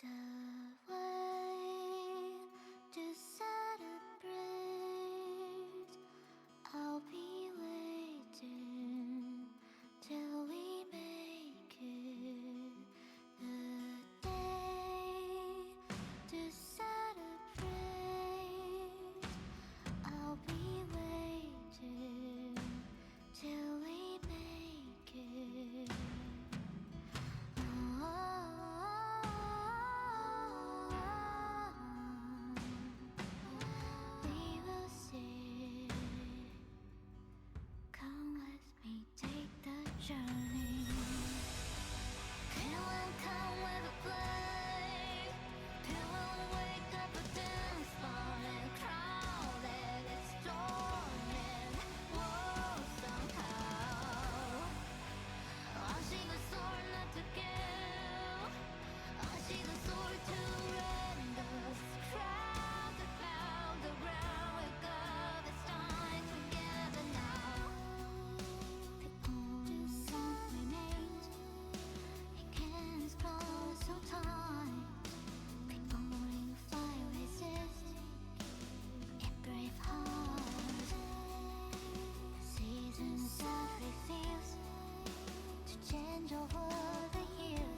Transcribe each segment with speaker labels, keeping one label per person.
Speaker 1: The way to celebrate, I'll be waiting till we make it. The day to celebrate, I'll be waiting till we make it. We will see. Come with me, take the journey. Pillow come with a play. Pillow wake up a dance floor and crowded. It's storming. Whoa, somehow. I see the sword not to kill. I see the sword to rend us. Crowd about the ground. Wake up, it's time together now. The only song remains. Your hands close so tight. The only fire resists. A brave heart. Seasons that refuse to change over the years.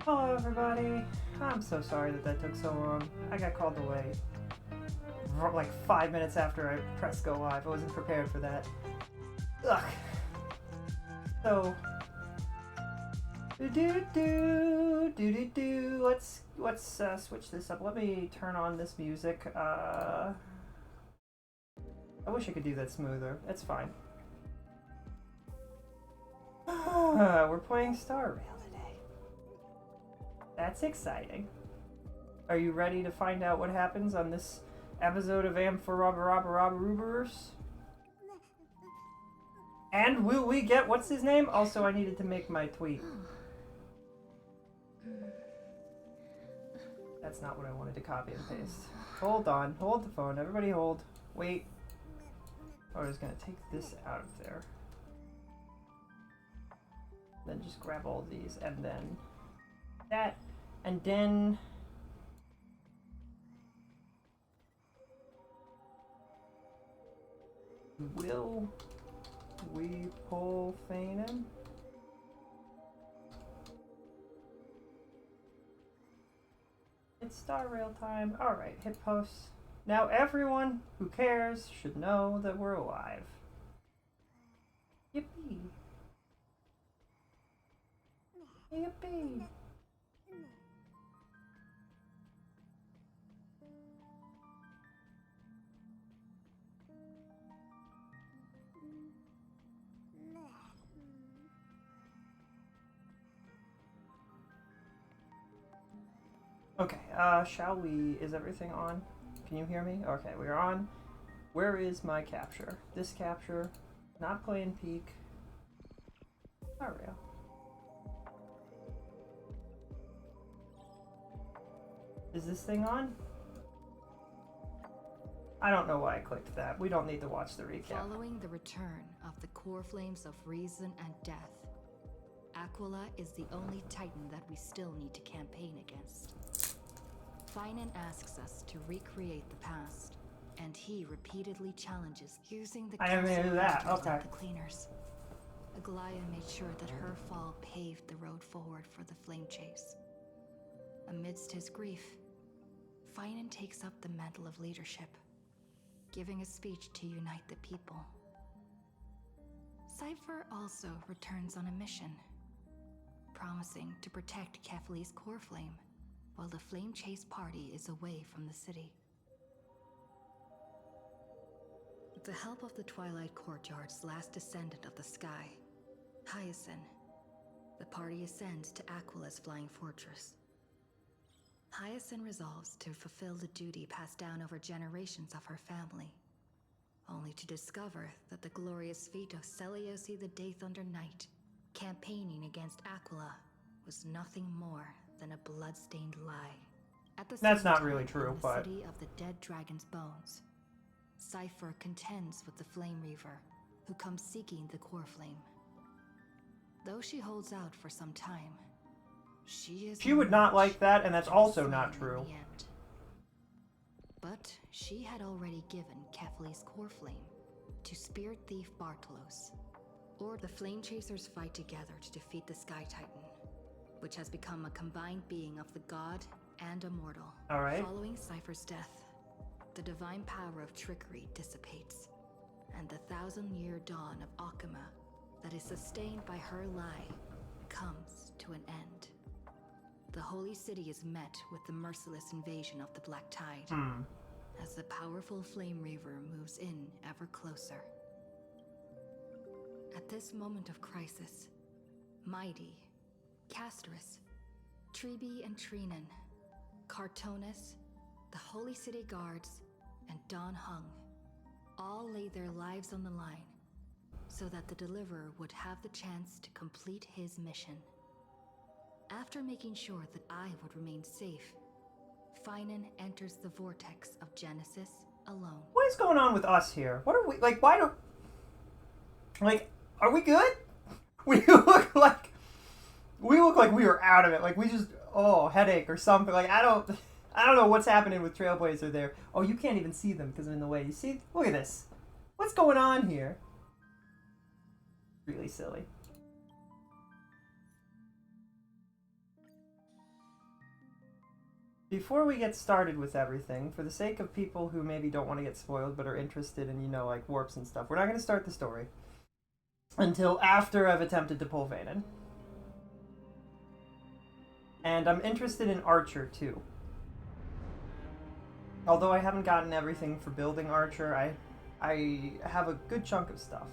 Speaker 2: Hello everybody. I'm so sorry that took so long. I got called away like 5 minutes after I pressed go live. I wasn't prepared for that. Ugh. So let's switch this up. Let me turn on this music. I wish I could do that smoother. It's fine. We're playing Star Rail today. That's exciting. Are you ready to find out what happens on this episode of Amphirobarabarabarubers? And will we get what's his name? Also, I needed to make my tweet. That's not what I wanted to copy and paste. Hold on, hold the phone. Everybody hold. Wait. Oh, I was gonna take this out of there. Then just grab all these, and then that, and then will we pull phanon? It's Star Rail time. Alright, hit post. Now everyone who cares should know that we're alive. Yippee. Yippee. Okay, shall we? Is everything on? Can you hear me? Okay, we're on. Where is my capture? This capture, not playing peak. Star Rail. Is this thing on? I don't know why I clicked that. We don't need to watch the recap.
Speaker 3: Following the return of the core flames of reason and death, Aquila is the only titan that we still need to campaign against. Phanon asks us to recreate the past, and he repeatedly challenges using the
Speaker 2: I never knew that. Okay.
Speaker 3: the cleaners. Aglaya made sure that her fall paved the road forward for the flame chase. Amidst his grief, Phanon takes up the mantle of leadership, giving a speech to unite the people. Cypher also returns on a mission, promising to protect Kefli's core flame while the flame chase party is away from the city. With the help of the Twilight Courtyard's last descendant of the sky, Hyacinth, the party ascends to Aquila's flying fortress. Hyacinth resolves to fulfill the duty passed down over generations of her family, only to discover that the glorious feat of Seliosi the Day Thunder Knight, campaigning against Aquila, was nothing more than a blood-stained lie. At the
Speaker 2: That's
Speaker 3: same
Speaker 2: not
Speaker 3: time,
Speaker 2: really true,
Speaker 3: in the
Speaker 2: but
Speaker 3: city of the dead dragon's bones, Cypher contends with the Flame Reaver, who comes seeking the core flame. Though she holds out for some time, she
Speaker 2: would not like that, and that's also not
Speaker 3: in
Speaker 2: true.
Speaker 3: the end. But she had already given Kefli's core flame to spirit thief Bartolos, or the flame chasers fight together to defeat the Sky Titan, which has become a combined being of the god and immortal.
Speaker 2: All right.
Speaker 3: Following Cypher's death, the divine power of trickery dissipates, and the 1,000-year dawn of Akama that is sustained by her lie comes to an end. The holy city is met with the merciless invasion of the Black Tide, as the powerful Flame Reaver moves in ever closer. At this moment of crisis, Mighty, Casterus, Tribi and Trinan, Cartonis, the Holy City Guards, and Don Hung all laid their lives on the line so that the Deliverer would have the chance to complete his mission. After making sure that I would remain safe, Phanon enters the vortex of Genesis alone.
Speaker 2: What is going on with us here? What are we, like, why don't, like, are we good? We look like we are out of it. Like, we just, headache or something. Like, I don't know what's happening with Trailblazer there. Oh, you can't even see them because I'm in the way. You see? Look at this. What's going on here? Really silly. before we get started with everything, for the sake of people who maybe don't want to get spoiled but are interested in, you know, like warps and stuff, we're not going to start the story until after I've attempted to pull phanon. And I'm interested in Archer too. Although I haven't gotten everything for building Archer, I have a good chunk of stuff.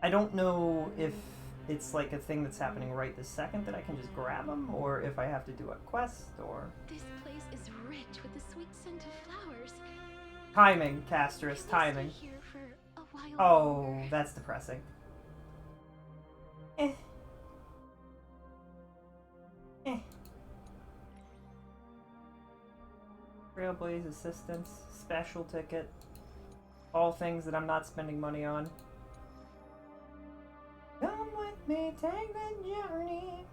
Speaker 2: I don't know if it's like a thing that's happening right this second that I can just grab them, or if I have to do a quest, or...
Speaker 4: This place is rich with the sweet scent of flowers.
Speaker 2: Timing, Castress, timing.
Speaker 4: Here for a while
Speaker 2: Oh,
Speaker 4: longer.
Speaker 2: that's depressing. Eh. Eh. Trailblazer assistance, special ticket. All things that I'm not spending money on. Come with me, take the journey.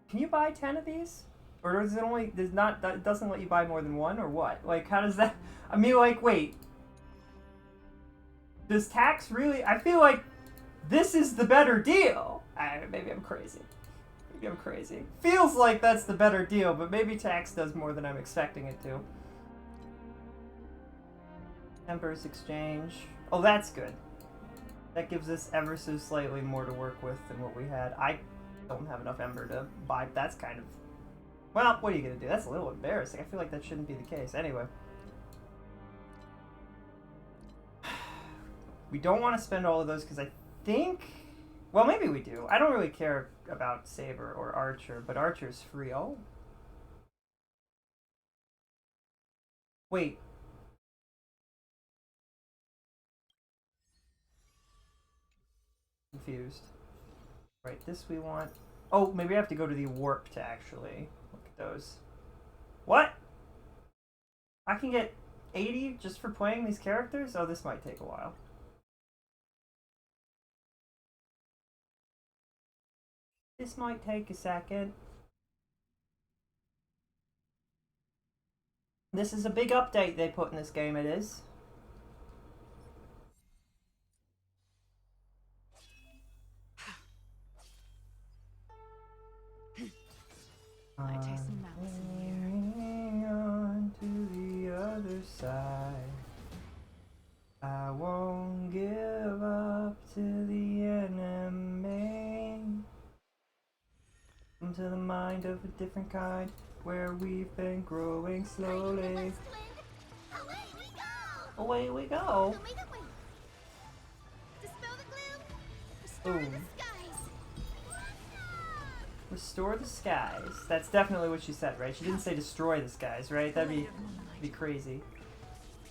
Speaker 2: Can you buy 10 of these? Or does it only, it doesn't let you buy more than one, or what? Like, how does that, I mean, like, wait. Does tax really, I feel like this is the better deal. Maybe I'm crazy. Maybe I'm crazy. Feels like that's the better deal, but maybe tax does more than I'm expecting it to. Emperor's Exchange. Oh, that's good. That gives us ever so slightly more to work with than what we had. I don't have enough Ember to buy. That's kind of... Well, what are you going to do? That's a little embarrassing. I feel like that shouldn't be the case. Anyway. We don't want to spend all of those because I think... Well, maybe we do. I don't really care about Saber or Archer, but Archer's free. Oh. Wait. Confused. Right, this we want. Oh, maybe I have to go to the warp to actually look at those. What? I can get 80 just for playing these characters? Oh, this might take a while. This might take a second. This is a big update they put in this game, it is.
Speaker 4: I taste some malice in the air.
Speaker 2: On to the other side. I won't give up to the enemy. Into the mind of a different kind, where we've been growing slowly.
Speaker 1: Away we go!
Speaker 2: Away we go.
Speaker 1: Show me the way. Dispel the gloom. Restore
Speaker 2: Boom.
Speaker 1: the skies.
Speaker 2: Restore the skies. That's definitely what she said, right? She didn't say destroy the skies, right? That'd be crazy.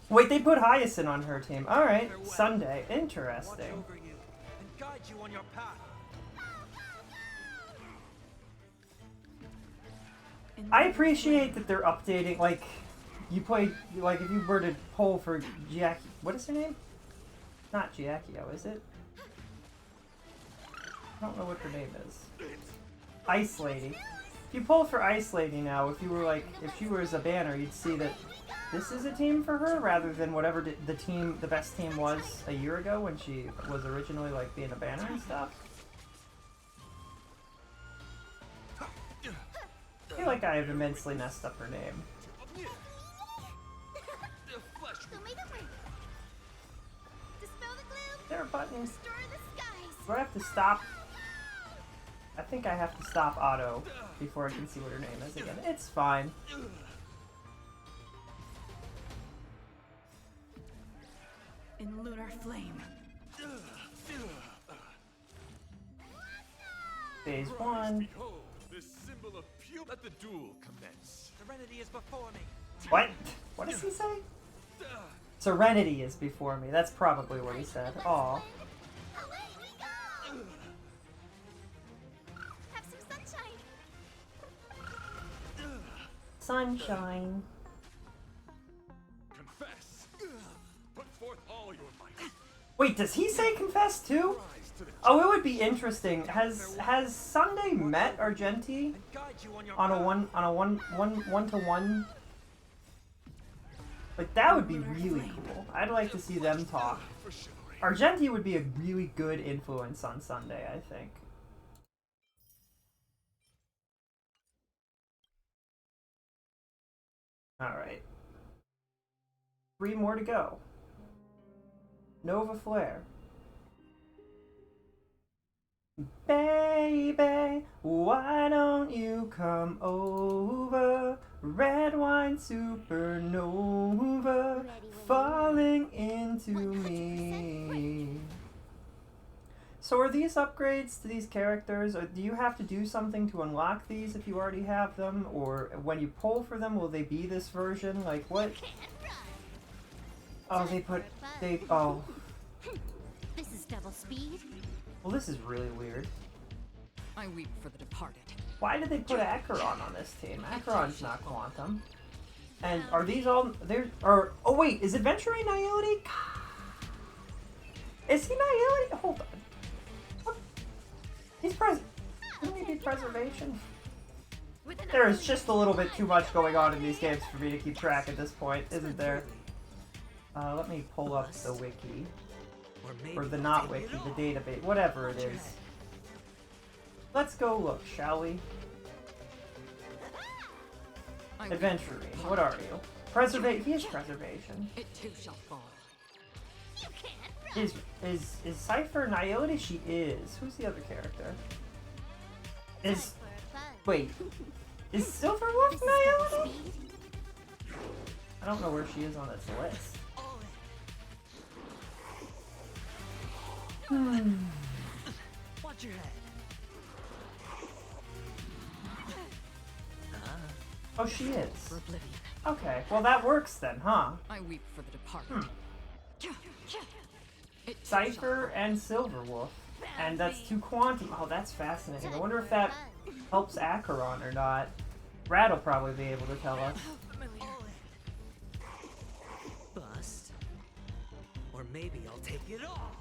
Speaker 2: Wait, they put Hyacinth on her team. Alright, Sunday. Interesting.
Speaker 5: Over you and guide you on your path.
Speaker 2: I appreciate that they're updating, like, you play, like, if you were to poll for Jackie, what is her name? Not Giacchio, is it? I don't know what her name is. Ice Lady. If you poll for Ice Lady now, if you were, like, if she was a banner, you'd see that this is a team for her, rather than whatever the best team was a year ago when she was originally, like, being a banner and stuff. I feel like I have immensely messed up her name.
Speaker 1: Show me the way. Dispel the gloom.
Speaker 2: Is there a button?
Speaker 1: Restore the skies.
Speaker 2: Do I have to stop? I think I have to stop auto before I can see what her name is again. It's fine.
Speaker 4: In lunar flame.
Speaker 2: Phase 1.
Speaker 6: Behold, this symbol of pure. Let the duel commence.
Speaker 5: Serenity is before me.
Speaker 2: What? What does he say? Serenity is before me. That's probably what he said. Aw.
Speaker 1: Away we go. Have some sunshine.
Speaker 2: Sunshine.
Speaker 6: Confess. Put forth all your might.
Speaker 2: Wait, does he say confess too?
Speaker 6: Rise to the
Speaker 2: Oh, it would be interesting. Has Sunday met Argenti
Speaker 5: and guide you on your
Speaker 2: on a
Speaker 5: path.
Speaker 2: one to one? Like that would be really cool. I'd like to see them talk.
Speaker 6: for chivalry.
Speaker 2: Argenti would be a really good influence on Sunday, I think. Alright. 3 more to go. Nova Flare. Baby, why don't you come over? Red wine supernova falling into me. So are these upgrades to these characters, or do you have to do something to unlock these if you already have them? Or when you pull for them, will they be this version? Like what? Oh, oh.
Speaker 1: This is double speed.
Speaker 2: Well, this is really weird.
Speaker 4: I weep for the departed.
Speaker 2: Why did they put Acheron on this team? Acheron's not Quantum. And are these all there? Or oh wait, is Adventuring Nihility? Is he Nihility? Hold on. What? He's Wouldn't he be Preservation? There is just a little bit too much going on in these games for me to keep track at this point, isn't there? Let me pull up the wiki. Or the not wiki, the database, whatever it is. Let's go look, shall we? Adventuring, what are you? He is Preservation.
Speaker 4: It too shall fall.
Speaker 2: Is Cypher Nihility? She is. Who's the other character? Wait. Is Silverwolf Nihility? I don't know where she is on this list.
Speaker 5: Watch your head.
Speaker 2: Oh, she is.
Speaker 4: For oblivion.
Speaker 2: Okay, well that works then, huh?
Speaker 4: I weep for the departed. It too
Speaker 2: Cypher and Silverwolf. And that's 2 Quantum. Oh, that's fascinating. I wonder if that helps Acheron or not. Brad will probably be able to tell us.
Speaker 5: Bust. Or maybe I'll take it all.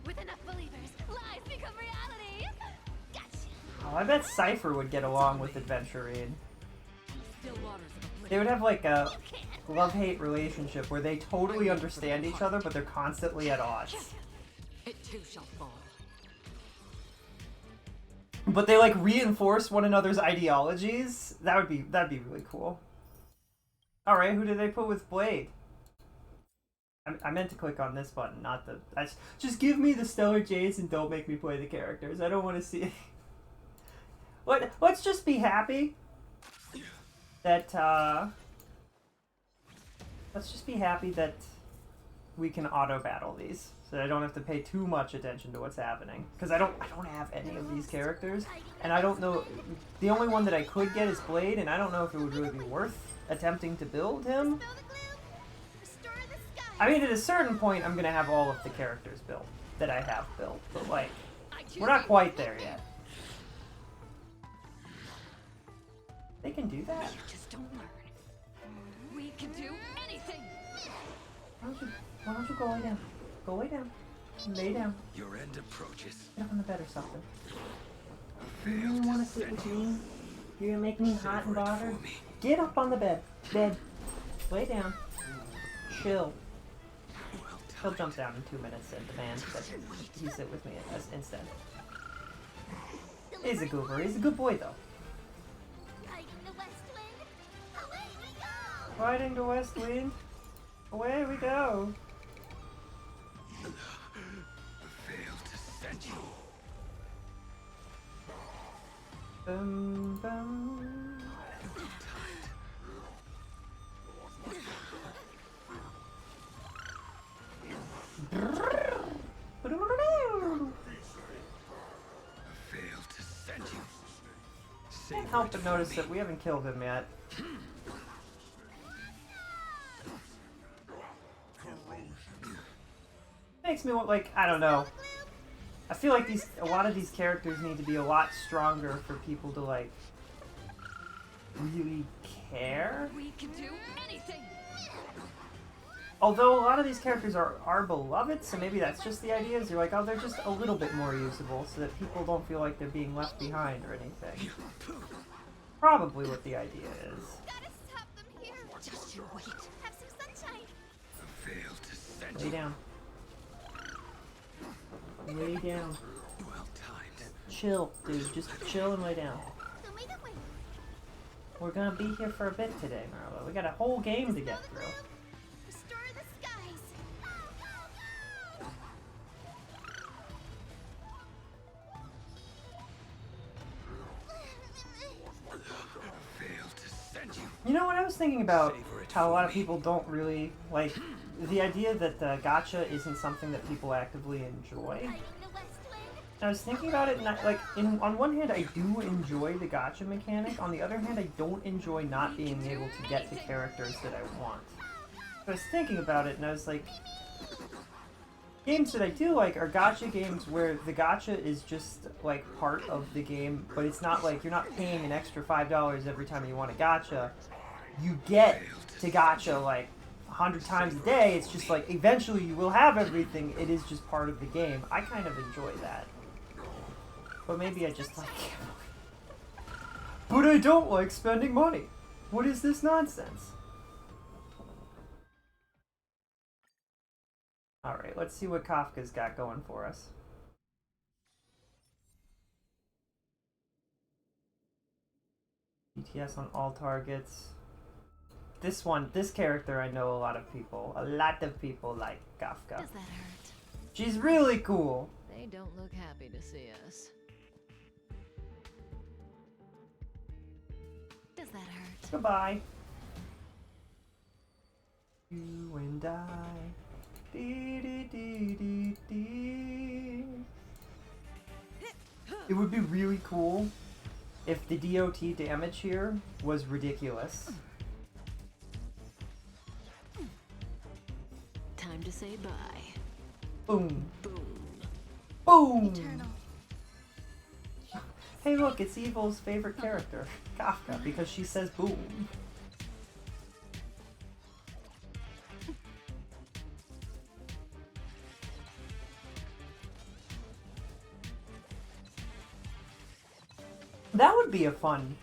Speaker 1: With enough believers, lies become reality. Gotcha.
Speaker 2: Oh, I bet Cypher would get along with Adventuring.
Speaker 4: Still waters of oblivion.
Speaker 2: They would have like a love-hate relationship where they totally understand each other, but they're constantly at odds.
Speaker 4: It too shall fall.
Speaker 2: But they like reinforce one another's ideologies. That'd be really cool. All right, who did they put with Blade? I meant to click on this button, not the. Just give me the Stellar Jades and don't make me play the characters. I don't want to see. Let's just be happy that. Let's just be happy that we can auto battle these, so I don't have to pay too much attention to what's happening. Because I don't have any of these characters, and I don't know. The only one that I could get is Blade, and I don't know if it would really be worth attempting to build him. I mean, at a certain point, I'm gonna have all of the characters built that I have built, but like, we're not quite there yet. They can do that.
Speaker 4: You just don't learn. We can do anything.
Speaker 2: Why don't you go lay down? Go lay down. Lay down.
Speaker 6: Your end approaches.
Speaker 2: Get up on the bed or something. You want to sit with me? You're gonna make me hot and bothered? Get up on the bed. Bed. Lay down. Chill. He'll jump down in 2 minutes and demand that he sit with me instead. He's a goober. He's a good boy, though.
Speaker 1: Riding the west wind, away we go.
Speaker 2: Riding the west wind. Away we go.
Speaker 6: Failed to send you.
Speaker 2: Bum, bum.
Speaker 6: Failed to send you.
Speaker 2: Can't help but notice that we haven't killed him yet. Makes me want, like, I don't know. I feel like a lot of these characters need to be a lot stronger for people to, like, really care.
Speaker 4: We can do anything.
Speaker 2: although a lot of these characters are beloved, so maybe that's just the idea, is you're like, oh, they're just a little bit more usable so that people don't feel like they're being left behind or anything. Probably what the idea is.
Speaker 1: Gotta stop them here. Just you wait. Have some sunshine.
Speaker 6: Failed to send
Speaker 2: Lay
Speaker 6: you.
Speaker 2: down. Lay down.
Speaker 6: Well timed.
Speaker 2: Chill, dude. Just chill and lay down.
Speaker 1: So make it wait.
Speaker 2: We're gonna be here for a bit today, Marlo. We got a whole game to get through.
Speaker 1: Restore the skies. Go, go,
Speaker 6: Failed to send you.
Speaker 2: You know what I was thinking about?
Speaker 6: Savor it
Speaker 2: How a
Speaker 6: for
Speaker 2: lot of
Speaker 6: me.
Speaker 2: people don't really like the idea that gacha isn't something that people actively enjoy.
Speaker 1: Fighting the west wind.
Speaker 2: I was thinking about it, and on one hand, I do enjoy the gacha mechanic. On the other hand, I don't enjoy not being able to get the characters that I want. So I was thinking about it, and I was like, games that I do like are gacha games where the gacha is just like part of the game, but it's not like you're not paying an extra $5 every time you want a gacha. You get to gacha like 100 times a day. It's just like eventually you will have everything. It is just part of the game. I kind of enjoy that. But maybe I just like gambling. But I don't like spending money. What is this nonsense? Alright, let's see what Kafka's got going for us. BTS on all targets. This character, I know a lot of people like Kafka.
Speaker 4: Does that hurt?
Speaker 2: She's really cool.
Speaker 4: They don't look happy to see us. Does that hurt?
Speaker 2: Goodbye. You and I. Dee, dee, dee, dee, dee. It would be really cool if the DOT damage here was ridiculous.
Speaker 4: Time to say bye.
Speaker 2: Boom.
Speaker 4: Boom.
Speaker 2: Boom!
Speaker 1: Eternal.
Speaker 2: Hey look, it's Evil's favorite character, Kafka, because she says boom. That would be a fun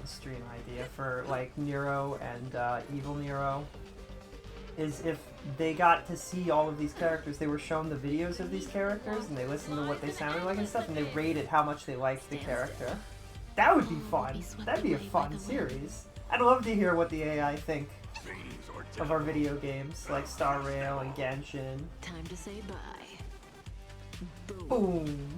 Speaker 2: stream idea for like Nero and Evil Nero. Is if they got to see all of these characters, they were shown the videos of these characters and they listened to what they sounded like and stuff, and they rated how much they liked the character. That would be fun. That'd be a fun series. I'd love to hear what the AI think
Speaker 6: Veins or
Speaker 2: of our video games, like Star Rail and Genshin.
Speaker 4: Time to say bye. Boom.
Speaker 2: Boom.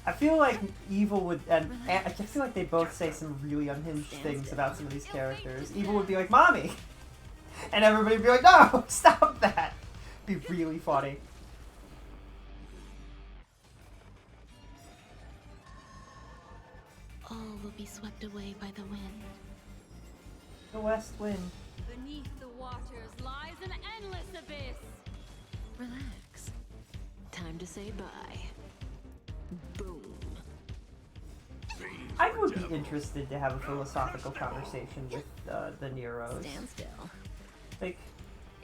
Speaker 2: I feel like Evil would, and I feel like they both say some really unhinged things about some of these characters. Evil would be like, "Mommy," and everybody would be like, "No, stop that." Be really funny.
Speaker 1: All will be swept away by the wind.
Speaker 2: The West Wind.
Speaker 7: Beneath the waters lies an endless abyss.
Speaker 4: Relax. Time to say bye. Boom.
Speaker 2: I would be interested to have a philosophical conversation with the Neros.
Speaker 4: Stand still.
Speaker 2: Like,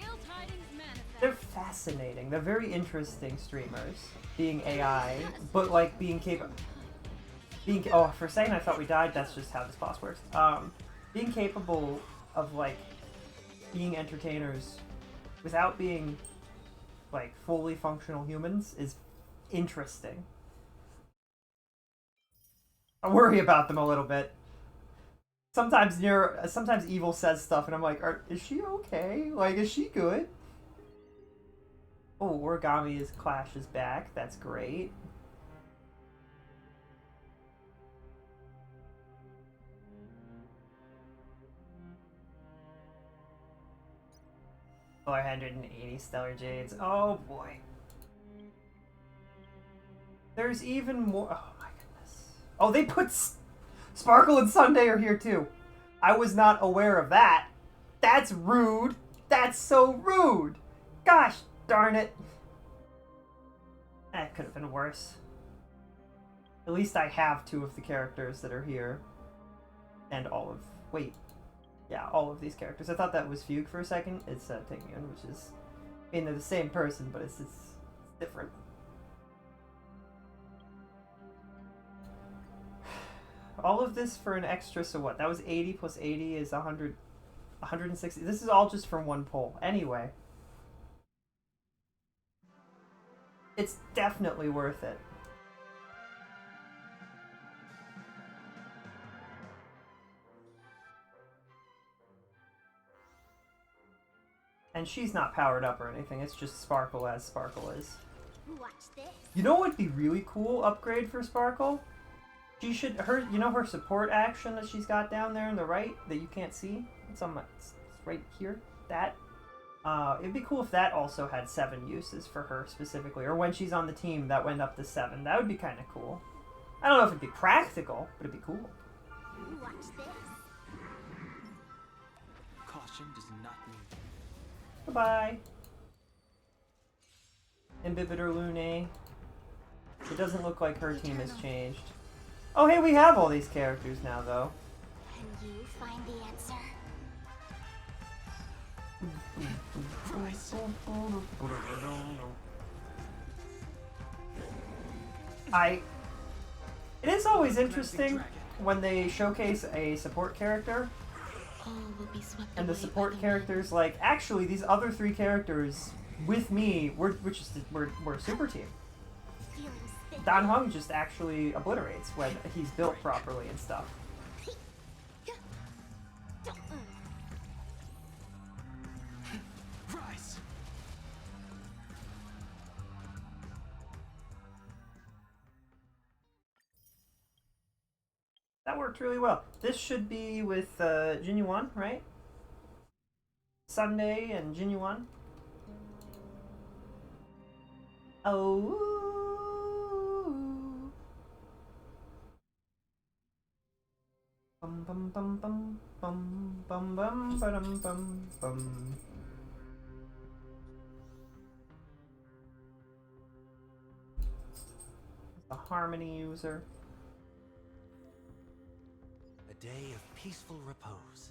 Speaker 7: Ill tidings manifest.
Speaker 2: they're fascinating. They're very interesting streamers, being AI, but like being capable. Oh, for a second I thought we died. That's just how this boss works. Being capable of like being entertainers without being like fully functional humans is interesting. I worry about them a little bit. Sometimes Evil says stuff and I'm like, is she okay? Like, is she good? Oh, Origami's Clash is back. That's great. $480 Stellar Jades. Oh boy. There's even more. Oh my goodness. Oh, they put Sparkle and Sunday are here too. I was not aware of that. That's rude. That's so rude. Gosh darn it. That could have been worse. At least I have two of the characters that are here. And all of... Wait. Yeah, all of these characters. I thought that was Fugue for a second. It's Tingyun, which is... I mean, they're the same person, but it's different. All of this for an extra, so what? That was 80 plus 80 is 100, 160. This is all just from one poll. Anyway. It's definitely worth it. And she's not powered up or anything. It's just Sparkle as Sparkle is.
Speaker 1: Watch this.
Speaker 2: You know what would be really cool upgrade for Sparkle? She should, you know her support action that she's got down there on the right that you can't see? It's on it's right here. That. It'd be cool if that also had 7 uses for her specifically. Or when she's on the team, that went up to 7. That would be kind of cool. I don't know if it'd be practical, but it'd be cool.
Speaker 1: Watch this.
Speaker 5: Caution does not mean.
Speaker 2: Goodbye. Imbibitor Lune. It doesn't look like her team has changed. Oh, hey, we have all these characters now, though.
Speaker 1: Can you find the answer?
Speaker 2: It is always interesting when they showcase a support character,
Speaker 1: All will be swept
Speaker 2: and the
Speaker 1: away
Speaker 2: support
Speaker 1: by the
Speaker 2: characters like, actually, these other 3 characters with me, we're a super team.
Speaker 1: feeling spin.
Speaker 2: Dan Hung just actually obliterates when he's built properly and stuff.
Speaker 5: Rise.
Speaker 2: That worked really well. This should be with Jinyuan, right? Sunday and Jinyuan. Oh. Bum bum bum bum bum bum bum bum bum bum. The harmony user.
Speaker 5: A day of peaceful repose.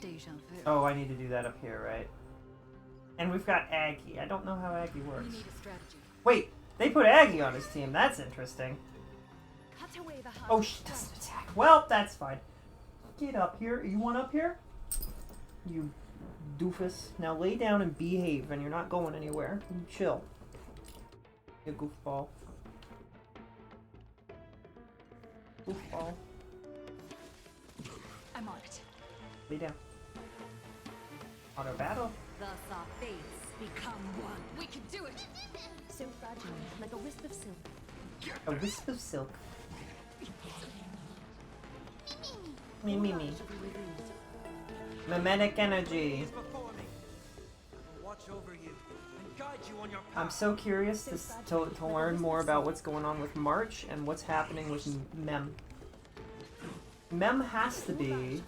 Speaker 4: Deja vu.
Speaker 2: Oh, I need to do that up here, right? And we've got Aggie. I don't know how Aggie
Speaker 4: We
Speaker 2: works.
Speaker 4: need a strategy.
Speaker 2: Wait, they put Aggie on his team. That's interesting.
Speaker 4: Cut away the hunt.
Speaker 2: Oh, she doesn't attack. Well, that's fine. Get up here. You want up here? You doofus. Now lay down and behave, and you're not going anywhere. You chill. You goofball. Goofball.
Speaker 4: I'm on it.
Speaker 2: Lay down. Auto battle.
Speaker 7: Thus our fates become one.
Speaker 4: We can do it.
Speaker 3: So fragile, like a wisp of silk.
Speaker 2: A wisp of silk. Me, me, me. Mimetic energy.
Speaker 5: Is before me. I will watch over you and guide you on your path.
Speaker 2: I'm so curious to learn more about what's going on with March and what's happening with Mem. Mem has to be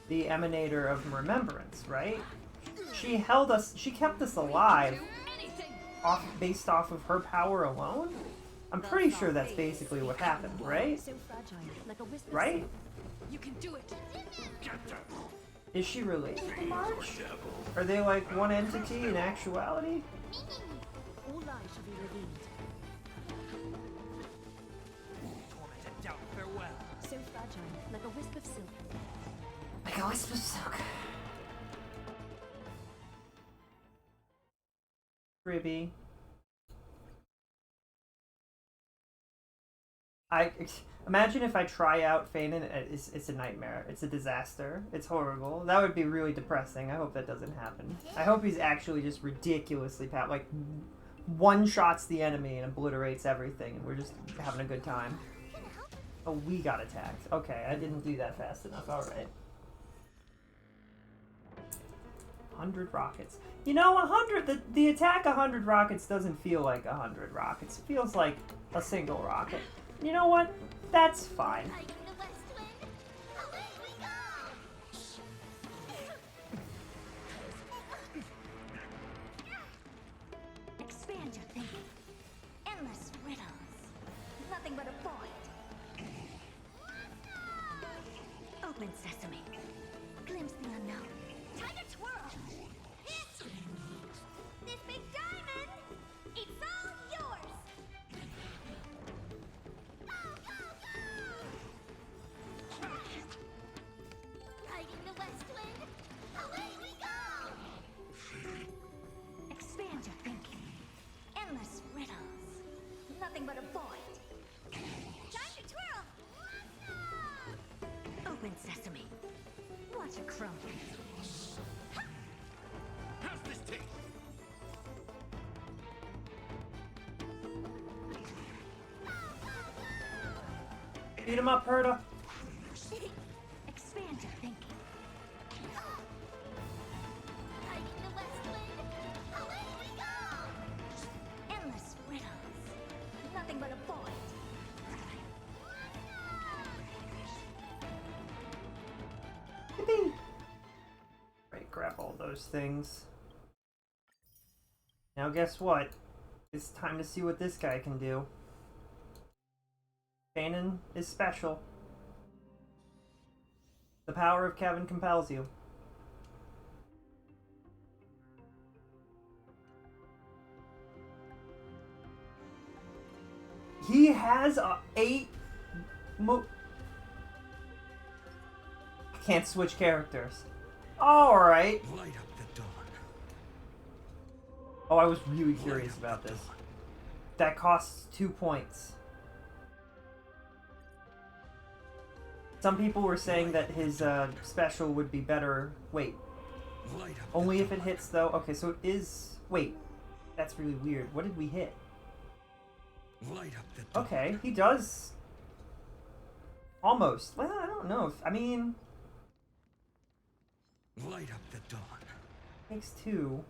Speaker 2: the emanator of remembrance, right? She held us, she kept us alive based off of her power alone? I'm pretty sure that's basically what happened, right?
Speaker 3: So fragile, like a wisp of
Speaker 2: Right?
Speaker 3: silk.
Speaker 4: You can do it.
Speaker 2: Is she related to March? Are they like one entity in actuality?
Speaker 3: All lies shall be revealed.
Speaker 5: Tormented doubt, farewell.
Speaker 3: So fragile, like a wisp of silk.
Speaker 2: Like a wisp of silk. Ribby. Imagine if I try out Phanon, it's a nightmare. It's a disaster. It's horrible. That would be really depressing. I hope that doesn't happen. I hope he's actually just ridiculously like one-shots the enemy and obliterates everything, and we're just having a good time. Oh, we got attacked. Okay, I didn't do that fast enough. All right. 100 rockets. You know, 100. The attack 100 rockets doesn't feel like 100 rockets. It feels like a single rocket. You know what? That's fine.
Speaker 1: Hiding the west wind. Away we go. Expand your thinking. Endless riddles. Nothing but a void. Open sesame. Glimpse the unknown. Time to twirl. Hit! This big diamond, it's all yours. Go, go, go! Riding the west wind, away we go! Expand your thinking. Endless riddles. Nothing but a void. Time to twirl. Open sesame. Watch it crumble.
Speaker 6: How's this taste?
Speaker 2: Beat him up, Herta.
Speaker 1: Expand your thinking. Riding the west wind, away we go! Endless riddles. Nothing but a void.
Speaker 2: Yippee! Right, grab all those things. Now guess what? It's time to see what this guy can do. Phanon is special. The power of Kevin compels you. He has a 8 I can't switch characters. Alright.
Speaker 5: Light up the dawn.
Speaker 2: Oh, I was really curious about this. That costs 2 points. Some people were saying that his special would be better. Wait,
Speaker 5: Light up
Speaker 2: only
Speaker 5: the
Speaker 2: if it hits though? Okay, so it is... Wait, that's really weird. What did we hit?
Speaker 5: Light up the dawn.
Speaker 2: Okay, he does... Almost. Well, I don't know. I mean...
Speaker 5: Light up the dawn.
Speaker 2: Takes 2.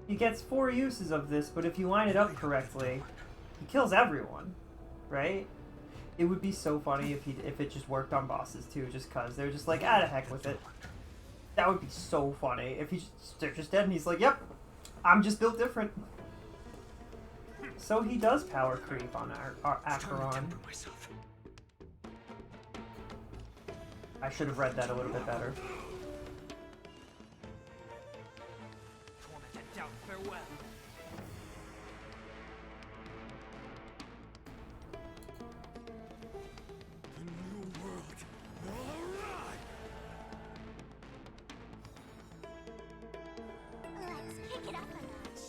Speaker 2: He gets 4 uses of this, but if you line it up correctly, he kills everyone, right? It would be so funny if it just worked on bosses too, just cause they're just like, ah, the heck with it. That would be so funny if they're just dead and he's like, yep, I'm just built different. So he does power creep on our
Speaker 5: It's time to
Speaker 2: Acheron.
Speaker 5: temper myself.
Speaker 2: I should have read that a little bit better.
Speaker 5: Tormented doubt, farewell.
Speaker 6: The new world will arrive!
Speaker 1: Let's kick it up a notch.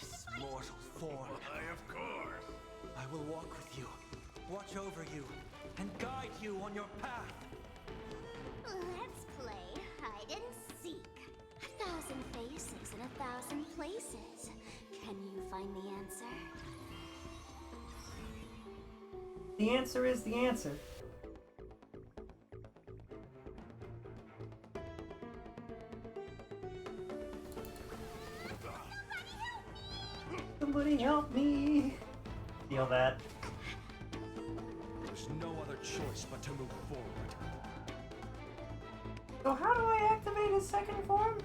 Speaker 5: This mortal form.
Speaker 6: Why, of course!
Speaker 5: I will walk with you, watch over you, and guide you on your path.
Speaker 1: Let's play hide and seek. 1,000 faces in 1,000 places. Can you find the answer?
Speaker 2: The answer is the answer. Somebody help me! Feel that.
Speaker 6: There's no other choice but to move forward.
Speaker 2: So how do I activate his second form?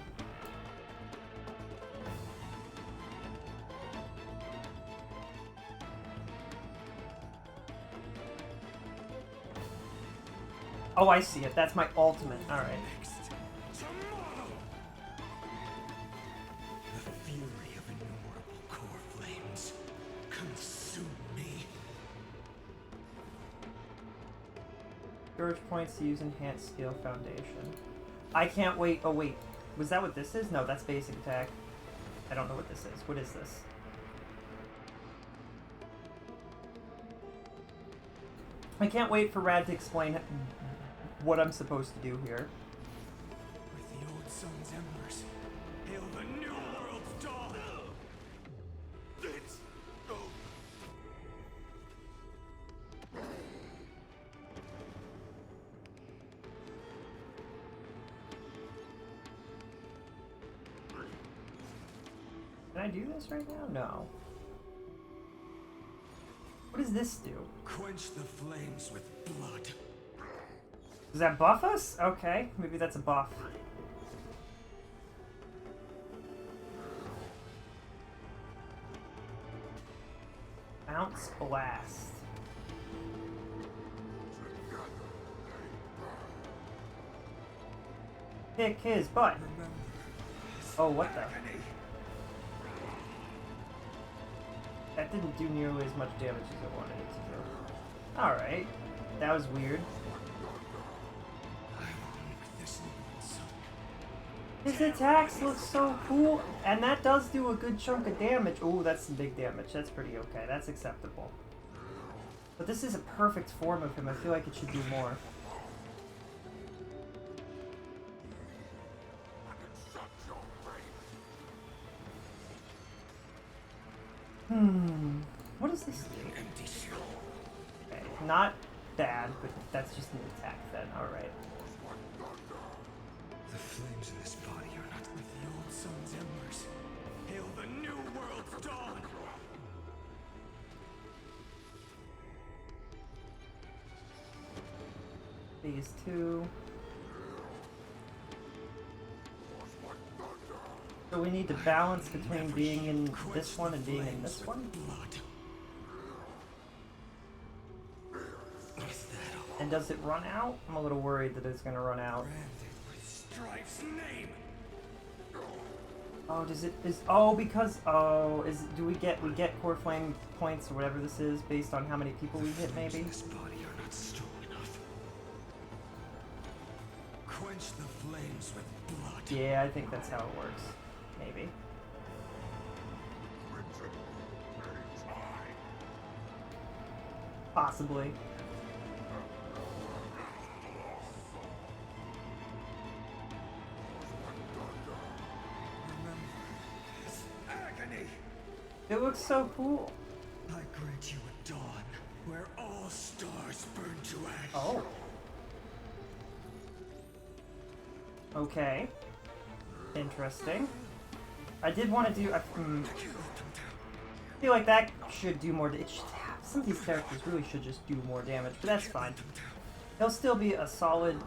Speaker 2: Oh, I see it. That's my ultimate. Alright.
Speaker 6: Next, tomorrow!
Speaker 5: The fury of innumerable core flames consume me.
Speaker 2: Storage points to use enhanced skill foundation. I can't wait. Oh, wait. Was that what this is? No, that's basic attack. I don't know what this is. What is this? I can't wait for Rad to explain what I'm supposed to do here.
Speaker 6: With the old sun's embers, hail the new world's dawn! Let's go!
Speaker 2: Can I do this right now? No. What does this do?
Speaker 6: Quench the flames with blood.
Speaker 2: Does that buff us? Okay, maybe that's a buff. Ounce Blast. Kick his butt. Oh, what the? That didn't do nearly as much damage as I wanted it to do. Alright. That was weird. His attacks look so cool, and that does do a good chunk of damage. Ooh, that's some big damage. That's pretty okay. That's acceptable. But this is a perfect form of him. I feel like it should do more. What does this do? Okay, not bad, but that's just an attack then. Alright.
Speaker 5: The flames in this body are not
Speaker 6: With the old sun's embers, hail the new world's dawn!
Speaker 2: Phase 2. So we need to balance between being in this one and being in this one? And does it run out? I'm a little worried that it's gonna run out.
Speaker 6: Strife's name!
Speaker 2: Oh, does it because do we get core flame points or whatever this is based on how many people we hit maybe?
Speaker 5: This body are not strong enough. Quench the flames with blood.
Speaker 2: Yeah, I think that's how it works. Maybe. Possibly.
Speaker 5: Remember this agony.
Speaker 2: It looks so cool.
Speaker 5: I grant you a dawn where all stars burn to ash.
Speaker 2: Oh. Okay. Interesting. I did want to do. I feel like that should do more. Some of these characters really should just do more damage, but that's fine. He'll still be a solid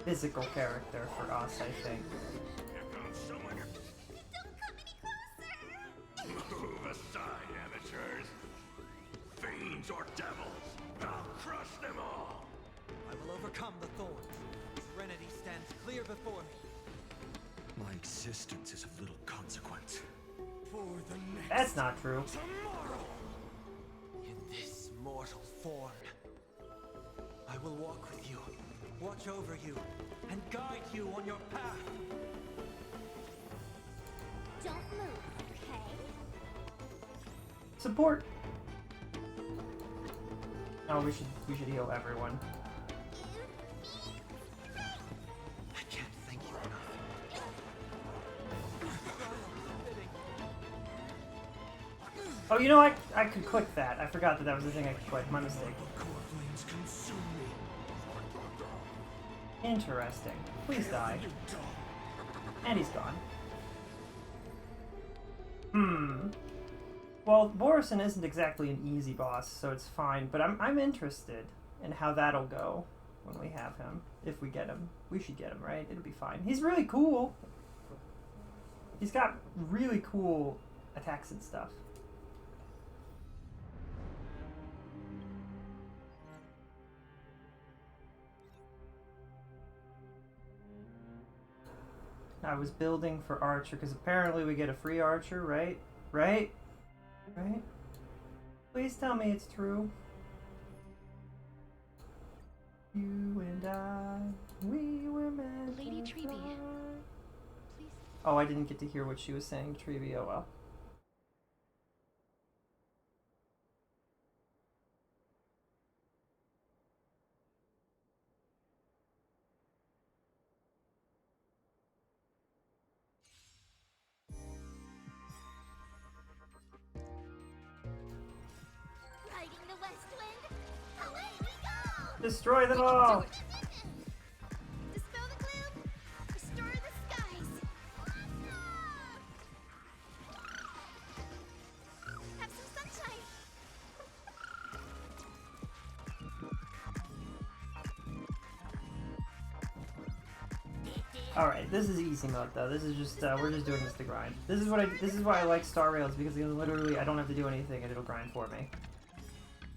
Speaker 2: physical character for us, I think.
Speaker 6: Move aside, amateurs! Fiends or devils, I'll crush them all!
Speaker 8: I will overcome the thorns. Serenity stands clear before me.
Speaker 5: My existence is of little consequence.
Speaker 6: For the next
Speaker 2: That's not true.
Speaker 6: tomorrow!
Speaker 8: In this mortal form, I will walk with you, watch over you, and guide you on your path.
Speaker 1: Don't move, okay?
Speaker 2: Support. Oh, we should heal everyone.
Speaker 8: I can't thank you enough.
Speaker 2: Oh, you know, I could click that. I forgot that that was the thing I could click. My mistake.
Speaker 6: Core flames consume me.
Speaker 2: Interesting. Please die. And he's gone. Well, Borison isn't exactly an easy boss, so it's fine. But I'm interested in how that'll go when we have him. If we get him. We should get him, right? It'll be fine. He's really cool. He's got really cool attacks and stuff. I was building for Archer, because apparently we get a free Archer, right? Right? Right? Please tell me it's true. You and I, we were meant
Speaker 4: Lady
Speaker 2: to
Speaker 4: Treby.
Speaker 2: fly.
Speaker 4: Please.
Speaker 2: Oh, I didn't get to hear what she was saying, Treby. Oh well.
Speaker 1: Riding the west wind, away we go!
Speaker 2: Destroy them all!
Speaker 1: Dispel the gloom, restore the skies. Have some sunshine.
Speaker 2: Alright, this is easy mode though. This is just, we're just doing this to grind. This is why I like Star Rails, because literally I don't have to do anything and it'll grind for me.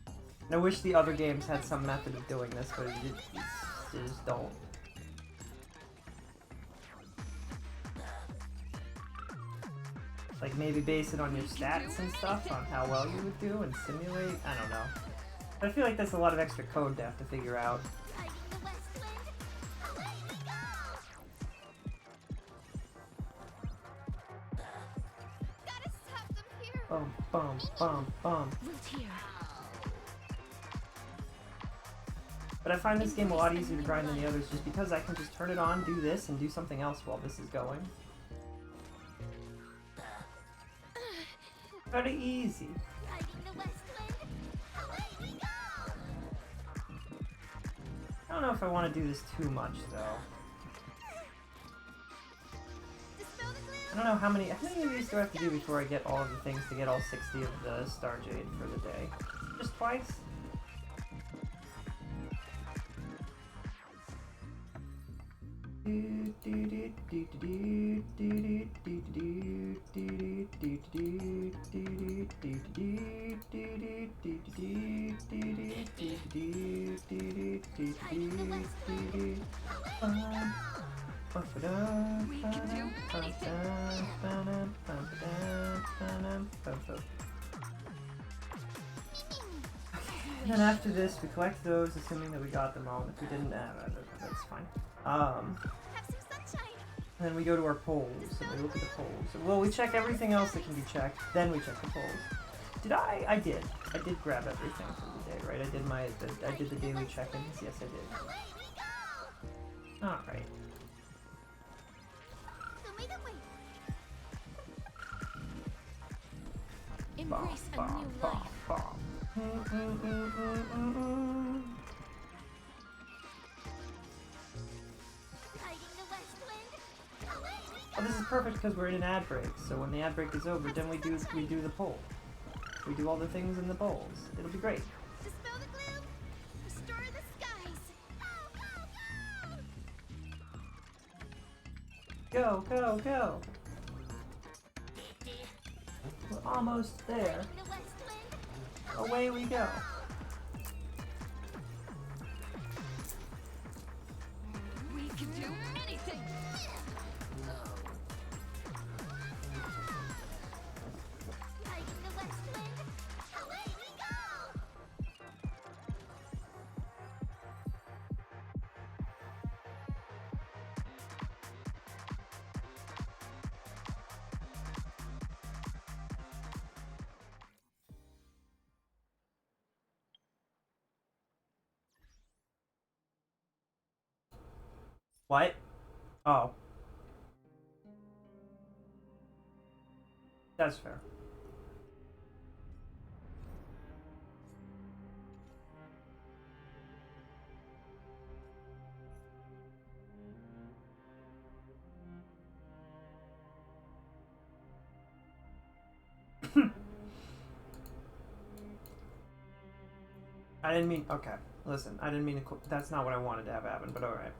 Speaker 2: And I wish the other games had some method of doing this, but they just don't. Like maybe base it on your stats and stuff, on how well you would do and simulate, I don't know. But I feel like that's a lot of extra code to have to figure out. Bum, bum, bum, bum. But I find this game a lot easier to grind than the others just because I can just turn it on, do this, and do something else while this is going. Very easy. I don't know if I want to do this too much though. I don't know how many of these do I have to do before I get all of the things to get all 60 of the Star Jade for the day? Just twice? And then after this, we collect those, assuming that we got them all. If we didn't, that's fine. And then we go to our polls, and we look at the polls. Well, we check everything else that can be checked, then we check the polls. Did I? I did. I did grab everything for the day, right? I did the daily check-ins. Yes, I did. Alright.
Speaker 7: Embrace a new life.
Speaker 2: Oh, this is perfect because we're in an ad break. So when the ad break is over, then we do the poll. We do all the things in the polls. It'll be great.
Speaker 1: Dispel the gloom. Restore the skies.
Speaker 2: Go, go, go! We're almost there.
Speaker 1: The west wind.
Speaker 2: Away we go.
Speaker 7: We can do anything.
Speaker 1: Hiding the west wind. Away we go.
Speaker 2: What? Oh. That's fair. I didn't mean... Okay. Listen, I didn't mean to... That's not what I wanted to have happen, but alright.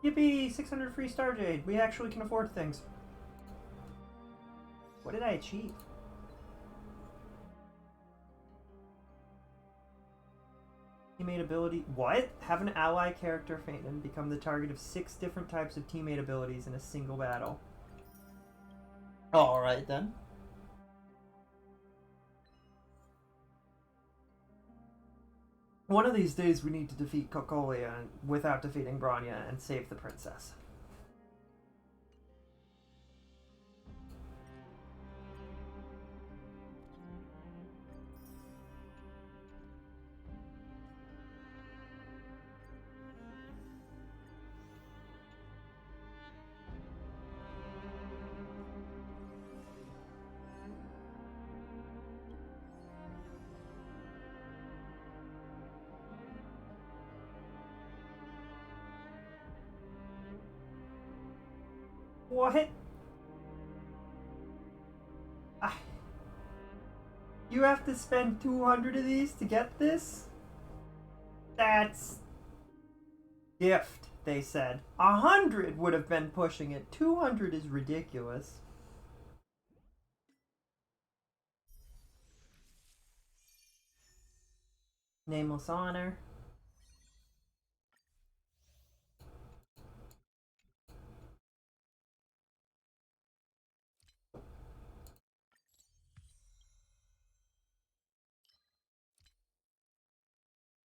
Speaker 2: Yippee! 600 free Star Jade! We actually can afford things. What did I achieve? Teammate ability... What? Have an ally character phanon become the target of 6 different types of teammate abilities in a single battle. Alright then. One of these days we need to defeat Cocolia without defeating Bronya and save the princess. What? Ah. You have to spend 200 of these to get this? That's gift, they said. 100 would have been pushing it. 200 is ridiculous. Nameless honor.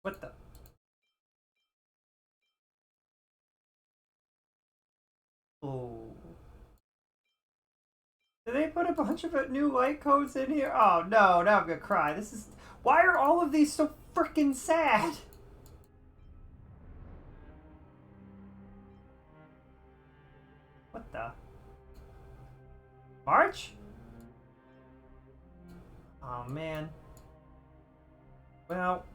Speaker 2: What the? Oh. Did they put a bunch of new light codes in here? Oh no, now I'm gonna cry. This is... Why are all of these so freaking sad? What the? March? Oh man. Well...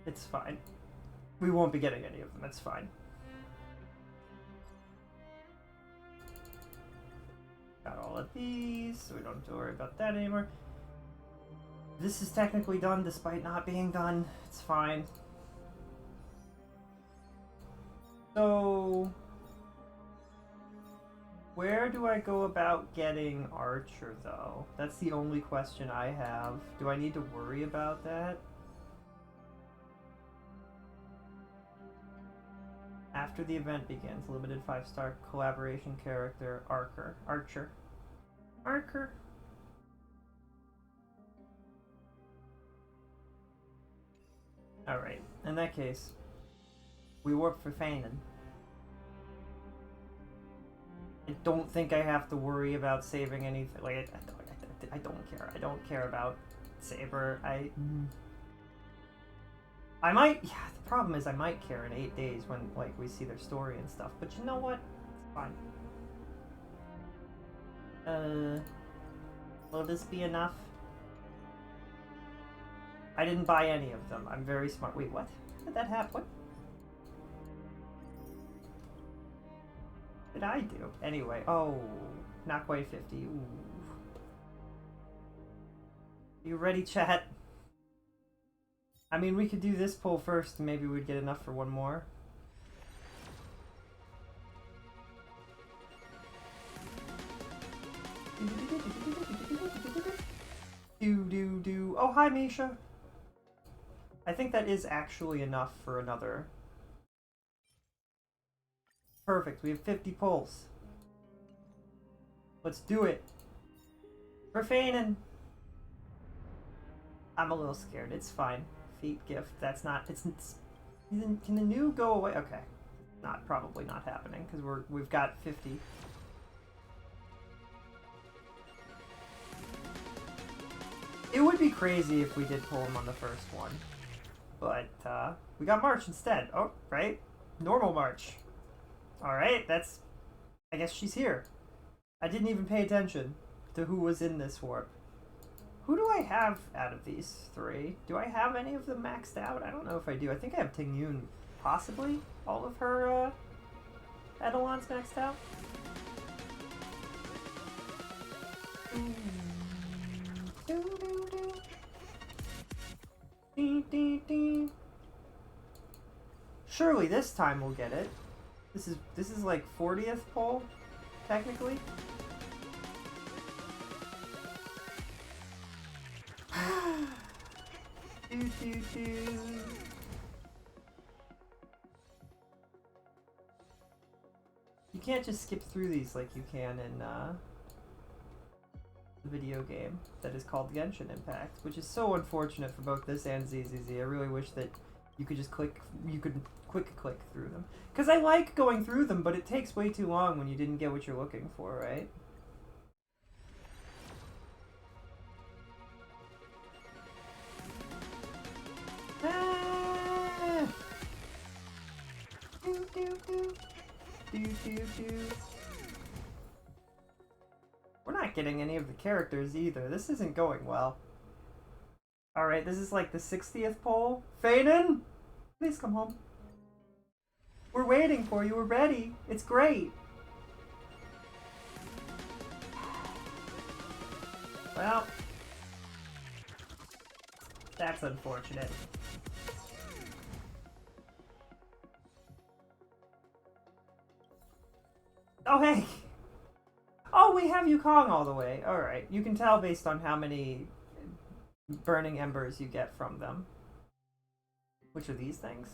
Speaker 2: It's fine. We won't be getting any of them, it's fine. Got all of these, so we don't have to worry about that anymore. This is technically done despite not being done. It's fine. So... Where do I go about getting Archer, though? That's the only question I have. Do I need to worry about that? After the event begins, limited 5-star collaboration character, Archer. Alright, in that case, we work for phanon. I don't think I have to worry about saving anything. Like, I don't care. I don't care about Saber. I might... Yeah, the problem is I might care in 8 days when, like, we see their story and stuff. But you know what? It's fine. Will this be enough? I didn't buy any of them. I'm very smart. Wait, what? How did that happen? What did I do? Anyway, oh, not quite 50. Ooh. You ready, chat? I mean, we could do this poll first, and maybe we'd get enough for one more. Do. Oh, hi, Misha. I think that is actually enough for another. Perfect, we have 50 polls. Let's do it. For phanon. I'm a little scared. It's fine. Feet gift. That's not. It's. Can the new go away? Okay. Probably not happening because we've got 50. It would be crazy if we did pull him on the first one, but we got March instead. Oh, right. Normal March. All right. That's. I guess she's here. I didn't even pay attention to who was in this warp. Who do I have out of these three? Do I have any of them maxed out? I don't know if I do. I think I have Ting Yun, possibly. All of her Eidolons maxed out. Surely this time we'll get it. This is like 40th poll, technically. You can't just skip through these like you can in the video game that is called Genshin Impact, which is so unfortunate for both this and ZZZ. I really wish that you could just quick click through them. Because I like going through them, but it takes way too long when you didn't get what you're looking for, right? We're not getting any of the characters either. This isn't going well. Alright, this is like the 60th poll. phanon! Please come home. We're waiting for you. We're ready. It's great. Well, that's unfortunate. Oh, hey! Oh, we have Yukong all the way. Alright, you can tell based on how many burning embers you get from them. Which are these things?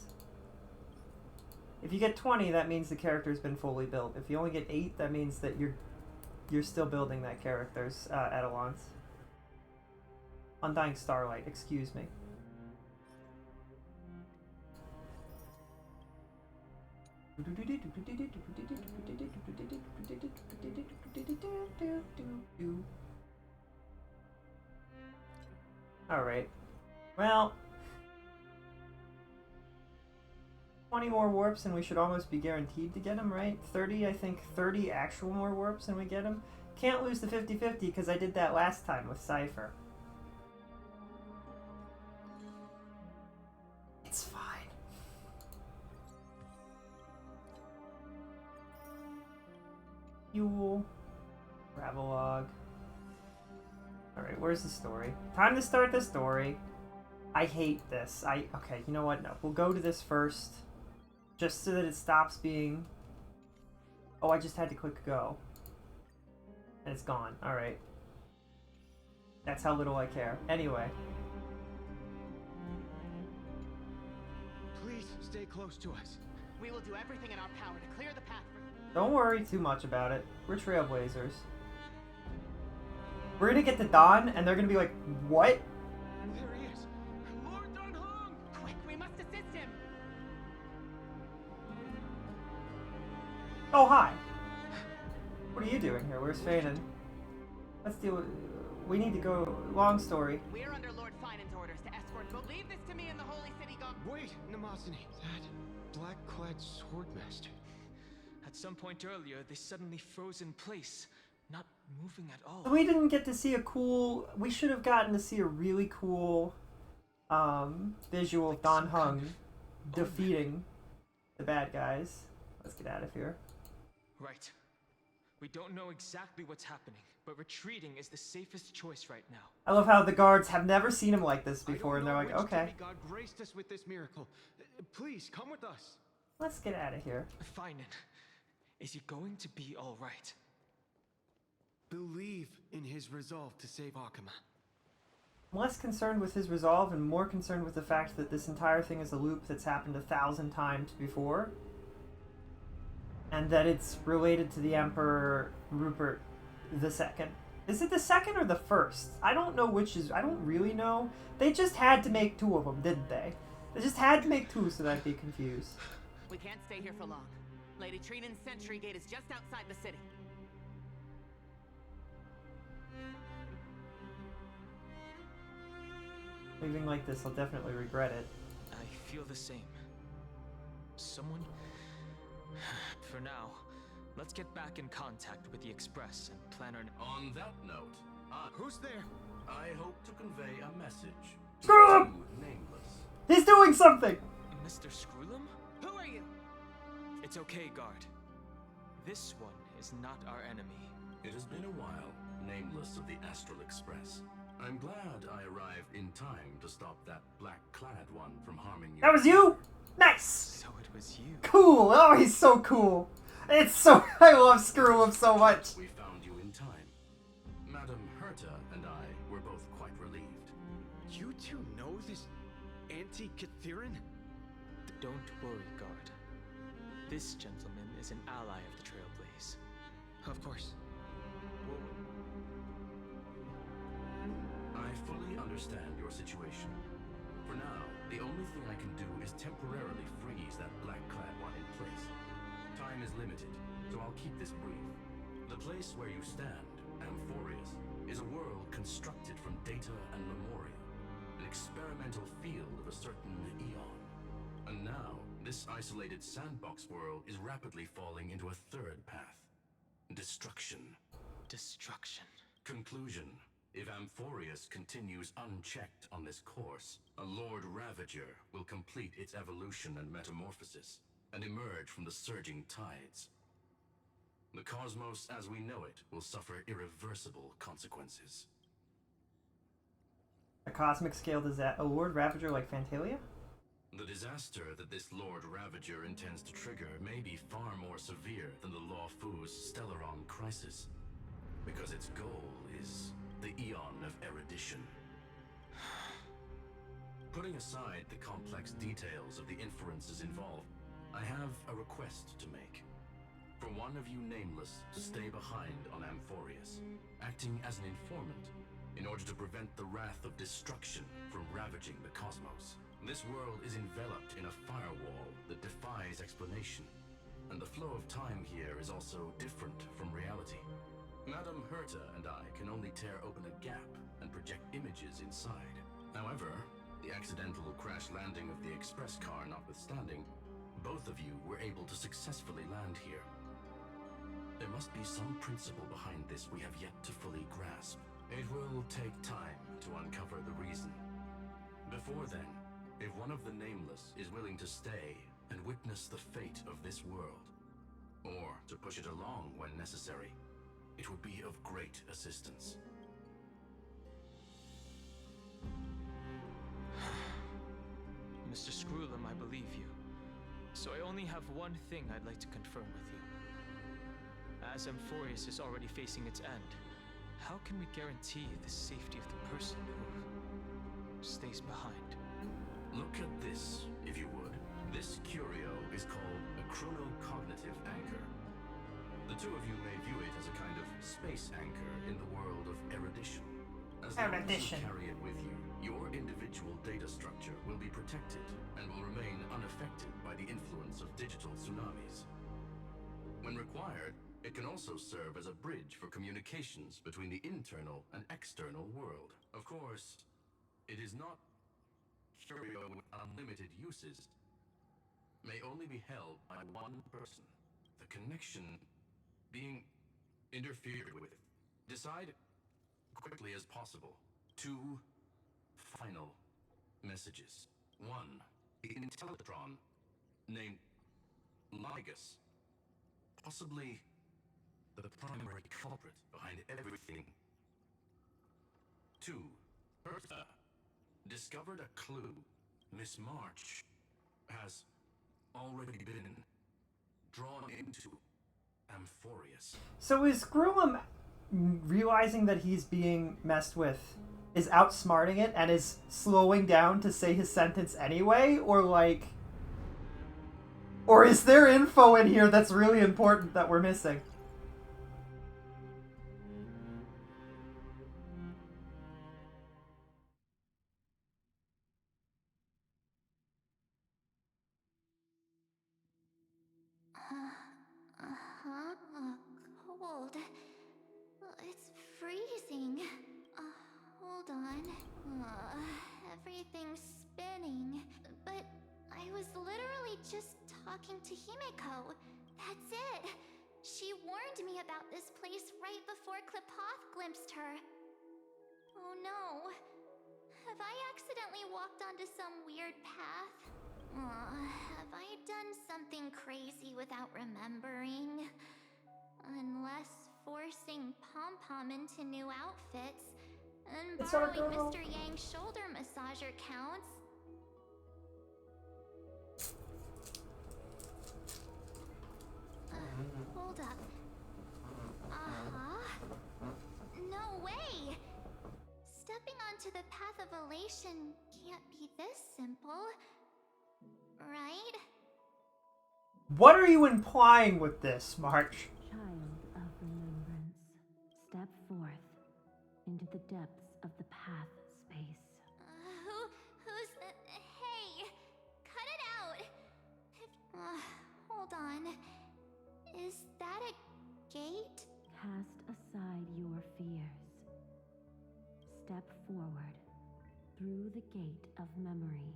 Speaker 2: If you get 20, that means the character's been fully built. If you only get 8, that means that you're still building that character's etalons. Undying Starlight, excuse me. Alright. Well, 20 more warps and we should almost be guaranteed to get him, right? 30, I think 30 actual more warps and we get him. Can't lose the 50-50 because I did that last time with Cypher. It's fine. Fuel. Travelogue. Alright, where's the story? Time to start the story. I hate this. Okay, you know what? No, we'll go to this first. Just so that it stops being... Oh, I just had to click go. And it's gone. Alright. That's how little I care. Anyway.
Speaker 6: Please stay close to us.
Speaker 9: We will do everything in our power to clear the path for...
Speaker 2: Don't worry too much about it. We're Trailblazers. We're gonna get to Dawn, and they're gonna be like, what?
Speaker 6: There he is. Lord Don Hong!
Speaker 9: Quick, we must assist him!
Speaker 2: Oh, hi. What are you doing here? Where's phanon? Let's deal with... We need to go... Long story.
Speaker 9: We are under Lord Finan's orders to escort... But leave this to me in the Holy City,
Speaker 6: Wait, Namazani. That black-clad swordmaster.
Speaker 8: At some point earlier, they suddenly froze in place, not moving at all.
Speaker 2: We didn't get to see a cool... We should have gotten to see a really cool visual of Don Hung defeating the bad guys. Let's get out of here.
Speaker 8: Right. We don't know exactly what's happening, but retreating is the safest choice right now.
Speaker 2: I love how the guards have never seen him like this before, and they're like, okay.
Speaker 6: God graced us with this miracle. Please, come with us.
Speaker 2: Let's get out of here.
Speaker 8: Fine. Is he going to be all right?
Speaker 6: Believe in his resolve to save Akama.
Speaker 2: I'm less concerned with his resolve and more concerned with the fact that this entire thing is a loop that's happened 1,000 times before. And that it's related to the Emperor Rupert II. Is it the second or the first? I don't know which is... I don't really know. They just had to make 2 of them, didn't they? They just had to make 2 so that I'd be confused.
Speaker 9: We can't stay here for long. Lady Trinan's sentry gate is just outside the city.
Speaker 2: Leaving like this, I'll definitely regret it.
Speaker 8: I feel the same. Someone... For now, let's get back in contact with the Express and plan our...
Speaker 10: On that note,
Speaker 6: Who's there?
Speaker 10: I hope to convey a message.
Speaker 2: Screw him!
Speaker 10: to Nameless.
Speaker 2: He's doing something!
Speaker 8: Mr. Screwlum?
Speaker 9: Who are you?
Speaker 8: It's okay, guard. This one is not our enemy.
Speaker 10: It has been a while, Nameless of the Astral Express. I'm glad I arrived in time to stop that black-clad one from harming you.
Speaker 2: That was you? Nice!
Speaker 8: So it was you.
Speaker 2: Cool! Oh, he's so cool! It's so... I love Screw'em so much!
Speaker 10: We found you in time. Madam Herta and I were both quite relieved.
Speaker 6: You two know this anti-Catharin?
Speaker 8: Don't worry, guard. This gentleman is an ally of the Trailblaze.
Speaker 6: Of course.
Speaker 10: I fully understand your situation. For now, the only thing I can do is temporarily freeze that black-clad one in place. Time is limited, so I'll keep this brief. The place where you stand, Amphorius, is a world constructed from data and memoria, an experimental field of a certain eon. And now, this isolated sandbox world is rapidly falling into a third path. Destruction.
Speaker 8: Destruction.
Speaker 10: Conclusion. If Amphorius continues unchecked on this course, a Lord Ravager will complete its evolution and metamorphosis, and emerge from the surging tides. The cosmos as we know it will suffer irreversible consequences.
Speaker 2: A cosmic scale disaster. A Lord Ravager like Fantalia?
Speaker 10: The disaster that this Lord Ravager intends to trigger may be far more severe than the Law Fu's Stellaron crisis, because its goal is the Eon of Erudition. Putting aside the complex details of the inferences involved, I have a request to make. For one of you nameless to stay behind on Amphorius, acting as an informant, in order to prevent the wrath of destruction from ravaging the cosmos. This world is enveloped in a firewall that defies explanation, and the flow of time here is also different from reality. Madame Herta and I can only tear open a gap and project images inside. However, the accidental crash landing of the express car notwithstanding, both of you were able to successfully land here. There must be some principle behind this we have yet to fully grasp. It will take time to uncover the reason. Before then, if one of the Nameless is willing to stay and witness the fate of this world, or to push it along when necessary, it would be of great assistance.
Speaker 11: Mr. Screwlum, I believe you. So I only have one thing I'd like to confirm with you. As Amphorius is already facing its end, how can we guarantee the safety of the person who stays behind?
Speaker 10: Look at this, if you would. This curio is called a chronocognitive anchor. The two of you may view it as a kind of space anchor in the world of erudition. As long as you carry it with you, your individual data structure will be protected and will remain unaffected by the influence of digital tsunamis. When required, it can also serve as a bridge for communications between the internal and external world. Of course, it is not curio with unlimited uses, may only be held by one person. The connection being interfered with. Decide quickly as possible. 2 final messages. 1. The Intellitron, named Ligus, possibly the primary culprit behind everything. 2. Herta discovered a clue. Miss March has already been drawn into Amphorius.
Speaker 2: So is Screwlum realizing that he's being messed with, is outsmarting it and is slowing down to say his sentence anyway? Or like... Or is there info in here that's really important that we're missing?
Speaker 1: Cold. It's freezing. Hold on. Everything's spinning. But I was literally just talking to Himeko. That's it. She warned me about this place right before Klipoth glimpsed her. Oh no. Have I accidentally walked onto some weird path? Have I done something crazy without remembering? Unless forcing Pom-Pom into new outfits and borrowing Mr. Yang's shoulder massager counts. Hold up. No way! Stepping onto the path of elation can't be this simple. Right?
Speaker 2: What are you implying with this, March?
Speaker 12: Child of remembrance, step forth into the depths of the path space.
Speaker 1: Who's the... Hey! Cut it out! Hold on. Is that a gate?
Speaker 12: Cast aside your fears. Step forward through the gate of memory.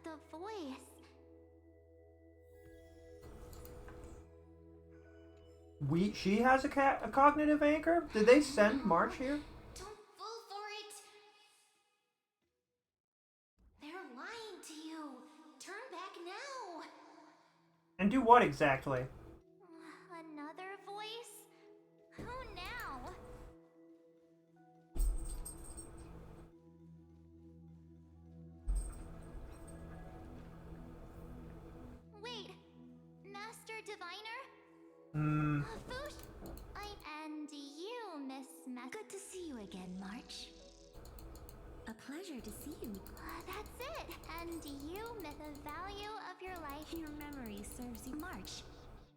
Speaker 1: The voice.
Speaker 2: She has a cognitive anchor? Did they send March here?
Speaker 1: Don't fall for it! They're lying to you! Turn back now!
Speaker 2: And do what exactly?
Speaker 1: Another voice? Who now?
Speaker 12: pleasure to see you.
Speaker 1: That's it. And you met the value of your life.
Speaker 12: Your memory serves you.
Speaker 13: March,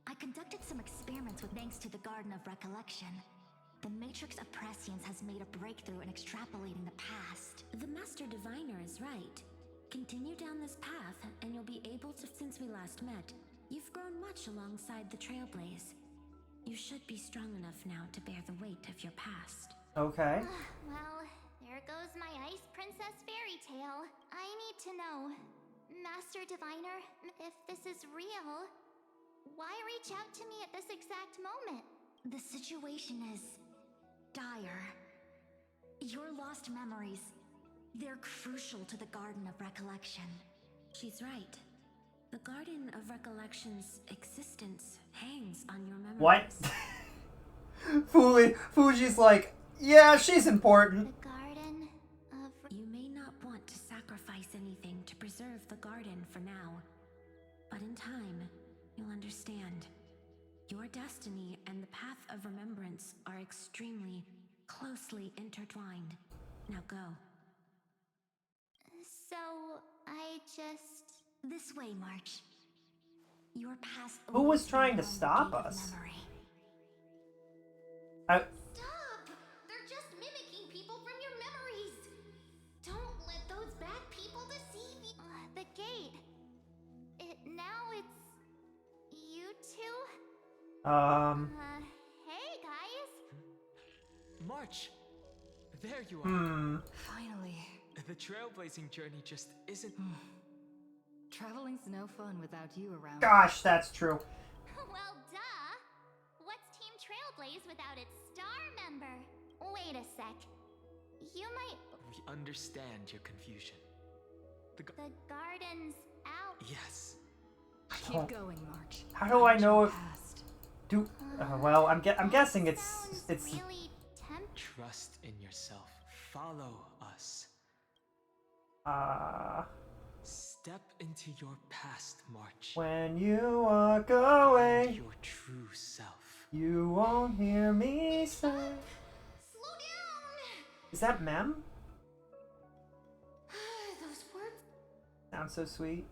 Speaker 13: I conducted some experiments with thanks to the Garden of Recollection. The Matrix of Prescience has made a breakthrough in extrapolating the past.
Speaker 12: The Master Diviner is right. Continue down this path, and you'll be able to. Since we last met, you've grown much alongside the Trailblaze. You should be strong enough now to bear the weight of your past.
Speaker 2: Okay.
Speaker 1: Well, there goes my Ice Princess fairy tale. I need to know, Master Diviner, if this is real, why reach out to me at this exact moment?
Speaker 13: The situation is dire. Your lost memories, they're crucial to the Garden of Recollection.
Speaker 12: She's right. The Garden of Recollection's existence hangs on your memories.
Speaker 2: What? Fuji's like, yeah, she's important.
Speaker 1: The Garden of...
Speaker 12: You may not want to sacrifice anything to preserve the garden for now. But in time, you'll understand. Your destiny and the path of remembrance are extremely, closely intertwined. Now go.
Speaker 1: So, I just...
Speaker 13: This way, March. Your past...
Speaker 2: Who was trying to stop us?
Speaker 1: Stop! They're just mimicking people from your memories! Don't let those bad people deceive you! The gate... now it's... you two? Hey, guys!
Speaker 11: March! There you are.
Speaker 3: Finally.
Speaker 11: The trailblazing journey just isn't...
Speaker 3: Traveling's no fun without you around.
Speaker 2: Gosh, that's true.
Speaker 1: Well, duh! What's Team Trailblaze without its star member? Wait a sec. You might...
Speaker 11: We understand your confusion.
Speaker 1: The garden's out.
Speaker 11: Yes.
Speaker 3: Keep going, March.
Speaker 2: How do I know if... well, I'm guessing it's...
Speaker 1: really
Speaker 11: Trust in yourself. Follow us. Step into your past, March.
Speaker 2: When you walk away,
Speaker 11: your true self.
Speaker 2: You won't hear me say...
Speaker 1: Slow down!
Speaker 2: Is that Mem?
Speaker 1: Those words...
Speaker 2: Sounds so sweet.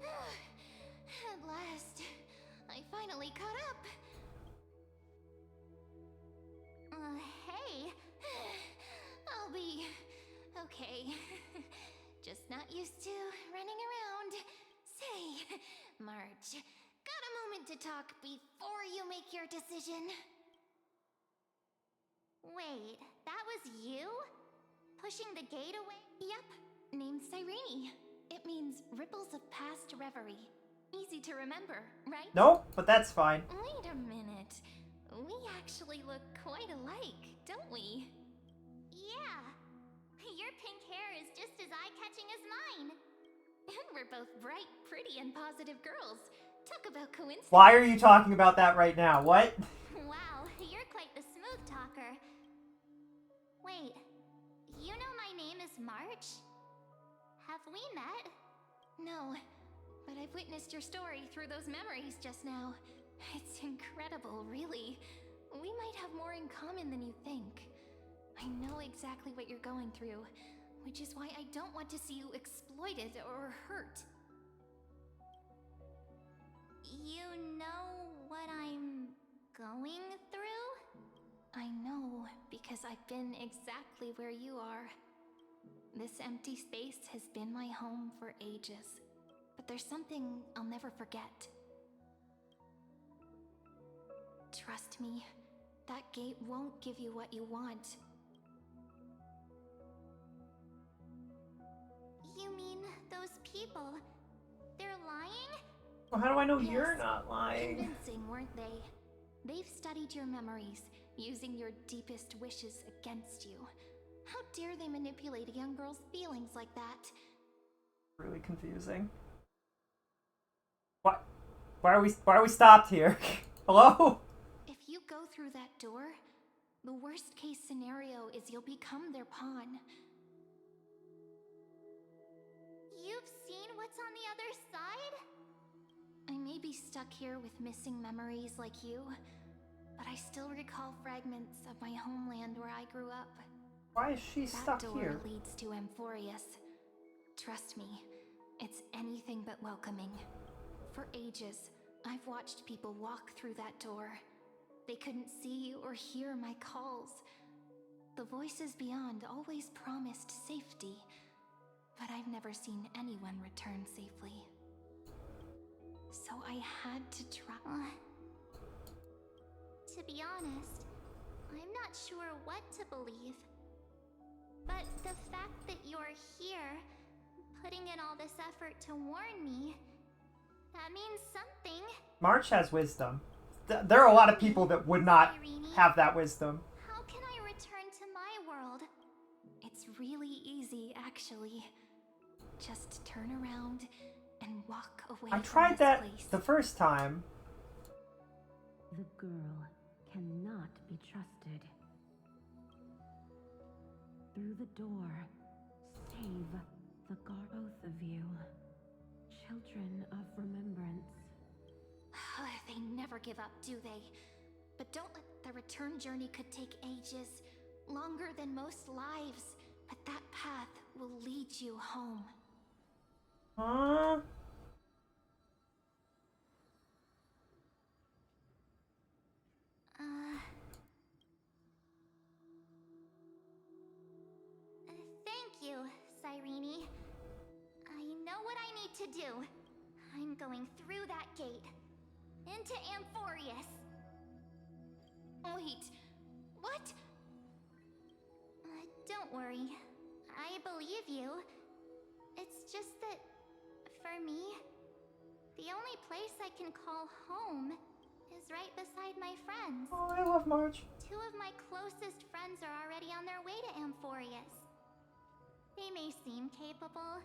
Speaker 1: At last, I finally caught up. Hey. I'll be okay. Just not used to running around. Say, March, got a moment to talk before you make your decision? Wait, that was you? Pushing the gate away?
Speaker 14: Yep, named Cyrene. It means ripples of past reverie. Easy to remember, right?
Speaker 2: Nope, but that's fine.
Speaker 14: Wait a minute. We actually look quite alike, don't we?
Speaker 1: Yeah. Your pink hair is just as eye-catching as mine.
Speaker 14: And we're both bright, pretty, and positive girls. Talk about coincidence.
Speaker 2: Why are you talking about that right now? What?
Speaker 1: Wow, you're quite the smooth talker. Wait, you know my name is March? Have we met?
Speaker 14: No, but I've witnessed your story through those memories just now. It's incredible, really. We might have more in common than you think. I know exactly what you're going through, which is why I don't want to see you exploited or hurt.
Speaker 1: You know what I'm going through?
Speaker 14: I know, because I've been exactly where you are. This empty space has been my home for ages, but there's something I'll never forget. Trust me, that gate won't give you what you want.
Speaker 1: You mean those people? They're lying?
Speaker 2: Well, how do I know
Speaker 14: Yes,
Speaker 2: you're not lying?
Speaker 14: Convincing, weren't they? They've studied your memories, using your deepest wishes against you. How dare they manipulate a young girl's feelings like that?
Speaker 2: Really confusing. What? Why are we stopped here? Hello?
Speaker 14: If you go through that door, the worst case scenario is you'll become their pawn.
Speaker 1: You've seen what's on the other side?
Speaker 14: I may be stuck here with missing memories like you, but I I still recall fragments of my homeland where I grew up.
Speaker 2: Why is she
Speaker 14: That
Speaker 2: stuck
Speaker 14: door
Speaker 2: here?
Speaker 14: leads to Amphorius. Trust me, it's anything but welcoming. For ages, I've watched people walk through that door. They couldn't see or hear my calls. The voices beyond always promised safety, but I've never seen anyone return safely. So I had to try.
Speaker 13: To be honest, I'm not sure what to believe. But the fact that you're here, putting in all this effort to warn me, that means something.
Speaker 2: March has wisdom. There are a lot of people that would not have that wisdom.
Speaker 13: How can I return to my world?
Speaker 14: It's really easy, actually. Just turn around and walk away
Speaker 2: I
Speaker 14: from
Speaker 2: tried
Speaker 14: this
Speaker 2: that
Speaker 14: place.
Speaker 2: the first time.
Speaker 12: The girl cannot be trusted. Through the door, save the both of you. Children of remembrance.
Speaker 14: They never give up, do they? But don't let the return journey could take ages, longer than most lives. But that path will lead you home.
Speaker 2: Huh?
Speaker 13: Thank you, Cyrene. I know what I need to do. I'm going through that gate. Into Amphorius.
Speaker 14: Wait, what?
Speaker 13: Don't worry. I believe you. It's just that, for me, the only place I can call home is right beside my friends.
Speaker 2: Oh, I love March.
Speaker 13: 2 of my closest friends are already on their way to Amphorius. They may seem capable,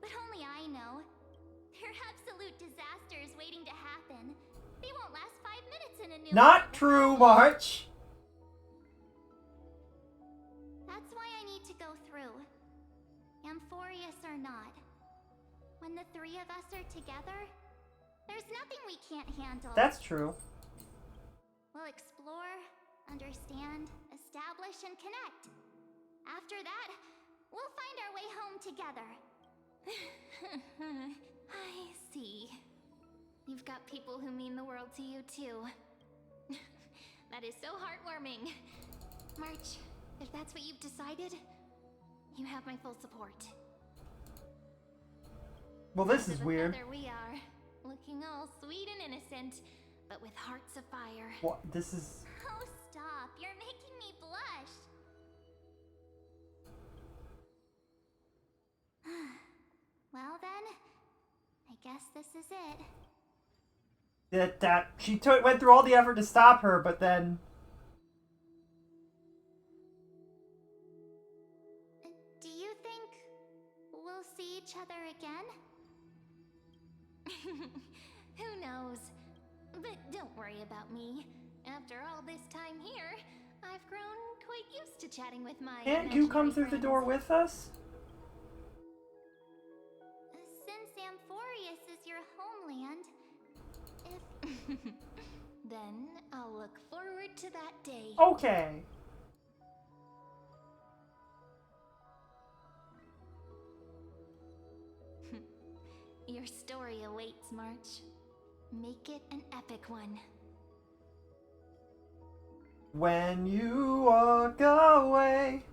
Speaker 13: but only I know. They're absolute disasters waiting to happen. They won't last 5 minutes in a new
Speaker 2: Not
Speaker 13: world.
Speaker 2: true, March.
Speaker 13: That's why I need to go through. Amphorius or not. When the 3 of us are together, there's nothing we can't handle.
Speaker 2: That's true.
Speaker 13: We'll explore, understand, establish, and connect. After that, we'll find our way home together.
Speaker 14: I see. You've got people who mean the world to you, too. That is so heartwarming. March, if that's what you've decided, you have my full support.
Speaker 2: Well, this is weird.
Speaker 14: There we are, looking all sweet and innocent, but with hearts of fire.
Speaker 2: What? This is...
Speaker 13: Oh, stop. You're making me blush. Well then, I guess this is it.
Speaker 2: That she went through all the effort to stop her, but then...
Speaker 13: Do you think we'll see each other again?
Speaker 14: Who knows? But don't worry about me. After all this time here, I've grown quite used to chatting with my
Speaker 2: Can't you come through the door with us?
Speaker 13: Since Amphorius is your homeland,
Speaker 14: then I'll look forward to that day.
Speaker 2: Okay.
Speaker 14: Your story awaits, March. Make it an epic one.
Speaker 2: When you walk away.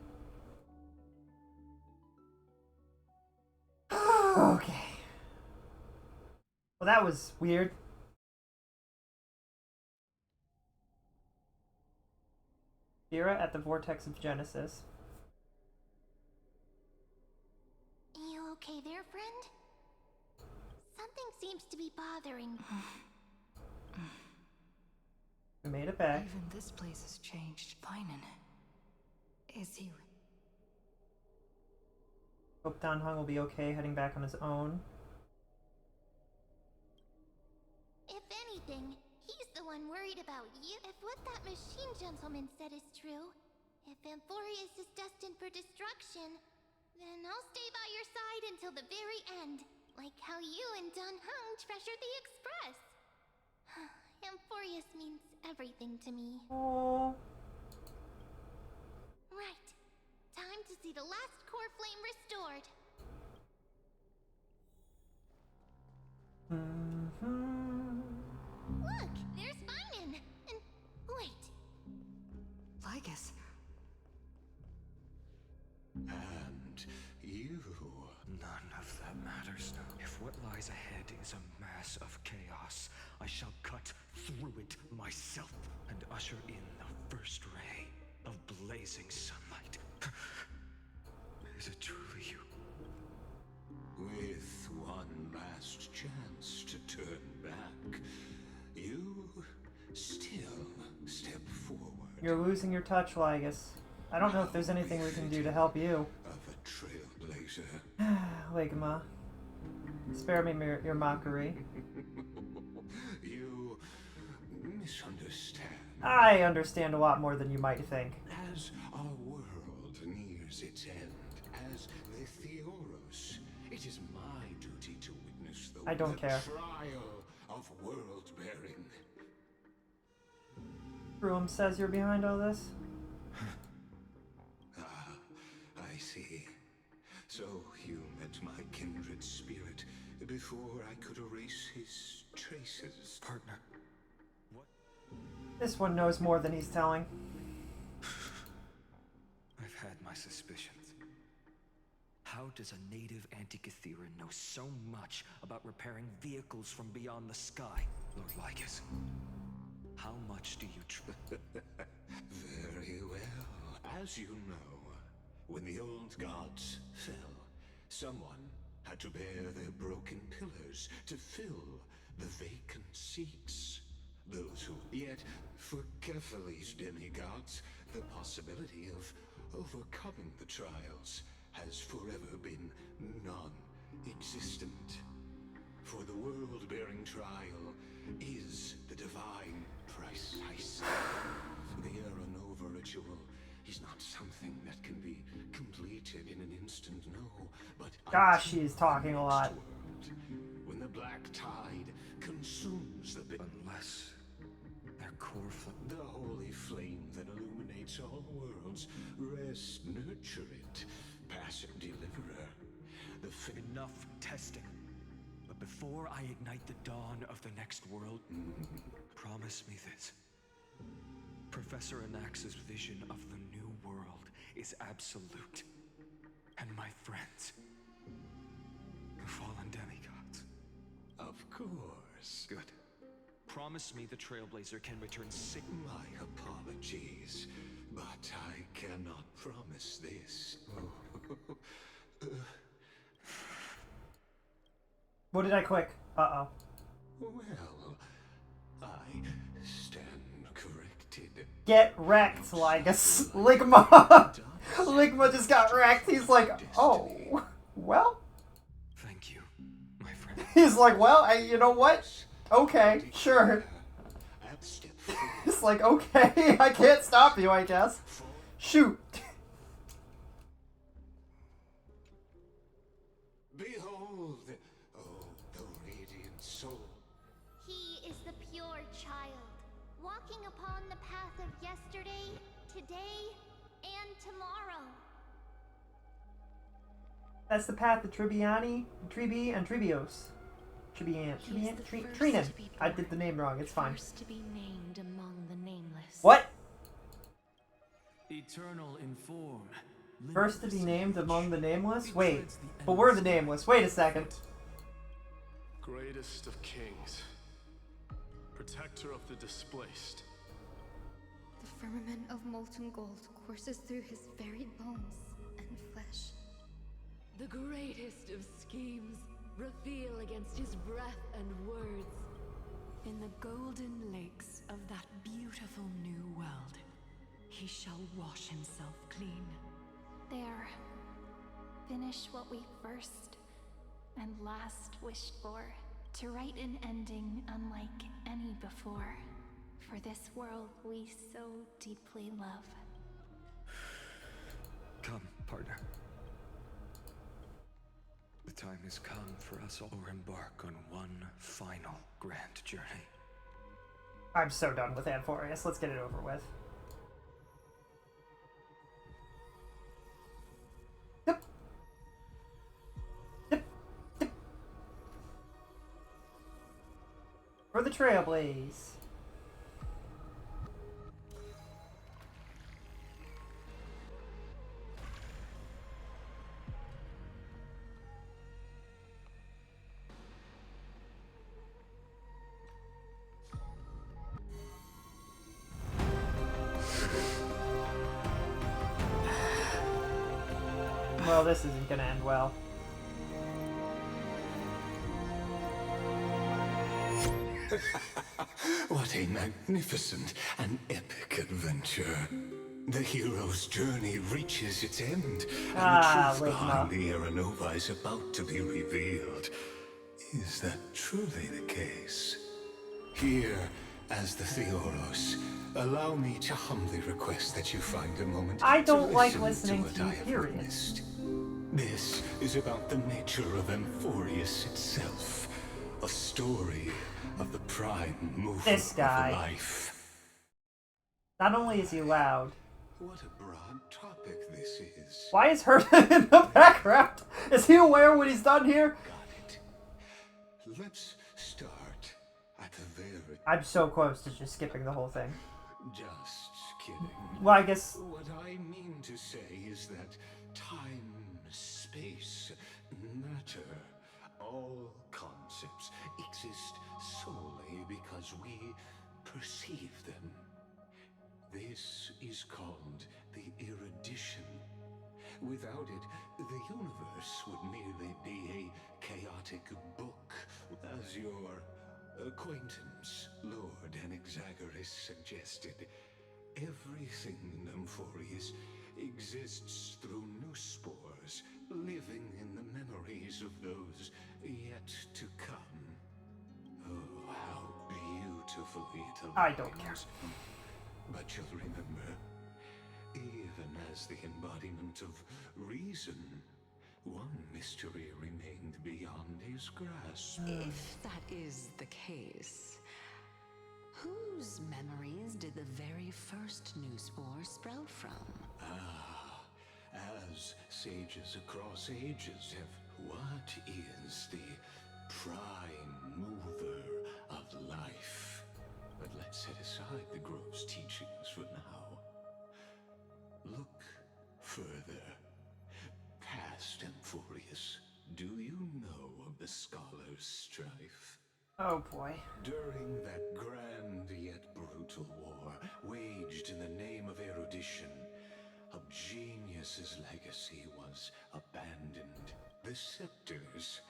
Speaker 2: Okay. Well, that was weird. Vera at the Vortex of Genesis.
Speaker 14: You okay there, friend? Something seems to be bothering you.
Speaker 2: We made it back.
Speaker 3: Even this place has changed. Phanon. Is he...
Speaker 2: Hope Don Hung will be okay heading back on his own.
Speaker 13: if anything, he's the one worried about you. If what that machine gentleman said is true, if Amphorius is destined for destruction, then I'll stay by your side until the very end, like how you and Don Hung treasured the Express. Amphorius means everything to me.
Speaker 2: Oh.
Speaker 13: Right. Time to see the last core flame restored. Look, there's Finan. And wait.
Speaker 3: Lygus.
Speaker 5: And you. None of that matters now. If what lies ahead is a mass of chaos, I shall cut through it myself and usher in the first ray of blazing sunlight. Is it truly you? With one last chance to turn back, you still step forward.
Speaker 2: You're losing your touch, Lygus. I don't know if there's anything we can do to help you.
Speaker 5: Of a trailblazer.
Speaker 2: Ligma. Spare me your mockery.
Speaker 5: You misunderstand.
Speaker 2: I understand a lot more than you might think.
Speaker 5: As our world nears its end, as the Theoros, it is my duty to witness the
Speaker 2: I don't care.
Speaker 5: trial of world-bearing.
Speaker 2: Broom says you're behind all this?
Speaker 5: I see. So you met my kindred spirit before I could erase his traces. Partner. What?
Speaker 2: This one knows more than he's telling.
Speaker 5: I've had my suspicions. How does a native Antikytheran know so much about repairing vehicles from beyond the sky, Lord Lygus? How much do you Very well. As you know, when the old gods fell, someone had to bear their broken pillars to fill the vacant seats. Those who yet, for Kephales's demigods, the possibility of overcoming the trials has forever been non-existent. For the world-bearing trial is the divine precise. The Aeronova ritual is not something that can be completed in an instant, no, but
Speaker 2: Gosh, she's talking a lot.
Speaker 5: world, when the black tide consumes the unless their core the holy flame that illuminates all worlds, rest, nurture it, passive deliverer. Enough testing. But before I ignite the dawn of the next world, promise me this. Professor Anax's vision of the new world is absolute. And my friends, the fallen demigods. Of course. Good. Promise me the Trailblazer can return sick. My apologies, but I cannot promise this.
Speaker 2: What did I click? Uh-oh.
Speaker 5: Well, I stand corrected.
Speaker 2: Get wrecked, Lygus. Ligma! Ligma just got wrecked. He's like, oh, well?
Speaker 5: Thank you, my friend.
Speaker 2: He's like, well, you know what? Okay, sure. It's like, okay, I can't stop you, I guess. Shoot.
Speaker 5: Behold, oh, the radiant soul.
Speaker 13: He is the pure child, walking upon the path of yesterday, today, and tomorrow.
Speaker 2: That's the path of Tribiani, Tribi, and Tribios. Trinan. I did the name wrong, it's fine.
Speaker 3: First to be named among the nameless.
Speaker 2: What?
Speaker 10: Eternal in form.
Speaker 2: First to be named among the nameless? Wait, but we're the nameless. Wait a second.
Speaker 6: Greatest of kings, protector of the displaced.
Speaker 14: The firmament of molten gold courses through his very bones and flesh.
Speaker 7: The greatest of schemes reveal against his breath and words.
Speaker 3: In the golden lakes of that beautiful new world, he shall wash himself clean.
Speaker 14: There. Finish what we first and last wished for. To write an ending unlike any before. For this world we so deeply love.
Speaker 5: Come, partner. The time has come for us all to embark on one final grand journey.
Speaker 2: I'm so done with Amphorius. Let's get it over with. Yep. Yep. Yep. For the Trailblaze. Well, this isn't gonna end well.
Speaker 5: What a magnificent and epic adventure. The hero's journey reaches its end, and the truth behind the Aeronova is about to be revealed. Is that truly the case? Here, as the Theoros, allow me to humbly request that you find a moment
Speaker 2: I don't
Speaker 5: to
Speaker 2: like
Speaker 5: listen
Speaker 2: listening
Speaker 5: to
Speaker 2: to
Speaker 5: what
Speaker 2: you,
Speaker 5: I have
Speaker 2: period.
Speaker 5: witnessed. This is about the nature of Amphorius itself. A story of the prime mover
Speaker 2: This guy.
Speaker 5: of life.
Speaker 2: Not only is he loud.
Speaker 5: What a broad topic this is.
Speaker 2: Why is Herta in the background? Is he aware what he's done here?
Speaker 5: Got it. Let's start at the very...
Speaker 2: I'm so close to just skipping the whole thing.
Speaker 5: Just kidding.
Speaker 2: Well, I guess...
Speaker 5: What I mean to say is that time, space, matter, all concepts exist solely because we perceive them. This is called the erudition. Without it, the universe would merely be a chaotic book, as your acquaintance, Lord Anaxagoras, suggested. Everything in Amphorius exists through new spores, living in the memories of those yet to come. Oh, how beautifully it aligns.
Speaker 2: I don't care.
Speaker 5: But you'll remember, even as the embodiment of reason, one mystery remained beyond his grasp.
Speaker 15: If that is the case, whose memories did the very first new spore sprout from?
Speaker 5: Ah, as sages across ages have, what is the prime mover of life? But let's set aside the grove's teachings for now. Look further. Past Amphorius, do you know of the scholar's strife?
Speaker 2: Oh boy.
Speaker 5: During that grand yet brutal war, waged in the name of erudition, a genius's legacy was abandoned. The scepters,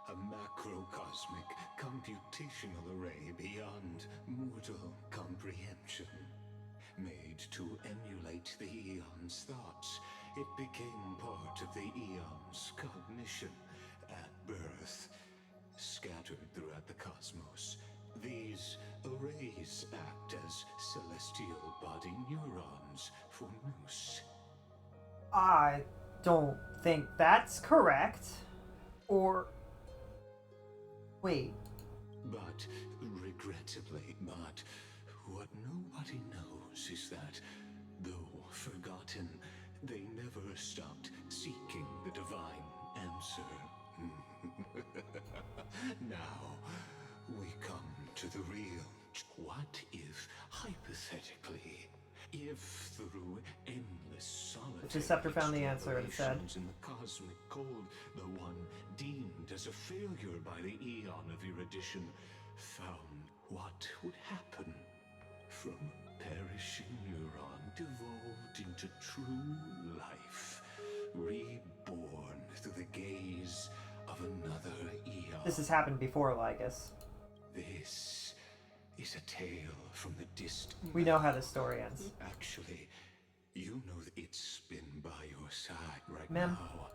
Speaker 5: a macrocosmic computational array beyond mortal comprehension. Made to emulate the Eon's thoughts, it became part of the Eon's cognition at birth. Scattered throughout the cosmos, these arrays act as celestial body neurons for Nous.
Speaker 2: I don't think that's correct. Or... wait.
Speaker 5: But, regrettably, what nobody knows is that, though forgotten, they never stopped seeking the divine answer. Now, we come to the real. What if, hypothetically, if through endless solitude,
Speaker 2: The scepter found the answer, it said.
Speaker 5: in the cosmic cold, the one deemed as a failure by the Eon of erudition found, what would happen? From perishing neuron devolved into true life, reborn through the gaze of another Eon.
Speaker 2: This has happened before, Lygus.
Speaker 5: This is a tale from the distant.
Speaker 2: We know how this story ends.
Speaker 5: Actually, you know that it's been by your side right
Speaker 2: Ma'am.
Speaker 5: now.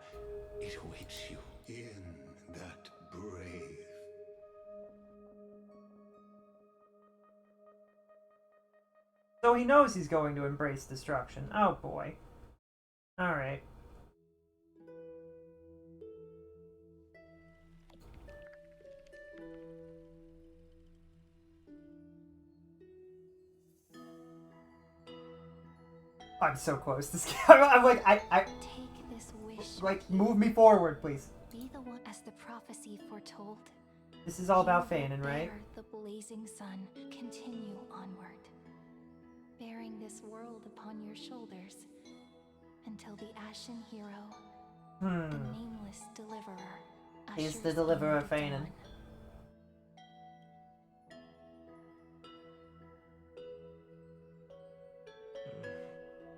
Speaker 5: It awaits you in that brave.
Speaker 2: So he knows he's going to embrace destruction. Oh boy. Alright. I'm so close. This game. I'm like, I
Speaker 14: Take this wish.
Speaker 2: like, move me forward, please.
Speaker 14: Be the one as the prophecy foretold.
Speaker 2: This is all about
Speaker 14: You will
Speaker 2: Phanon, right?
Speaker 14: bear the blazing sun. Continue onward, bearing this world upon your shoulders, until the Ashen Hero, the nameless deliverer,
Speaker 2: He's
Speaker 14: ushers
Speaker 2: the
Speaker 14: in
Speaker 2: deliverer of
Speaker 14: the
Speaker 2: Phanon.
Speaker 14: dawn.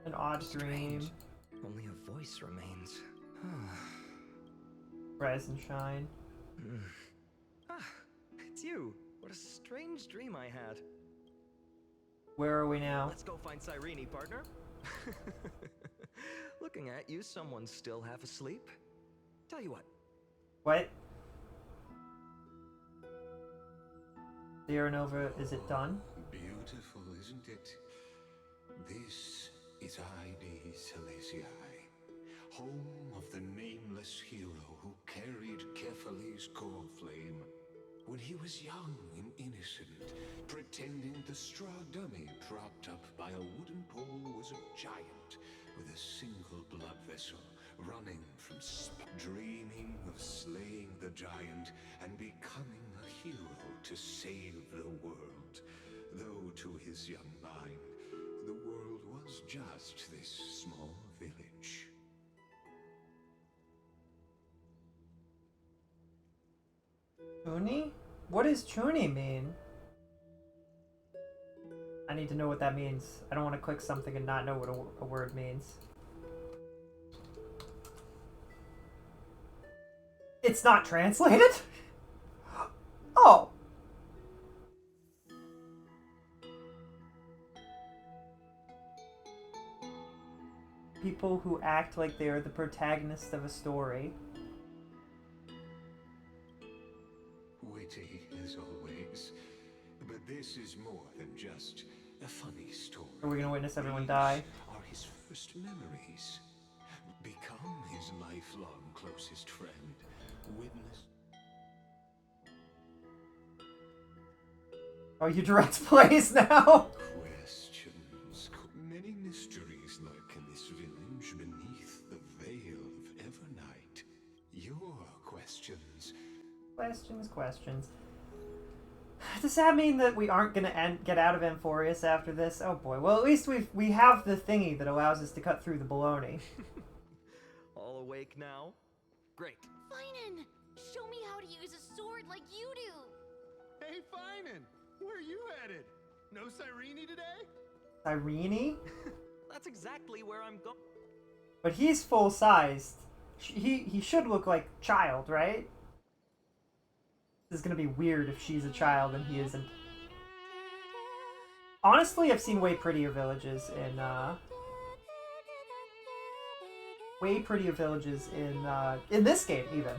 Speaker 2: An odd dream.
Speaker 8: Strange. Only a voice remains.
Speaker 2: Rise and shine.
Speaker 8: It's you. What a strange dream I had.
Speaker 2: Where are we now?
Speaker 8: Let's go find Cyrene, partner. Looking at you, someone's still half asleep. Tell you what.
Speaker 2: What? Nova, is it done?
Speaker 5: Beautiful, isn't it? This is Ides Celestii, home of the nameless hero who carried Kephales's core flame. When he was young and innocent, pretending the straw dummy propped up by a wooden pole was a giant with a single blood vessel running from dreaming of slaying the giant and becoming a hero to save the world. Though to his young mind, the world was just this small village.
Speaker 2: Chuni? What does Chuni mean? I need to know what that means. I don't want to click something and not know what a word means. It's not translated? Oh! People who act like they are the protagonist of a story.
Speaker 5: Witty as always, but this is more than just a funny story.
Speaker 2: Are we gonna witness everyone die?
Speaker 5: Are his first memories. Become his lifelong closest friend. Witness.
Speaker 2: Oh, you direct plays now?
Speaker 5: Questions. Many mysteries lurk in this village beneath the veil of Evernight. Your questions.
Speaker 2: Questions. Does that mean that we aren't gonna get out of Amphorius after this? Oh boy. Well, at least we have the thingy that allows us to cut through the baloney.
Speaker 8: All awake now? Great.
Speaker 1: Phanon, show me how to use a sword like you do.
Speaker 6: Hey, Phanon, where are you headed? No Cyrene today?
Speaker 2: Cyrene?
Speaker 8: That's exactly where I'm going.
Speaker 2: But he's full-sized. He should look like child, right? This is gonna be weird if she's a child and he isn't. Honestly, I've seen way prettier villages in, in this game, even.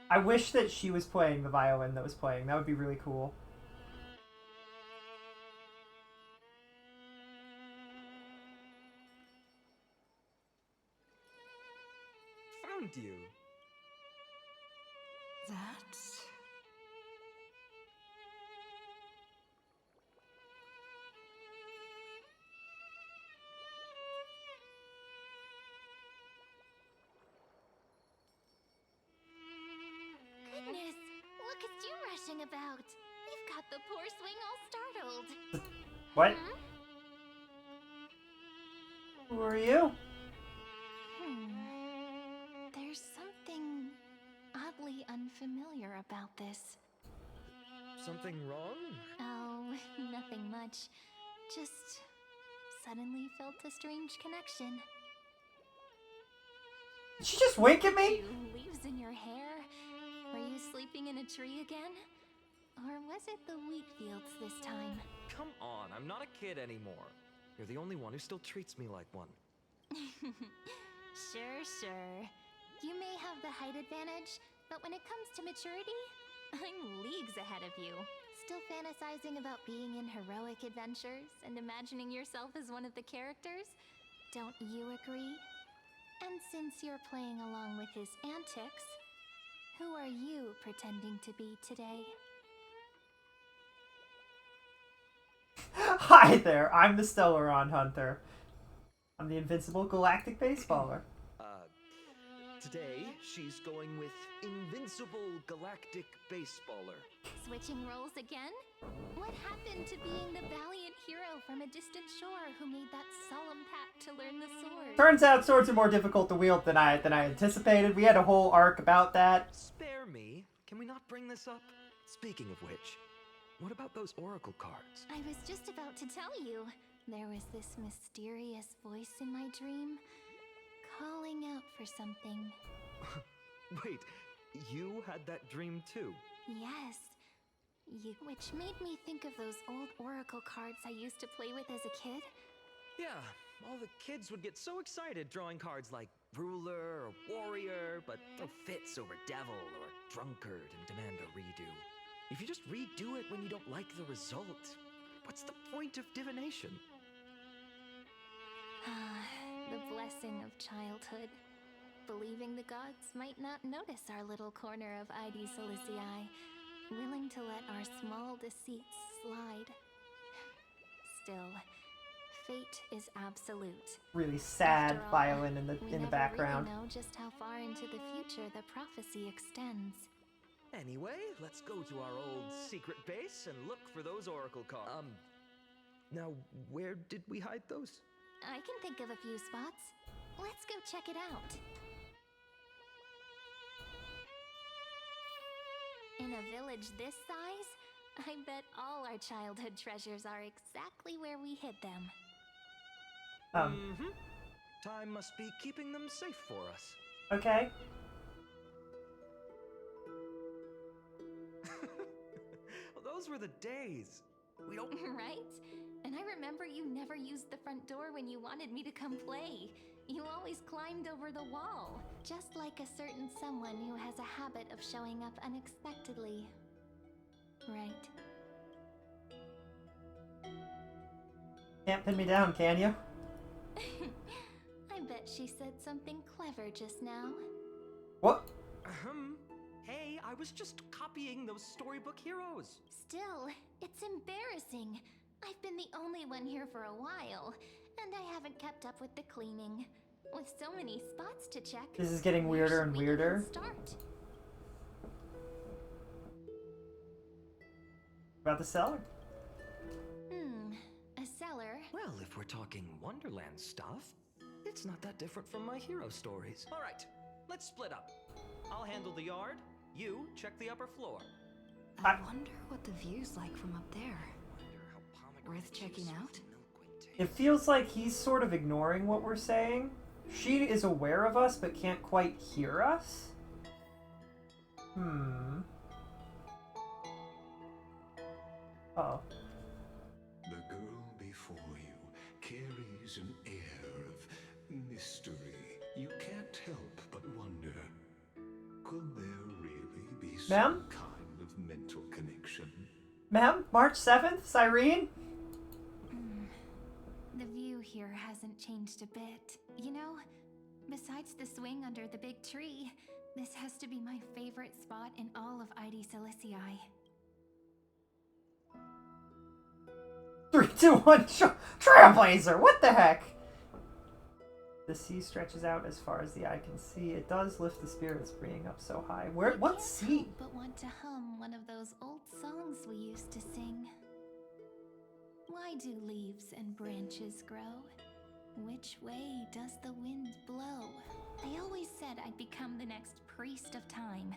Speaker 2: I wish that she was playing the violin that was playing. That would be really cool.
Speaker 8: Found you.
Speaker 15: That's...
Speaker 13: Goodness, look at you rushing about. You've got the poor swing all startled.
Speaker 2: What? Who are you?
Speaker 14: There's something oddly unfamiliar about this.
Speaker 8: Something wrong?
Speaker 14: Oh, nothing much. Just suddenly felt a strange connection.
Speaker 2: Did she just wink at me?
Speaker 14: Leaves in your hair? Were you sleeping in a tree again? Or was it the wheat fields this time?
Speaker 8: Come on, I'm not a kid anymore. You're the only one who still treats me like one.
Speaker 14: Sure. You may have the height advantage, but when it comes to maturity, I'm leagues ahead of you. Still fantasizing about being in heroic adventures and imagining yourself as one of the characters? Don't you agree? And since you're playing along with his antics, who are you pretending to be today?
Speaker 2: Hi there, I'm the Stellaron Hunter. I'm the invincible galactic baseballer.
Speaker 8: Today, she's going with Invincible Galactic Baseballer.
Speaker 14: Switching roles again? What happened to being the valiant hero from a distant shore who made that solemn pact to learn the sword?
Speaker 2: Turns out swords are more difficult to wield than I anticipated. We had a whole arc about that.
Speaker 8: Spare me. Can we not bring this up? Speaking of which, what about those oracle cards?
Speaker 14: I was just about to tell you. There was this mysterious voice in my dream, calling out for something.
Speaker 8: Wait, you had that dream too?
Speaker 14: Yes. Which made me think of those old oracle cards I used to play with as a kid.
Speaker 8: Yeah, all the kids would get so excited drawing cards like ruler or warrior, but throw fits over devil or drunkard and demand a redo. If you just redo it when you don't like the result, what's the point of divination?
Speaker 14: The blessing of childhood. Believing the gods might not notice our little corner of ID Silicii, willing to let our small deceits slide. Still, fate is absolute.
Speaker 2: Really sad
Speaker 14: After all,
Speaker 2: violin in
Speaker 14: we
Speaker 2: the
Speaker 14: never
Speaker 2: background.
Speaker 14: really know just how far into the future the prophecy extends.
Speaker 8: Anyway, let's go to our old secret base and look for those oracle cards. Now, where did we hide those?
Speaker 14: I can think of a few spots. Let's go check it out. In a village this size, I bet all our childhood treasures are exactly where we hid them.
Speaker 8: Time must be keeping them safe for us.
Speaker 2: Okay.
Speaker 8: Those were the days. We don't...
Speaker 14: Right? And I remember you never used the front door when you wanted me to come play. You always climbed over the wall, just like a certain someone who has a habit of showing up unexpectedly. Right.
Speaker 2: Can't pin me down, can you?
Speaker 14: I bet she said something clever just now.
Speaker 2: What?
Speaker 8: Hey, I was just copying those storybook heroes.
Speaker 14: Still, it's embarrassing. I've been the only one here for a while, and I haven't kept up with the cleaning. With so many spots to check,
Speaker 2: This is getting weirder and weirder.
Speaker 14: Start.
Speaker 2: About the cellar?
Speaker 14: A cellar?
Speaker 8: Well, if we're talking Wonderland stuff, it's not that different from my hero stories. All right, let's split up. I'll handle the yard. You check the upper floor.
Speaker 3: I wonder what the view's like from up there. Worth checking out?
Speaker 2: It feels like he's sort of ignoring what we're saying. She is aware of us, but can't quite hear us? Oh.
Speaker 5: The girl before you carries an air of mystery. You can't help but wonder, could there really be some kind of mental connection?
Speaker 2: Ma'am? March 7th? Cyrene?
Speaker 14: The view here hasn't changed a bit. You know, besides the swing under the big tree, this has to be my favorite spot in all of ID Silicii.
Speaker 2: 3, 2, 1, Trailblazer! What the heck? The sea stretches out as far as the eye can see. It does lift the spirits being up so high. What sea?
Speaker 14: But want to hum one of those old songs we used to sing. Why do leaves and branches grow? Which way does the wind blow? They always said I'd become the next priest of time,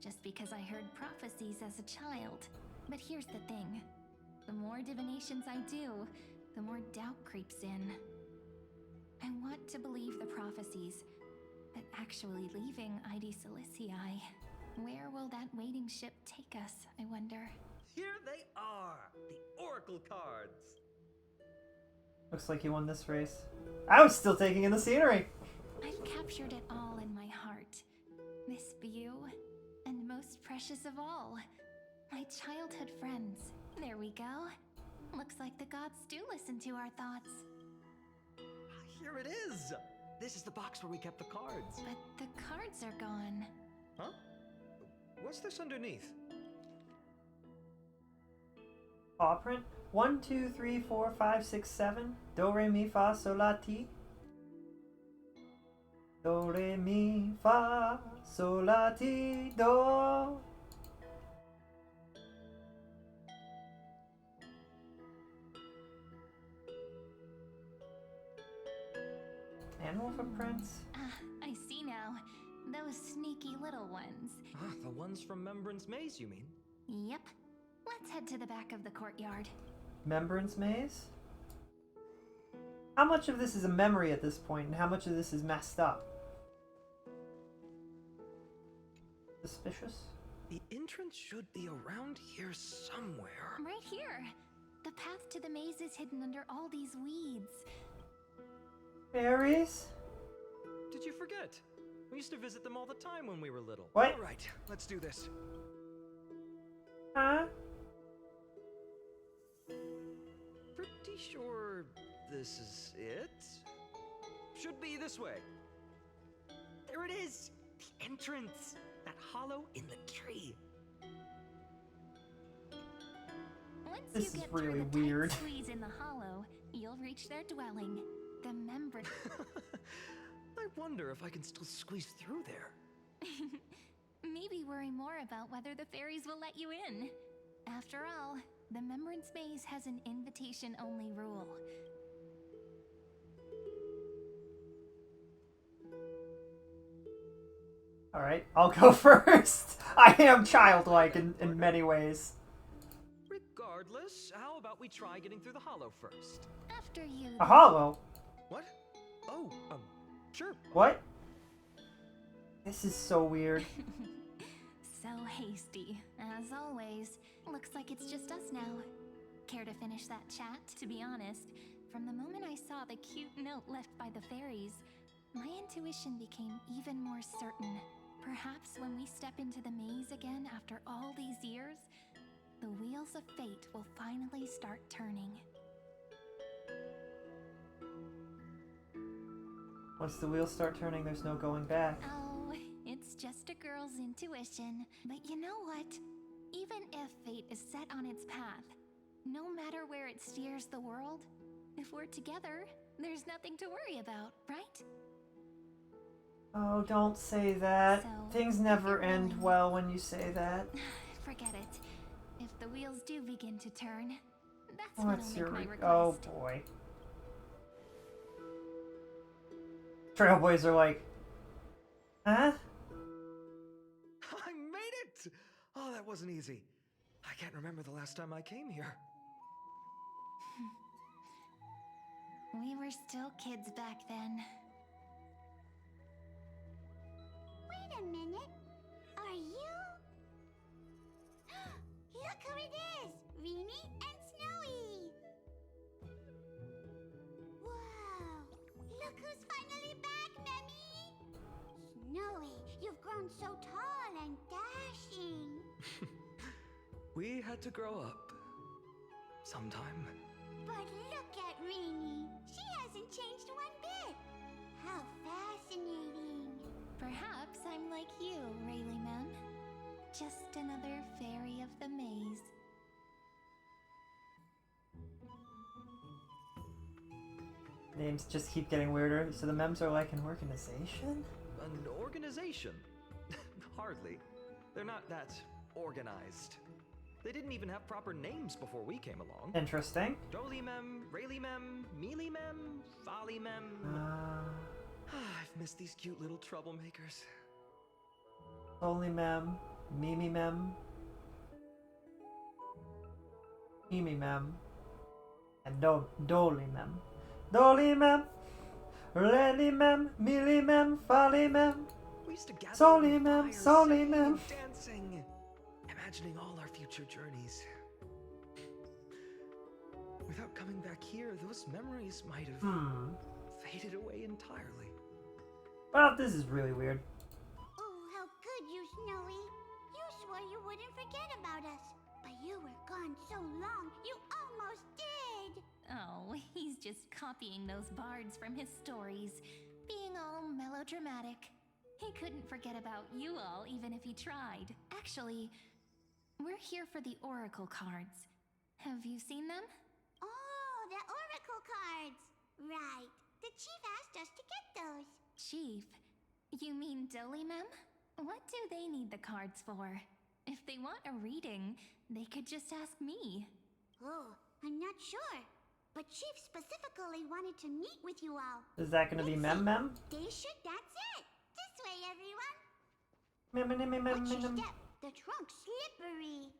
Speaker 14: just because I heard prophecies as a child. But here's the thing. The more divinations I do, the more doubt creeps in. I want to believe the prophecies, but actually leaving ID Silicii, where will that waiting ship take us, I wonder?
Speaker 8: Here they are, the oracle cards.
Speaker 2: Looks like you won this race. I was still taking in the scenery.
Speaker 14: I've captured it all in my heart. This view, and most precious of all, my childhood friends. There we go. Looks like the gods do listen to our thoughts.
Speaker 8: Here it is. This is the box where we kept the cards.
Speaker 14: But the cards are gone.
Speaker 11: Huh? What's this underneath?
Speaker 2: Paw print. 1, 2, 3, 4, 5, 6, 7. Do, re, mi, fa, sol, la, ti. Do, re, mi, fa, sol, la, ti, do. Animal footprints?
Speaker 14: I see now. Those sneaky little ones.
Speaker 8: Ah, the ones from Membrance Maze, you mean?
Speaker 14: Yep. Let's head to the back of the courtyard.
Speaker 2: Membrance Maze? How much of this is a memory at this point, and how much of this is messed up? Suspicious?
Speaker 8: The entrance should be around here somewhere.
Speaker 14: Right here. The path to the maze is hidden under all these weeds.
Speaker 2: Fairies?
Speaker 8: Did you forget? We used to visit them all the time when we were little.
Speaker 2: What?
Speaker 8: All right, let's do this.
Speaker 2: Huh?
Speaker 8: Pretty sure this is it. Should be this way. There it is! The entrance! That hollow in the tree.
Speaker 14: Once
Speaker 2: This
Speaker 14: you
Speaker 2: is
Speaker 14: get
Speaker 2: really
Speaker 14: through the
Speaker 2: weird.
Speaker 14: tight squeeze in the hollow, you'll reach their dwelling. The membrane.
Speaker 8: I wonder if I can still squeeze through there.
Speaker 14: Maybe worry more about whether the fairies will let you in. After all, the Membrance Maze has an invitation-only rule.
Speaker 2: Alright, I'll go first. I am childlike in many ways.
Speaker 8: Regardless, how about we try getting through the hollow first?
Speaker 14: After you...
Speaker 2: A hollow?
Speaker 8: What? Oh, sure.
Speaker 2: What? This is so weird.
Speaker 14: So hasty, as always. Looks like it's just us now. Care to finish that chat? To be honest, from the moment I saw the cute note left by the fairies, my intuition became even more certain. Perhaps when we step into the maze again after all these years, the wheels of fate will finally start turning.
Speaker 2: Once the wheels start turning, there's no going back.
Speaker 14: Oh, it's just a girl's intuition. But you know what? Even if fate is set on its path, no matter where it steers the world, if we're together, there's nothing to worry about, right?
Speaker 2: Oh, don't say that.
Speaker 14: So,
Speaker 2: Things never end well when you say that.
Speaker 14: Forget it. If the wheels do begin to turn, that's when
Speaker 2: What's
Speaker 14: I'll
Speaker 2: your...
Speaker 14: make my request.
Speaker 2: Oh, boy. Trailblazer like... Huh?
Speaker 8: I made it! Oh, that wasn't easy. I can't remember the last time I came here.
Speaker 14: We were still kids back then.
Speaker 13: Wait a minute. Are you? Look who it is! Rini and Snowy! Wow! Look who's finally back, Memmy! Snowy, you've grown so tall and dashing.
Speaker 8: We had to grow up. Sometime.
Speaker 13: But look at Rini. She hasn't changed one bit. How fascinating.
Speaker 14: Perhaps I'm like you, Rayleigh Mem. Just another fairy of the maze.
Speaker 2: Names just keep getting weirder. So the mems are like an organization?
Speaker 8: An organization? Hardly. They're not that organized. They didn't even have proper names before we came along.
Speaker 2: Interesting.
Speaker 8: Doly Mem, Rayleigh Mem, Mealy Mem, Folly Mem. I've missed these cute little troublemakers.
Speaker 2: Holy Mem, Mimi Mem, Mimi Mem, and Doly Mem. Doly Mem, Rayleigh Mem, Mealy Mem, Folly Mem,
Speaker 8: We used to gather
Speaker 2: Solly
Speaker 8: around
Speaker 2: Mem,
Speaker 8: fires,
Speaker 2: Solly
Speaker 8: singing
Speaker 2: Mem.
Speaker 8: and dancing, imagining all our future journeys. Without coming back here, those memories might have faded away entirely.
Speaker 2: Well, this is really weird.
Speaker 13: Oh, how good you, Snowy. You swore you wouldn't forget about us. But you were gone so long, you almost did.
Speaker 14: Oh, he's just copying those bards from his stories, being all melodramatic. He couldn't forget about you all, even if he tried. Actually, we're here for the Oracle cards. Have you seen them?
Speaker 13: Oh, the oracle cards. Right. The chief asked us to get those.
Speaker 14: Chief? You mean Dolimem? What do they need the cards for? If they want a reading, they could just ask me.
Speaker 13: Oh, I'm not sure. But Chief specifically wanted to meet with you all.
Speaker 2: Is that gonna be Mem Mem?
Speaker 13: They should, that's it. This way, everyone.
Speaker 2: Mem.
Speaker 13: Watch your step. The trunk's slippery.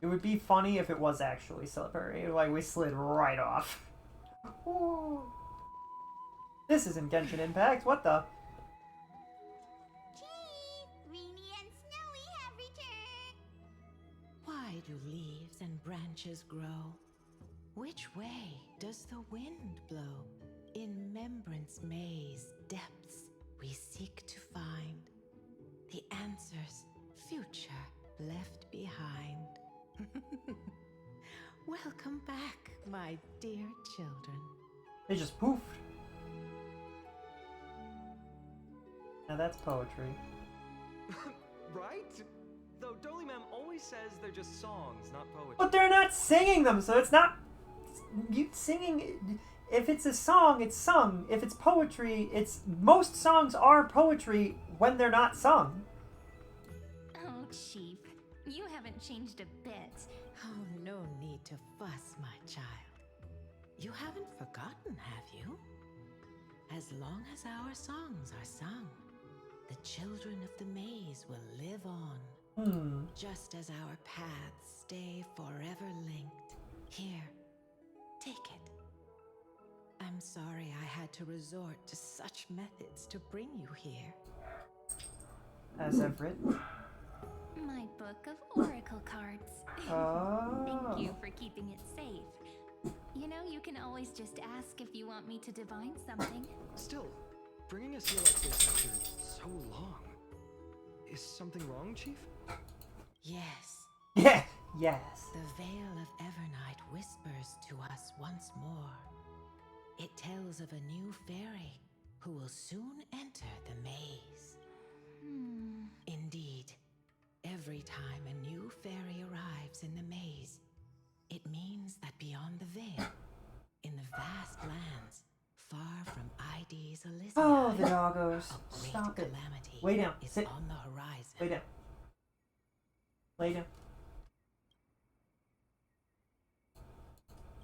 Speaker 2: It would be funny if it was actually slippery. Like, we slid right off. Ooh. This isn't Genshin Impact. What the?
Speaker 13: Chief, Rainy and Snowy have returned.
Speaker 15: Why do leaves and branches grow? Which way does the wind blow? In Membrance Maze depths we seek to find the answers future left behind. Welcome back, my dear children.
Speaker 2: They just poofed. Now that's poetry.
Speaker 8: Right? Though Dolimem always says they're just songs, not poetry.
Speaker 2: But they're not singing them, so it's not... You singing... If it's a song, it's sung. If it's poetry, it's... Most songs are poetry when they're not sung.
Speaker 14: Oh, Chief, you haven't changed a bit.
Speaker 15: Oh, no need to fuss, my child. You haven't forgotten, have you? As long as our songs are sung, the children of the maze will live on. Just as our paths stay forever linked. Here, take it. I'm sorry I had to resort to such methods to bring you here.
Speaker 2: As I've written.
Speaker 14: My book of oracle cards.
Speaker 2: Oh.
Speaker 14: Thank you for keeping it safe. You know, you can always just ask if you want me to divine something.
Speaker 11: Still, bringing us here like this after so long. Is something wrong, Chief?
Speaker 15: Yes.
Speaker 2: Yeah. Yes.
Speaker 15: The veil of Evernight whispers to us once more. It tells of a new fairy who will soon enter the maze. Indeed, every time a new fairy arrives in the maze, it means that beyond the veil, in the vast lands, far from ID's Elysium,
Speaker 2: Oh, the doggos.
Speaker 15: a great
Speaker 2: Stop it.
Speaker 15: calamity
Speaker 2: Lay down.
Speaker 15: is
Speaker 2: Sit.
Speaker 15: on the horizon.
Speaker 2: Lay down. Lay down.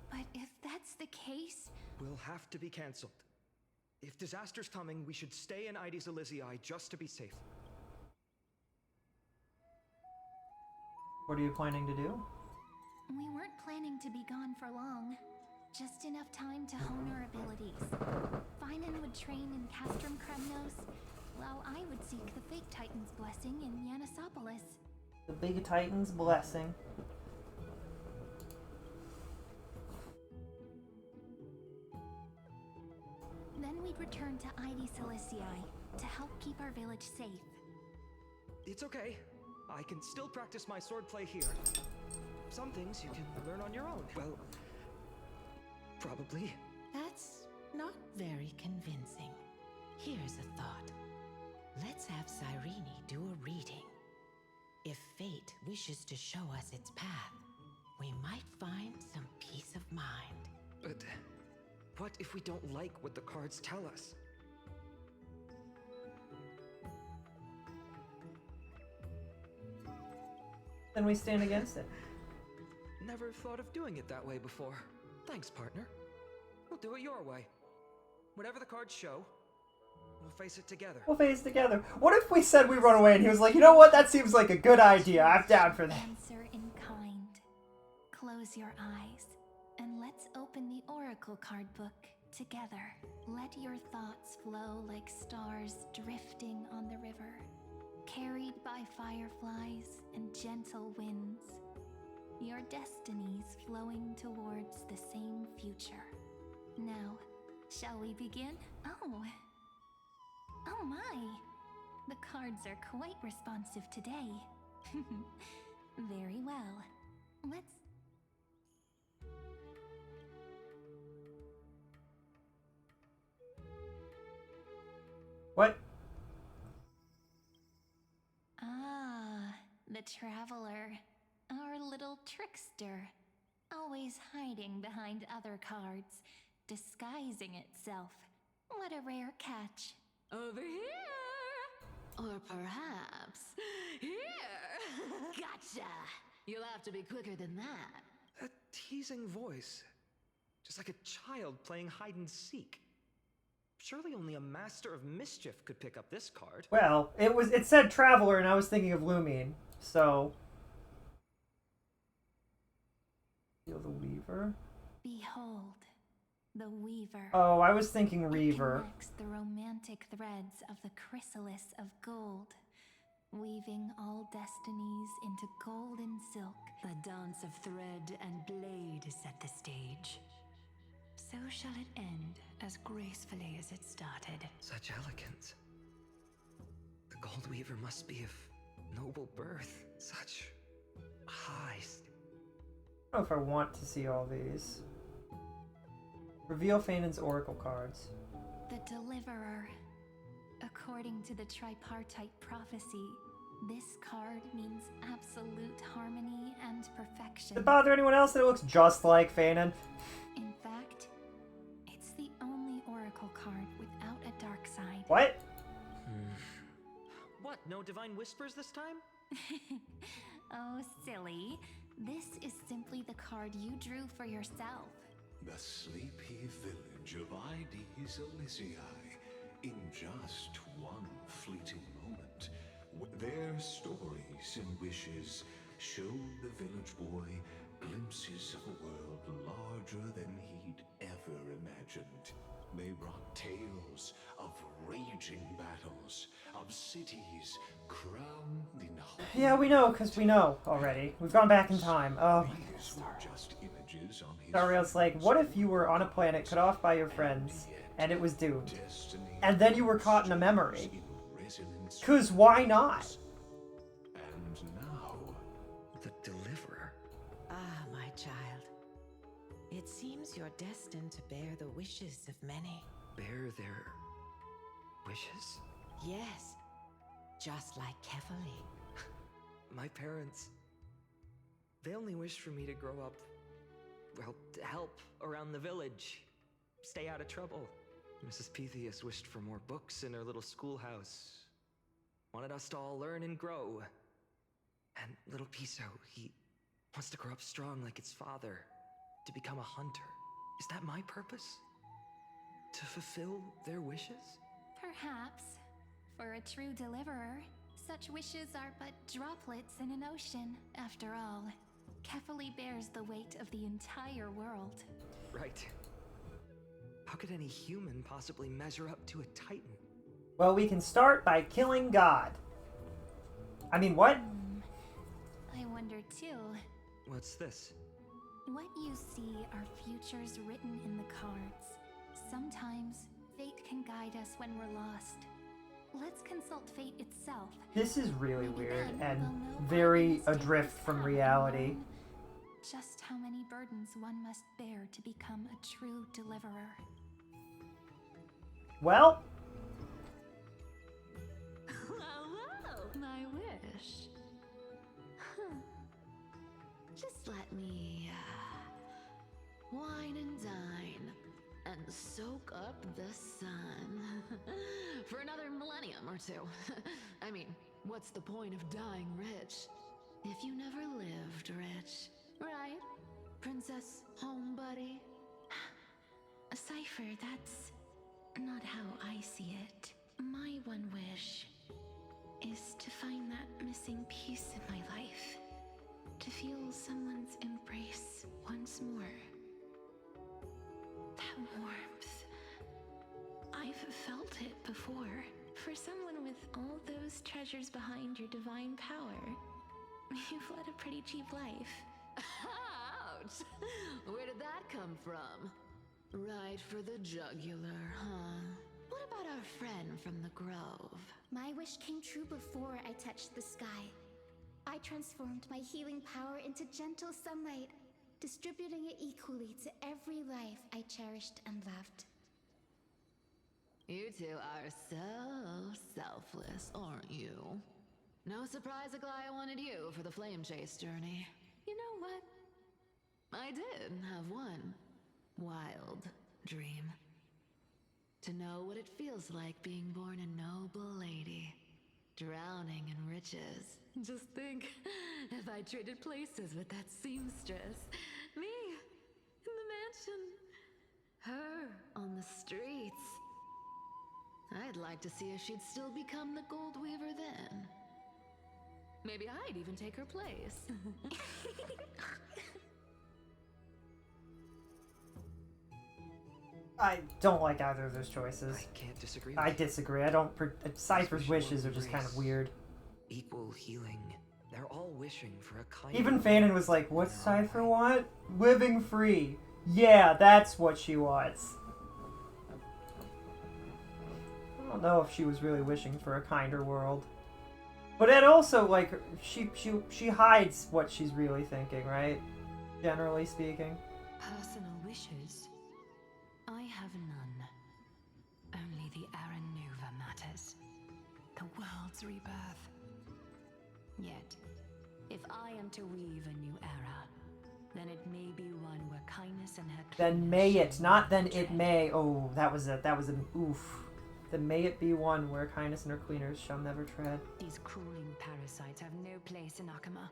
Speaker 14: But if that's the case...
Speaker 11: We'll have to be cancelled. If disaster's coming, we should stay in ID's Elysium just to be safe.
Speaker 2: What are you planning to do?
Speaker 14: We weren't planning to be gone for long. Just enough time to hone our abilities. Finan would train in Castrum Kremnos, while I would seek the Fake Titan's blessing in Yanisopolis.
Speaker 2: The Big Titan's blessing.
Speaker 14: Then we'd return to ID Silicii to help keep our village safe.
Speaker 11: It's okay. I can still practice my swordplay here. Some things you can learn on your own. Well, probably.
Speaker 15: That's not very convincing. Here's a thought. Let's have Cyrene do a reading. If fate wishes to show us its path, we might find some peace of mind.
Speaker 11: But what if we don't like what the cards tell us?
Speaker 2: Then we stand against it.
Speaker 11: Never thought of doing it that way before. Thanks, partner. We'll do it your way. Whatever the cards show, we'll face it together.
Speaker 2: We'll face together. What if we said we run away and he was like, you know what? That seems like a good idea. I'm down for that.
Speaker 14: Answer in kind. Close your eyes, and let's open the oracle card book together. Let your thoughts flow like stars drifting on the river, carried by fireflies and gentle winds. Your destinies flowing towards the same future. Now, shall we begin? Oh my! The cards are quite responsive today. Very well. Let's...
Speaker 2: What?
Speaker 14: Ah, the traveler. Our little trickster. always hiding behind other cards, disguising itself. What a rare catch.
Speaker 7: Over here! Or perhaps here! Gotcha! You'll have to be quicker than that.
Speaker 8: That teasing voice. Just like a child playing hide and seek. Surely only a master of mischief could pick up this card.
Speaker 2: Well, it said Traveler, and I was thinking of Lumine, so... Feel the Weaver?
Speaker 14: Behold, the Weaver.
Speaker 2: Oh, I was thinking
Speaker 14: It
Speaker 2: Reaver.
Speaker 14: connects the romantic threads of the chrysalis of gold, weaving all destinies into golden silk.
Speaker 3: The dance of thread and blade set the stage. So shall it end as gracefully as it started.
Speaker 8: Such elegance. The Gold Weaver must be of noble birth. Such high.
Speaker 2: I don't know if I want to see all these. Reveal Phanon's Oracle cards.
Speaker 14: The Deliverer. According to the tripartite prophecy, this card means absolute harmony and perfection.
Speaker 2: Does it bother anyone else that it looks just like Phanon?
Speaker 14: In fact, it's the only Oracle card without a dark side.
Speaker 2: What?
Speaker 8: What, no Divine Whispers this time?
Speaker 14: Oh, silly. This is simply the card you drew for yourself.
Speaker 5: The sleepy village of Ides Elysiae, in just one fleeting moment, their stories and wishes showed the village boy glimpses of a world larger than he'd ever imagined. They brought tales of raging battles, of cities crowned in hope.
Speaker 2: Yeah, we know, because we know already. We've gone back in time. Oh my
Speaker 5: These were just images on his
Speaker 2: Dariel's like, what if you were on a planet cut off by your friends, and it was doomed? And then you were caught in a memory. Because why not?
Speaker 5: And now,
Speaker 8: the Deliverer.
Speaker 15: Ah, my child. It seems you're destined to bear the wishes of many.
Speaker 8: Bear their wishes?
Speaker 15: Yes, just like Kefali.
Speaker 8: My parents, they only wished for me to grow up, well, to help around the village, stay out of trouble. Mrs. Pythias wished for more books in her little schoolhouse, wanted us to all learn and grow. And little Piso, he wants to grow up strong like its father, to become a hunter. Is that my purpose? To fulfill their wishes?
Speaker 14: Perhaps. For a true deliverer, such wishes are but droplets in an ocean. After all, Kefali bears the weight of the entire world.
Speaker 8: Right. How could any human possibly measure up to a Titan?
Speaker 2: Well, we can start by killing God. I mean, what?
Speaker 14: I wonder too.
Speaker 8: What's this?
Speaker 14: What you see are futures written in the cards. Sometimes fate can guide us when we're lost. Let's consult fate itself.
Speaker 2: This is really weird
Speaker 14: then
Speaker 2: and
Speaker 14: we'll know
Speaker 2: very
Speaker 14: why we must
Speaker 2: adrift
Speaker 14: take
Speaker 2: from
Speaker 14: this
Speaker 2: reality.
Speaker 14: path. Just how many burdens one must bear to become a true deliverer.
Speaker 2: Well,
Speaker 7: Well, my wish. Just let me wine and dine and soak up the sun for another millennium or two. I mean, what's the point of dying rich if you never lived rich, right? Princess Homebuddy?
Speaker 12: A cipher, that's not how I see it. My one wish is to find that missing piece in my life. To feel someone's embrace once more. That warmth. I've felt it before. For someone with all those treasures behind your divine power, you've led a pretty cheap life.
Speaker 7: Ouch! Where did that come from? Right for the jugular, huh? What about our friend from the Grove?
Speaker 13: My wish came true before I touched the sky. I transformed my healing power into gentle sunlight, distributing it equally to every life I cherished and loved.
Speaker 7: You two are so selfless, aren't you? No surprise Aglaya wanted you for the flame chase journey. You know what? I I did have one wild dream. To know what it feels like being born a noble lady, drowning in riches. Just think, if I traded places with that seamstress, me in the mansion, her on the streets. I'd like to see if she'd still become the gold weaver then. Maybe I'd even take her place.
Speaker 2: I don't like either of those choices.
Speaker 8: I can't disagree.
Speaker 2: I disagree. I don't. Cypher's wishes are just kind of weird.
Speaker 8: Equal healing. They're all wishing for a kind.
Speaker 2: Even Phanon was like, "What's Cypher want? Living free. Yeah, that's what she wants." I don't know if she was really wishing for a kinder world. But it also, like, she hides what she's really thinking, right? Generally speaking.
Speaker 3: Personal wishes? I have none. Only the Aranuva matters. The world's rebirth. Yet, if I am to weave a new era, then it may be one where kindness and her
Speaker 2: Then may it, not then it may. Oh, that was an oof. Then may it be one where kindness and her cleaners shall never tread.
Speaker 3: These crawling parasites have no place in Akama,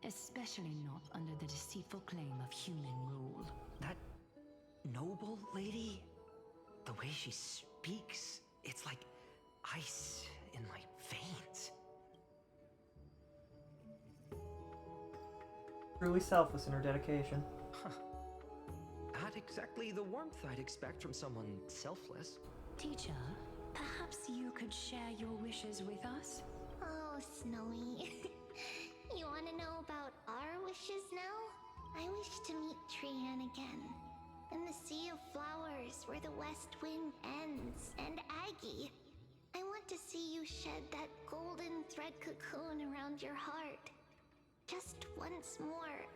Speaker 3: especially not under the deceitful claim of human rule.
Speaker 8: That noble lady, the way she speaks, it's like ice in my veins.
Speaker 2: Truly selfless in her dedication.
Speaker 8: Huh. Not exactly the warmth I'd expect from someone selfless.
Speaker 3: Teacher, perhaps you could share your wishes with us?
Speaker 13: Oh, Snowy. You want to know about our wishes now? I wish to meet Trian again. In the sea of flowers where the west wind ends. And Aggie, I want to see you shed that golden thread cocoon around your heart. Just once more.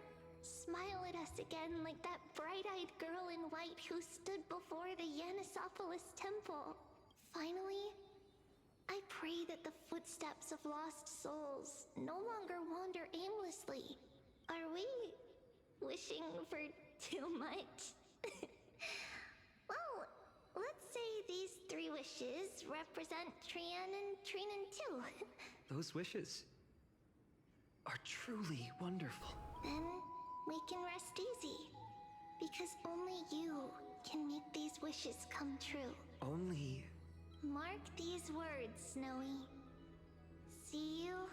Speaker 13: Smile at us again like that bright-eyed girl in white who stood before the Yanisopolis temple. Finally, I pray that the footsteps of lost souls no longer wander aimlessly. Are we wishing for too much? Well, let's say these 3 wishes represent Trian and Trinan too.
Speaker 8: Those wishes are truly wonderful.
Speaker 13: Then we can rest easy. Because only you can make these wishes come true.
Speaker 8: Only...
Speaker 13: Mark these words, Snowy. See you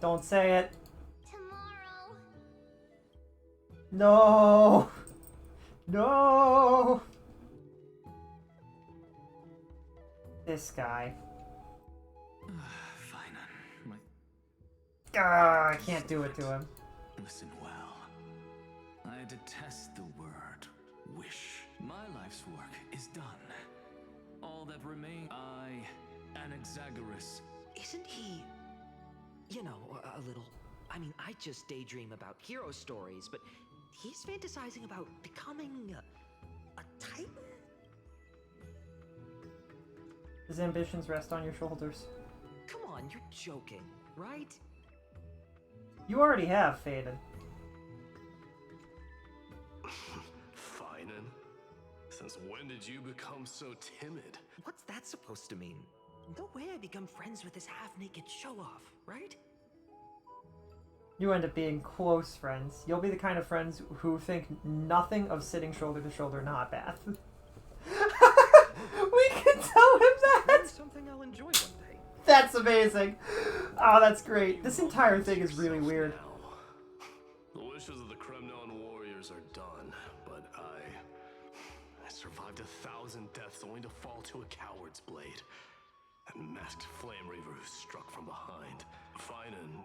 Speaker 2: Don't say it.
Speaker 13: tomorrow.
Speaker 2: No. No. This guy.
Speaker 6: Fine.
Speaker 2: I can't do it to him.
Speaker 6: Listen well. I detest the word wish. My life's work is done. All that remains, I, Anaxagoras.
Speaker 8: Isn't he, you know, a little... I mean, I just daydream about hero stories, but he's fantasizing about becoming a titan?
Speaker 2: His ambitions rest on your shoulders.
Speaker 8: Come on, you're joking, right?
Speaker 2: You already have, Phanon.
Speaker 5: Finan? Since when did you become so timid?
Speaker 8: What's that supposed to mean? No way I become friends with this half-naked show-off, right?
Speaker 2: You end up being close friends. You'll be the kind of friends who think nothing of sitting shoulder to shoulder, not Beth. We can tell him that!
Speaker 8: That's something I'll enjoy one day.
Speaker 2: That's amazing! Oh, that's great. This entire thing is really weird.
Speaker 5: The wishes of the Kremnon warriors are done, but I survived 1,000 deaths only to fall to a coward's blade. That masked flame reaver who struck from behind. Finan,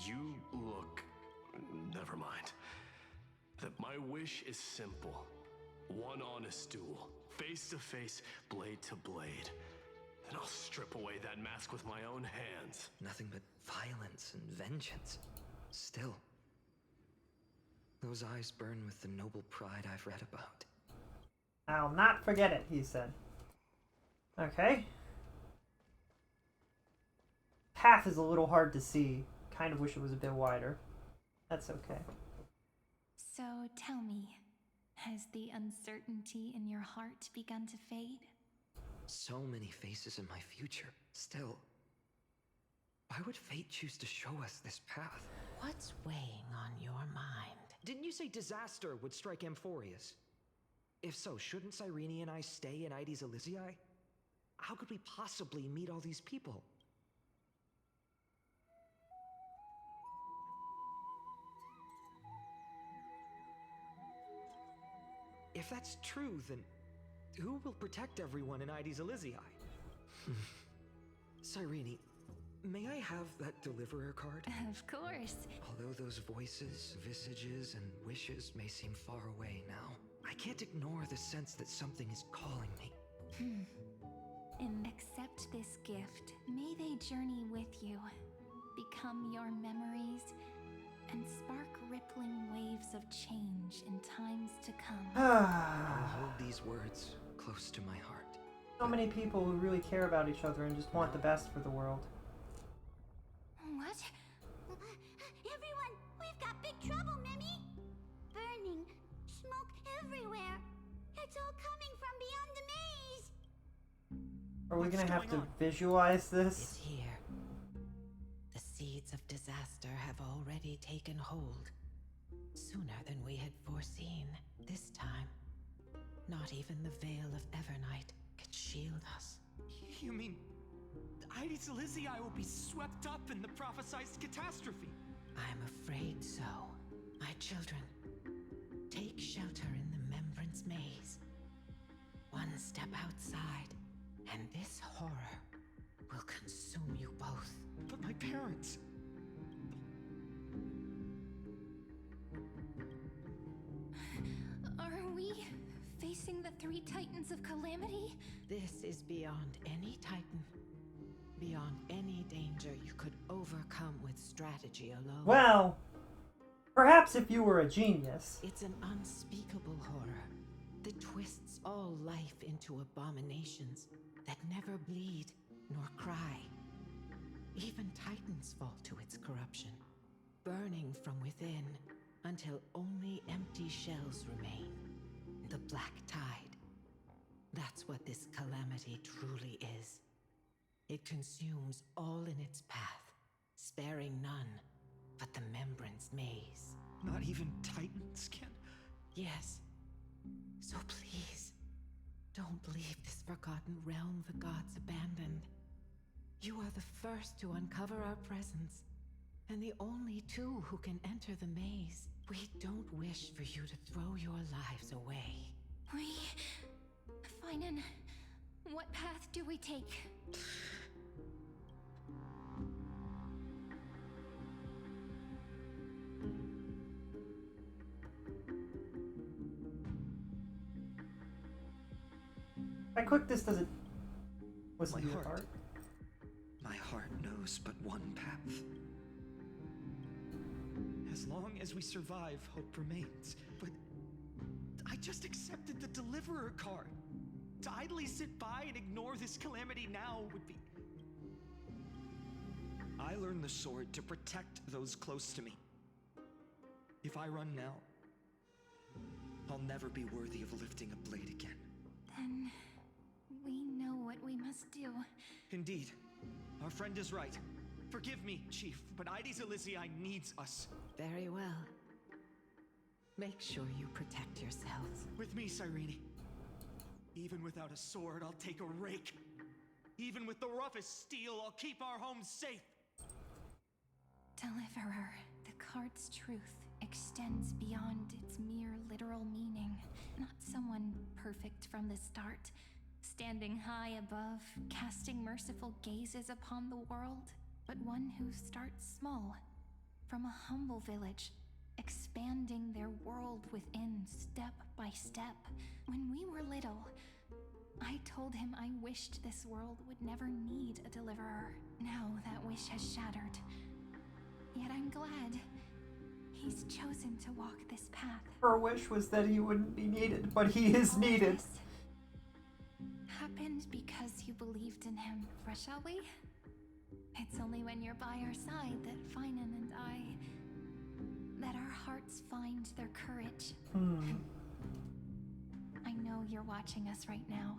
Speaker 5: you look... never mind. That my wish is simple. One honest duel. Face to face, blade to blade. Then I'll strip away that mask with my own hands.
Speaker 8: Nothing but violence and vengeance. Still, those eyes burn with the noble pride I've read about.
Speaker 2: I'll not forget it, he said. Okay. Path is a little hard to see. Kind of wish it was a bit wider. That's okay.
Speaker 12: So,
Speaker 14: tell me, has the uncertainty in your heart begun to fade?
Speaker 8: So many faces in my future. Still, why would fate choose to show us this path?
Speaker 15: What's weighing on your mind?
Speaker 8: Didn't you say disaster would strike Amphorius? If so, shouldn't Cyrene and I stay in Ides Elysiae? How could we possibly meet all these people? If that's true, then who will protect everyone in Ides Elysiae? Cyrene, may I have that deliverer card?
Speaker 14: Of course.
Speaker 8: Although those voices, visages, and wishes may seem far away now, I can't ignore the sense that something is calling me.
Speaker 14: And accept this gift. May they journey with you, become your memories, and spark rippling waves of change in times to come.
Speaker 8: I'll hold these words close to my heart.
Speaker 2: So many people who really care about each other and just want the best for the world.
Speaker 13: What? Everyone, we've got big trouble, Mimi! Burning, smoke everywhere. It's all coming from beyond the maze.
Speaker 2: Are we gonna have to visualize this?
Speaker 15: It's here. The seeds of disaster have already taken hold. Sooner than we had foreseen. This time, not even the veil of Evernight could shield us.
Speaker 11: You mean Ides Elysiae will be swept up in the prophesied catastrophe?
Speaker 15: I'm afraid so. My children, take shelter in the Membrance Maze. One step outside, and this horror will consume you both.
Speaker 11: But my parents...
Speaker 14: Are we facing the three titans of calamity?
Speaker 15: This is beyond any titan. Beyond any danger you could overcome with strategy alone.
Speaker 2: Well, perhaps if you were a genius.
Speaker 15: It's an unspeakable horror that twists all life into abominations that never bleed nor cry. Even titans fall to its corruption, burning from within until only empty shells remain. The Black Tide. That's what this calamity truly is. It consumes all in its path, sparing none but the Membrance Maze.
Speaker 11: Not even titans can...
Speaker 15: Yes. So please, don't leave this forgotten realm the gods abandoned. You are the first to uncover our presence, and the only two who can enter the maze. We don't wish for you to throw your lives away.
Speaker 14: Phanon, what path do we take?
Speaker 2: If I click this, does it listen
Speaker 8: My
Speaker 2: to your
Speaker 8: heart.
Speaker 2: heart?
Speaker 8: My heart knows but one path.
Speaker 11: As long as we survive, hope remains. But I just accepted the Deliverer card. To idly sit by and ignore this calamity now would be... I learned the sword to protect those close to me. If I run now, I'll never be worthy of lifting a blade again.
Speaker 14: Then we know what we must do.
Speaker 11: Indeed. Our friend is right. Forgive me, Chief, but Ides Elysiae needs us.
Speaker 15: Very well. Make sure you protect yourselves.
Speaker 11: With me, Cyrene. Even without a sword, I'll take a rake. Even with the roughest steel, I'll keep our home safe.
Speaker 14: Deliverer, the card's truth extends beyond its mere literal meaning. Not someone perfect from the start, standing high above, casting merciful gazes upon the world, but one who starts small, from a humble village, expanding their world within step by step. When we were little, I told him I wished this world would never need a deliverer. Now that wish has shattered. Yet I'm glad he's chosen to walk this path.
Speaker 2: Her wish was that he wouldn't be needed, but he is needed.
Speaker 14: This happened because you believed in him, shall we? It's only when you're by our side that Phanon and I that our hearts find their courage. I know you're watching us right now.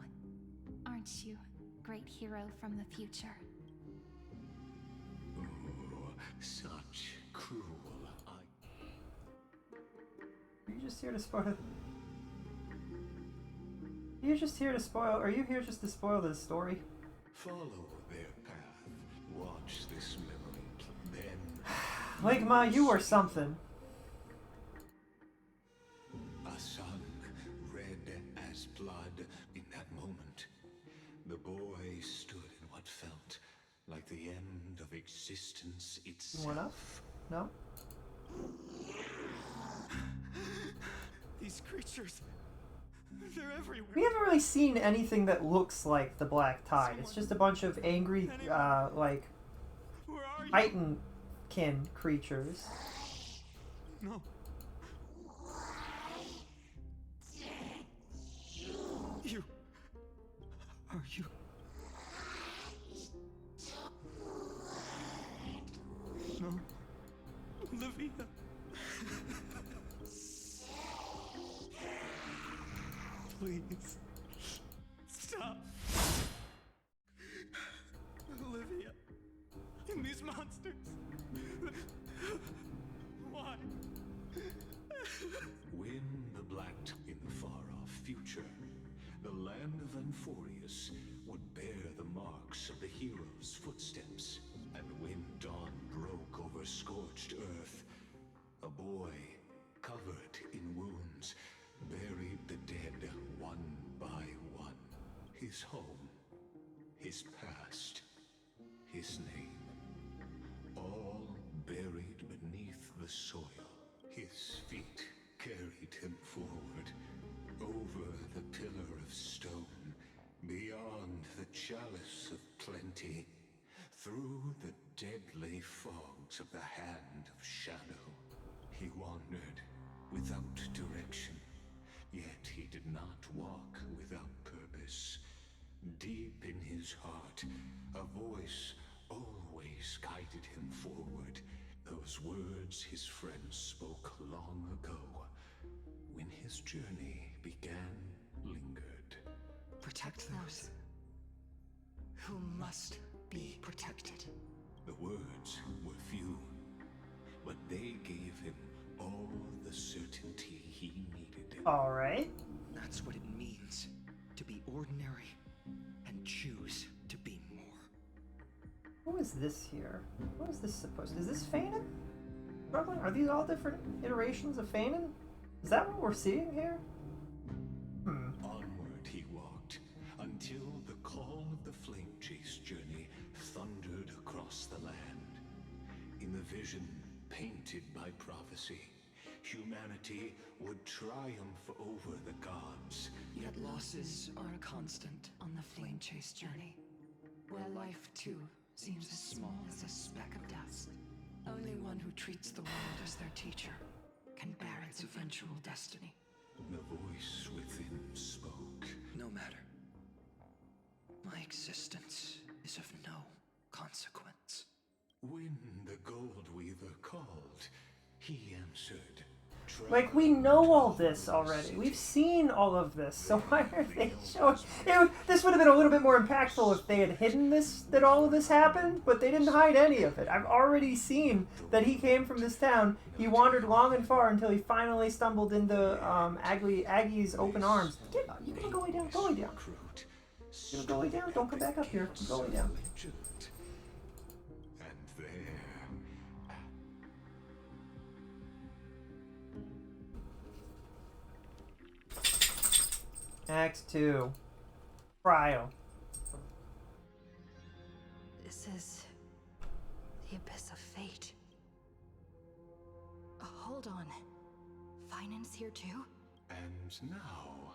Speaker 14: Aren't you, great hero from the future?
Speaker 5: Oh, such cruel.
Speaker 2: Are you just here to spoil? Are you just here to spoil? Are you here just to spoil the story?
Speaker 5: Follow their path. Watch this memory. Then,
Speaker 2: Like Ma, you or something.
Speaker 5: a sun red as blood. In that moment, the boy stood in what felt like the end of existence itself.
Speaker 2: What up? No.
Speaker 11: These creatures, they're everywhere.
Speaker 2: We haven't really seen anything that looks like the Black Tide. It's just a bunch of angry, like, Titankin creatures.
Speaker 11: No. You. Are you? No. Olivia. Please. Stop. Olivia. And these monsters. Why?
Speaker 5: When the black in the far-off future, the land of Amphorius would bear the marks of the hero's footsteps, and when dawn broke over scorched earth, a boy, covered in wounds, buried the dead one by one. His home, his past, his name, all buried beneath the soil. His feet carried him forward, over the pillar of stone, beyond the chalice of plenty, through the deadly fogs of the hand of shadow. He wandered without direction, yet he did not walk without purpose. Deep in his heart, a voice always guided him forward. Those words his friends spoke long ago, when his journey began, lingered.
Speaker 16: Protect those who must be protected.
Speaker 5: The words were few, but they gave him all the certainty he needed.
Speaker 2: Alright.
Speaker 16: That's what it means to be ordinary and choose to be more.
Speaker 2: Who is this here? What is this supposed to? Is this phanon? Struggling? Are these all different iterations of phanon? Is that what we're seeing here?
Speaker 5: Onward he walked, until the call of the flame chase journey thundered across the land. In the vision painted by prophecy, humanity would triumph over the gods.
Speaker 16: Yet losses are a constant on the flame chase journey, where life too seems as small as a speck of dust. Only one who treats the world as their teacher can bear its eventual destiny.
Speaker 5: The voice within spoke.
Speaker 16: No matter. My existence is of no consequence.
Speaker 5: When the Gold Weaver called, he answered.
Speaker 2: Like, we know all this already. We've seen all of this, so why are they showing... This would have been a little bit more impactful if they had hidden this, that all of this happened, but they didn't hide any of it. I've already seen that he came from this town. He wandered long and far until he finally stumbled into Aggie's open arms. Get up. You can go way down. Go way down. You can go way down. Don't come back up here. Go way down. Act 2. Trial.
Speaker 3: This is the abyss of fate. Hold on. Finance here too?
Speaker 5: And now,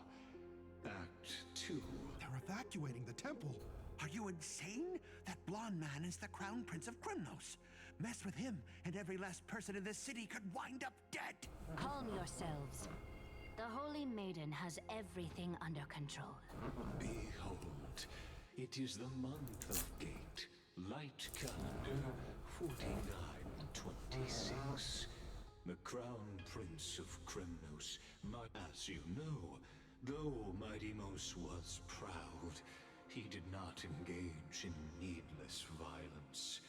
Speaker 5: Act 2.
Speaker 17: They're evacuating the temple. Are you insane? That blonde man is the Crown Prince of Krymnos. Mess with him, and every last person in this city could wind up dead.
Speaker 18: Calm yourselves. The Holy Maiden has everything under control.
Speaker 5: Behold, it is the month of Gate, light calendar 4926. The Crown Prince of Kremnos, as you know, though Mighty Mos was proud, he did not engage in needless violence.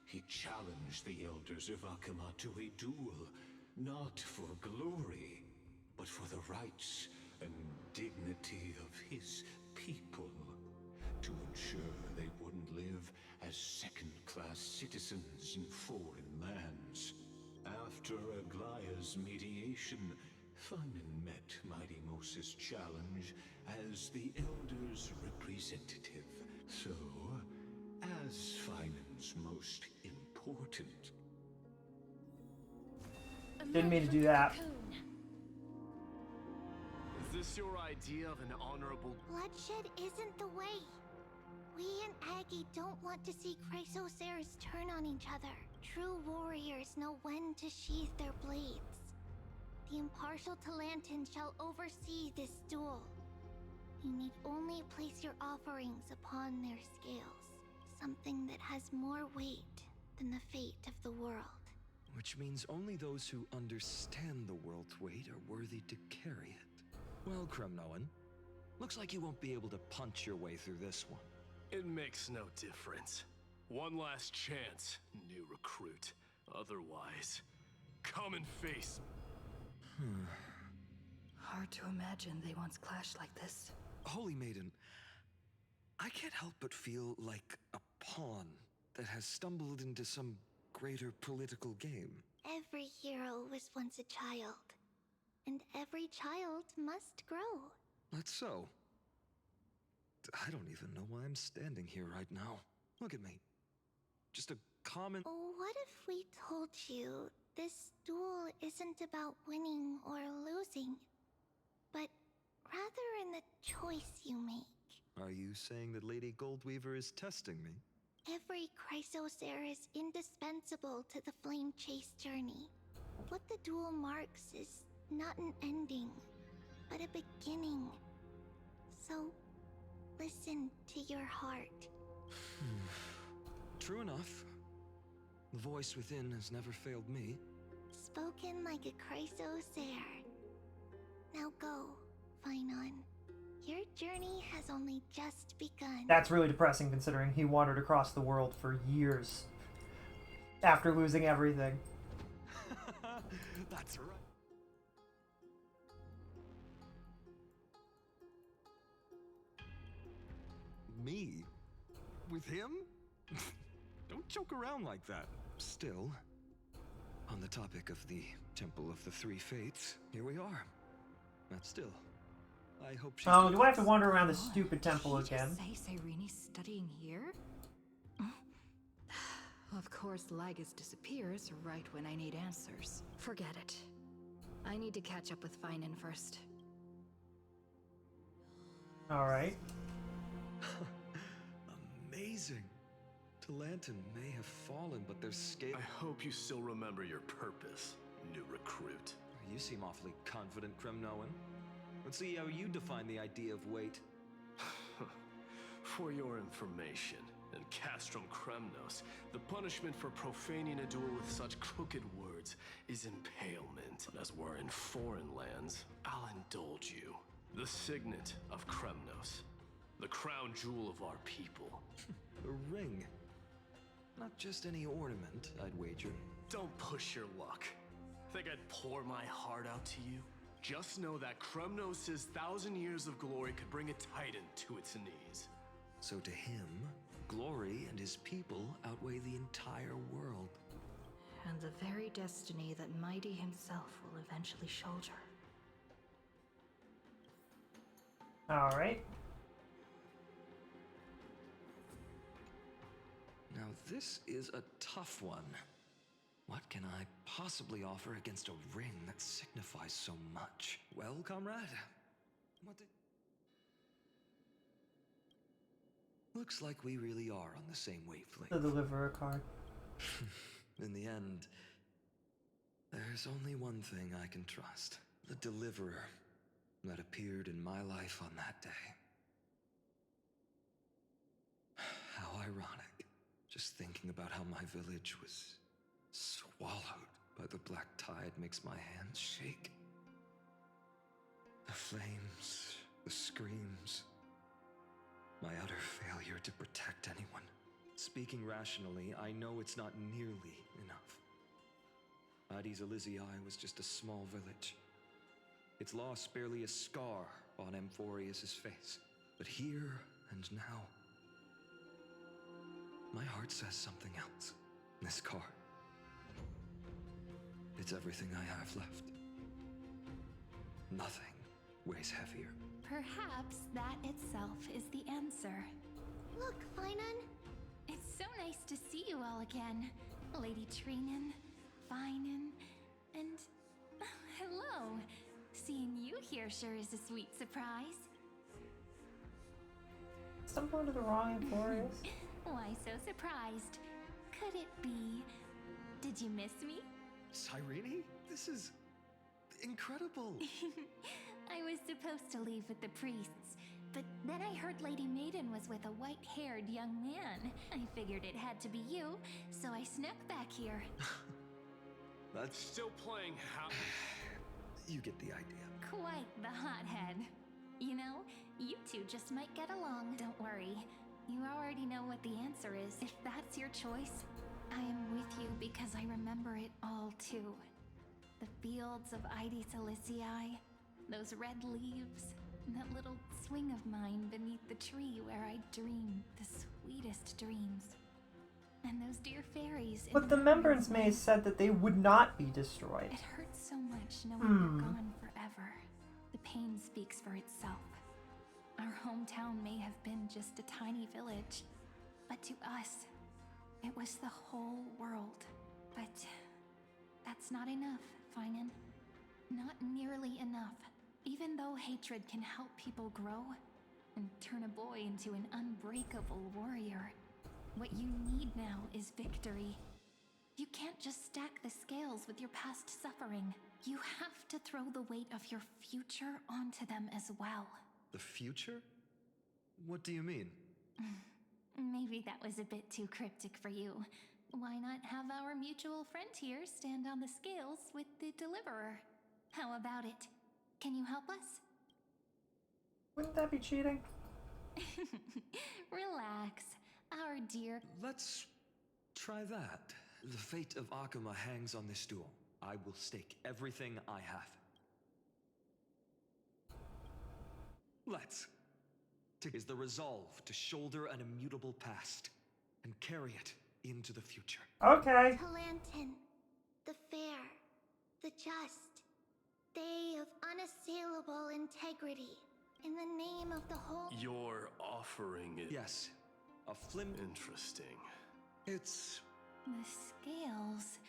Speaker 5: He challenged the elders of Akama to a duel, not for glory, but for the rights and dignity of his people, to ensure they wouldn't live as second-class citizens in foreign lands. After Aglaya's mediation, Finan met Mighty Mos' challenge as the Elder's representative. So, as Finan's most important...
Speaker 2: Didn't mean to do that.
Speaker 19: Is this your idea of an honorable...
Speaker 13: Bloodshed isn't the way. We and Aggie don't want to see Chrysoceres turn on each other. True warriors know when to sheath their blades. The impartial Talantan shall oversee this duel. You need only place your offerings upon their scales. Something that has more weight than the fate of the world.
Speaker 6: Which means only those who understand the world's weight are worthy to carry it. Well, Kremnoan, looks like you won't be able to punch your way through this one.
Speaker 19: It makes no difference. One last chance, new recruit. Otherwise, come and face...
Speaker 3: Hard to imagine they once clashed like this.
Speaker 6: Holy Maiden, I can't help but feel like a pawn that has stumbled into some greater political game.
Speaker 13: Every hero was once a child. And every child must grow.
Speaker 6: That's so. I don't even know why I'm standing here right now. Look at me. Just a common...
Speaker 13: What if we told you this duel isn't about winning or losing, but rather in the choice you make?
Speaker 6: Are you saying that Lady Goldweaver is testing me?
Speaker 13: Every Chrysocer is indispensable to the Flame Chase journey. What the duel marks is not an ending, but a beginning. So, listen to your heart.
Speaker 6: True enough. The voice within has never failed me.
Speaker 13: Spoken like a Chrysocer. Now go, Finon. Your journey has only just begun.
Speaker 2: That's really depressing considering he wandered across the world for years after losing everything.
Speaker 6: That's right. Me? With him? Don't joke around like that. Still, on the topic of the Temple of the Three Fates, here we are. But still, I hope she...
Speaker 2: Oh, do I have to wander around the stupid temple again?
Speaker 3: Did you just say Cyreni's studying here? Of course, Lygus disappears right when I need answers. Forget it. I need to catch up with Finan first.
Speaker 2: Alright.
Speaker 6: Amazing. Talantan may have fallen, but their scale...
Speaker 19: I hope you still remember your purpose, new recruit.
Speaker 6: You seem awfully confident, Kremnoan. Let's see how you define the idea of weight.
Speaker 19: For your information, in Castrum Kremnos, the punishment for profaning a duel with such crooked words is impalement. As we're in foreign lands, I'll indulge you. The signet of Kremnos, the crown jewel of our people.
Speaker 6: A ring. Not just any ornament, I'd wager.
Speaker 19: Don't push your luck. Think I'd pour my heart out to you? Just know that Kremnos' 1,000 years of glory could bring a titan to its knees.
Speaker 6: So to him, glory and his people outweigh the entire world.
Speaker 3: And the very destiny that Mighty himself will eventually shoulder.
Speaker 2: Alright.
Speaker 6: Now this is a tough one. What can I possibly offer against a ring that signifies so much? Well, comrade, what did... Looks like we really are on the same wavelength.
Speaker 2: The deliverer card.
Speaker 6: In the end, there's only one thing I can trust. The deliverer that appeared in my life on that day. How ironic. Just thinking about how my village was swallowed by by the black tide makes my hands shake. The flames, the screams, my utter failure to protect anyone. Speaking rationally, I know it's not nearly enough. Aedes Elysiae was just a small village. Its loss barely a scar on Amphorius' face. But here and now, my heart says something else. This car. It's everything I have left. Nothing weighs heavier.
Speaker 14: Perhaps that itself is the answer.
Speaker 13: Look, Phanon.
Speaker 14: It's so nice to see you all again. Lady Trinin, Phanon, and hello. Seeing you here sure is a sweet surprise.
Speaker 2: Stumbled into the wrong Amphorius?
Speaker 14: Why so surprised? Could it be? Did you miss me?
Speaker 6: Cyrene? This is incredible.
Speaker 14: I was supposed to leave with the priests, but then I heard Lady Maiden was with a white-haired young man. I figured it had to be you, so I snuck back here.
Speaker 6: That's
Speaker 19: still playing how.
Speaker 6: You get the idea.
Speaker 14: Quite the hothead. You know, you two just might get along. Don't worry. You already know what the answer is. If that's your choice, I am with you because I remember it all too. The fields of Aedes Elysiae, those red leaves, and that little swing of mine beneath the tree where I dreamed the sweetest dreams. And those dear fairies.
Speaker 2: But the Remembrance Maze said that they would not be destroyed.
Speaker 14: It hurts so much knowing you're gone forever. The pain speaks for itself. Our hometown may have been just a tiny village, but to us, it was the whole world. But that's not enough, Phanon. Not nearly enough. Even though hatred can help people grow and turn a boy into an unbreakable warrior, what you need now is victory. You can't just stack the scales with your past suffering. You have to throw the weight of your future onto them as well.
Speaker 6: The future? What do you mean?
Speaker 14: Maybe that was a bit too cryptic for you. Why not have our mutual friend here stand on the scales with the deliverer? How about it? Can you help us?
Speaker 2: Wouldn't that be cheating?
Speaker 14: Relax. Our dear...
Speaker 6: Let's try that. The fate of Akuma hangs on this stool. I will stake everything I have. Let's. Is the resolve to shoulder an immutable past and carry it into the future.
Speaker 2: Okay.
Speaker 13: Talantin, the fair, the just, they of unassailable integrity, in the name of the whole...
Speaker 19: You're offering it.
Speaker 6: Yes. A flim...
Speaker 19: Interesting.
Speaker 6: It's...
Speaker 14: The scales...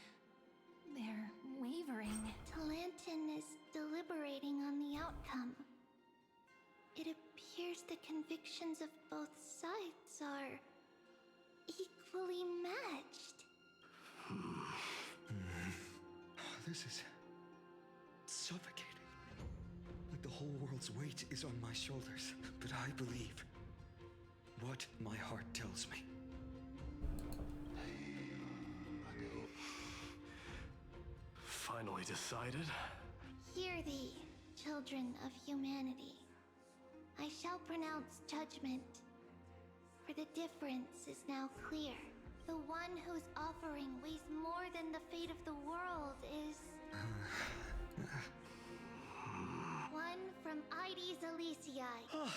Speaker 14: they're wavering.
Speaker 13: Talantin is deliberating on the outcome. It appears the convictions of both sides are equally matched.
Speaker 6: This is suffocating. Like the whole world's weight is on my shoulders. But I believe what my heart tells me.
Speaker 19: Finally decided?
Speaker 13: Hear thee, children of humanity. I shall pronounce judgment. For the difference is now clear. The one whose offering weighs more than the fate of the world is... one from Aedes Elysiae.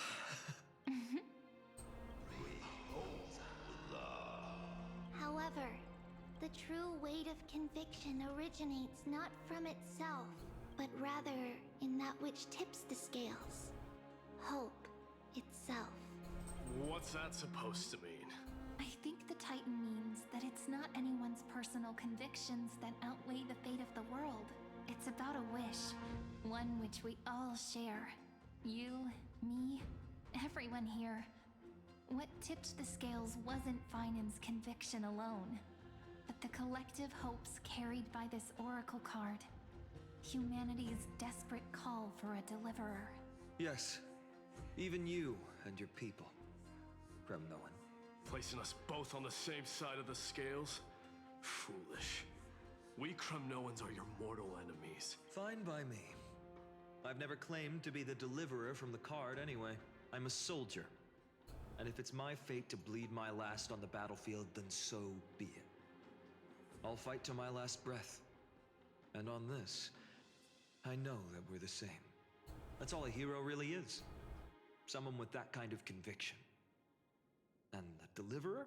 Speaker 13: However, the true weight of conviction originates not from itself, but rather in that which tips the scales. Hope itself.
Speaker 19: What's that supposed to mean?
Speaker 14: I think the Titan means that it's not anyone's personal convictions that outweigh the fate of the world. It's about a wish, one which we all share. You, me, everyone here. What tipped the scales wasn't Phanon's conviction alone, but the collective hopes carried by this oracle card. Humanity's desperate call for a deliverer.
Speaker 6: Yes. Even you and your people. Kremnoan.
Speaker 19: Placing us both on the same side of the scales? Foolish. We Kremnoans are your mortal enemies.
Speaker 8: Fine by me. I've never claimed to be the deliverer from the card anyway. I'm a soldier. And if it's my fate to bleed my last on the battlefield, then so be it. I'll fight to my last breath. And on this, I know that we're the same. That's all a hero really is. Someone with that kind of conviction. And the deliverer?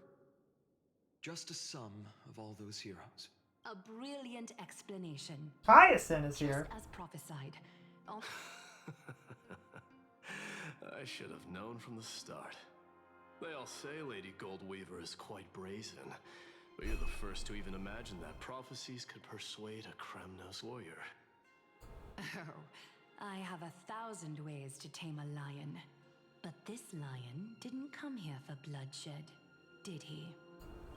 Speaker 8: Just a sum of all those heroes.
Speaker 18: A brilliant explanation.
Speaker 2: Hyacinth is here.
Speaker 18: Just as prophesied. Oh.
Speaker 19: I should have known from the start. They all say Lady Goldweaver is quite brazen, but you're the first to even imagine that prophecies could persuade a Kremnos warrior.
Speaker 18: Oh, I have 1,000 ways to tame a lion. But this lion didn't come here for bloodshed, did he?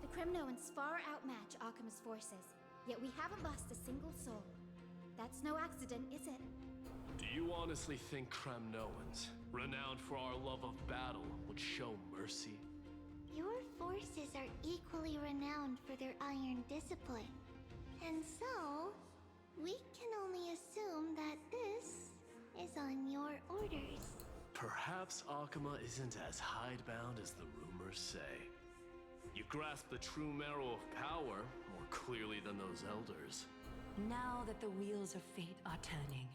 Speaker 13: The Kremnoans far outmatch Akama's forces, yet we haven't lost a single soul. That's no accident, is it?
Speaker 19: Do you honestly think Kremnoans, renowned for our love of battle, would show mercy?
Speaker 13: Your forces are equally renowned for their iron discipline. And so, we can only assume that this is on your orders.
Speaker 19: Perhaps Akama isn't as hidebound as the rumors say. You grasp the true marrow of power more clearly than those elders.
Speaker 18: Now that the wheels of fate are turning,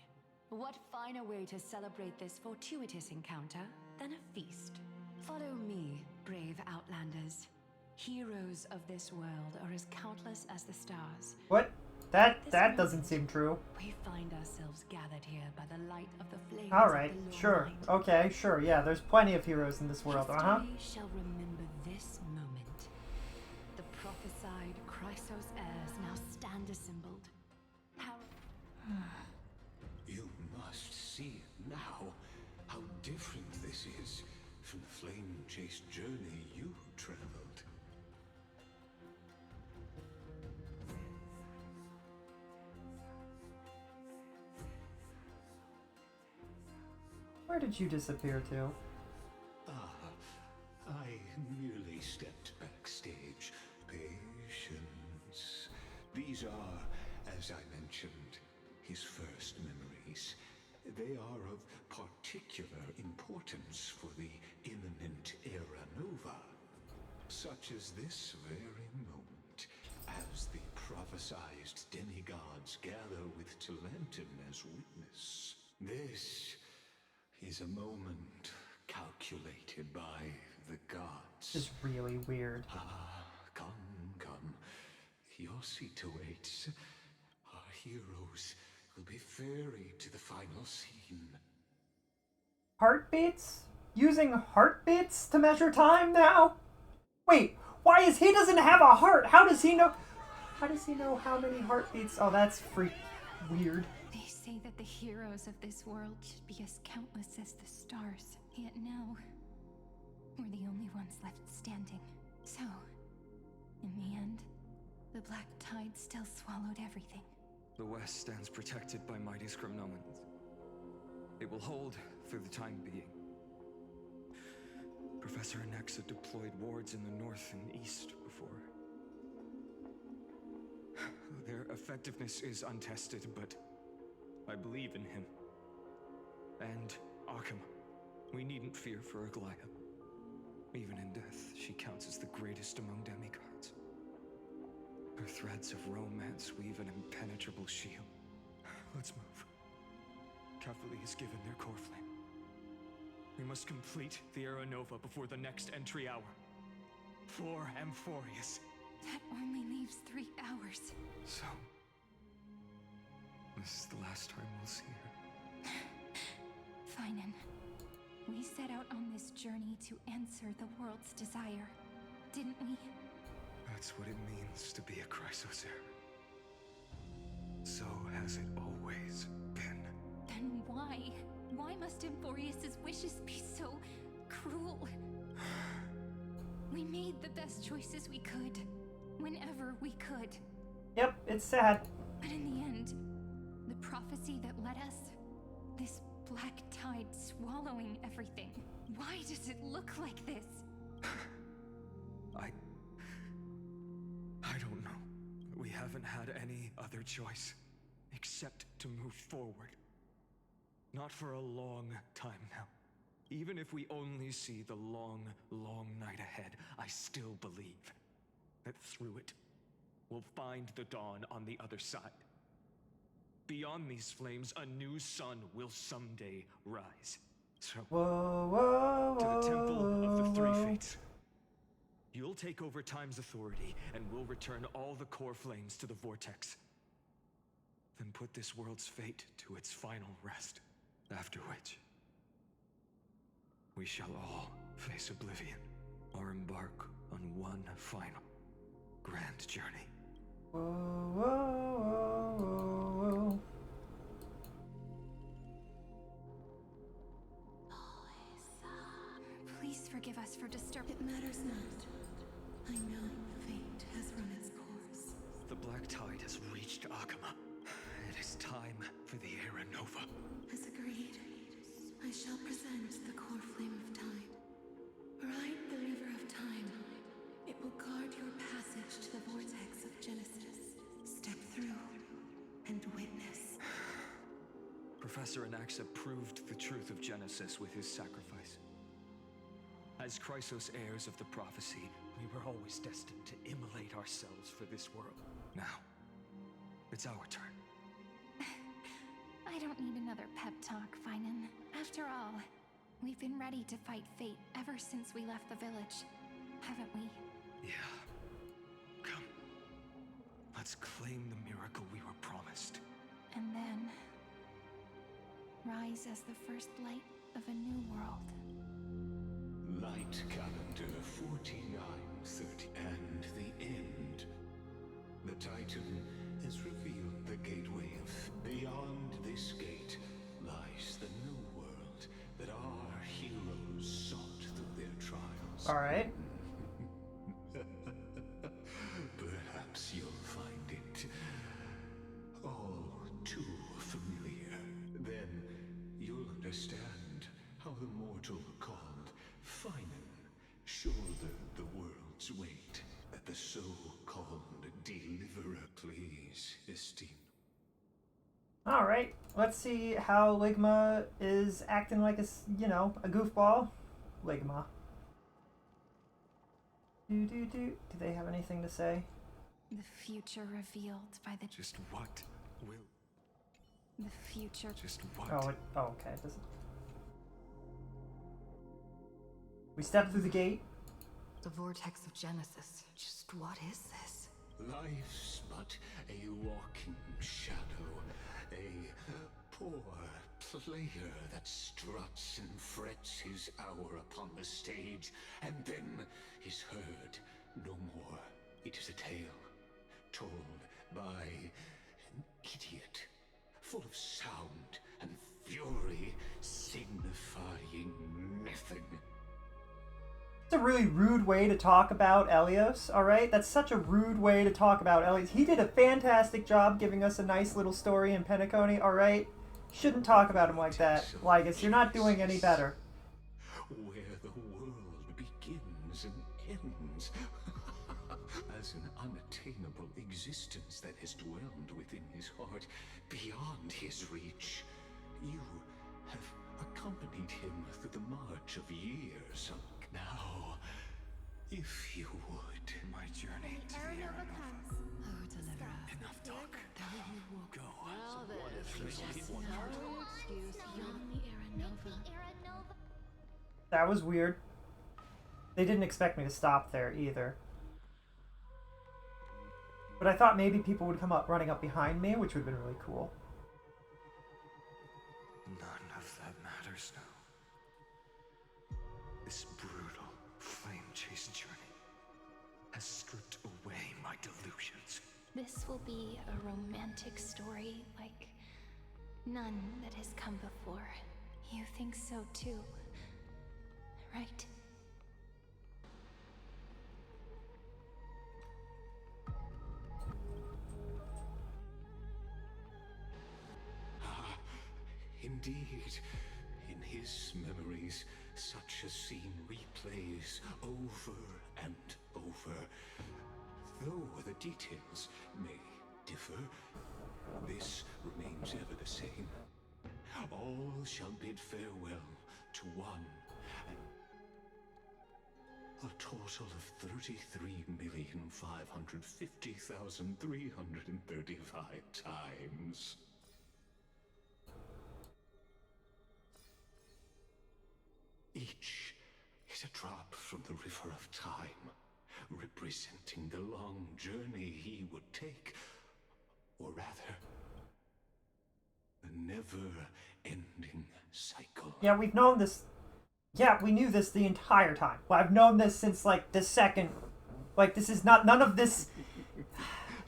Speaker 18: what finer way to celebrate this fortuitous encounter than a feast? Follow me, brave Outlanders. Heroes of this world are as countless as the stars.
Speaker 2: What? That doesn't seem true.
Speaker 18: We find ourselves gathered here by the light of the flames.
Speaker 2: Alright,
Speaker 18: of the
Speaker 2: sure.
Speaker 18: Lord.
Speaker 2: Okay, sure, yeah, there's plenty of heroes in this world, uh-huh.
Speaker 18: History shall remember this moment. The prophesied Chrysos heirs now stand assembled.
Speaker 5: You must see it now, how different this is from the flame-chased journey you traveled.
Speaker 2: Where did you disappear to?
Speaker 5: I merely stepped backstage. Patience. These are, as I mentioned, his first memories. They are of particular importance for the imminent Era Nova. Such as this very moment, as the prophesized demigods gather with Talentum as witness. This is a moment calculated by the gods.
Speaker 2: This is really weird.
Speaker 5: Come. Your seat awaits. Our heroes will be ferried to the final scene.
Speaker 2: Heartbeats? Using heartbeats to measure time now? Wait, why is he doesn't have a heart? How does he know how many heartbeats? Oh, that's weird.
Speaker 14: They say that the heroes of this world should be as countless as the stars. Yet now, we're the only ones left standing. So, in the end, the black tide still swallowed everything.
Speaker 6: The West stands protected by mighty Kremnoans. It will hold for the time being. Professor Anexa deployed wards in the north and east before. Their effectiveness is untested, but I believe in him. And Akama. We needn't fear for Aglaya. Even in death, she counts as the greatest among demigods. Her threads of romance weave an impenetrable shield. Let's move. Cavalry has given their core flame. We must complete the Era Nova before the next entry hour. For Amphorius.
Speaker 14: That only leaves 3 hours.
Speaker 6: So, this is the last time we'll see her.
Speaker 14: Finan, we set out on this journey to answer the world's desire, didn't we?
Speaker 6: That's what it means to be a Chrysos heir. So has it always been.
Speaker 14: Then why? Why must Amphorius' wishes be so cruel? We made the best choices we could, whenever we could.
Speaker 2: Yep, it's sad.
Speaker 14: But in the end, the prophecy that led us, this black tide swallowing everything. Why does it look like this?
Speaker 6: I don't know. We haven't had any other choice except to move forward. Not for a long time now. Even if we only see the long, long night ahead, I still believe that through it, we'll find the dawn on the other side. Beyond these flames, a new sun will someday rise. So,
Speaker 2: Whoa, whoa,
Speaker 6: to the Temple of the Three
Speaker 2: whoa.
Speaker 6: Fates. You'll take over Time's authority, and we'll return all the core flames to the Vortex. Then put this world's fate to its final rest. After which, we shall all face oblivion, or embark on one final, grand journey.
Speaker 2: Whoa, whoa, whoa, whoa.
Speaker 12: Please forgive us for disturbing. It matters not. I know fate has run its course.
Speaker 6: The Black Tide has reached Akama. It is time for the Era Nova.
Speaker 12: As agreed, I shall present the core flame of time. Ride the river of time. It will guard your passage to the vortex of Genesis. Step through and witness.
Speaker 6: Professor Anaxa proved the truth of Genesis with his sacrifice. As Chrysos heirs of the prophecy, we were always destined to immolate ourselves for this world. Now, it's our turn.
Speaker 14: I don't need another pep talk, Phanon. After all, we've been ready to fight fate ever since we left the village, haven't we?
Speaker 6: Yeah. Come. Let's claim the miracle we were promised.
Speaker 14: And then rise as the first light of a new world.
Speaker 5: Light calendar 4930 and the end. The Titan has revealed the gateway of beyond this gate lies the new world that our heroes sought through their trials.
Speaker 2: All right.
Speaker 5: Perhaps you'll find it all too familiar. Then you'll understand how the mortal called Phanon shouldered the world's weight that the so-called deliverer please esteem.
Speaker 2: All right. Let's see how Ligma is acting like a goofball. Ligma. Do they have anything to say?
Speaker 14: The future revealed by the...
Speaker 6: Just what will...
Speaker 14: The future...
Speaker 6: Just what?
Speaker 2: Oh, okay. It doesn't... We step through the gate.
Speaker 3: The vortex of Genesis. Just what is this?
Speaker 5: Life's but a walking shadow, a poor player that struts and frets his hour upon the stage, and then is heard no more. It is a tale told by an idiot, full of sound and fury, signifying nothing.
Speaker 2: It's a really rude way to talk about Elios, alright? That's such a rude way to talk about Elios. He did a fantastic job giving us a nice little story in Penacony, alright? Shouldn't talk about him like that. Lygus, you're not doing any better.
Speaker 5: Where the world begins and ends. As an unattainable existence that has dwelled within his heart, beyond his reach. You have accompanied him through the march of years. Now, if you would.
Speaker 6: My journey to the Era Nova.
Speaker 7: Oh, deliverer.
Speaker 6: Enough talk. Go.
Speaker 7: Well, then,
Speaker 6: Just
Speaker 7: just
Speaker 6: one
Speaker 7: no
Speaker 6: more.
Speaker 7: excuse beyond the Era Nova.
Speaker 2: That was weird. They didn't expect me to stop there either. But I thought maybe people would come up running up behind me, which would have been really cool.
Speaker 6: None of that matters now. This brutal, flame-chased journey has stripped away my delusions.
Speaker 14: This will be a romantic story like none that has come before. You think so too, right?
Speaker 5: Indeed, in his memories, such a scene replays over and over. Though the details may differ, this remains ever the same. All shall bid farewell to one, a total of 33,550,335 times. Each is a drop from the river of time, representing the long journey he would take, or rather, the never-ending cycle.
Speaker 2: Yeah, we've known this. Yeah, we knew this the entire time. Well, I've known this since, like, the second... Like, this is not... None of this...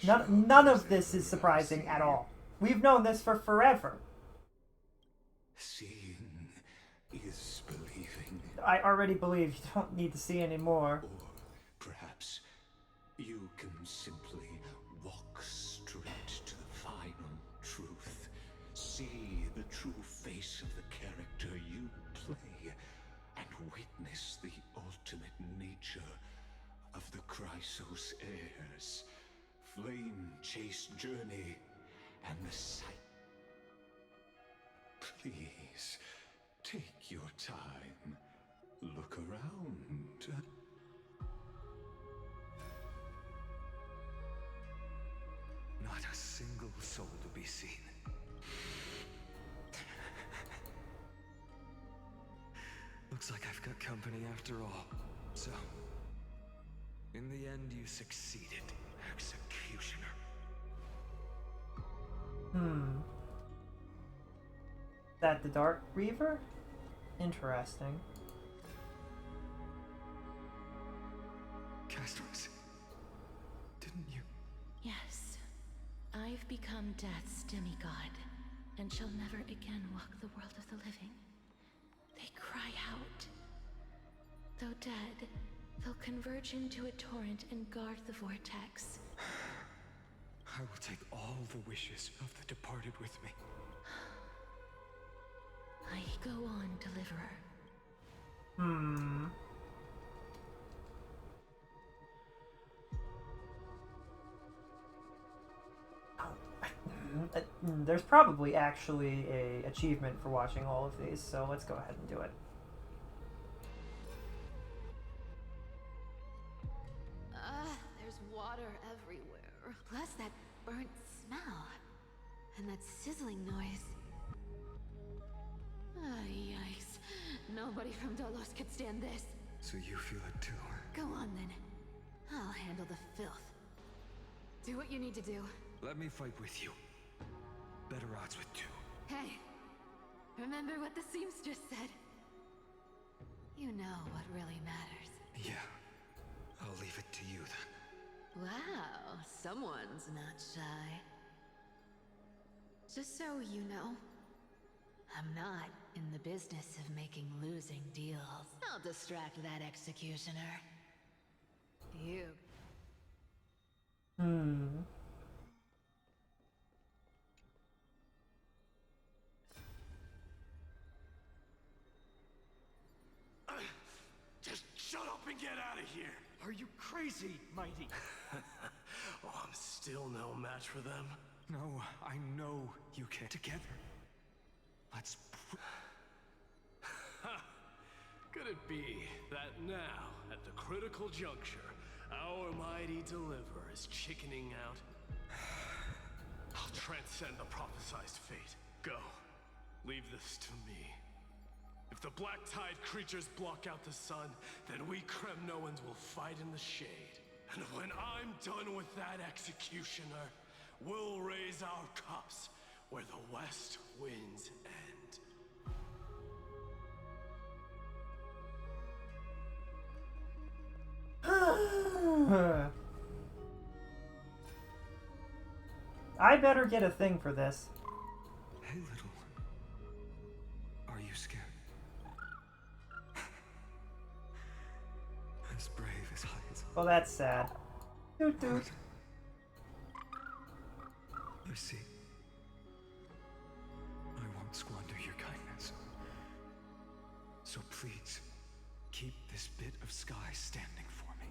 Speaker 2: None of this is surprising at all. We've known this for forever.
Speaker 5: Seeing is believing.
Speaker 2: I already believe. You don't need to see anymore.
Speaker 5: Or perhaps you can simply walk straight to the final truth. See the true face of the character you play, and witness the ultimate nature of the Chrysos heirs. Flame-chased journey and the sight. Please, take your time. Look around.
Speaker 6: Not a single soul to be seen. Looks like I've got company after all. So, in the end, you succeeded, Executioner.
Speaker 2: That the Dark Reaver? Interesting.
Speaker 6: Castros, didn't you?
Speaker 7: Yes. I've become Death's demigod, and shall never again walk the world of the living. They cry out. Though dead, they'll converge into a torrent and guard the vortex.
Speaker 6: I will take all the wishes of the departed with me.
Speaker 7: I go on, Deliverer.
Speaker 2: There's probably actually a achievement for watching all of these, so let's go ahead and do it.
Speaker 7: There's water everywhere. Plus that burnt smell. And that sizzling noise. Yikes. Nobody from Dolos could stand this.
Speaker 6: So you feel it too?
Speaker 7: Go on then. I'll handle the filth. Do what you need to do.
Speaker 6: Let me fight with you. Better odds with two.
Speaker 7: Hey, remember what the seamstress said? You know what really matters.
Speaker 6: Yeah. I'll leave it to you then.
Speaker 7: Wow, someone's not shy. Just so you know, I'm not in the business of making losing deals. I'll distract that executioner. You.
Speaker 19: Just shut up and get out of here!
Speaker 11: Are you crazy, Mighty?
Speaker 19: Oh, I'm still no match for them.
Speaker 6: No, I know you can. Together. Let's...
Speaker 19: Could it be that now, at the critical juncture, our mighty deliverer is chickening out? I'll transcend the prophesized fate. Go. Leave this to me. If the Black Tide creatures block out the sun, then we Kremnoans will fight in the shade. And when I'm done with that executioner, we'll raise our cups where the west winds end.
Speaker 2: I better get a thing for this.
Speaker 6: Hey, little. Are you scared? As brave as high as...
Speaker 2: Well, that's sad. Toot toot.
Speaker 6: I see. I won't squander your kindness. So please, keep this bit of sky standing for me.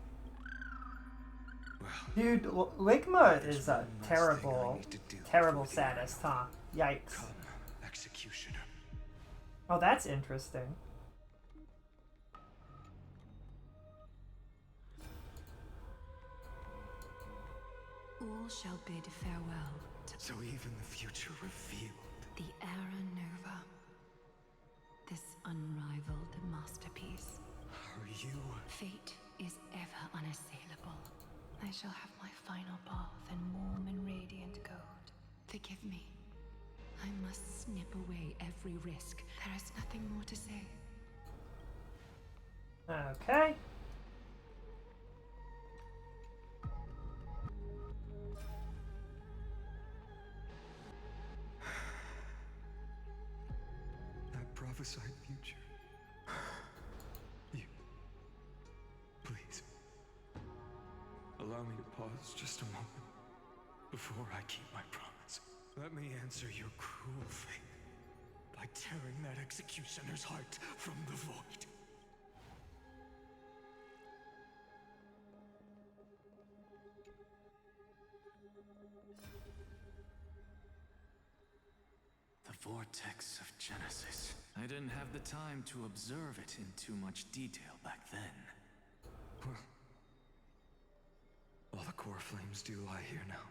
Speaker 2: Dude, Wigma is a terrible, terrible sadist, huh? Yikes.
Speaker 6: Come, executioner.
Speaker 2: Oh, that's interesting.
Speaker 3: All shall bid farewell to
Speaker 6: So even the future revealed.
Speaker 3: the Era Nova. This unrivaled masterpiece.
Speaker 6: Are you?
Speaker 3: Fate is ever unassailable. I shall have my final bath in warm and radiant gold. Forgive me. I must snip away every risk. There is nothing more to say.
Speaker 2: Okay.
Speaker 6: That prophesied future. You. Please. Allow me to pause just a moment before I keep my promise. Let me answer your cruel fate by tearing that executioner's heart from the void.
Speaker 10: The vortex of Genesis. I didn't have the time to observe it in too much detail back then.
Speaker 6: Well, all the core flames do lie here now.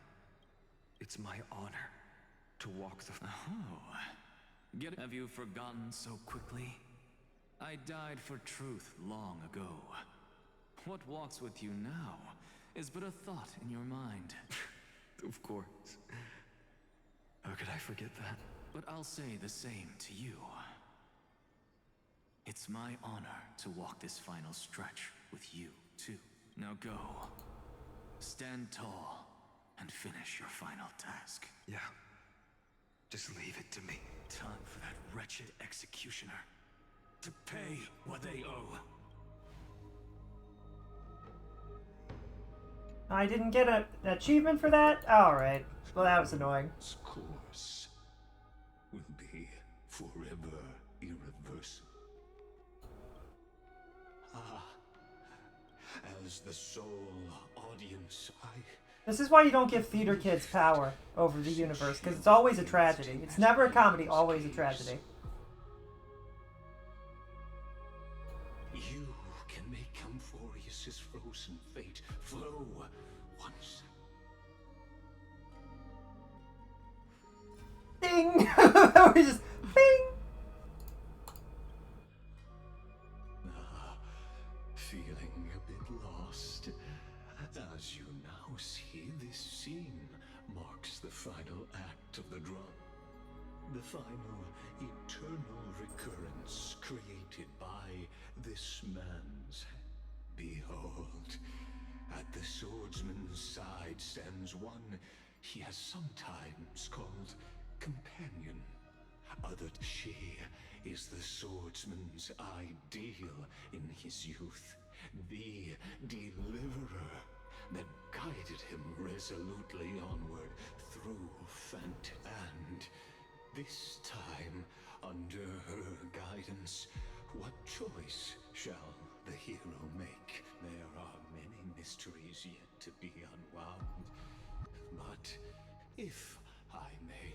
Speaker 6: It's my honor to walk the...
Speaker 10: Oh. Have you forgotten so quickly? I died for truth long ago. What walks with you now is but a thought in your mind.
Speaker 6: Of course. How could I forget that?
Speaker 10: But I'll say the same to you. It's my honor to walk this final stretch with you, too. Now go. Stand tall and finish your final task.
Speaker 6: Yeah. Just leave it to me.
Speaker 10: Time for that wretched executioner to pay what they owe.
Speaker 2: I didn't get an achievement for that? Alright. Well, that was annoying.
Speaker 5: Its course will be forever irreversible. As the sole audience,
Speaker 2: This is why you don't give theater kids power over the universe, because it's always a tragedy. It's never a comedy, always a tragedy.
Speaker 5: You can make Amphorius's frozen fate flow once.
Speaker 2: Ding! We just bing!
Speaker 5: Feeling a bit lost. As you now see, this scene marks the final act of the drama. The final eternal recurrence created by this man's hand. Behold, at the swordsman's side stands one he has sometimes called companion. She is the swordsman's ideal in his youth, the deliverer that guided him resolutely onward through Fant, and this time, under her guidance, what choice shall the hero make? There are many mysteries yet to be unwound, but if I may,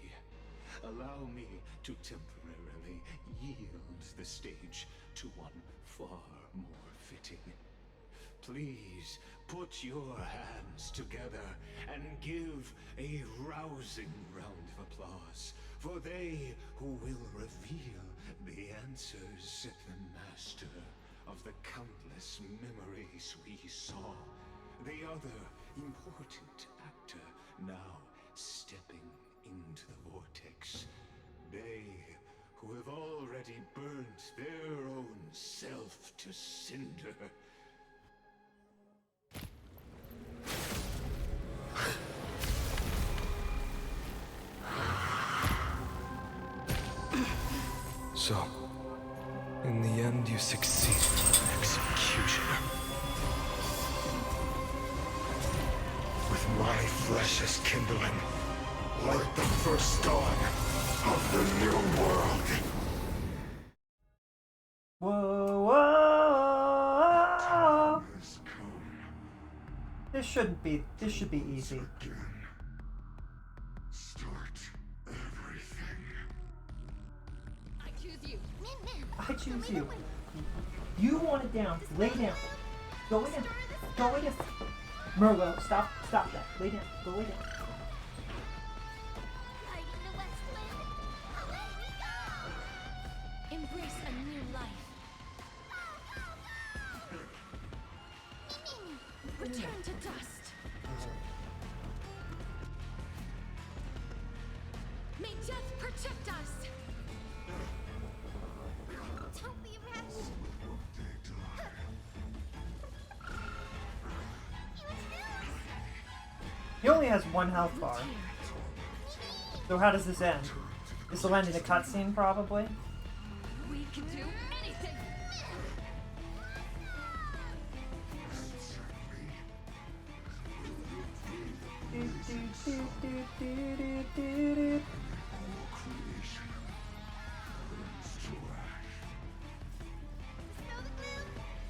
Speaker 5: allow me to temporarily yield the stage to one far more fitting. Please put your hands together and give a rousing round of applause for they who will reveal the answers, the master of the countless memories we saw, the other important actor now stepping into the vortex, they who have already burnt their own self to cinder.
Speaker 6: So, in the end, you succeeded. Executioner. With my flesh as kindling, like the first dawn of the new world.
Speaker 2: Whoa, whoa. this shouldn't be. This should be easy.
Speaker 5: Start everything.
Speaker 14: I choose you.
Speaker 2: I choose you. You want it down. Lay down. Go lay down. Go lay down. Merlo, stop that. Lay down. Go lay down.
Speaker 14: Lighting the Westland. Away we go! Embrace a new life. Return to dust. May death protect us. Don't be rash.
Speaker 2: He only has one health bar. So how does this end? This will end in a cutscene, probably.
Speaker 14: We can do anything.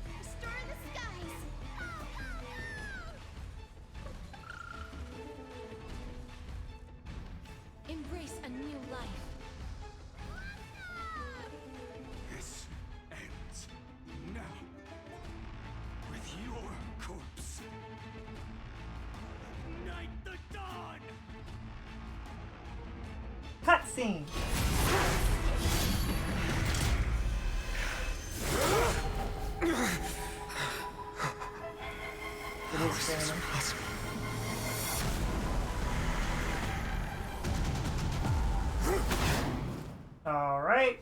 Speaker 14: Restore the skies. Embrace a new life.
Speaker 17: This ends now. With your corpse. Ignite the dawn!
Speaker 2: Cutscene. It is Phantom. All right.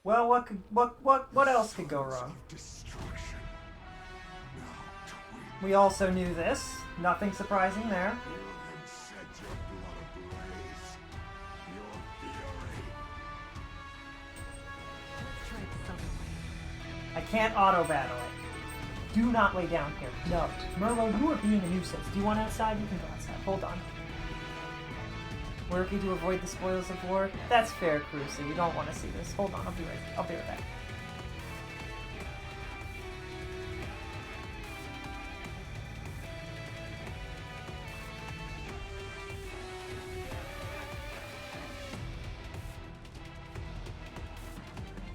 Speaker 2: Well, what else could go wrong? We also knew this. Nothing surprising there. I can't auto battle it. Do not lay down here. No. Merlo, you are being a nuisance. Do you want outside? You can go outside. Hold on. Working to avoid the spoils of war? That's fair, Crucy. You don't want to see this. Hold on, I'll be right back.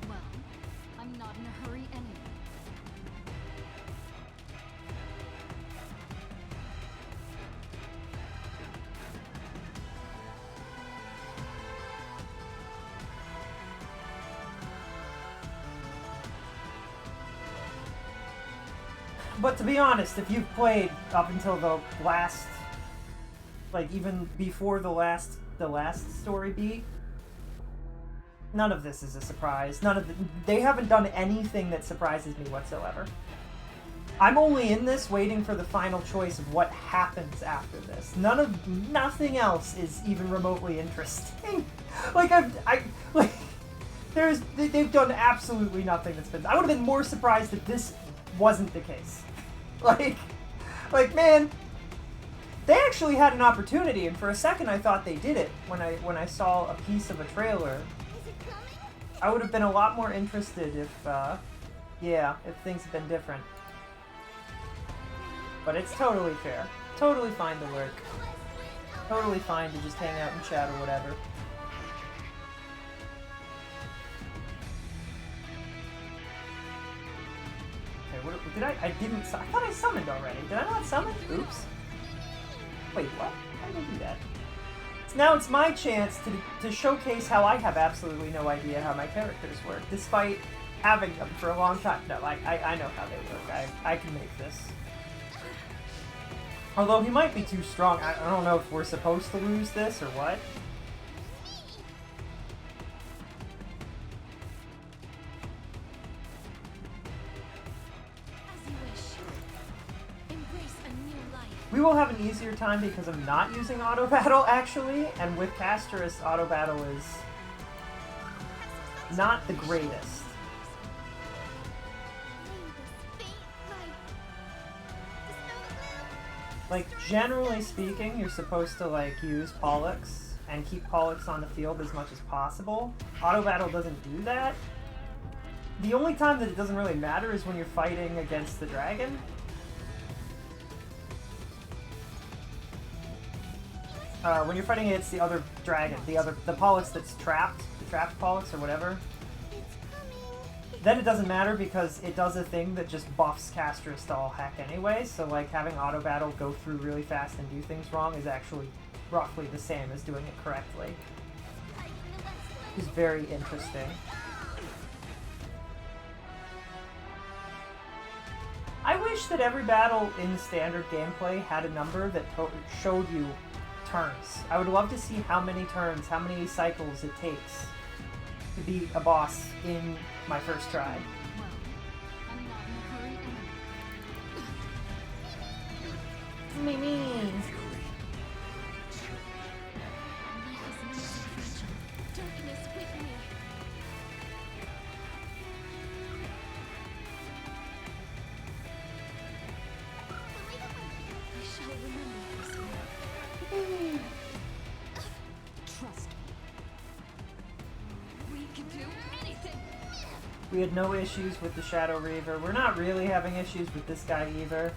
Speaker 14: Well, I'm not in a hurry anyway.
Speaker 2: But to be honest, if you've played up until the last, like even before the last story beat, none of this is a surprise. They haven't done anything that surprises me whatsoever. I'm only in this waiting for the final choice of what happens after this. Nothing else is even remotely interesting. They've done absolutely nothing that's been. I would have been more surprised if this wasn't the case. Man, they actually had an opportunity, and for a second I thought they did it when I saw a piece of a trailer. I would have been a lot more interested if things had been different. But it's totally fair. Totally fine to work. Totally fine to just hang out and chat or whatever. I thought I summoned already. Did I not summon? Oops. Wait, what? How did I do that? So now it's my chance to showcase how I have absolutely no idea how my characters work, despite having them for a long time. No, I know how they work. I can make this. Although he might be too strong. I don't know if we're supposed to lose this or what. We will have an easier time because I'm not using auto battle actually, and with Casterus, auto battle is not the greatest. Like, generally speaking, you're supposed to use Pollux and keep Pollux on the field as much as possible. Auto battle doesn't do that. The only time that it doesn't really matter is when you're fighting against the dragon. when you're fighting against the other dragon, the Pollux that's trapped, the trapped Pollux or whatever, then it doesn't matter because it does a thing that just buffs Castris to all heck anyway, so like having auto battle go through really fast and do things wrong is actually roughly the same as doing it correctly. It's very interesting. I wish that every battle in standard gameplay had a number that showed you turns. I would love to see how many turns, how many cycles it takes to beat a boss in my first try. Me. We had no issues with the Shadow Reaver. We're not really having issues with this guy either.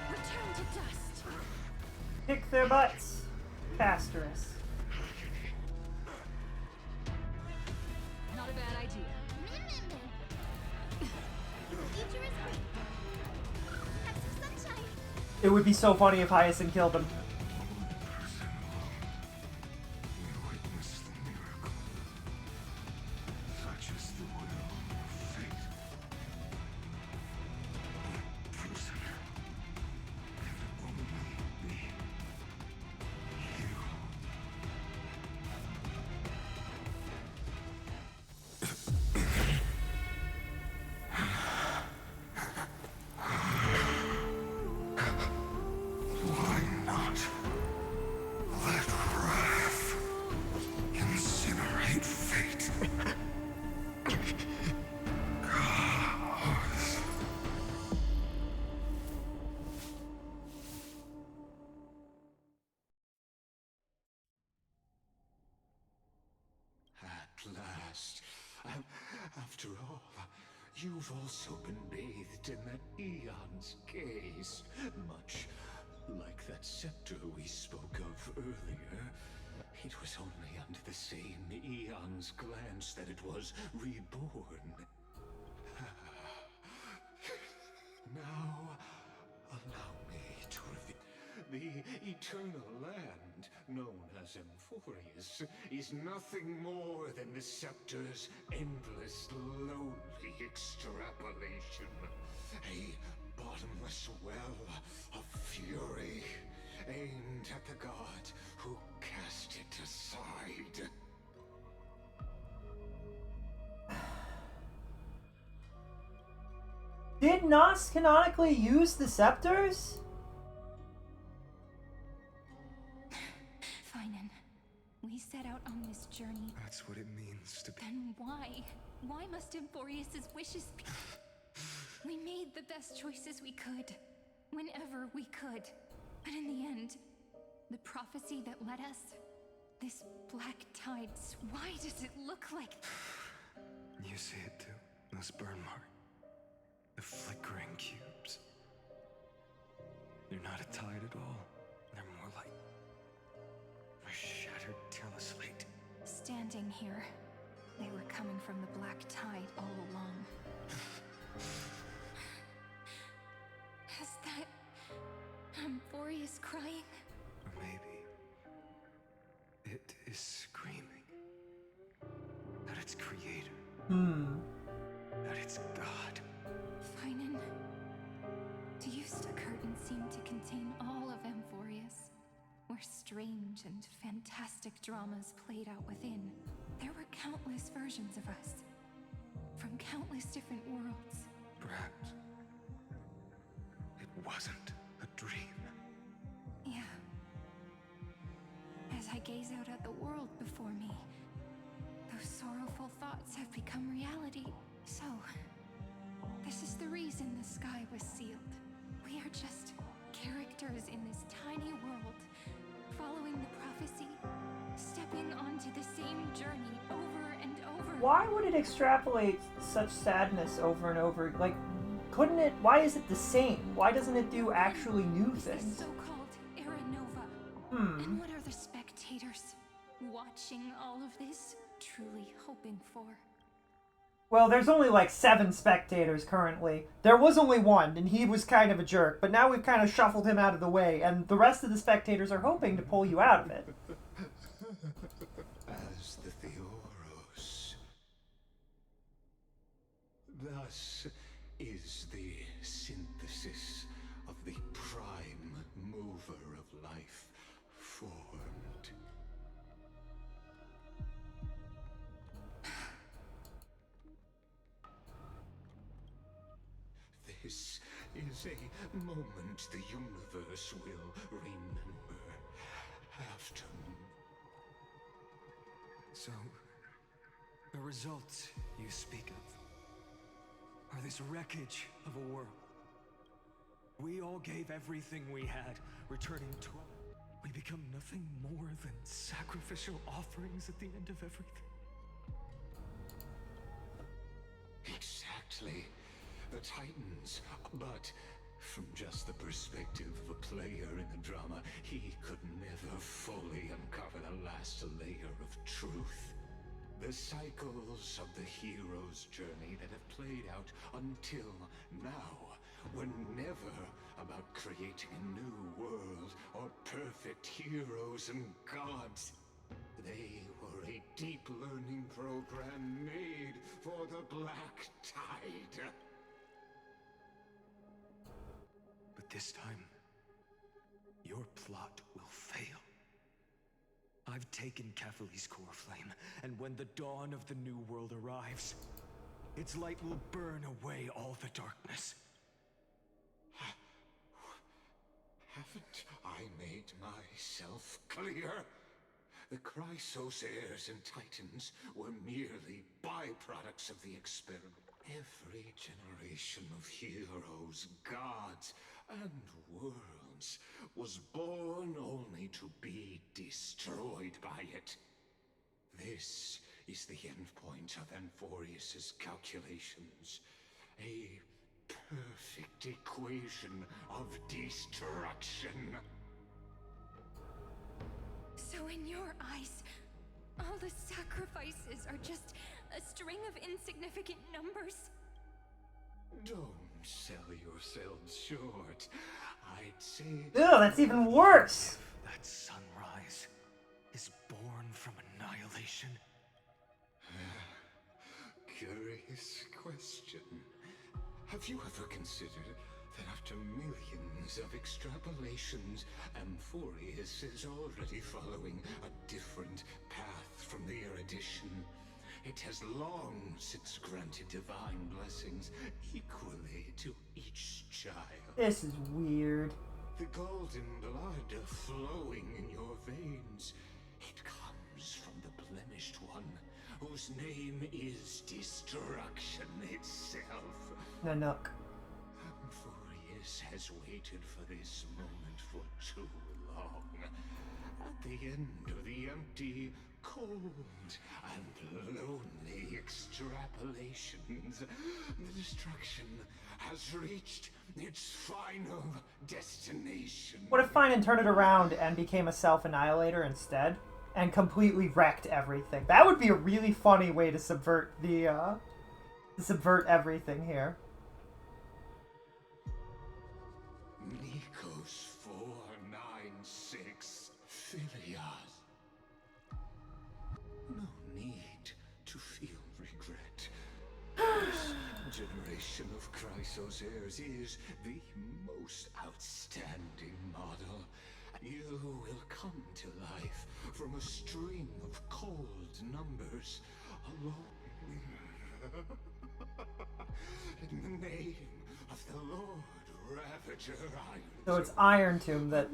Speaker 14: Return to dust.
Speaker 2: Kick their butts, Castris.
Speaker 14: Not a bad idea.
Speaker 2: It would be so funny if Hyacinth killed him.
Speaker 5: At last. After all, you've also been bathed in that eon's gaze. Much like that scepter we spoke of earlier. It was only under the same eon's glance that it was reborn. Now, allow me to reveal. The eternal land, known as Emphorius, is nothing more than the scepter's endless, lonely extrapolation. A bottomless well of fury, aimed at the god who cast it aside.
Speaker 2: Did Nos canonically use the scepters?
Speaker 14: Finan, we set out on this journey.
Speaker 6: That's what it means to be.
Speaker 14: Then why? Why must Emphorius's wishes be? We made the best choices we could, whenever we could. But in the end, the prophecy that led us, this black tide, why does it look like...
Speaker 6: You see it too, those burn marks. The flickering cubes. They're not a tide at all. They're more like a shattered teleslate.
Speaker 14: Standing here, they were coming from the black tide all along. Is that Emphorius crying?
Speaker 6: Or maybe it is screaming at its creator. At its god.
Speaker 14: Finan, do you the curtain seemed to contain all of Emphorius, where strange and fantastic dramas played out within. There were countless versions of us, from countless different worlds.
Speaker 6: Perhaps it wasn't a dream.
Speaker 14: Yeah. As I gaze out at the world before me, those sorrowful thoughts have become reality. So, this is the reason the sky was sealed. We are just characters in this tiny world, following the prophecy journey over and over.
Speaker 2: Why would it extrapolate such sadness over and over? Like, couldn't it? Why is it the same? Why doesn't it do actually new things?
Speaker 14: The so-called Era Nova. And what are the spectators watching all of this truly hoping for?
Speaker 2: Well, there's only like 7 spectators currently. There was only 1, and he was kind of a jerk, but now we've kind of shuffled him out of the way, and the rest of the spectators are hoping to pull you out of it.
Speaker 5: As the Theoros. Thus is the synthesis of the prime mover of life formed. This is a moment the universe will remember after.
Speaker 6: So, the results you speak of are this wreckage of a world. We all gave everything we had, returning to we become nothing more than sacrificial offerings at the end of everything.
Speaker 5: Exactly. The Titans, but from just the perspective of a player in the drama, he could never fully uncover the last layer of truth. The cycles of the hero's journey that have played out until now were never about creating a new world or perfect heroes and gods. They were a deep learning program made for the Black Tide.
Speaker 6: But this time, your plot will fail. I've taken Catholi's core flame, and when the dawn of the new world arrives, its light will burn away all the darkness.
Speaker 5: Haven't I made myself clear? The Chrysos heirs and Titans were merely byproducts of the experiment. Every generation of heroes, gods, and worlds was born only to be destroyed by it. This is the endpoint of Amphorius's calculations. A perfect equation of destruction.
Speaker 14: So in your eyes, all the sacrifices are just a string of insignificant numbers?
Speaker 5: Don't sell yourselves short. I'd say...
Speaker 2: Ugh, that's even worse!
Speaker 6: That sunrise is born from annihilation.
Speaker 5: Curious question. Have you ever considered that after millions of extrapolations, Amphorius is already following a different path from the erudition? It has long since granted divine blessings equally to each child.
Speaker 2: This is weird.
Speaker 5: The golden blood flowing in your veins, it comes from the blemished one, whose name is destruction itself.
Speaker 2: Nanook.
Speaker 5: Amphorius has waited for this moment for too long. At the end of the empty, cold, and lonely extrapolations, the destruction has reached its final destination.
Speaker 2: What if Finan turned it around and became a self-annihilator instead? And completely wrecked everything? That would be a really funny way to subvert the, subvert everything here.
Speaker 5: Nikos 496 Philias. No need to feel regret. This generation of Chrysos heirs is the most outstanding model. You will come to life from a string of cold numbers alone. In the name of the Lord Ravager Iron.
Speaker 2: So it's Iron Tomb that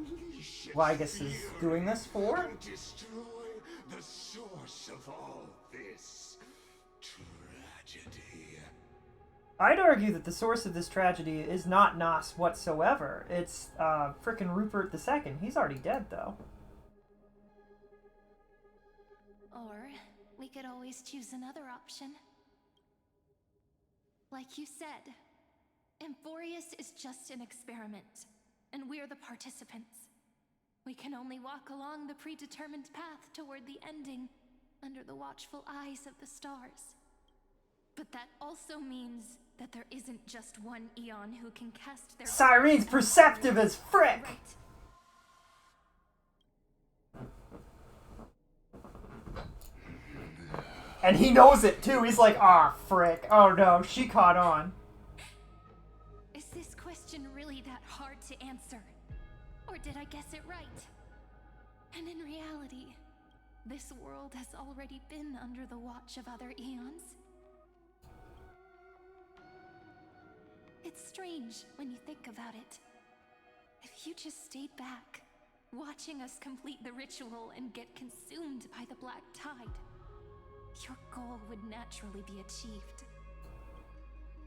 Speaker 2: Lygus is doing this for?
Speaker 5: And destroy the source of all this tragedy.
Speaker 2: I'd argue that the source of this tragedy is not Nos whatsoever. It's, frickin' Rupert II. He's already dead, though.
Speaker 14: Or could always choose another option. Like you said, Amphorius is just an experiment, and we're the participants. We can only walk along the predetermined path toward the ending, under the watchful eyes of the stars. But that also means that there isn't just one Eon who can cast their...
Speaker 2: Cyrene's perceptive as frick!
Speaker 14: Right.
Speaker 2: And he knows it too. He's like, ah, frick. Oh no, she caught on.
Speaker 14: Is this question really that hard to answer? Or did I guess it right? And in reality, this world has already been under the watch of other eons. It's strange when you think about it. If you just stayed back, watching us complete the ritual and get consumed by the black tide, your goal would naturally be achieved.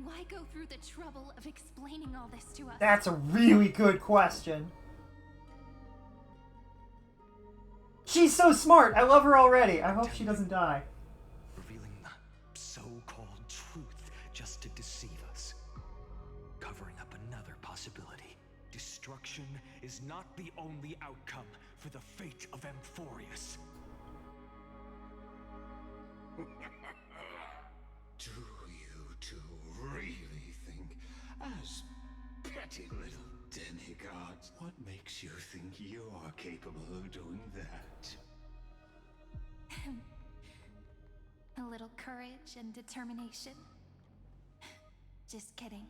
Speaker 14: Why go through the trouble of explaining all this to us?
Speaker 2: That's a really good question. She's so smart. I love her already. I hope she doesn't die.
Speaker 6: Revealing the so-called truth just to deceive us. Covering up another possibility. Destruction is not the only outcome for the fate of Amphorius.
Speaker 5: Do you two really think, as petty little demigods, what makes you think you are capable of doing that?
Speaker 14: A little courage and determination. Just kidding.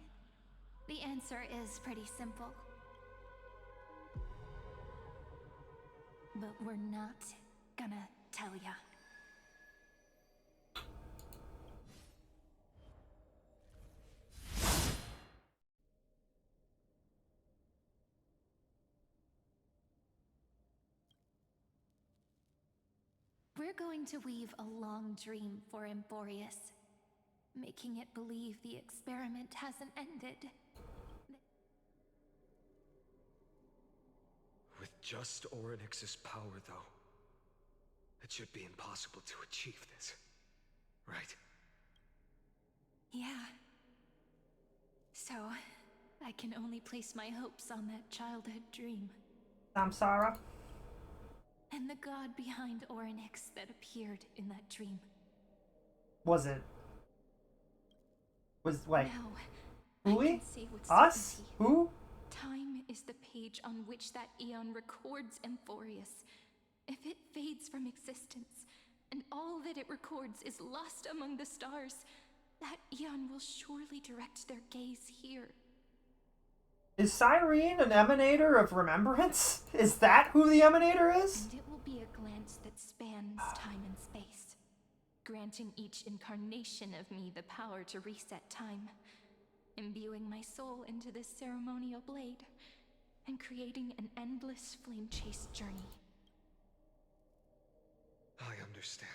Speaker 14: The answer is pretty simple. But we're not gonna tell ya. We're going to weave a long dream for Amphorius, making it believe the experiment hasn't ended.
Speaker 6: With just Orynyx's power, though, it should be impossible to achieve this, right?
Speaker 14: Yeah. So, I can only place my hopes on that childhood dream.
Speaker 2: Samsara?
Speaker 14: And the god behind Orynyx that appeared in that dream.
Speaker 2: Was like...
Speaker 14: Now,
Speaker 2: Who?
Speaker 14: I can say with
Speaker 2: Us?
Speaker 14: certainty,
Speaker 2: Who?
Speaker 14: time is the page on which that Eon records Amphorius. If it fades from existence, and all that it records is lost among the stars, that Eon will surely direct their gaze here.
Speaker 2: Is Cyrene an emanator of remembrance? Is that who the emanator is?
Speaker 14: And it will be a glance that spans time and space, granting each incarnation of me the power to reset time, imbuing my soul into this ceremonial blade, and creating an endless flame-chased journey.
Speaker 6: I understand.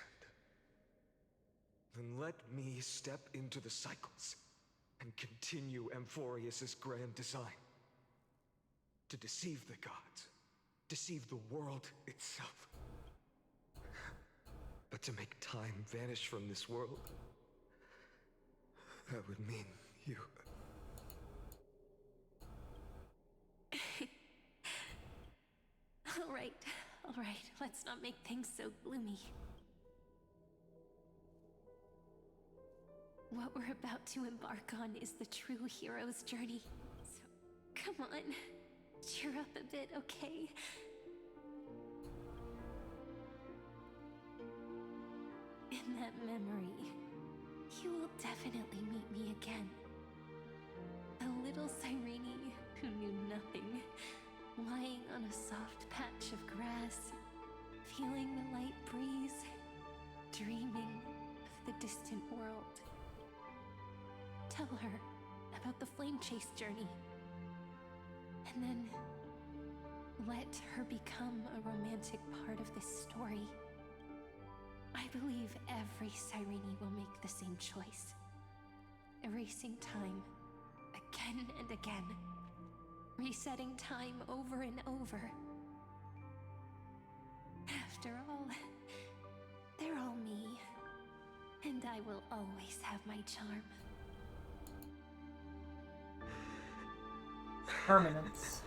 Speaker 6: Then let me step into the cycles and continue Amphorius's grand design. To deceive the gods, deceive the world itself. But to make time vanish from this world, that would mean you.
Speaker 14: All right, let's not make things so gloomy. What we're about to embark on is the true hero's journey. So, come on, cheer up a bit, okay? In that memory, you will definitely meet me again. A little Cyrene who knew nothing, lying on a soft patch of grass, feeling the light breeze, dreaming of the distant world. Tell her about the flame chase journey, and then let her become a romantic part of this story. I believe every Cyrene will make the same choice, erasing time again and again, resetting time over and over. After all, they're all me,
Speaker 12: and I will always have my charm.
Speaker 2: Permanence.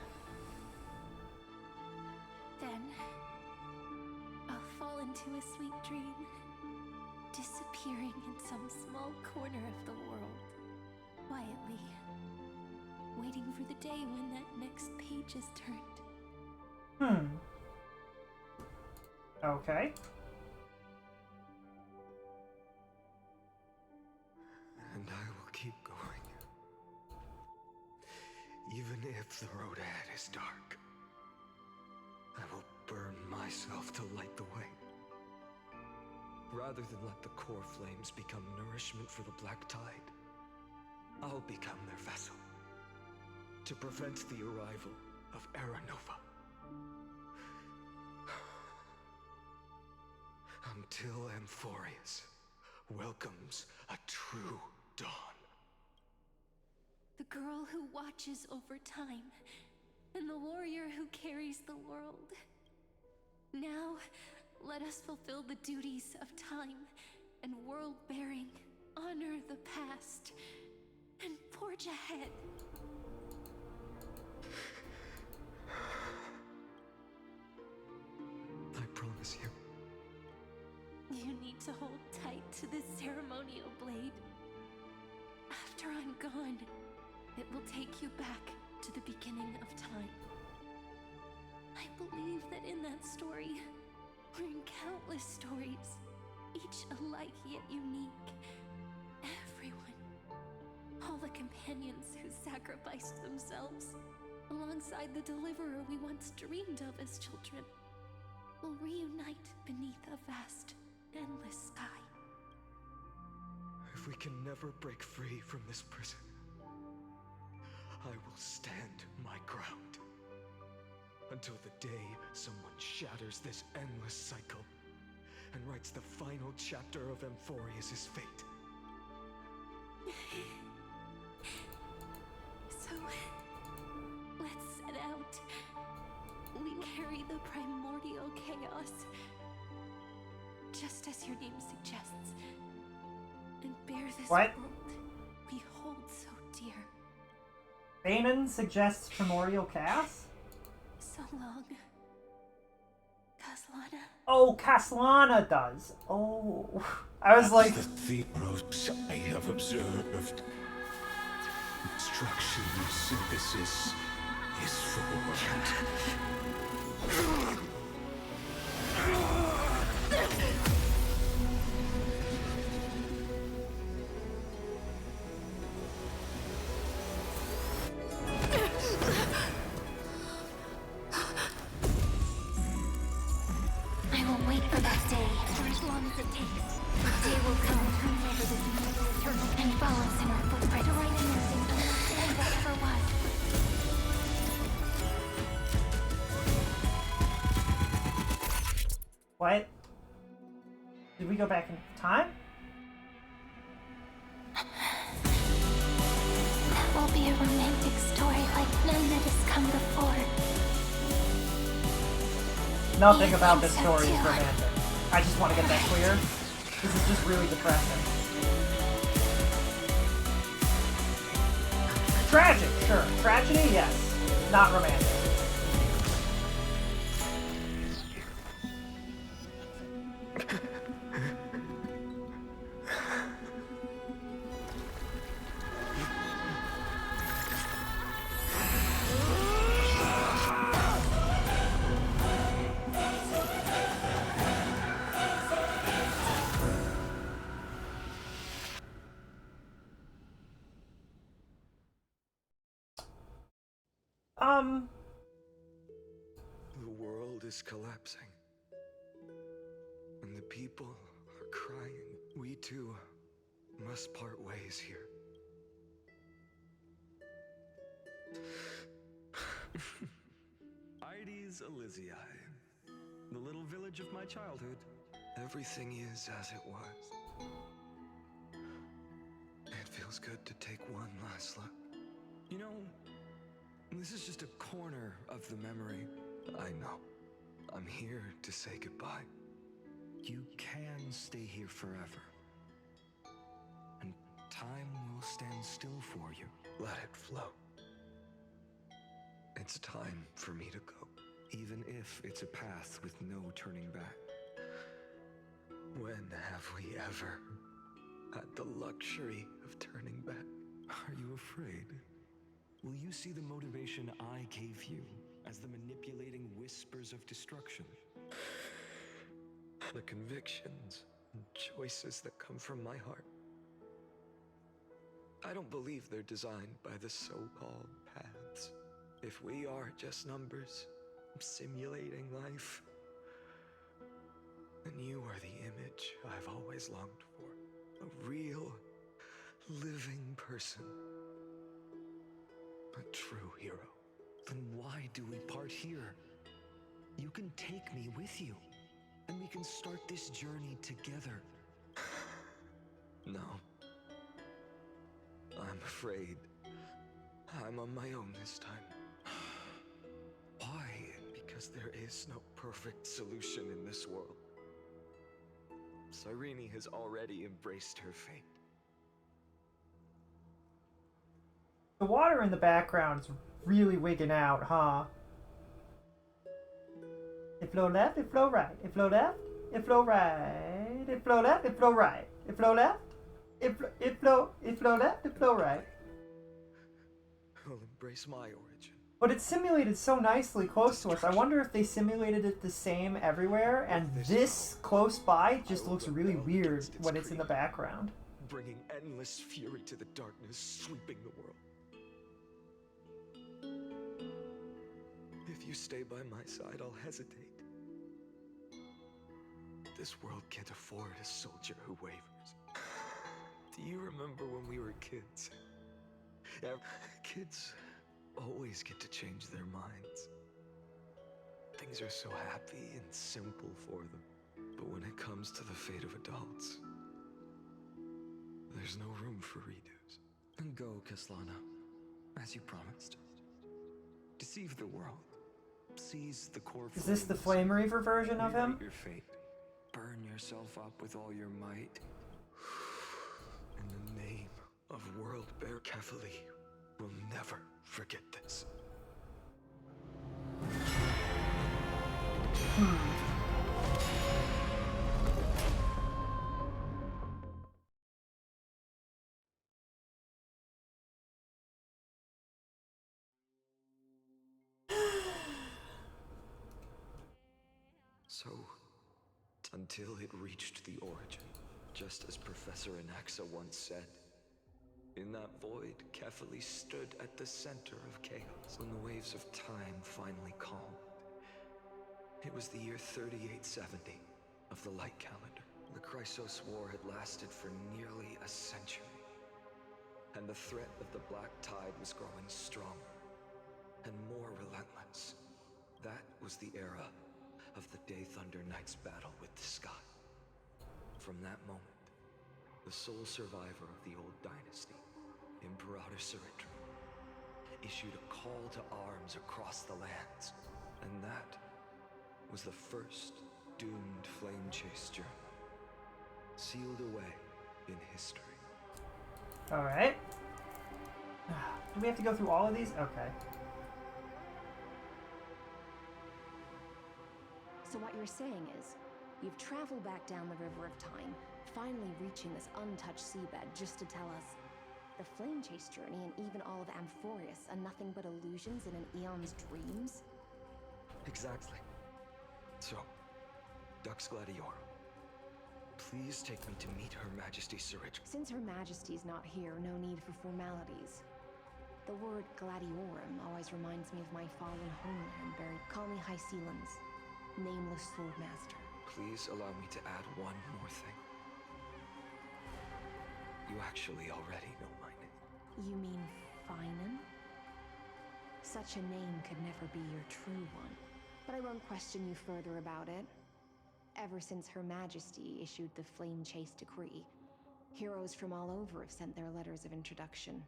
Speaker 12: Then, I'll fall into a sweet dream, disappearing in some small corner of the world, quietly, waiting for the day when that next page is turned.
Speaker 2: Okay.
Speaker 6: And I will keep going. Even if the road ahead is dark, I will burn myself to light the way. Rather than let the core flames become nourishment for the black tide, I'll become their vessel to prevent the arrival of Era Nova. Until Amphorius welcomes a true dawn.
Speaker 12: The girl who watches over time, and the warrior who carries the world. Now, let us fulfill the duties of time and world-bearing, honor the past, and forge ahead.
Speaker 6: I promise you.
Speaker 12: You need to hold tight to this ceremonial blade. After I'm gone, it will take you back to the beginning of time. I believe that in that story, or in countless stories, each alike yet unique, everyone, all the companions who sacrificed themselves, alongside the deliverer we once dreamed of as children, will reunite beneath a vast, endless sky.
Speaker 6: If we can never break free from this prison, I will stand my ground. Until the day someone shatters this endless cycle and writes the final chapter of Amphorius' fate.
Speaker 12: So, let's set out. We carry the primordial chaos, just as your name suggests, and bear this
Speaker 2: What?
Speaker 12: world we hold so dear.
Speaker 2: Phanon suggests primordial chaos?
Speaker 12: So long, Kaslana.
Speaker 2: Oh, Kaslana does. Oh. I was like...
Speaker 5: The Thebros I have observed. Instruction synthesis is formed.
Speaker 13: I will wait for that day, for as long as it takes. The day will come to remember this immortal eternal and follows in our footprint to write a new and whatever was.
Speaker 2: What? Did we go back in time?
Speaker 13: That will be a romantic story like none that has come before.
Speaker 2: Nothing about this story is romantic. I just want to get that clear. This is just really depressing. Tragic, sure. Tragedy, yes. Not romantic.
Speaker 6: The world is collapsing. And the people are crying. We too must part ways here. Ides Elysiae, the little village of my childhood. Everything is as it was. It feels good to take one last look. You know, this is just a corner of the memory. I know. I'm here to say goodbye. You can stay here forever. time will stand still for you. Let it flow. It's time for me to go, even if it's a path with no turning back. When have we ever had the luxury of turning back? Are you afraid? Will you see the motivation I gave you as the manipulating whispers of destruction? The convictions and choices that come from my heart. I don't believe they're designed by the so-called paths. If we are just numbers simulating life, then you are the image I've always longed for. A real, living person. A true hero. Then why do we part here? You can take me with you, and we can start this journey together. No. I'm afraid I'm on my own this time. Why? Because there is no perfect solution in this world. Cyrene has already embraced her fate.
Speaker 2: The water in the background is really wigging out, huh? It flow left, it flow right. It flow left, it flow right. It flow left, it flow right. It flow left, it flow left, it flow right.
Speaker 6: Who'll embrace my origin.
Speaker 2: But it's simulated so nicely close to us. I wonder if they simulated it the same everywhere, and this close by just looks really weird when it's in the background.
Speaker 6: Bringing endless fury to the darkness, sweeping the world. If you stay by my side, I'll hesitate. This world can't afford a soldier who wavers. Do you remember when we were kids? Kids always get to change their minds. Things are so happy and simple for them. But when it comes to the fate of adults, there's no room for redos. And go, Kaslana, as you promised. Deceive the world. Seize the core.
Speaker 2: Is this the Flame Reaver version of him?
Speaker 6: Your fate. Burn yourself up with all your might. In the name of World Bear Kefali, we'll never forget this. So, until it reached the origin, just as Professor Anaxa once said, in that void, Kefali stood at the center of chaos when the waves of time finally calmed. It was the year 3870 of the Light Calendar. The Chrysos War had lasted for nearly a century, and the threat of the Black Tide was growing stronger and more relentless. That was the era of the Day Thunder Knight's battle with the sky. From that moment, the sole survivor of the old dynasty, Imperator Cyritra, issued a call to arms across the lands, and that was the first doomed flame chase journey, sealed away in history.
Speaker 2: Alright. Do we have to go through all of these? Okay.
Speaker 3: So what you're saying is, you've traveled back down the River of Time, finally reaching this untouched seabed just to tell us the Flame Chase journey and even all of Amphorius are nothing but illusions in an eon's dreams?
Speaker 6: Exactly. So, Dux Gladiorum, please take me to meet Her Majesty Cyritra.
Speaker 3: Since Her Majesty's not here, no need for formalities. The word Gladiorum always reminds me of my fallen homeland buried. Call me High Sealans, nameless swordmaster.
Speaker 6: Please allow me to add one more thing. You actually already know my name.
Speaker 3: You mean Phanon? Such a name could never be your true one. But I won't question you further about it. Ever since Her Majesty issued the Flame Chase decree, heroes from all over have sent their letters of introduction.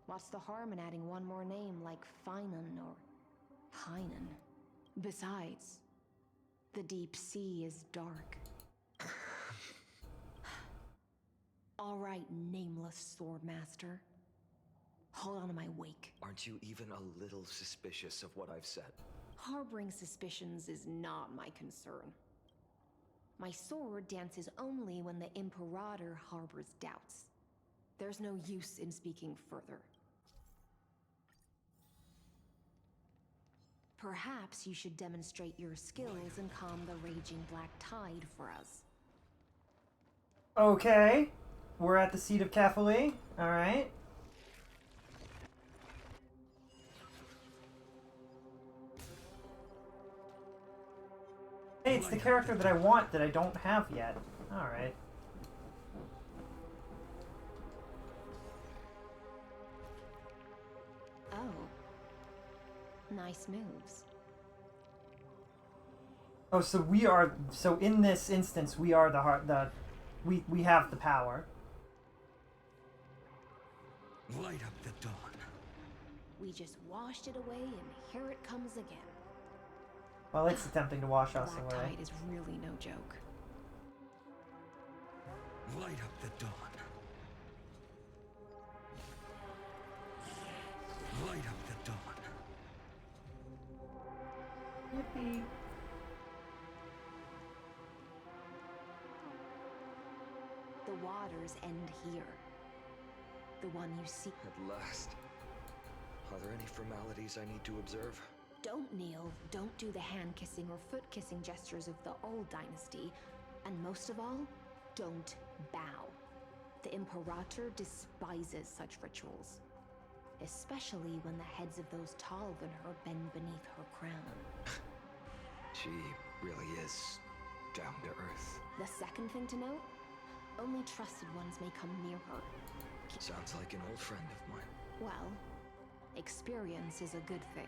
Speaker 3: What's the harm in adding one more name like Phanon or Hynon? Besides, the deep sea is dark. All right. right, nameless swordmaster. Hold on to my wake.
Speaker 8: Aren't you even a little suspicious of what I've said?
Speaker 3: Harboring suspicions is not my concern. My sword dances only when the Imperator harbors doubts. There's no use in speaking further. Perhaps you should demonstrate your skills and calm the raging black tide for us.
Speaker 2: Okay. We're at the seat of Kefali. Alright. Hey, it's the character that I want that I don't have yet. Alright.
Speaker 3: Oh. Nice moves.
Speaker 2: Oh, so we are... So in this instance, we are we have the power.
Speaker 6: Light up the dawn.
Speaker 3: We just washed it away and here it comes again.
Speaker 2: Well, it's attempting to wash us
Speaker 3: Black
Speaker 2: away.
Speaker 3: tide is really no joke.
Speaker 6: Light up the dawn. Light up the dawn.
Speaker 2: Yippee.
Speaker 3: The waters end here. The one you seek.
Speaker 8: At last. Are there any formalities I need to observe?
Speaker 3: Don't kneel, don't do the hand-kissing or foot-kissing gestures of the old dynasty, and most of all, don't bow. The Imperator despises such rituals, especially when the heads of those taller than her bend beneath her crown.
Speaker 8: She really is down to earth.
Speaker 3: The second thing to note, only trusted ones may come near her.
Speaker 8: Sounds like an old friend of mine.
Speaker 3: Well, experience is a good thing.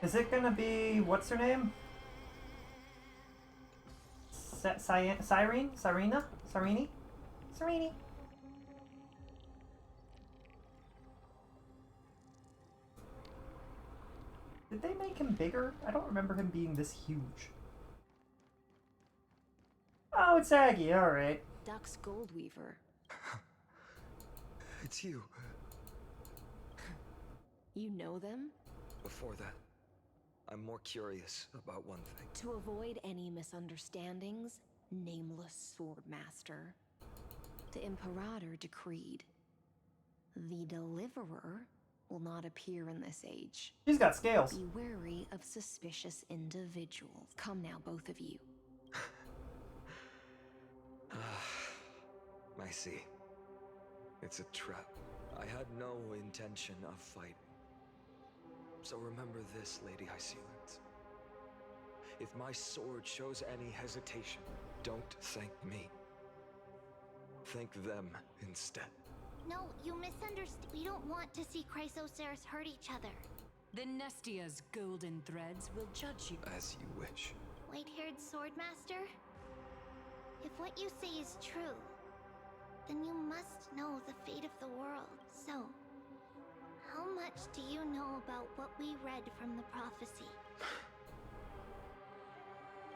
Speaker 2: Is it gonna be... What's her name? Cyrene? Cyrena? Cyrini? Cyrini? Did they make him bigger? I don't remember him being this huge. Oh, it's Aggie, alright.
Speaker 3: Duck's Goldweaver.
Speaker 8: It's you.
Speaker 3: You know them?
Speaker 8: Before that, I'm more curious about one thing.
Speaker 3: To avoid any misunderstandings, nameless swordmaster, the Imperator decreed the Deliverer will not appear in this age.
Speaker 2: She's got scales.
Speaker 3: Be wary of suspicious individuals. Come now, both of you.
Speaker 8: I see. It's a trap. I had no intention of fighting. So remember this, Lady Hysealens. If my sword shows any hesitation, don't thank me. Thank them instead.
Speaker 13: No, you misunderstand. We don't want to see Chrysoceras hurt each other.
Speaker 18: The Nestia's golden threads will judge you.
Speaker 8: As you wish.
Speaker 13: White-haired swordmaster? If what you say is true, then you must know the fate of the world. So, how much do you know about what we read from the prophecy?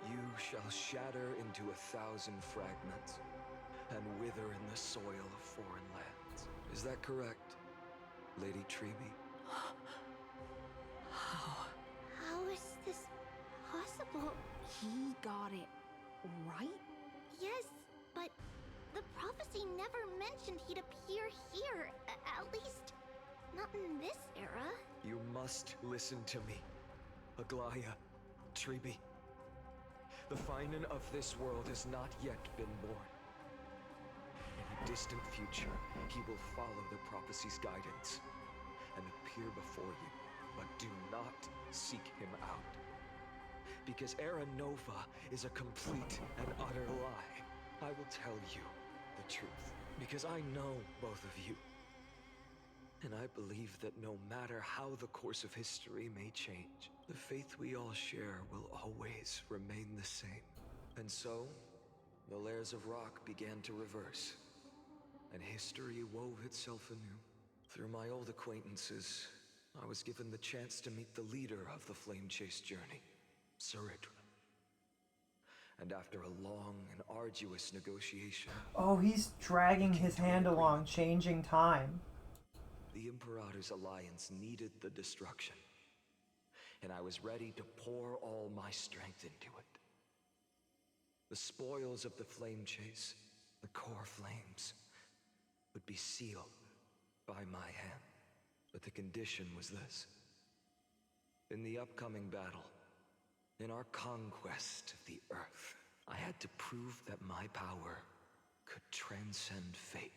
Speaker 8: You shall shatter into 1,000 fragments and wither in the soil of foreign lands. Is that correct, Lady Treeby?
Speaker 13: How is this possible?
Speaker 3: He got it right?
Speaker 13: Yes, but the prophecy never mentioned he'd appear here. At least, not in this era.
Speaker 8: You must listen to me, Aglaya, Treeby. The phanon of this world has not yet been born. In a distant future, he will follow the prophecy's guidance and appear before you, but do not seek him out. Because Era Nova is a complete and utter lie. I will tell you the truth, because I know both of you. And I believe that no matter how the course of history may change, the faith we all share will always remain the same. And so, the layers of rock began to reverse, and history wove itself anew. Through my old acquaintances, I was given the chance to meet the leader of the Flame Chase journey, Saridra.
Speaker 20: And after a long and arduous negotiation...
Speaker 2: Oh, he's dragging his hand along, changing time.
Speaker 20: The Imperator's alliance needed the destruction, and I was ready to pour all my strength into it. The spoils of the flame chase, the core flames, would be sealed by my hand. But the condition was this. In the upcoming battle, in our conquest of the Earth, I had to prove that my power could transcend fate.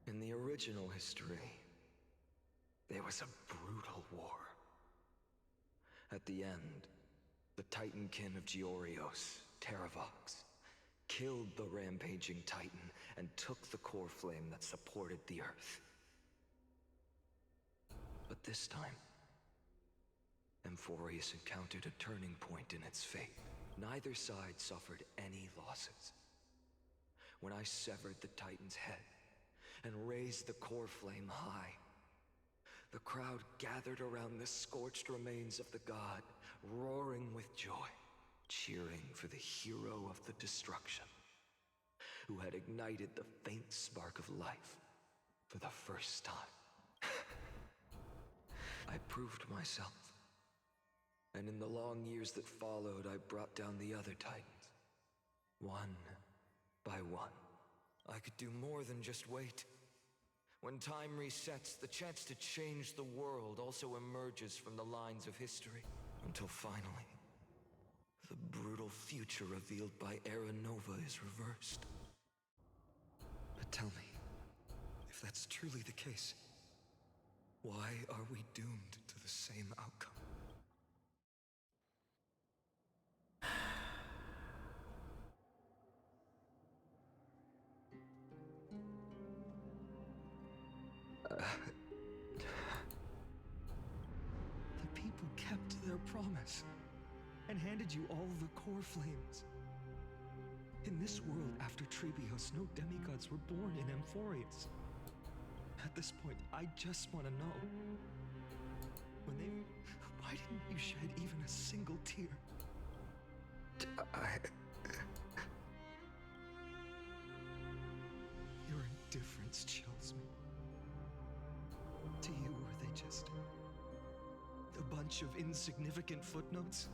Speaker 20: In the original history, there was a brutal war. At the end, the Titankin of Georios, Terravox, killed the rampaging Titan and took the core flame that supported the Earth. But this time, Amphorius encountered a turning point in its fate. Neither side suffered any losses. When I severed the Titan's head and raised the core flame high, the crowd gathered around the scorched remains of the god, roaring with joy, cheering for the hero of the destruction, who had ignited the faint spark of life for the first time. I proved myself. And in the long years that followed, I brought down the other Titans. One by one. I could do more than just wait. When time resets, the chance to change the world also emerges from the lines of history. Until finally, the brutal future revealed by Era Nova is reversed. But tell me, if that's truly the case, why are we doomed to the same outcome?
Speaker 6: The people kept their promise and handed you all the core flames. In this world after Trebios, no demigods were born in Amphorius. At this point, I just want to know. Why didn't you shed even a single tear? Your indifference chills me. To you, were they just a bunch of insignificant footnotes?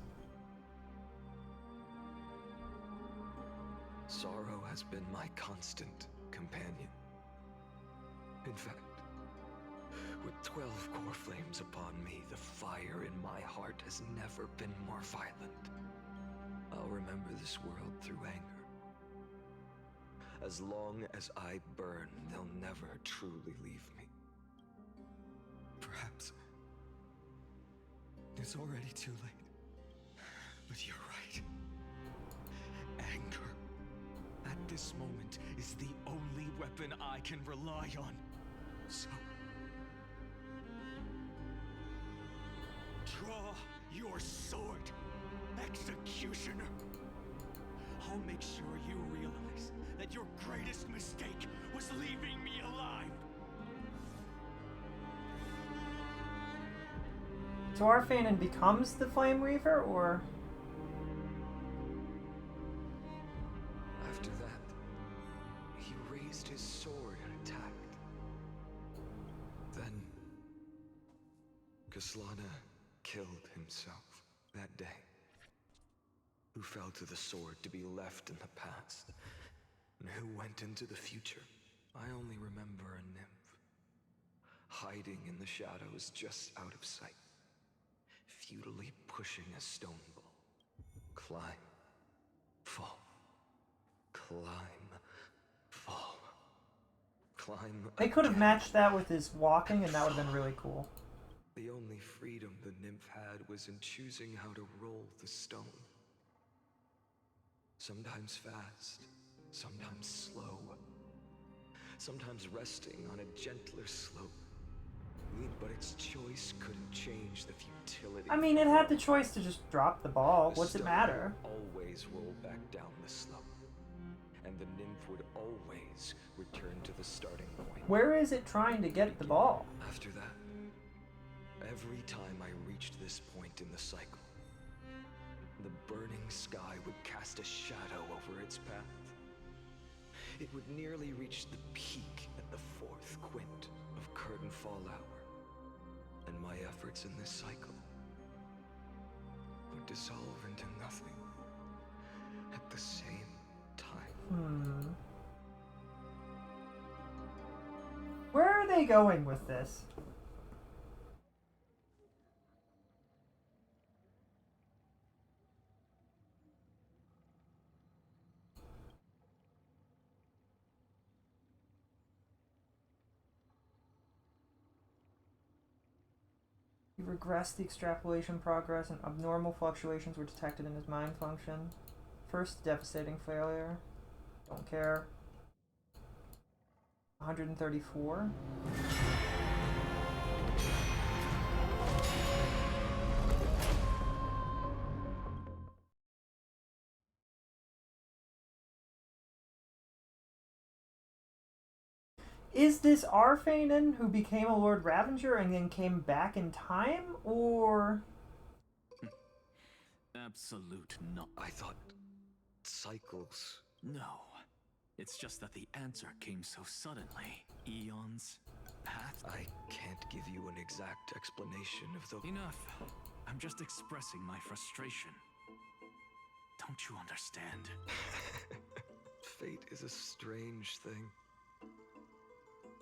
Speaker 20: Sorrow has been my constant companion. In fact, with 12 core flames upon me, the fire in my heart has never been more violent. I'll remember this world through anger. As long as I burn, they'll never truly leave me.
Speaker 6: Perhaps it's already too late. But you're right. Anger, at this moment, is the only weapon I can rely on. So, draw your sword, Executioner. I'll make sure you realize that your greatest mistake was leaving me alive.
Speaker 2: So our phanon becomes the Flame Reaver, or?
Speaker 20: After that, he raised his sword and attacked. Then, Kaslana killed himself that day. Who fell to the sword to be left in the past, and who went into the future. I only remember a nymph, hiding in the shadows just out of sight, futilely pushing a stone ball. Climb, fall, climb, fall, climb.
Speaker 2: They could have matched that with his walking, and that would have been really cool.
Speaker 20: The only freedom the nymph had was in choosing how to roll the stone. Sometimes fast, sometimes slow, sometimes resting on a gentler slope. But its choice couldn't change the futility.
Speaker 2: I mean, it had the choice to just drop the ball. What's it matter?
Speaker 20: Always roll back down the slope, and the nymph would always return to the starting point.
Speaker 2: Where is it trying to get the ball?
Speaker 20: After that, every time I reached this point in the cycle, the burning sky would cast a shadow over its path. It would nearly reach the peak at the 4th quint of curtain fall hour, and my efforts in this cycle would dissolve into nothing at the same time.
Speaker 2: Where are they going with this? He regressed the extrapolation progress and abnormal fluctuations were detected in his mind function. First devastating failure. Don't care. 134. Is this our phanon who became a Lord Ravenger and then came back in time, or...?
Speaker 10: Absolute no.
Speaker 20: I thought cycles.
Speaker 10: No. It's just that the answer came so suddenly. Eons, path.
Speaker 20: I can't give you an exact explanation of the...
Speaker 10: Enough. I'm just expressing my frustration. Don't you understand?
Speaker 20: Fate is a strange thing.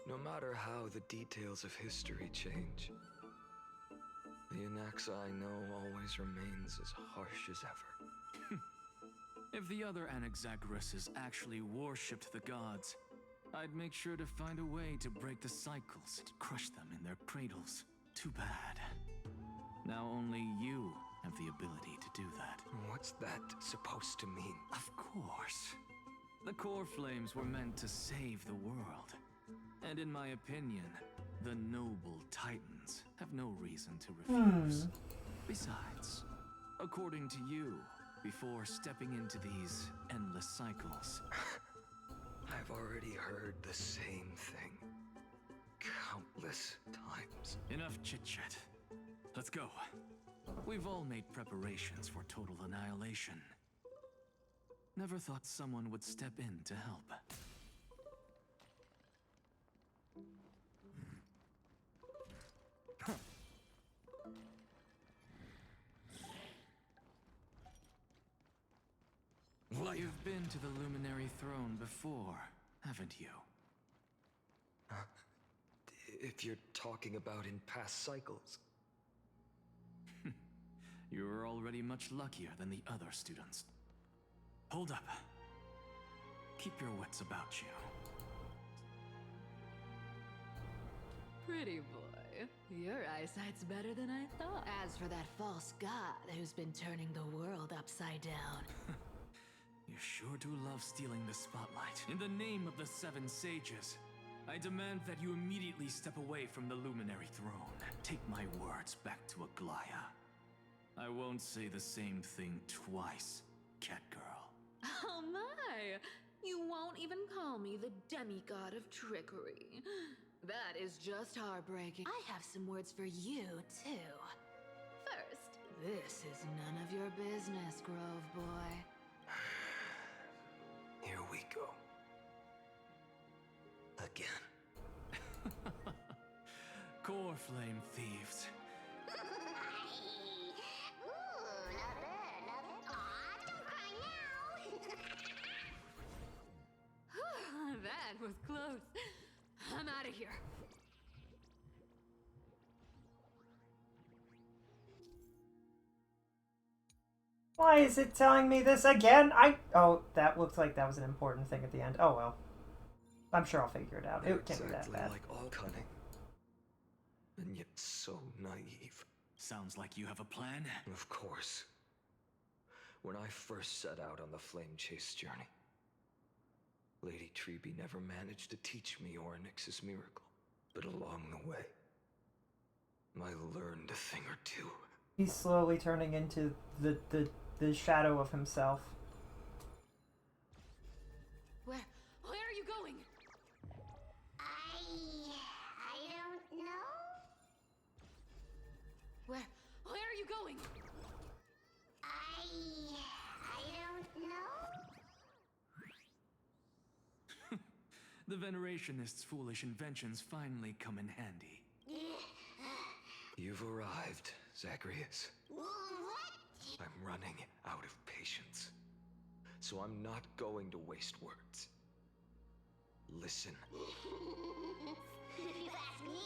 Speaker 20: No matter how the details of history change, the Anaxa I know always remains as harsh as ever.
Speaker 10: If the other Anaxagoras actually worshipped the gods, I'd make sure to find a way to break the cycles and crush them in their cradles. Too bad. Now only you have the ability to do that.
Speaker 20: What's that supposed to mean?
Speaker 10: Of course. The core flames were meant to save the world. And in my opinion, the noble Titans have no reason to refuse. Besides, according to you, before stepping into these endless cycles,
Speaker 20: I've already heard the same thing countless times.
Speaker 10: Enough chit-chat. Let's go. We've all made preparations for total annihilation. Never thought someone would step in to help. You've been to the Luminary Throne before, haven't you?
Speaker 20: If you're talking about in past cycles.
Speaker 10: You're already much luckier than the other students. Hold up. Keep your wits about you.
Speaker 7: Pretty boy, your eyesight's better than I thought. As for that false god who's been turning the world upside down.
Speaker 10: You sure do love stealing the spotlight. In the name of the 7 sages, I demand that you immediately step away from the Luminary Throne. Take my words back to Aglaya. I won't say the same thing twice, Catgirl.
Speaker 7: Oh my! You won't even call me the demigod of trickery. That is just heartbreaking. I have some words for you, too. First, this is none of your business, Grove Boy.
Speaker 20: Here we go. Again.
Speaker 10: Core flame thieves.
Speaker 7: That was close. I'm out of here.
Speaker 2: Why is it telling me this again? Oh, that looked like that was an important thing at the end. Oh well. I'm sure I'll figure it out. It can't be that bad.
Speaker 20: Like all cunning. And yet so naive.
Speaker 10: Sounds like you have a plan?
Speaker 20: Of course. When I first set out on the flame chase journey, Lady Treeby never managed to teach me Orynyx's miracle. But along the way, I learned a thing or two.
Speaker 2: He's slowly turning into the shadow of himself.
Speaker 7: Where are you going?
Speaker 13: I don't know.
Speaker 7: Where are you going?
Speaker 13: I
Speaker 21: The Venerationists' foolish inventions finally come in handy.
Speaker 20: You've arrived, Zacharias.
Speaker 13: What?
Speaker 20: I'm running out of patience. So I'm not going to waste words. Listen.
Speaker 13: If you ask me,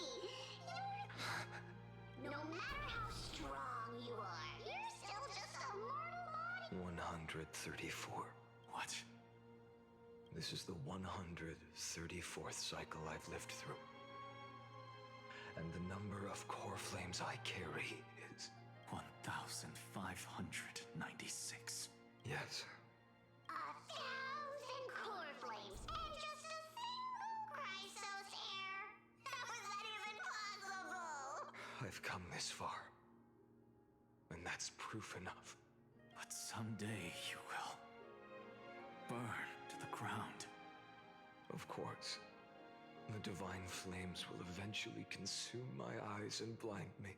Speaker 13: no matter how strong you are, you're still just a mortal body.
Speaker 20: 134.
Speaker 21: What?
Speaker 20: This is the 134th cycle I've lived through. And the number of core flames I carry is...
Speaker 21: 1,596.
Speaker 20: Yes.
Speaker 13: 1,000 core flames and just a single Chrysos hair. How is that even possible?
Speaker 20: I've come this far. And that's proof enough.
Speaker 21: But someday you will burn to the ground.
Speaker 20: Of course. The divine flames will eventually consume my eyes and blind me.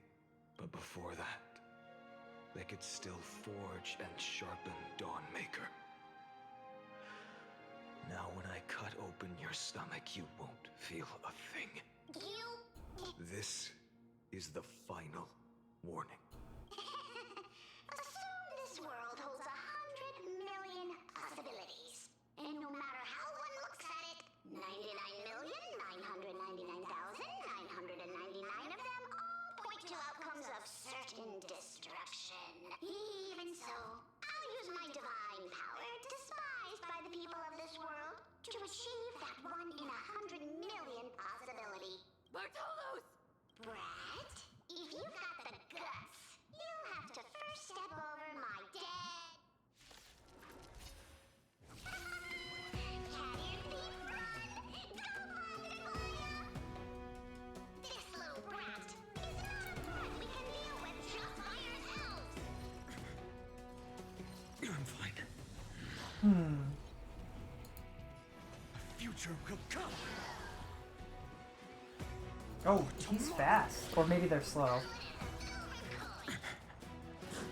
Speaker 20: But before that, they could still forge and sharpen Dawnmaker. Now when I cut open your stomach, you won't feel a thing. This is the final warning.
Speaker 13: Assume this world holds 100 million possibilities. And no matter how one looks at it, 99,999,999 of them all point to outcomes of certain destruction. Even so, I'll use my divine power, despised by the people of this world, to achieve that 1 in 100 million possibility.
Speaker 7: Bartolos!
Speaker 13: Brett, if you've got the guts, you'll have to first step over my dead... Cat ear thief, run! Go Mongolia! This little brat is not a threat we can deal with just by ourselves!
Speaker 21: I'm fine. The future will come.
Speaker 2: Oh, he's fast. Or maybe they're slow.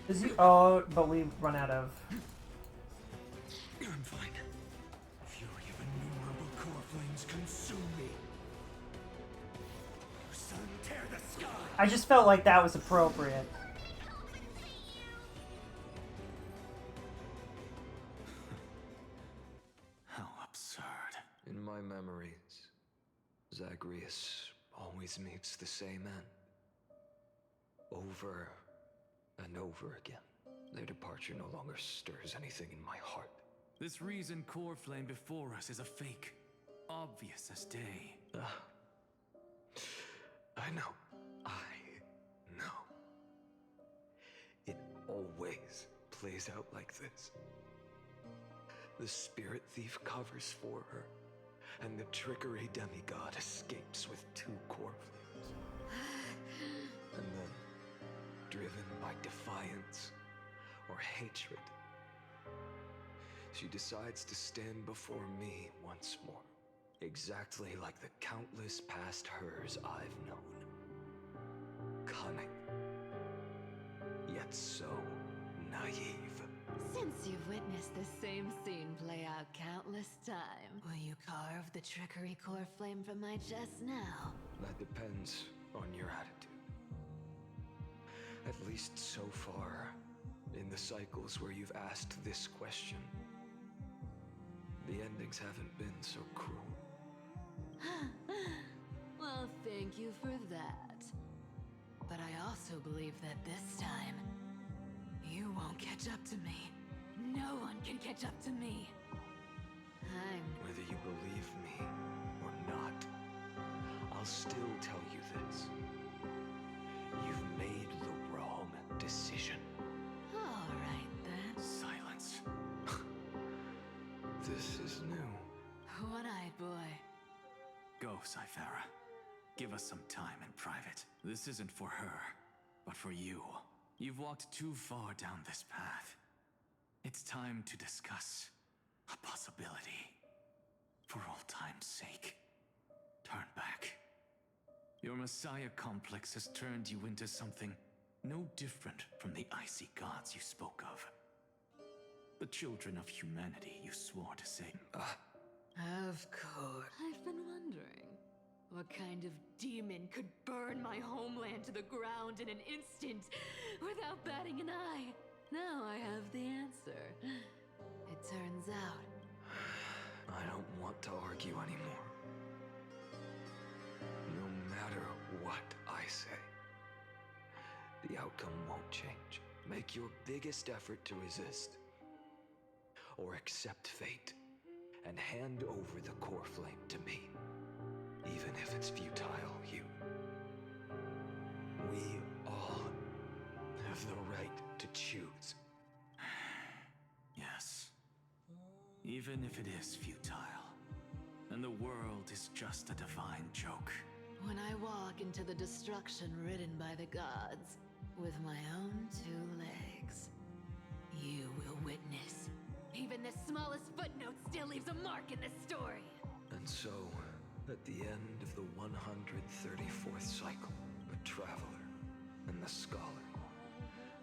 Speaker 2: Is he? Oh, but we run out of...
Speaker 21: I'm fine. Fury of innumerable core flames consume me. Sun, tear the sky.
Speaker 2: I just felt like that was appropriate.
Speaker 21: How absurd.
Speaker 20: In my memories, Zagreus always meets the same end. Over and over again. Their departure no longer stirs anything in my heart.
Speaker 21: This reason core flame before us is a fake. Obvious as day.
Speaker 20: I know. It always plays out like this. The spirit thief covers for her, and the trickery demigod escapes with 2 core flames. And then, driven by defiance or hatred, she decides to stand before me once more. Exactly like the countless past hers I've known. Cunning. Yet so naive.
Speaker 7: Since you've witnessed the same scene play out countless times, will you carve the trickery core flame from my chest now?
Speaker 20: That depends on your attitude. At least so far, in the cycles where you've asked this question, the endings haven't been so cruel.
Speaker 7: Well, thank you for that. But I also believe that this time, you won't catch up to me. No one can catch up to me.
Speaker 20: Whether you believe me or not, I'll still tell you this. You've made the wrong decision.
Speaker 7: All right, then.
Speaker 21: Silence.
Speaker 20: This is new.
Speaker 7: One-eyed boy.
Speaker 21: Go, Cythera. Give us some time in private. This isn't for her, but for you. You've walked too far down this path. It's time to discuss a possibility. For old time's sake, turn back. Your Messiah complex has turned you into something no different from the icy gods you spoke of. The children of humanity you swore to save.
Speaker 7: Of course. I've been wondering, what kind of demon could burn my homeland to the ground in an instant without batting an eye? Now I have the answer. It turns out...
Speaker 20: I don't want to argue anymore. No matter what I say, the outcome won't change. Make your biggest effort to resist. Or accept fate and hand over the core flame to me. Even if it's futile, Hugh. We all have the right to choose.
Speaker 21: Yes. Even if it is futile, and the world is just a divine joke.
Speaker 7: When I walk into the destruction written by the gods, with my own 2 legs, you will witness. Even the smallest footnote still leaves a mark in this story.
Speaker 20: And so, at the end of the 134th cycle, the Traveler and the Scholar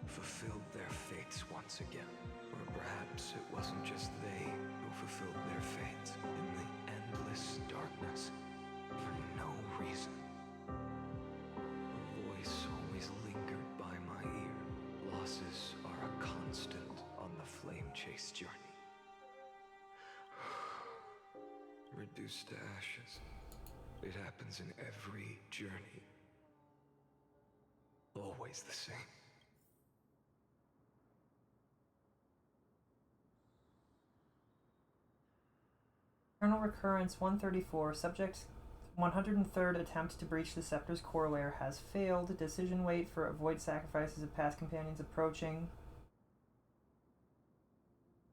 Speaker 20: fulfilled their fates once again. Or perhaps it wasn't just they who fulfilled their fates in the endless darkness for no reason. A voice always lingered by my ear. Losses are a constant on the flame chase journey. Reduced to ashes. It happens in every journey. Always the same.
Speaker 2: Eternal Recurrence 134. Subject 103rd attempt to breach the Scepter's core layer has failed. Decision wait for avoid sacrifices of past companions approaching.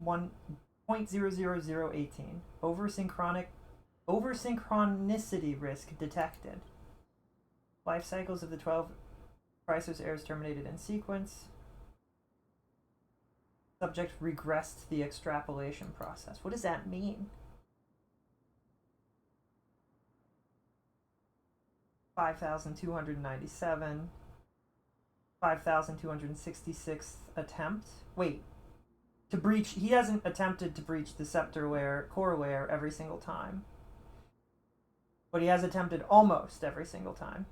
Speaker 2: 1.00018. Over-synchronicity risk detected. Life cycles of the 12 Chrysos heirs terminated in sequence. Subject regressed the extrapolation process. What does that mean? 5,297. 5,266th attempt. Wait. To breach, he hasn't attempted to breach the scepter layer, core layer every single time. But he has attempted almost every single time.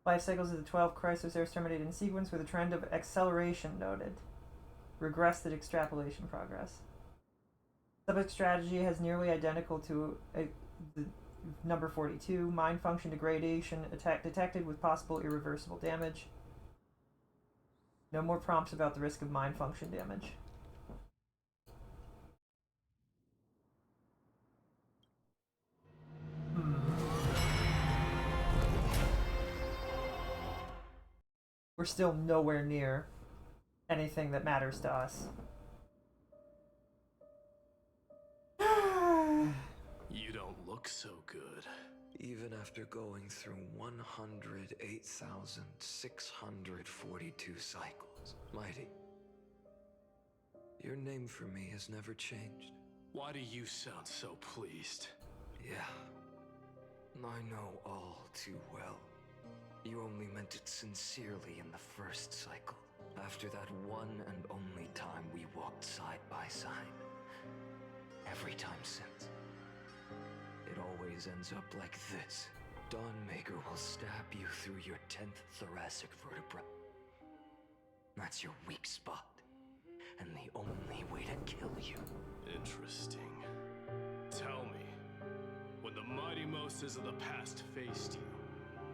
Speaker 2: Life cycles of the 12 Chrysos heirs terminated in sequence with a trend of acceleration noted. Regressed extrapolation progress. Subject strategy has nearly identical to the number 42. Mind function degradation detected with possible irreversible damage. No more prompts about the risk of mind function damage. We're still nowhere near anything that matters to us.
Speaker 19: You don't look so good.
Speaker 20: Even after going through 108,642 cycles. Mighty, your name for me has never changed.
Speaker 19: Why do you sound so pleased?
Speaker 20: Yeah, I know all too well. You only meant it sincerely in the first cycle. After that one and only time we walked side by side. Every time since. It always ends up like this. Dawnmaker will stab you through your 10th thoracic vertebra. That's your weak spot. And the only way to kill you.
Speaker 19: Interesting. Tell me, when the mighty Moses of the past faced you,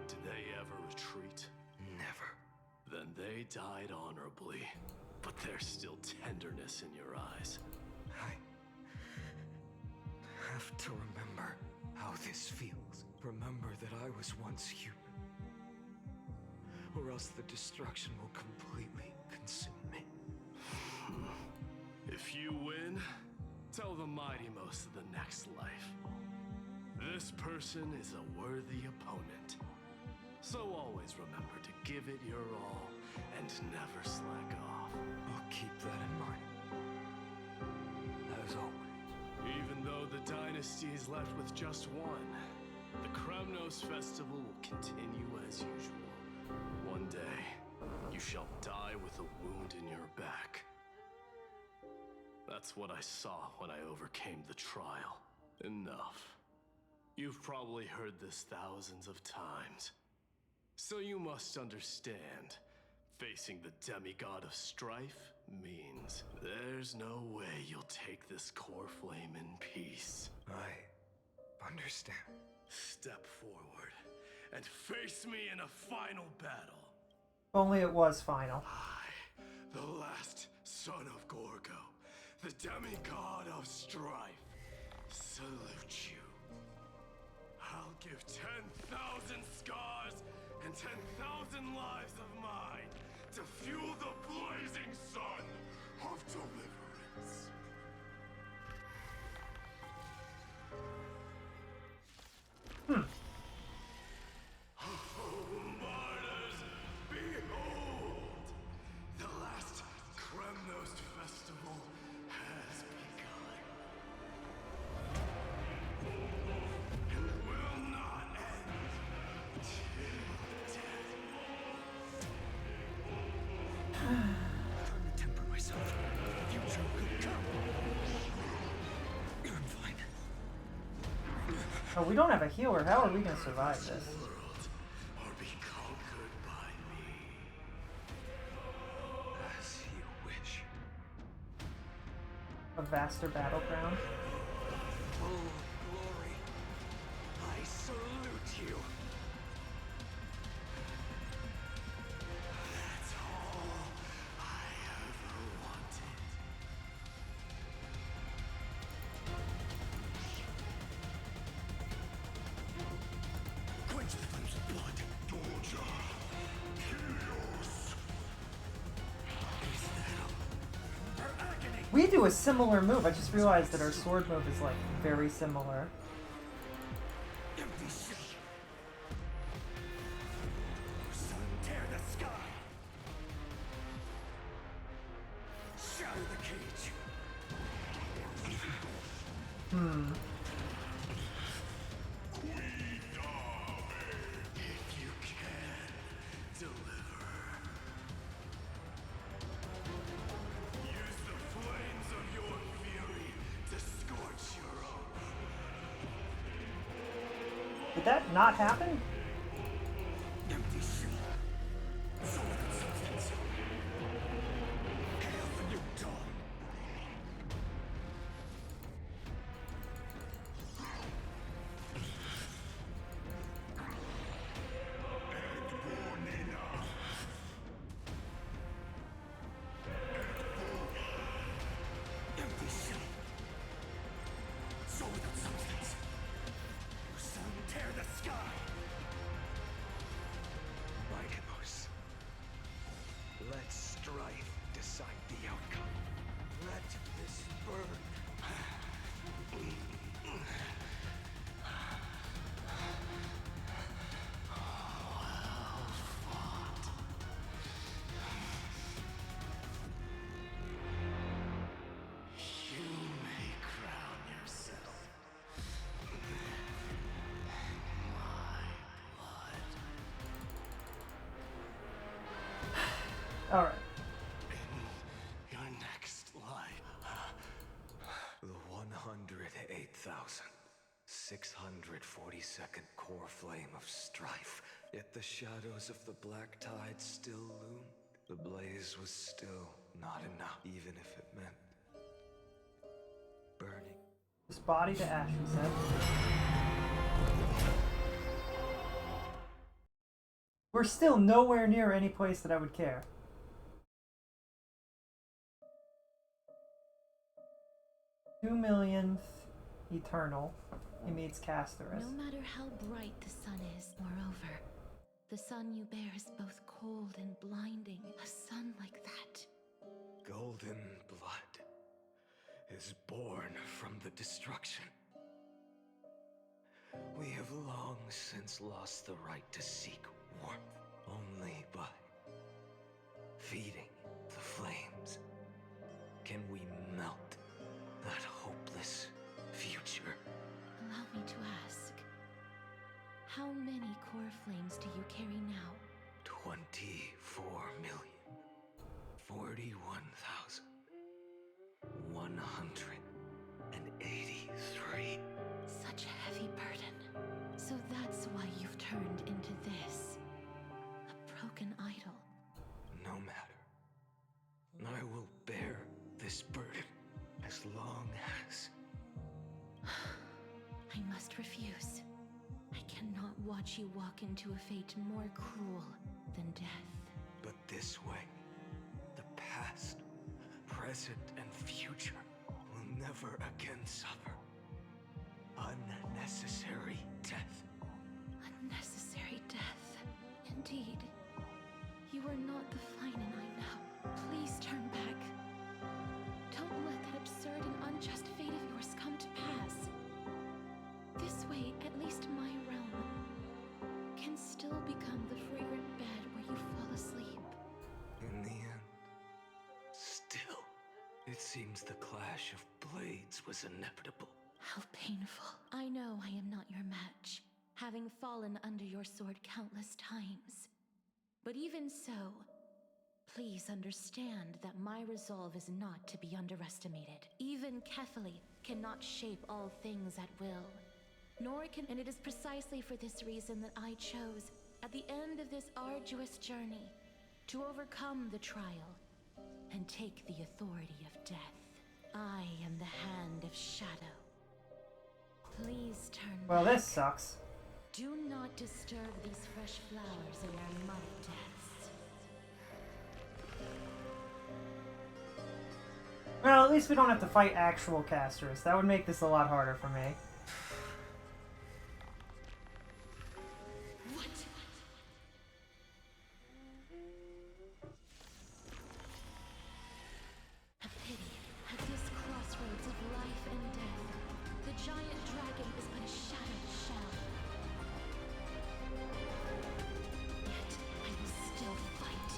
Speaker 19: did they ever retreat?
Speaker 20: Never.
Speaker 19: Then they died honorably, but there's still tenderness in your eyes.
Speaker 20: I have to remember how this feels. Remember that I was once human. Or else the destruction will completely consume me.
Speaker 19: If you win, tell the mighty most of the next life. This person is a worthy opponent. So always remember to give it your all and never slack off.
Speaker 20: I'll keep that in mind. As always.
Speaker 19: Even though the dynasty is left with just one, the Kremnos festival will continue as usual. One day, you shall die with a wound in your back. That's what I saw when I overcame the trial. Enough. You've probably heard this thousands of times. So you must understand, facing the demigod of strife means there's no way you'll take this core flame in peace.
Speaker 20: I understand.
Speaker 19: Step forward and face me in a final battle.
Speaker 2: If only it was final.
Speaker 19: The last son of Gorgo, the demigod of strife, salute you. I'll give 10,000 scars and 10,000 lives of mine to fuel the blazing sun of deliverance. Martyrs, behold! The last Kremnos festival has begun. And will not end till death.
Speaker 6: Time to temper myself. Future could come. I'm fine.
Speaker 2: Oh, we don't have a healer. How are we gonna survive this?
Speaker 19: Or be conquered by me.
Speaker 20: As you wish.
Speaker 2: A vaster battleground.
Speaker 20: Full glory. I salute you.
Speaker 19: That's all I ever wanted.
Speaker 17: Quench the flames of blood. Doja. Chaos. Her agony.
Speaker 2: We do a similar move. I just realized that our sword move is like very similar.
Speaker 17: Empty shell. Sun, tear the sky. Shatter the cage.
Speaker 19: If you can, deliver. Use the flames of your fury to scorch your own.
Speaker 2: Did that not happen?
Speaker 17: Empty shell. So without substance. Hail the new dawn. Empty shell. So without substance. Sun, tear the sky.
Speaker 20: Magnus. Let strife decide the outcome. Let this burn.
Speaker 19: You may crown yourself.
Speaker 2: All right.
Speaker 19: Your next life.
Speaker 20: The 108,642nd core flame of strife. Yet the shadows of the black tide still loomed. The blaze was still not enough, even if it meant burning.
Speaker 2: This body to ash, he said. We're still nowhere near any place that I would care. 2 millionth eternal. He meets Casterus.
Speaker 7: No matter how bright the sun is, moreover, the sun you bear is both cold and blinding. A sun like that.
Speaker 20: Golden blood is born from the destruction. We have long since lost the right to seek warmth. Only by feeding the flames can we melt that hopeless future.
Speaker 7: Allow me to ask, how many core flames do you carry now?
Speaker 20: 24,041,100. this burden as long as...
Speaker 12: I must refuse. I cannot watch you walk into a fate more cruel than death.
Speaker 20: But this way, the past, present, and future will never again suffer unnecessary death.
Speaker 12: Unnecessary death. Indeed. You are not the Phanon I know. Please turn back. Don't let that absurd and unjust fate of yours come to pass. This way, at least my realm can still become the fragrant bed where you fall asleep.
Speaker 20: In the end, still, it seems the clash of blades was inevitable.
Speaker 12: How painful. I know I am not your match, having fallen under your sword countless times. But even so, please understand that my resolve is not to be underestimated. Even Kefali cannot shape all things at will. Nor can, and it is precisely for this reason that I chose, at the end of this arduous journey, to overcome the trial and take the authority of death. I am the hand of shadow. Please turn
Speaker 2: Well,
Speaker 12: back.
Speaker 2: this sucks.
Speaker 12: Do not disturb these fresh flowers in their muddy depths.
Speaker 2: Well, at least we don't have to fight actual casters. That would make this a lot harder for me.
Speaker 12: What? A pity, at this crossroads of life and death, the giant dragon is but a shattered shell. Yet I will still fight,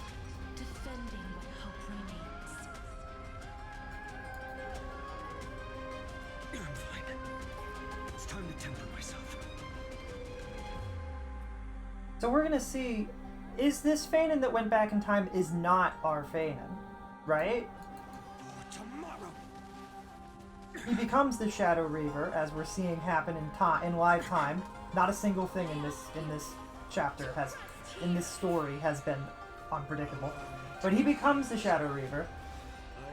Speaker 12: defending what hope remains.
Speaker 6: I'm fine. It's time to temper myself.
Speaker 2: So we're gonna see, is this Phanon that went back in time is not our Phanon, right?
Speaker 17: Tomorrow.
Speaker 2: He becomes the Shadow Reaver, as we're seeing happen in live time. Not a single thing in this chapter in this story has been unpredictable. But he becomes the Shadow Reaver,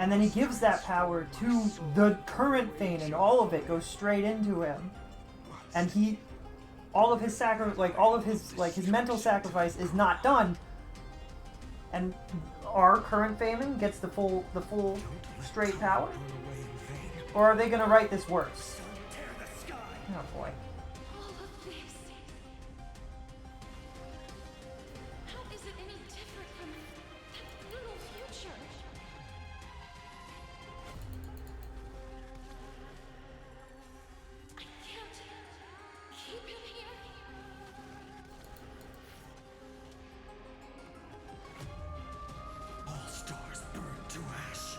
Speaker 2: and then he gives that power to the current Phanon. All of it goes straight into him, and all of his his mental sacrifice is not done, and our current Phanon gets the full straight power. Or are they gonna write this worse? Oh boy.
Speaker 12: All of this. How is it any different from that brutal future? I can't keep him here.
Speaker 17: All stars burn to ash.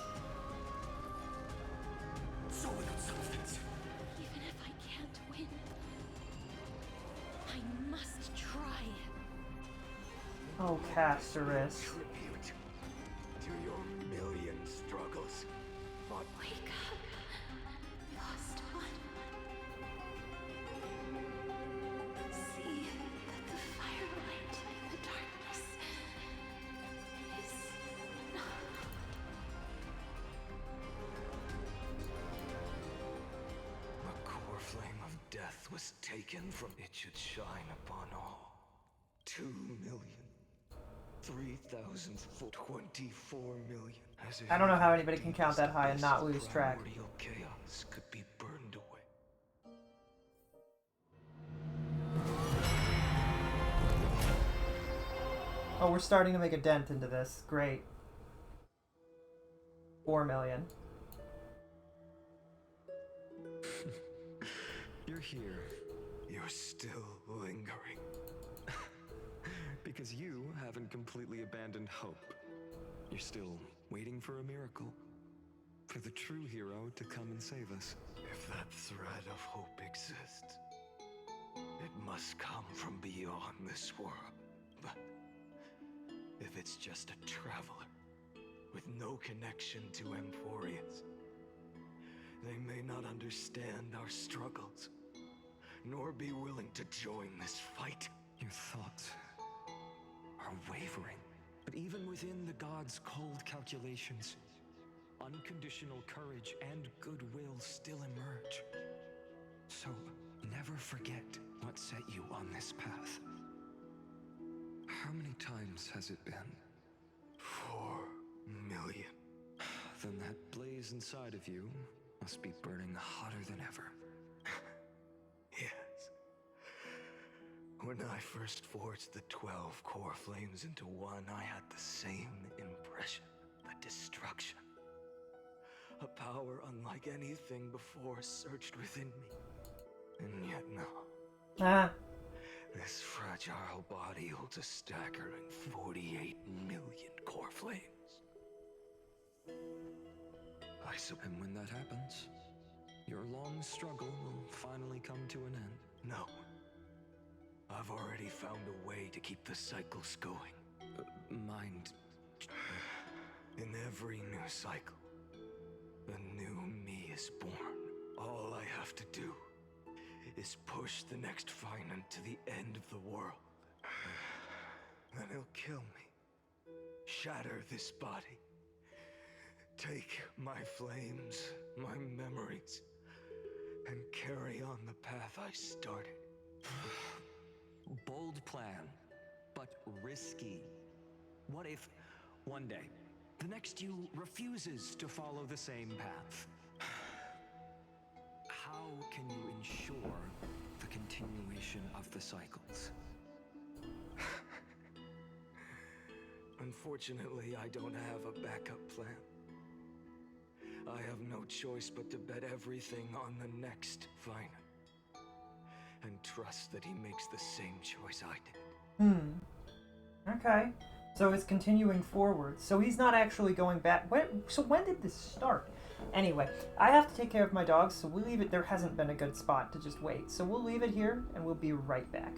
Speaker 17: So without substance.
Speaker 12: Even if I can't win, I must try.
Speaker 2: Oh, Casterus.
Speaker 20: Tribute to your million struggles. But
Speaker 12: Wake up, lost one. See that the firelight in the darkness is not.
Speaker 20: the core flame of death was taken from it should shine upon all. 2,003,024 million. As if
Speaker 2: I don't know how anybody can count that high and not
Speaker 20: this
Speaker 2: lose track.
Speaker 20: primordial chaos could be burned away.
Speaker 2: Oh, we're starting to make a dent into this. Great. 4 million.
Speaker 6: You're here.
Speaker 20: You're still lingering.
Speaker 6: Because you haven't completely abandoned hope. You're still waiting for a miracle. For the true hero to come and save us.
Speaker 20: If that thread of hope exists, it must come from beyond this world. But if it's just a traveler with no connection to Emphorius, they may not understand our struggles, nor be willing to join this fight.
Speaker 6: Your thoughts are wavering. But even within the gods' cold calculations, unconditional courage and goodwill still emerge. So never forget what set you on this path. How many times has it been?
Speaker 20: 4 million.
Speaker 6: Then that blaze inside of you must be burning hotter than ever.
Speaker 20: Yes. When I first forged the 12 core flames into one, I had the same impression. The destruction. A power unlike anything before surged within me. And yet now, this fragile body holds a staggering 48 million core flames.
Speaker 6: And when that happens, your long struggle will finally come to an end.
Speaker 20: No. I've already found a way to keep the cycles going.
Speaker 6: Mind.
Speaker 20: In every new cycle, a new me is born. All I have to do is push the next phanon to the end of the world. Then he'll kill me. Shatter this body. Take my flames, my memories, and carry on the path I started.
Speaker 6: Bold plan, but risky. What if, one day, the next you refuses to follow the same path? How can you ensure the continuation of the cycles?
Speaker 20: Unfortunately, I don't have a backup plan. I have no choice but to bet everything on the next phanon. And trust that he makes the same choice I did.
Speaker 2: Okay. So it's continuing forward. So he's not actually going back. So when did this start? Anyway, I have to take care of my dogs, so we'll leave it. There hasn't been a good spot to just wait. So we'll leave it here, and we'll be right back.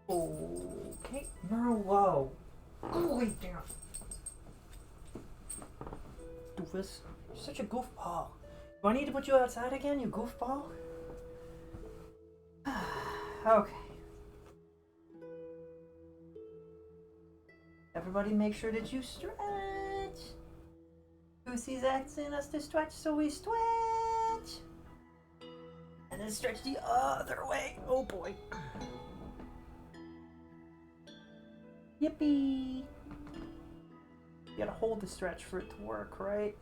Speaker 2: Okay, Merlot. Holy damn. Doofus. You're such a goofball. Do I need to put you outside again, you goofball? Okay. Everybody make sure that you stretch. Goosey's asking us to stretch, so we stretch. And then stretch the other way. Oh boy. Yippee. You gotta hold the stretch for it to work, right?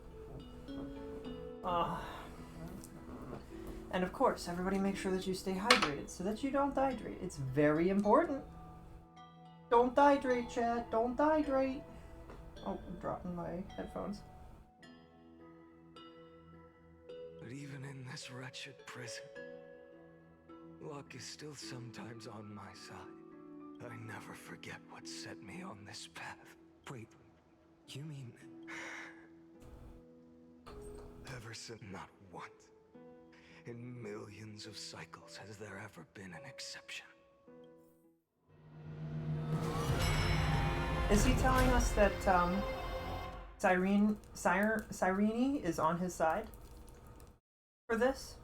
Speaker 2: And of course, everybody make sure that you stay hydrated so that you don't dehydrate. It's very important. Don't dehydrate, chat. Don't dehydrate. Oh, I'm dropping my headphones.
Speaker 20: But even in this wretched prison, luck is still sometimes on my side. I never forget what set me on this path. Wait, you mean... Ever since, not once, in millions of cycles, has there ever been an exception?
Speaker 2: Is he telling us that Cyrene is on his side for this?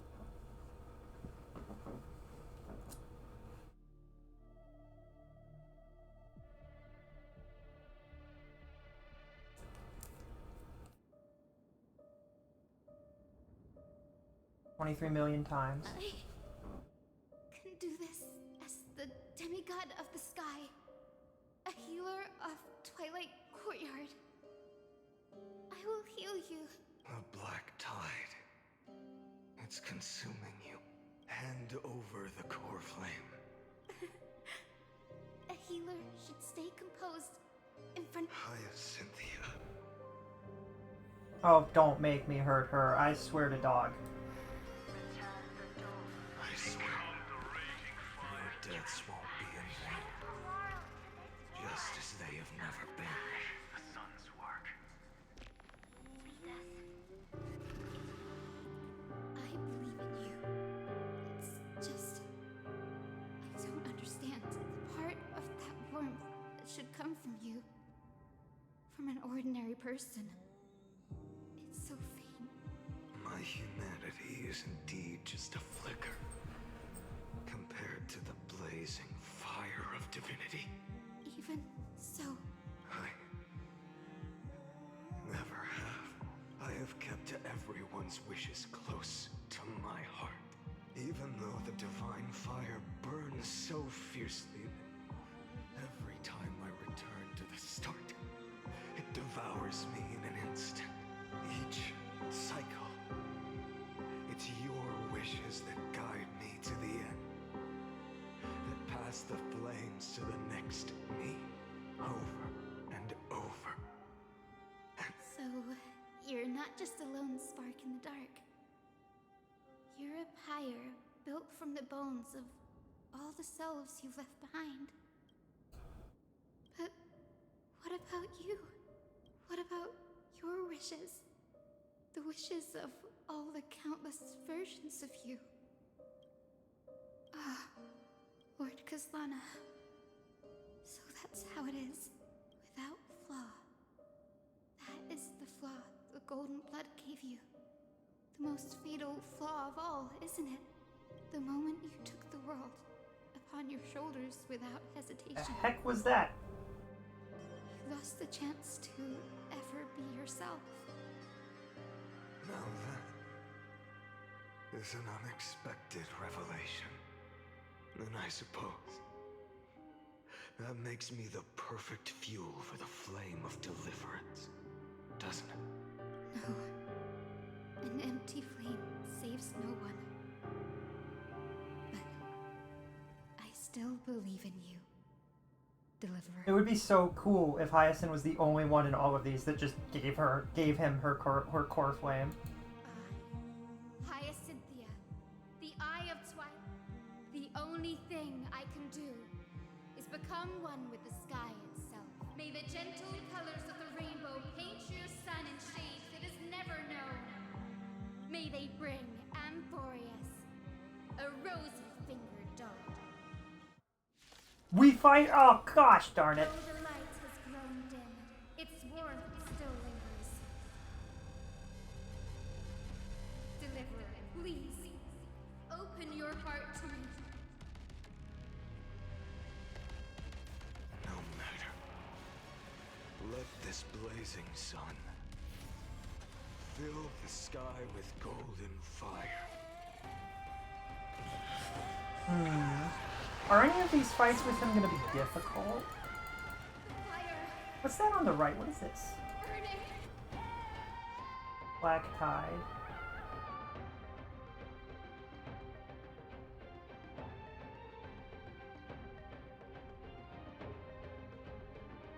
Speaker 2: $23 million times.
Speaker 14: I can do this as the demigod of the sky, a healer of Twilight Courtyard. I will heal you.
Speaker 20: A black tide. It's consuming you. Hand over the core flame.
Speaker 14: A healer should stay composed in front.
Speaker 20: Cynthia.
Speaker 2: Oh, don't make me hurt her. I swear to dog.
Speaker 20: I swear, your deaths won't be in vain. Just as they have never been. The sun's work.
Speaker 14: I believe in you. It's just... I don't understand the part of that warmth that should come from you. From an ordinary person. It's so faint.
Speaker 20: My humanity is indeed just a flicker compared to the blazing fire of divinity.
Speaker 14: Even so...
Speaker 20: I never have. I have kept everyone's wishes close to my heart. Even though the divine fire burns so fiercely that every time I return to the start, it devours me in an instant. Each cycle, it's your wishes that guide me to the end. That pass the flames to the next me, over and over.
Speaker 14: So, you're not just a lone spark in the dark. You're a pyre built from the bones of all the selves you've left behind. But what about you? What about your wishes? The wishes of all the countless versions of you. Ah, Lord Kazlana. So that's how it is, without flaw. That is the flaw the golden blood gave you. The most fatal flaw of all, isn't it? The moment you took the world upon your shoulders without hesitation.
Speaker 2: The heck was that?
Speaker 14: You lost the chance to ever be yourself.
Speaker 20: Now that is an unexpected revelation. And I suppose that makes me the perfect fuel for the flame of deliverance, doesn't it?
Speaker 14: No. An empty flame saves no one. But I still believe in you, Deliverer.
Speaker 2: It would be so cool if Hyacinth was the only one in all of these that just gave him her core flame.
Speaker 14: Hyacinthia, the Eye of Twilight. The only thing I can do is become one with the sky itself. May the gentle colors of the rainbow paint your sun in shades it has never known. May they bring Amphorius a rosy-fingered dog.
Speaker 2: We fight. Oh gosh, darn it.
Speaker 13: Though the light has grown dim, its warmth still lingers. Deliverer, please, open your heart to me.
Speaker 20: No matter. Let this blazing sun fill the sky with golden fire.
Speaker 2: Are any of these fights with him gonna be difficult? What's that on the right? What is this? Black Tide.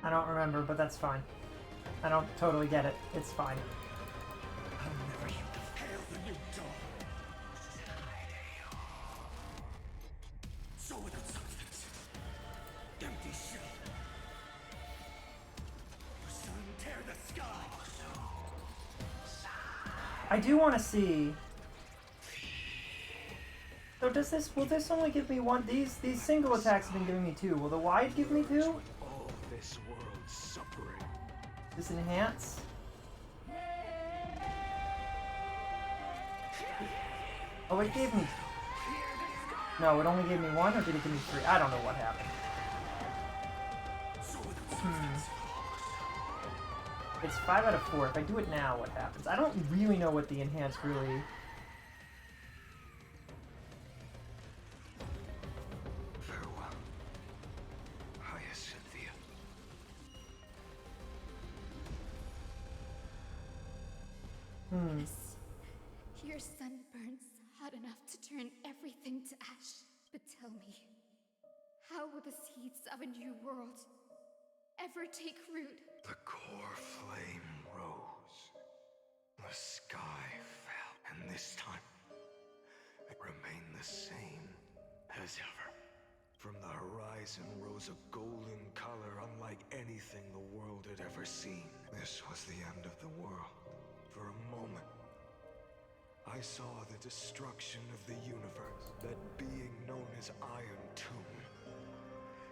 Speaker 2: I don't remember, but that's fine. I don't totally get it. It's fine.
Speaker 17: I'll never hear the hail the new dawn. So without substance. Empty shell. The sun tear the sky.
Speaker 2: I do want to see. So does this? Will this only give me one? These single attacks have been giving me two. Will the wide give me two?
Speaker 20: All this world suffering.
Speaker 2: This enhance? Oh, it gave me. No, it only gave me one, or did it give me three? I don't know what happened. It's 5 out of 4. If I do it now, what happens? I don't really know what the enhance really.
Speaker 20: Farewell, Hyacinthia.
Speaker 13: Yes. Your sunburns hot enough to turn everything to ash. But tell me, how will the seeds of a new world ever take root?
Speaker 20: The core flame rose. The sky fell, and this time it remained the same as ever. From the horizon rose a golden color unlike anything the world had ever seen. This was the end of the world. For a moment, I saw the destruction of the universe, that being known as Iron Tomb.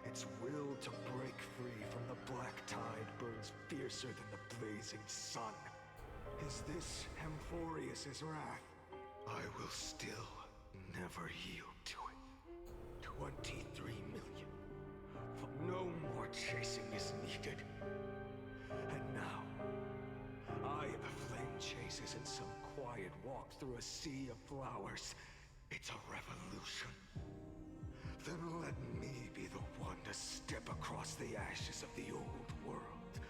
Speaker 20: Its will to break free from the black tide burns fiercer than the blazing sun. Is this Amphorius's wrath? I will still never yield to it. 23 million. No more chasing is needed. And now, I, the flame chases in some quiet walk through a sea of flowers. It's a revolution. Then let me be the one to step across the ashes of the old world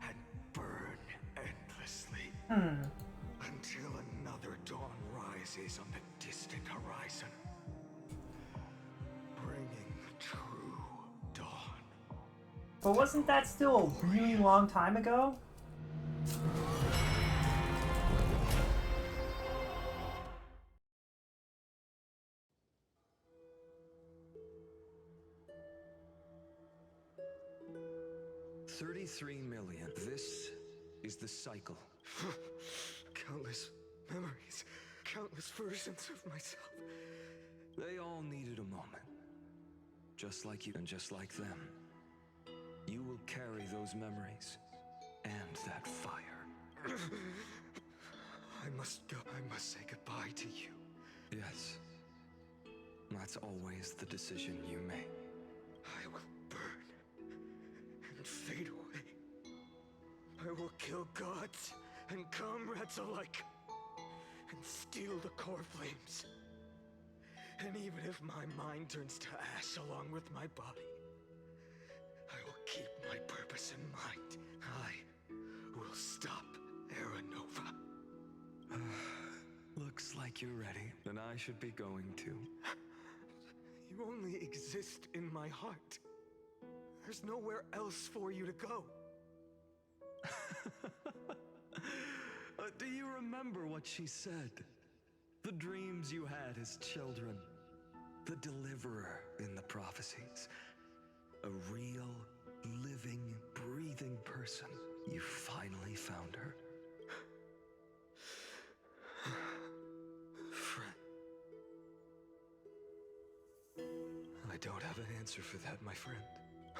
Speaker 20: and burn endlessly. Until another dawn rises on the distant horizon. Bringing the true dawn.
Speaker 2: But wasn't that still a really long time ago?
Speaker 20: $33 million. This is the cycle. Countless memories, countless versions of myself. They all needed a moment. Just like you and just like them. You will carry those memories and that fire. I must go. I must say goodbye to you. Yes. That's always the decision you make. I will burn and fade away. I will kill gods and comrades alike and steal the core flames. And even if my mind turns to ash along with my body, I will keep my purpose in mind. I will stop Aranova. Looks like you're ready. Then I should be going too. You only exist in my heart. There's nowhere else for you to go. Do you remember what she said? The dreams you had as children. The deliverer in the prophecies. A real, living, breathing person. You finally found her. Friend. I I don't have an answer for that, my friend.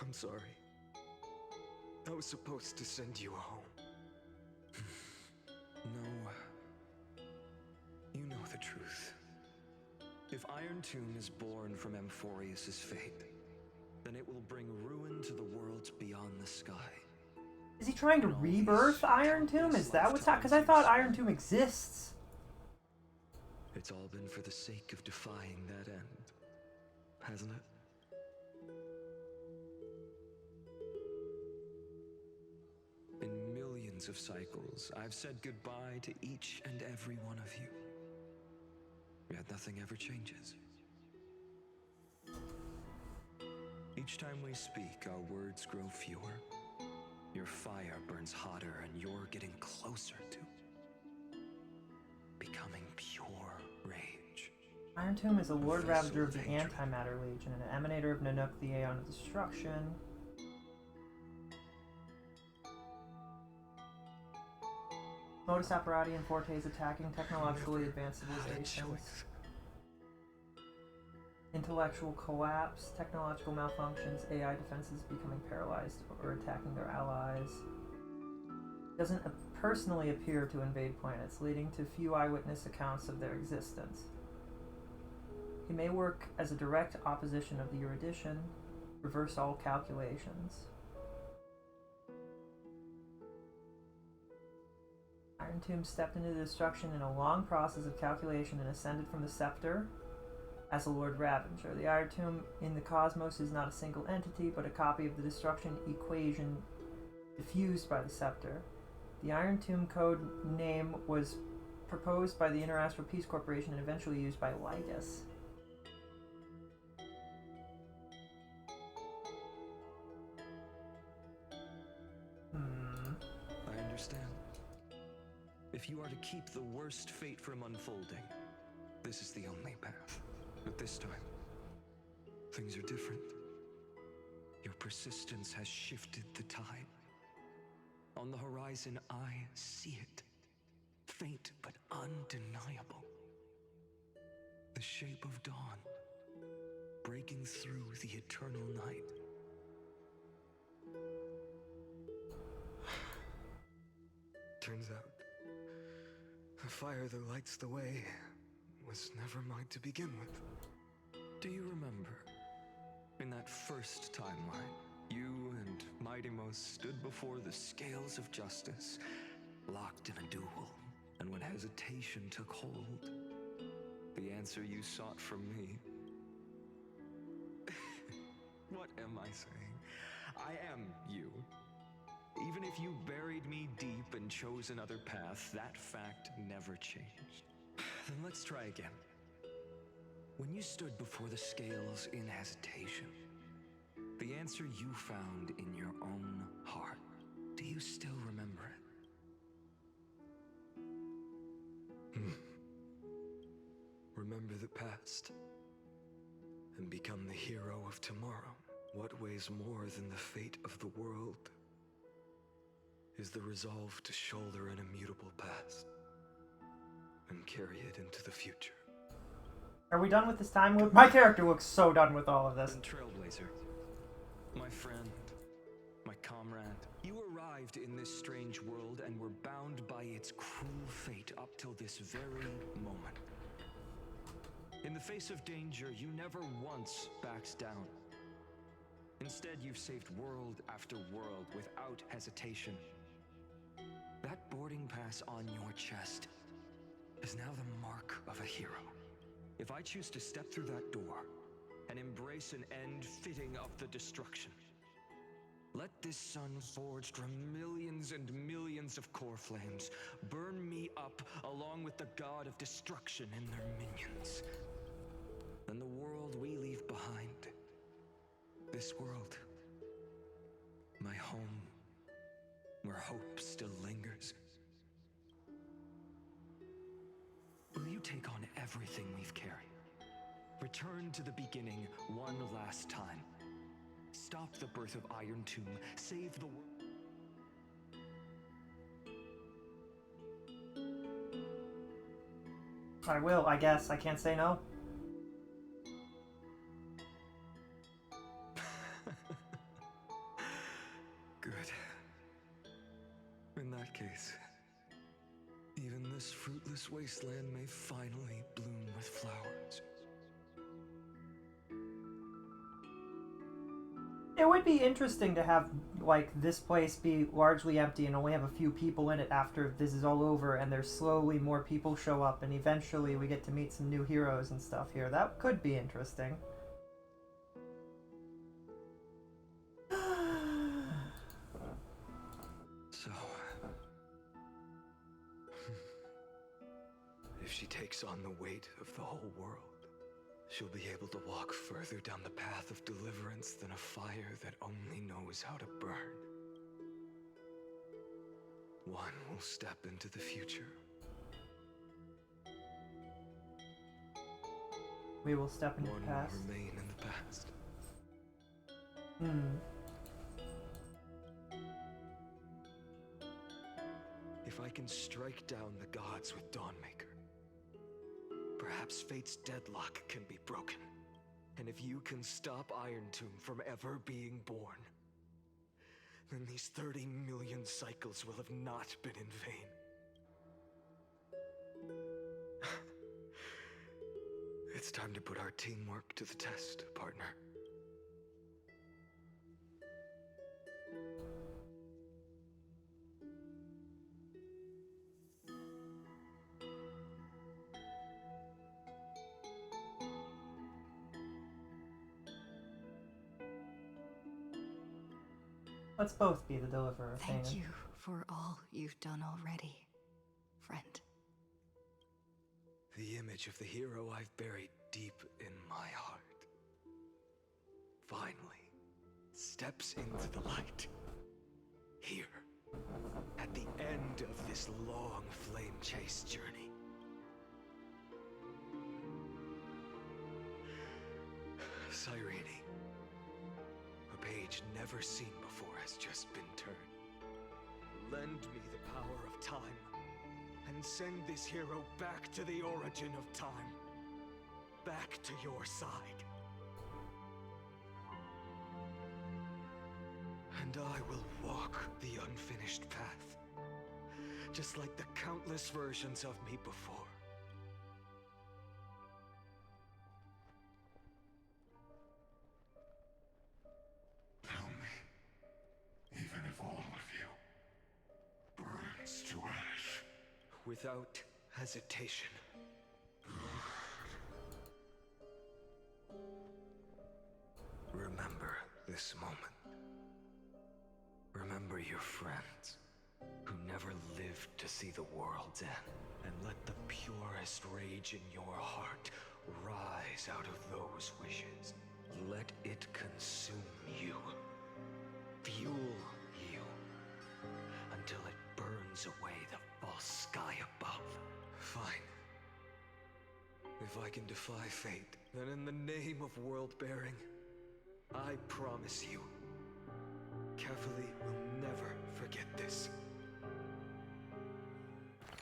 Speaker 20: I'm sorry. I was supposed to send you home. No. You know the truth. If Iron Tomb is born from Amphorius' fate, then it will bring ruin to the worlds beyond the sky.
Speaker 2: Is he trying to rebirth Iron Tomb? Is that what's happening? Because I thought Iron Tomb exists.
Speaker 20: It's all been for the sake of defying that end, hasn't it? In millions of cycles, I've said goodbye to each and every one of you. Yet nothing ever changes. Each time we speak, our words grow fewer. Your fire burns hotter, and you're getting closer to becoming pure rage.
Speaker 2: Iron Tomb is a Lord Ravager of the Antimatter Legion and an emanator of Nanook, the Aeon of Destruction. Modus operandi and fortes attacking technologically advanced civilizations. Intellectual collapse, technological malfunctions, AI defenses becoming paralyzed or attacking their allies. Doesn't personally appear to invade planets, leading to few eyewitness accounts of their existence. He may work as a direct opposition of the erudition, reverse all calculations. Iron Tomb stepped into destruction in a long process of calculation and ascended from the scepter as a Lord Ravager. The Iron Tomb in the cosmos is not a single entity, but a copy of the destruction equation diffused by the scepter. The Iron Tomb code name was proposed by the Interastral Peace Corporation and eventually used by Lygus.
Speaker 20: I understand. If you are to keep the worst fate from unfolding, this is the only path. But this time, things are different. Your persistence has shifted the tide. On the horizon, I see it. Faint but undeniable. The shape of dawn, breaking through the eternal night. Turns out, the fire that lights the way was never mine to begin with. Do you remember, in that first timeline, you and Mightymost stood before the scales of justice, locked in a duel, and when hesitation took hold, the answer you sought from me... What am I saying? I am you. Even if you buried me deep and chose another path, that fact never changed. Then let's try again. When you stood before the scales in hesitation, the answer you found in your own heart, do you still remember it? Remember the past and become the hero of tomorrow. What weighs more than the fate of the world is the resolve to shoulder an immutable past and carry it into the future.
Speaker 2: Are we done with this time loop? My character looks so done with all of this.
Speaker 20: And Trailblazer, my friend, my comrade, you arrived in this strange world and were bound by its cruel fate up till this very moment. In the face of danger, you never once backed down. Instead, you've saved world after world without hesitation. That boarding pass on your chest is now the mark of a hero. If I choose to step through that door and embrace an end fitting of the destruction, let this sun forged from millions and millions of core flames burn me up along with the god of destruction and their minions. Then the world we leave behind, this world, my home, where hope still lingers. Will you take on everything we've carried? Return to the beginning one last time. Stop the birth of Iron Tomb. Save the world.
Speaker 2: I will, I guess. I can't say no.
Speaker 20: this land may finally bloom with flowers.
Speaker 2: It would be interesting to have, like, this place be largely empty and only have a few people in it after this is all over, and there's slowly more people show up, and eventually we get to meet some new heroes and stuff here. That could be interesting.
Speaker 20: So, if she takes on the weight of the whole world, she'll be able to walk further down the path of deliverance than a fire that only knows how to burn. One will step into the future.
Speaker 2: We will step into the past.
Speaker 20: One will remain in the past. If I can strike down the gods with Dawnmaker, perhaps fate's deadlock can be broken. And if you can stop Iron Tomb from ever being born, then these 30 million cycles will have not been in vain. It's time to put our teamwork to the test, partner.
Speaker 2: Let's both be the deliverer of
Speaker 3: Thank
Speaker 2: Phanon.
Speaker 3: you for all you've done already, friend.
Speaker 20: The image of the hero I've buried deep in my heart finally steps into the light. Here, at the end of this long flame chase journey. Cyrene, a page never seen before has just been turned. Lend me the power of time, and send this hero back to the origin of time. Back to your side. And I will walk the unfinished path, just like the countless versions of me before.
Speaker 5: Tell me, even if all of you burns to ash.
Speaker 20: Without hesitation. Remember this moment. Remember your friends who never lived to see the world's end. And let the purest rage in your heart rise out of those wishes. Let it consume you. Fuel you. Until it burns away the false sky above. Fine. If I can defy fate, then in the name of world-bearing, I promise you, Cavalier will never forget this.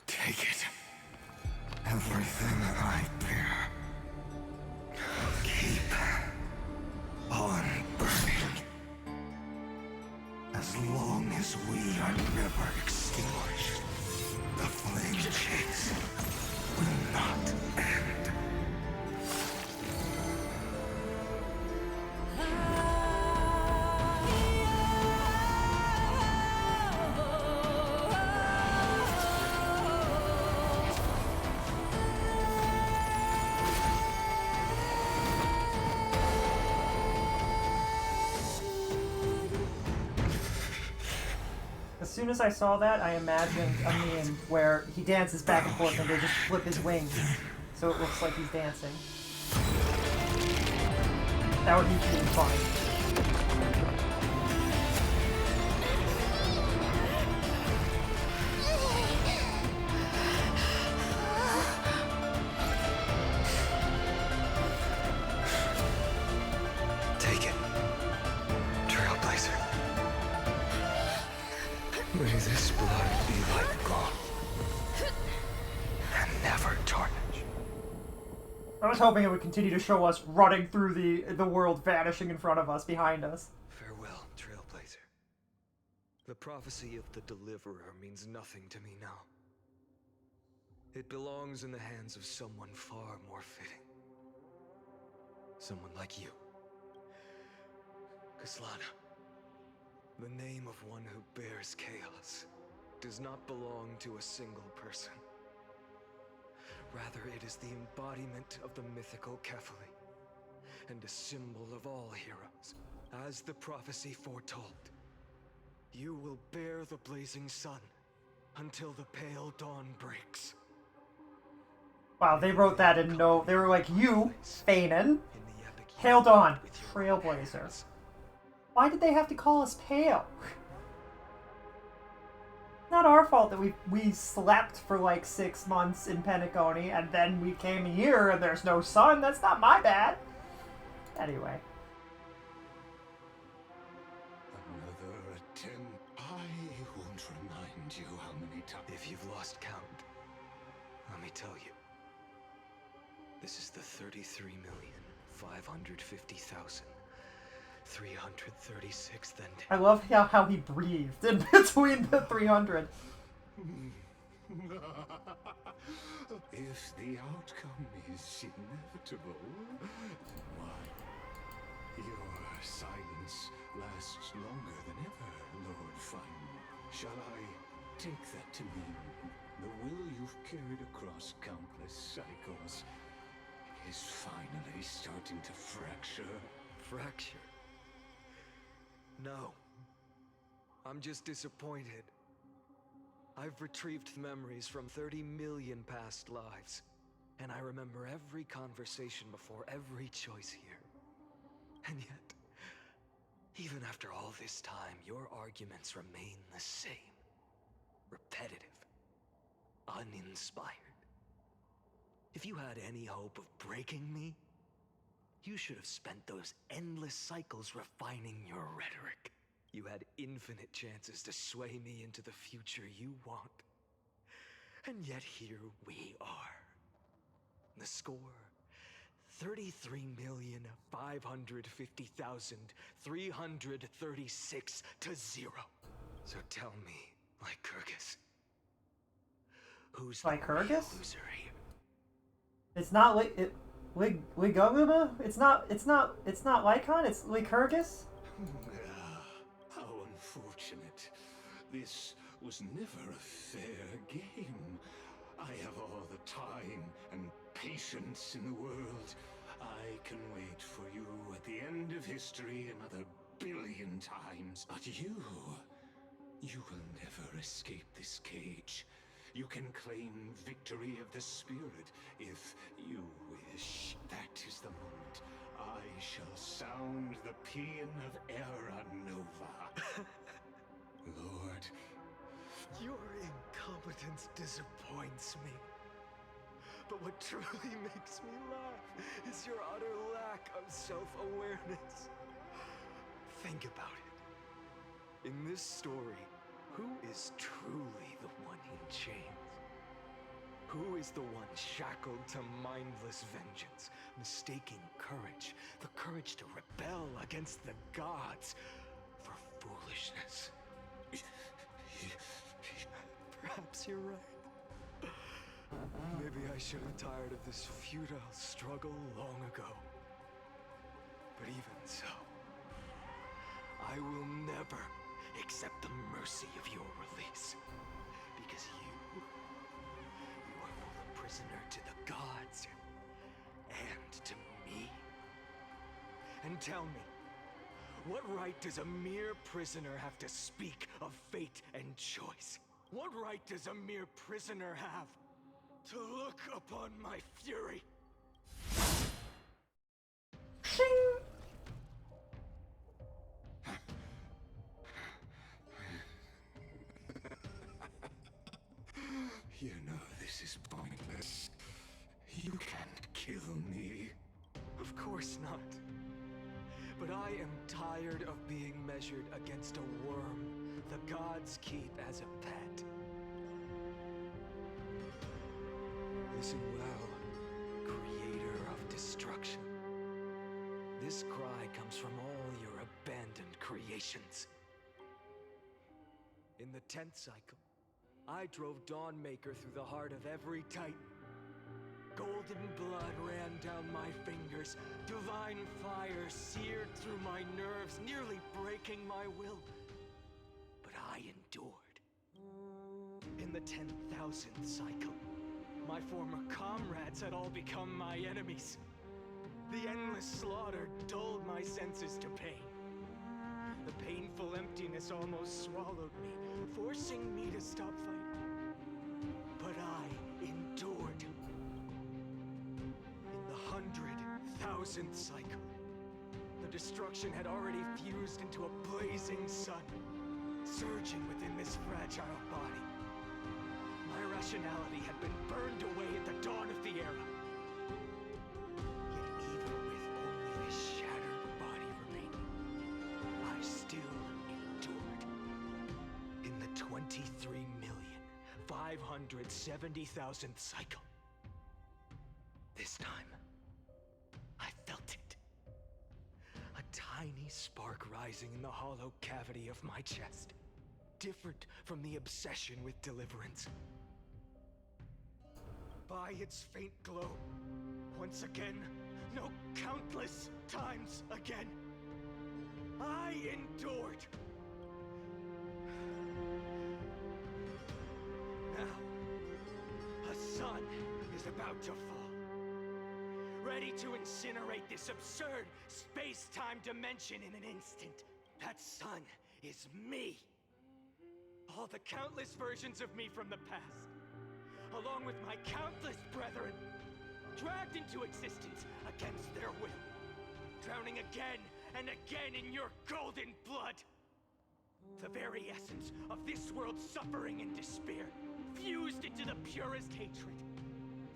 Speaker 5: Take it. Everything I bear. Keep on burning. As long as we are never extinguished, the flame chase will not end.
Speaker 2: As soon as I saw that, I imagined a meme where he dances back and forth and they just flip his wings so it looks like he's dancing. That would be really funny.
Speaker 20: Take it, Trailblazer. May this blood be like gold, and never tarnish.
Speaker 2: I was hoping it would continue to show us running through the world, vanishing in front of us, behind us.
Speaker 20: Farewell, Trailblazer. The prophecy of the Deliverer means nothing to me now. It belongs in the hands of someone far more fitting. Someone like you. Kaslana. The name of one who bears chaos does not belong to a single person. Rather, it is the embodiment of the mythical Kefali, and a symbol of all heroes. As the prophecy foretold, you will bear the blazing sun until the pale dawn breaks.
Speaker 2: Wow, they wrote that in no... They were like, you, phanon, Pale Dawn, Trailblazer. Why did they have to call us pale? Not our fault that we slept for like 6 months in Penacony and then we came here and there's no sun. That's not my bad. Anyway.
Speaker 5: Another attempt. I won't remind you how many times.
Speaker 20: If you've lost count, let me tell you. This is the 33,550,336th and...
Speaker 2: I love how he breathed in between the 300.
Speaker 5: If the outcome is inevitable, why? Your silence lasts longer than ever, Lord Fun. Shall I take that to mean the will you've carried across countless cycles is finally starting to fracture?
Speaker 20: Fracture? No. I'm just disappointed. I've retrieved memories from 30 million past lives, and I remember every conversation before every choice here. And yet, even after all this time, your arguments remain the same. Repetitive. Uninspired. If you had any hope of breaking me, you should have spent those endless cycles refining your rhetoric. You had infinite chances to sway me into the future you want. And yet here we are. The score, 33,550,336 to 0. So tell me, Lycurgus, who's the real loser here?
Speaker 2: It's not Liguguma? It's not Lycon, it's Lycurgus?
Speaker 5: How unfortunate. This was never a fair game. I have all the time and patience in the world. I can wait for you at the end of history another billion times. But you will never escape this cage. You can claim victory of the spirit if you wish. That is the moment I shall sound the paean of Era Nova. Lord.
Speaker 20: Your incompetence disappoints me. But what truly makes me laugh is your utter lack of self-awareness. Think about it. In this story, who is truly the one in chains? Who is the one shackled to mindless vengeance, mistaking courage, the courage to rebel against the gods, for foolishness? Perhaps you're right. Maybe I should have tired of this futile struggle long ago. But even so, I will never accept the mercy of your release. Because you are both a prisoner to the gods and to me. And tell me, what right does a mere prisoner have to speak of fate and choice? What right does a mere prisoner have to look upon my fury?
Speaker 5: You know this is pointless. You can't kill me.
Speaker 20: Of course not. But I am tired of being measured against a worm the gods keep as a pet. Listen well, creator of destruction. This cry comes from all your abandoned creations. In the 10th cycle,
Speaker 8: I drove Dawnmaker through the heart of every Titan. Golden blood ran down my fingers. Divine fire seared through my nerves, nearly breaking my will. But I endured. In the 10,000th cycle, my former comrades had all become my enemies. The endless slaughter dulled my senses to pain. The painful emptiness almost swallowed me, forcing me to stop fighting. But I endured. In the 100,000th cycle, the destruction had already fused into a blazing sun, surging within this fragile body. My rationality had been burned away at the dawn of the era. Yet even with only this shattered body remaining, I still endured. In the 23,570,000th cycle, this time, I felt it. A tiny spark rising in the hollow cavity of my chest, different from the obsession with deliverance. By its faint glow, once again, no, countless times again, I endured. Now, a sun is about to fall, ready to incinerate this absurd space-time dimension in an instant. That sun is me. All the countless versions of me from the past, along with my countless brethren, dragged into existence against their will, drowning again and again in your golden blood. The very essence of this world's suffering and despair, fused into the purest hatred,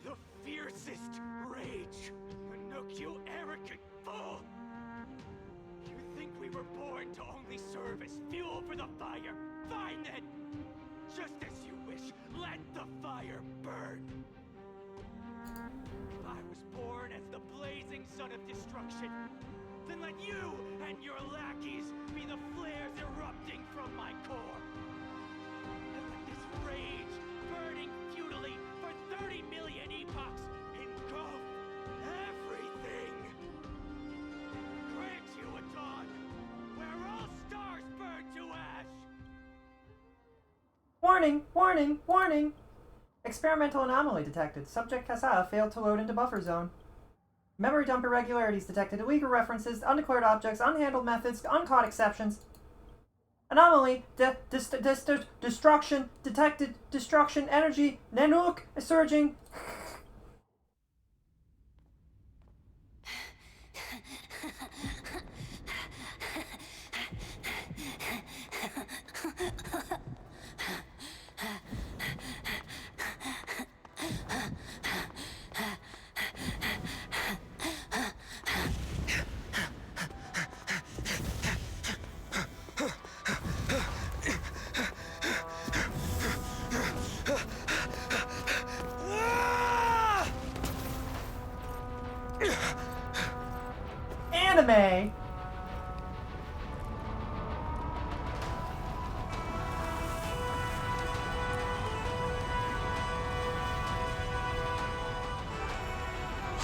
Speaker 8: the fiercest rage. Nook, you arrogant fool! You think we were born to only serve as fuel for the fire? Fine then! Just as you wish, let the fire burn! If I was born as the blazing sun of destruction, then let you and your lackeys be the flares erupting from my core. And let this rage, burning futilely for 30 million epochs, engulf everything. Grant you a dawn where all stars burn to ash.
Speaker 2: Warning! Warning! Warning! Experimental anomaly detected. Subject Kasa failed to load into buffer zone. Memory dump irregularities detected. Illegal references, undeclared objects, unhandled methods, uncaught exceptions. Anomaly. Destruction detected. Destruction energy. Nanook surging. Anime.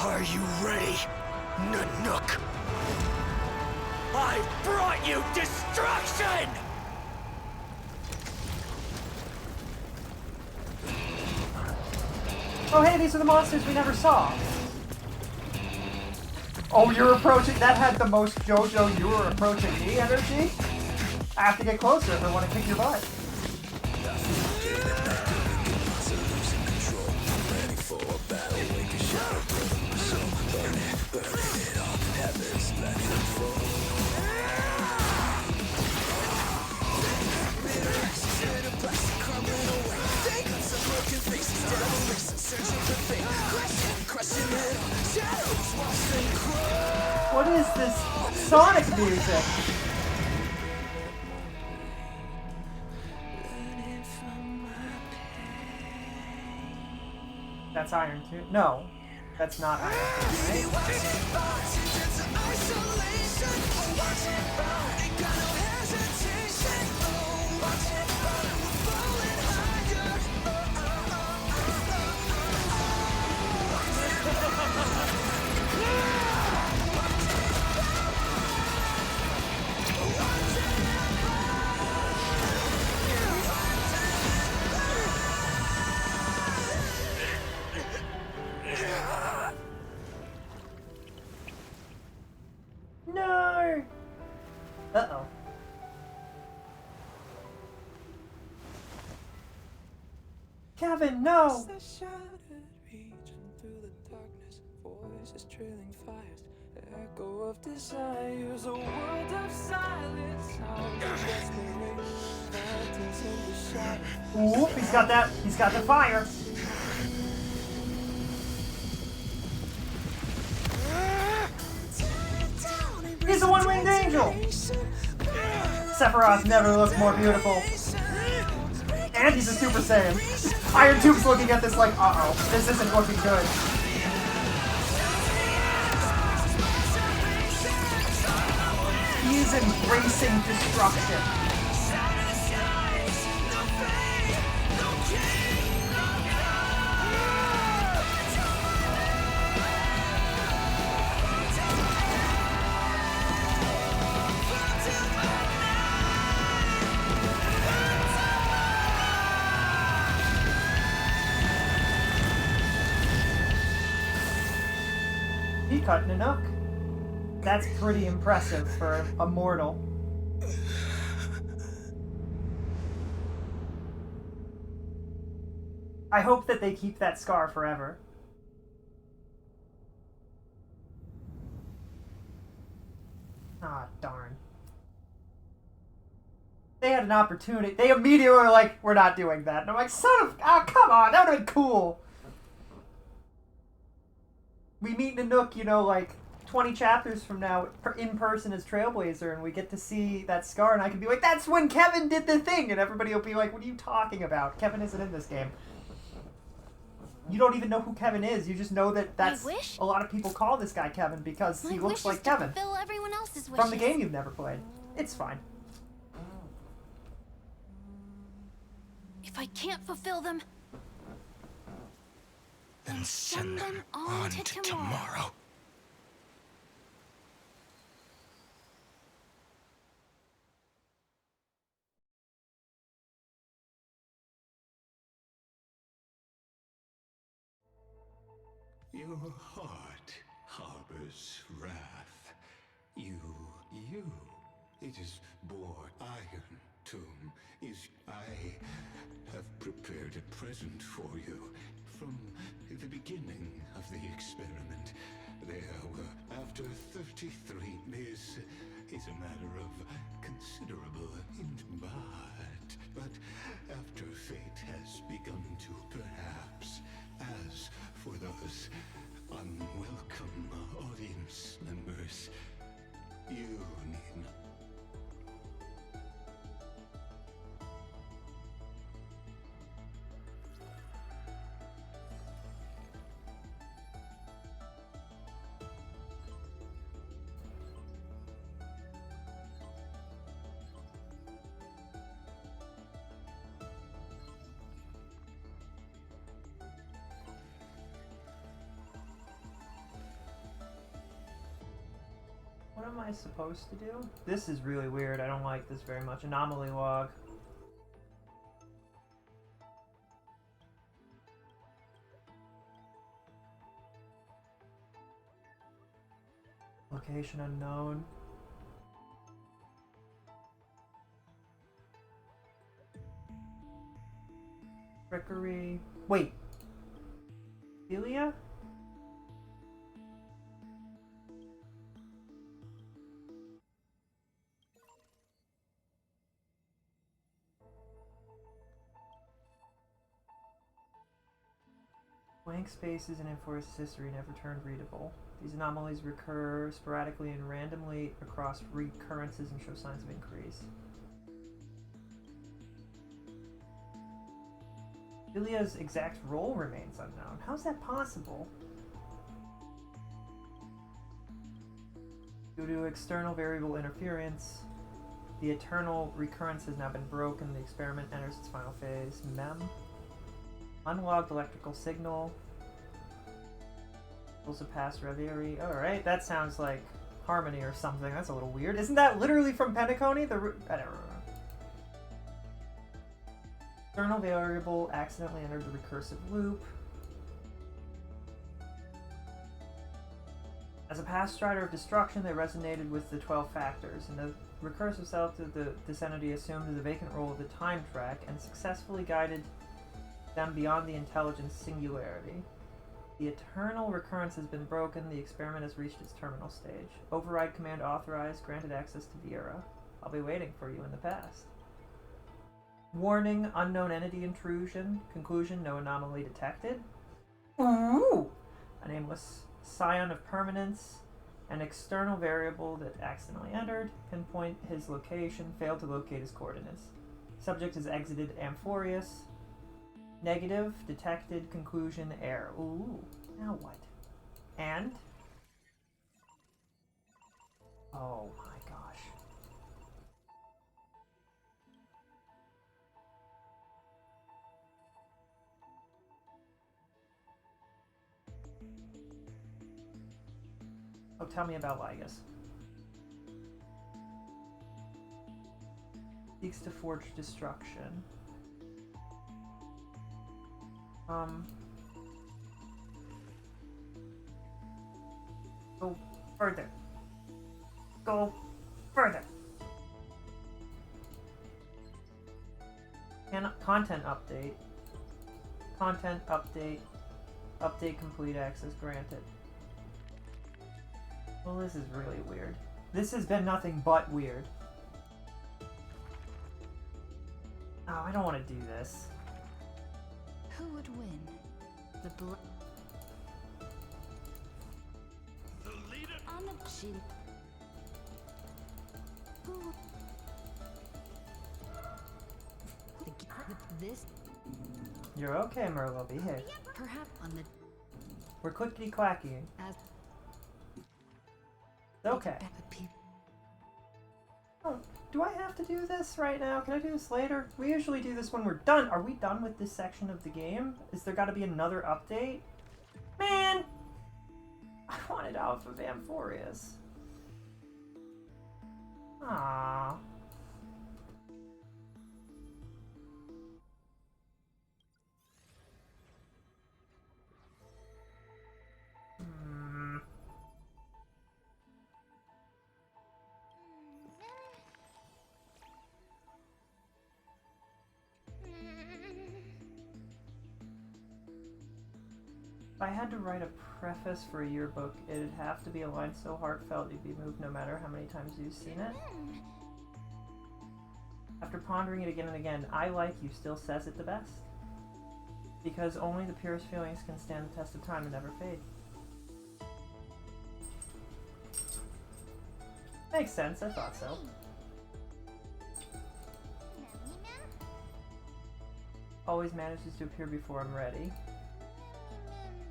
Speaker 8: Are you ready, Nanook? I've brought you destruction!
Speaker 2: Oh hey, these are the monsters we never saw. Oh, you're approaching. That had the most JoJo you were approaching me energy. I have to get closer if I want to kick your butt. What is this Sonic music? That's Iron 2? No, that's not Iron 2, right? Kevin, no!
Speaker 4: Voices trailing fires, echo of desires, a world of silence, sounds of desperation, phantoms in the shadows.
Speaker 2: Ooh, he's got the fire. He's a one-winged angel! Sephiroth never looked more beautiful. And he's a Super Saiyan. Iron Tube's looking at this like, uh-oh, this isn't looking good. He is embracing destruction. He cutting a nook. That's pretty impressive for a mortal. I hope that they keep that scar forever. Ah, darn. They had an opportunity. They immediately were like, we're not doing that. And I'm like, son of... Ah, come on, that would have been cool. We meet Nanook, you know, like 20 chapters from now in person as Trailblazer, and we get to see that scar, and I can be like, that's when Kevin did the thing! And everybody will be like, what are you talking about? Kevin isn't in this game. You don't even know who Kevin is. You just know that that's... A lot of people call this guy Kevin because he looks like Kevin.
Speaker 13: Fulfill everyone else's wishes.
Speaker 2: From the game you've never played. It's fine.
Speaker 13: If I can't fulfill them,
Speaker 5: then send them on to tomorrow. Your heart harbors wrath. You. It is born. Iron Tomb is. I have prepared a present for you. From the beginning of the experiment, there were, after 33, this is a matter of considerable hint, but after fate has begun to perhaps, as for those unwelcome audience members, you need not.
Speaker 2: What am I supposed to do? This is really weird. I don't like this very much. Anomaly log. Location unknown. Trickery. Wait. Delia? Blank spaces in Enforced history never turned readable. These anomalies recur sporadically and randomly across recurrences and show signs of increase. Delia's exact role remains unknown. How's that possible? Due to external variable interference, the eternal recurrence has now been broken. The experiment enters its final phase. Mem. Unlocked electrical signal. Also past reverie. Alright, that sounds like Harmony or something. That's a little weird. Isn't that literally from Pentaconi? I don't remember. External variable accidentally entered the recursive loop. As a past strider of destruction, they resonated with the 12 factors, and the recursive self of the Descendity assumed the vacant role of the time track and successfully guided them beyond the intelligence singularity. The eternal recurrence has been broken. The experiment has reached its terminal stage. Override command authorized. Granted access to Viera. I'll be waiting for you in the past. Warning, unknown entity intrusion. Conclusion, no anomaly detected. Ooh! A nameless scion of permanence. An external variable that accidentally entered. Pinpoint his location. Failed to locate his coordinates. Subject has exited Amphorius. Negative, detected, conclusion, error. Ooh, now what? And? Oh my gosh. Oh, tell me about Ligas. Seeks to forge destruction. Go further. Go further. Content update. Content update. Update complete, access granted. Well, this is really weird. This has been nothing but weird. Oh, I don't want to do this.
Speaker 3: Who would win? The blood.
Speaker 5: The leader
Speaker 3: On the she. Who? This.
Speaker 2: You're okay, Merlo. Behave.
Speaker 3: Perhaps on the.
Speaker 2: We're clickety clacking.
Speaker 3: As.
Speaker 2: Okay. Oh, do I have to do this right now? Can I do this later? We usually do this when we're done. Are we done with this section of the game? Is there got to be another update? Man! I wanted Alpha Amphorius. Aww. If I had to write a preface for a yearbook, it'd have to be a line so heartfelt you'd be moved no matter how many times you've seen it. After pondering it again and again, I Like You still says it the best. Because only the purest feelings can stand the test of time and never fade. Makes sense, I thought so. Always manages to appear before I'm ready.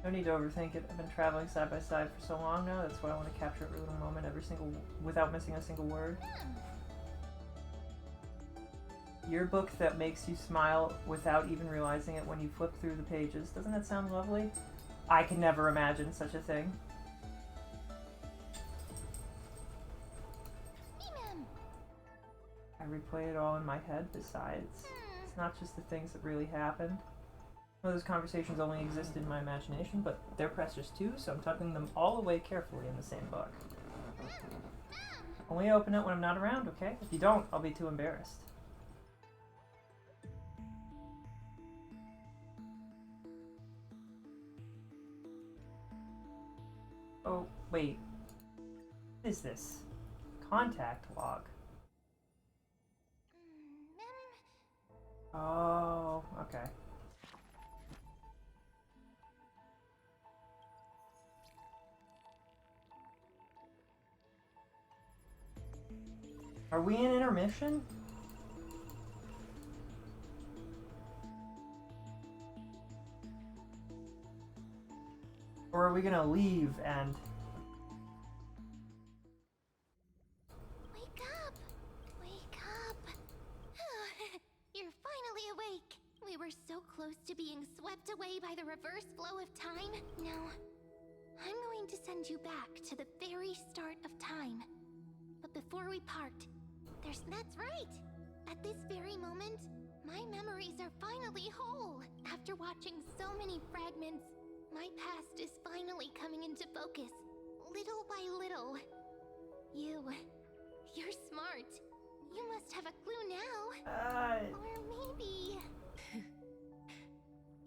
Speaker 2: No need to overthink it. I've been traveling side by side for so long now, that's why I want to capture every little moment, without missing a single word. Yearbook that makes you smile without even realizing it when you flip through the pages. Doesn't that sound lovely? I can never imagine such a thing. I replay it all in my head besides. It's not just the things that really happened. Some of those conversations only exist in my imagination, but they're precious too, so I'm tucking them all away carefully in the same book. Only open it when I'm not around, okay? If you don't, I'll be too embarrassed. Oh, wait. What is this? Contact log. Oh, okay. Are we in intermission? Or are we gonna leave and...
Speaker 13: Wake up! Wake up! You're finally awake! We were so close to being swept away by the reverse flow of time. No. I'm going to send you back to the very start of time. But before we part, that's right! At this very moment, my memories are finally whole. After watching so many fragments, my past is finally coming into focus, little by little. You're smart. You must have a clue now. Or maybe...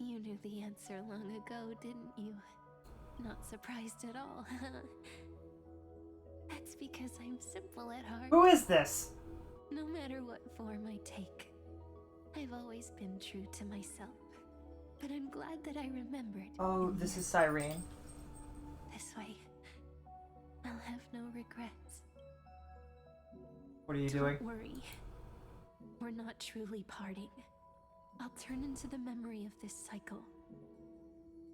Speaker 14: You knew the answer long ago, didn't you? Not surprised at all, huh? That's because I'm simple at heart.
Speaker 2: Who is this?
Speaker 14: No matter what form I take, I've always been true to myself. But I'm glad that I remembered.
Speaker 2: Oh, this is Cyrene.
Speaker 14: This way, I'll have no regrets.
Speaker 2: What are you doing?
Speaker 14: Don't worry. We're not truly parting. I'll turn into the memory of this cycle.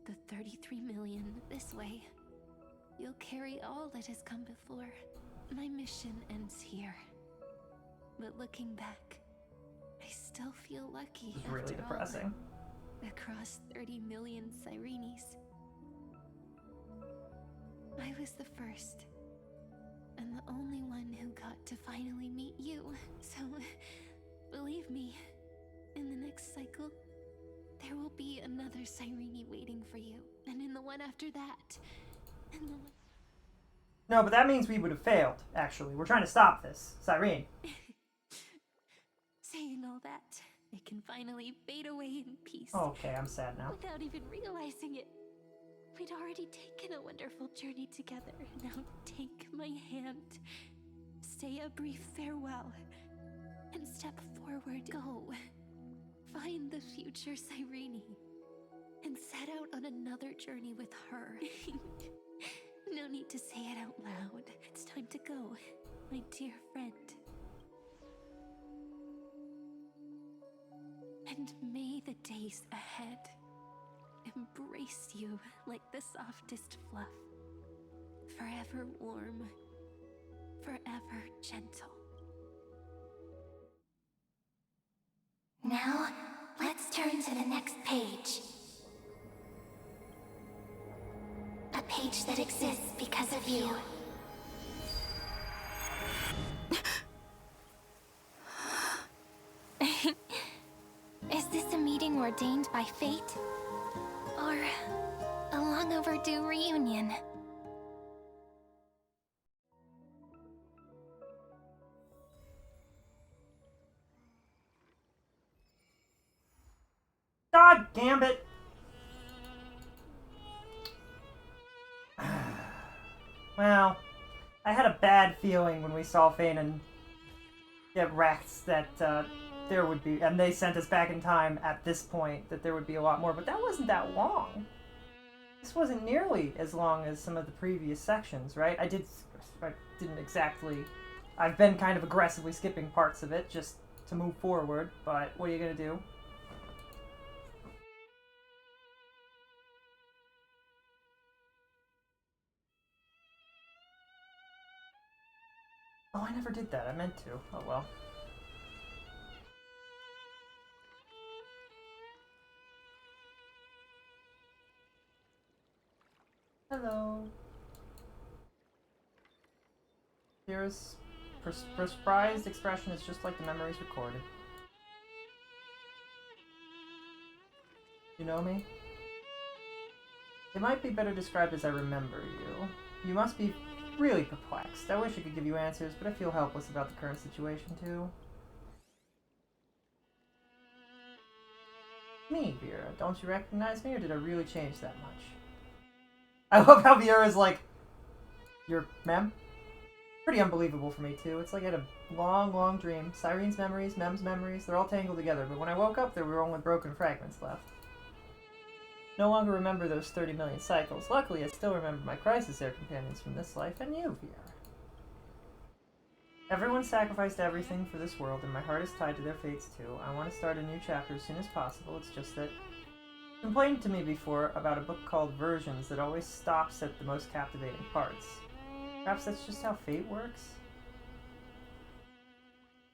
Speaker 14: The 33 million this way. You'll carry all that has come before. My mission ends here. But looking back, I still feel lucky.
Speaker 2: It's really depressing.
Speaker 14: Across 30 million Cyrenes. I was the first. And the only one who got to finally meet you. So, believe me, in the next cycle, there will be another Cyrene waiting for you. And in the one after that. And the one...
Speaker 2: No, but that means we would have failed, actually. We're trying to stop this. Cyrene.
Speaker 14: Saying all that, it can finally fade away in peace.
Speaker 2: Okay, I'm sad now.
Speaker 14: Without even realizing it. We'd already taken a wonderful journey together. Now take my hand. Say a brief farewell. And step forward. Go. Find the future Cyrene. And set out on another journey with her. No need to say it out loud. It's time to go, my dear friend. And may the days ahead embrace you like the softest fluff. Forever warm, forever gentle.
Speaker 13: Now, let's turn to the next page. A page that exists because of you. Is this a meeting ordained by fate? Or a long overdue reunion?
Speaker 2: God gambit! Well, I had a bad feeling when we saw phanon get wrecked that there would be, and they sent us back in time at this point, that there would be a lot more, but that wasn't that long. This wasn't nearly as long as some of the previous sections, right? I didn't exactly, I've been kind of aggressively skipping parts of it just to move forward, but what are you gonna do? Oh, I never did that. I meant to. Oh well. Hello. Here's surprised expression is just like the memories recorded. You know me? It might be better described as I remember you. You must be really perplexed. I wish I could give you answers, but I feel helpless about the current situation too. Me, Vera. Don't you recognize me, or did I really change that much? I love how Vera's like, your mem? Pretty unbelievable for me too. It's like I had a long, long dream. Cyrene's memories, Mem's memories, they're all tangled together, but when I woke up there were only broken fragments left. No longer remember those 30 million cycles. Luckily, I still remember my crisis air companions from this life, and you, Vera. Everyone sacrificed everything for this world, and my heart is tied to their fates too. I want to start a new chapter as soon as possible. It's just that you complained to me before about a book called Versions that always stops at the most captivating parts. Perhaps that's just how fate works?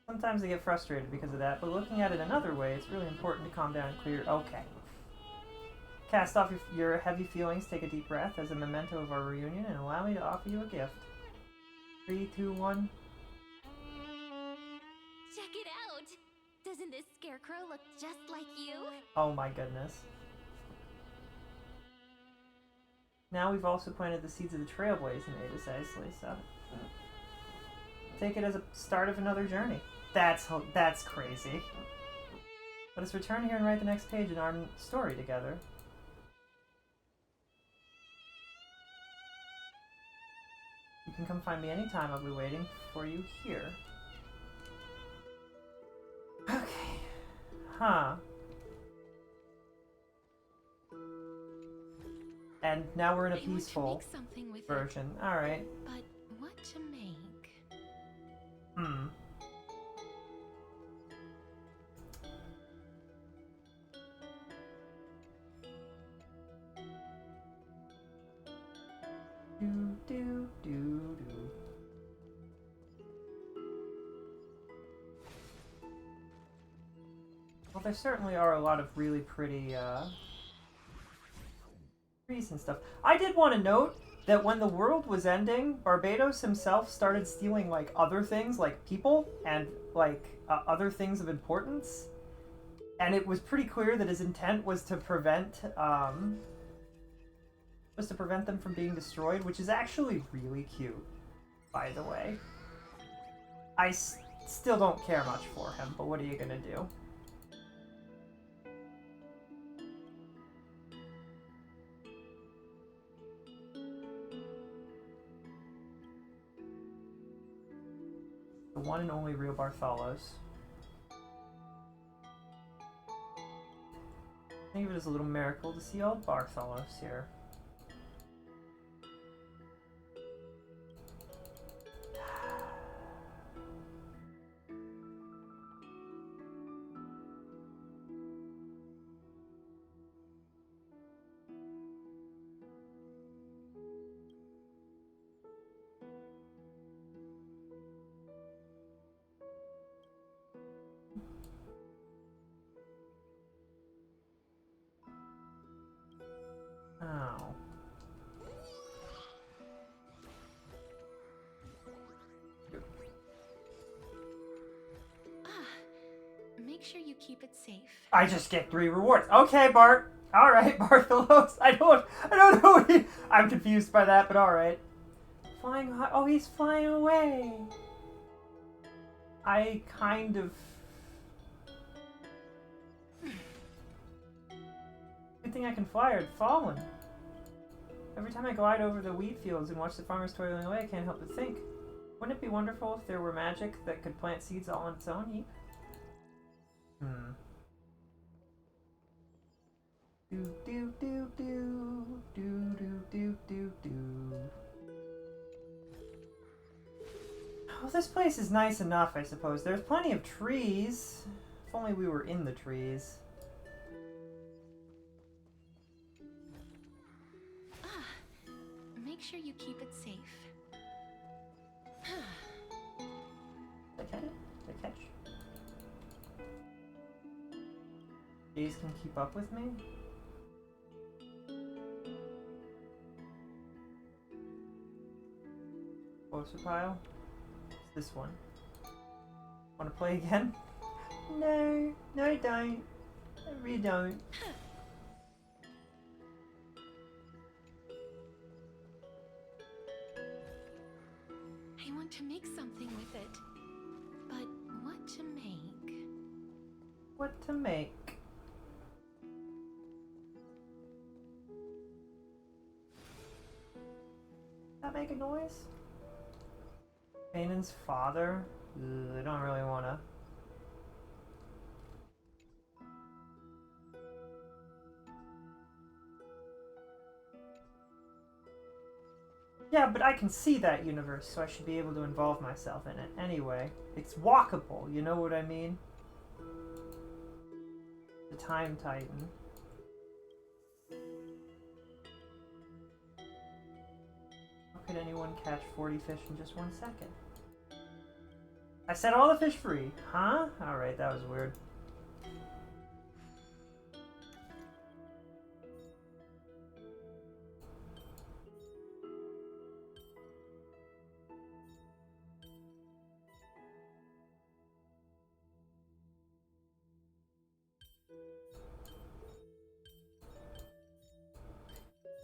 Speaker 2: Sometimes I get frustrated because of that, but looking at it another way, it's really important to calm down and clear. Okay. Cast off your heavy feelings, take a deep breath as a memento of our reunion, and allow me to offer you a gift. 3, 2, 1.
Speaker 13: Check it out! Doesn't this scarecrow look just like you?
Speaker 2: Oh my goodness. Now we've also planted the seeds of the Trailblazer in Ada Sicily, so take it as a start of another journey. That's crazy. Let us return here and write the next page in our story together. You can come find me anytime. I'll be waiting for you here. Okay. Huh. And now we're in a peaceful version. Alright.
Speaker 14: But what to make?
Speaker 2: Hmm. Do, do, do, do. Well, there certainly are a lot of really pretty, trees and stuff. I did want to note that when the world was ending, Barbados himself started stealing, like, other things, like people, and, like, other things of importance. And it was pretty clear that his intent was to prevent, them from being destroyed, which is actually really cute, by the way. I still don't care much for him, but what are you gonna do? The one and only real Bartholos. Think of it as a little miracle to see old Bartholos here. Oh.
Speaker 14: Make sure you keep it safe.
Speaker 2: I just get 3 rewards. Okay, Bart. All right, Bartholos. I don't know. I'm confused by that, but all right. Flying high. Oh, he's flying away. I kind of. Good thing I can fly or I'd fallen. Every time I glide over the wheat fields and watch the farmers toiling away, I can't help but think. Wouldn't it be wonderful if there were magic that could plant seeds all on its own? Hmm. Do do do do do do do do do. Well, this place is nice enough, I suppose. There's plenty of trees. If only we were in the trees.
Speaker 14: Make sure you keep it safe.
Speaker 2: Did I catch it? Did I catch? These can keep up with me? Closer pile? It's this one. Wanna play again? No, no I don't. I really don't.
Speaker 14: I want to make something with it. But what to make?
Speaker 2: What to make? That make a noise? Kanan's father? Ugh, I don't really wanna. Yeah, but I can see that universe, so I should be able to involve myself in it. Anyway, it's walkable, you know what I mean? The Time Titan. How could anyone catch 40 fish in just 1 second? I set all the fish free. Huh? Alright, that was weird.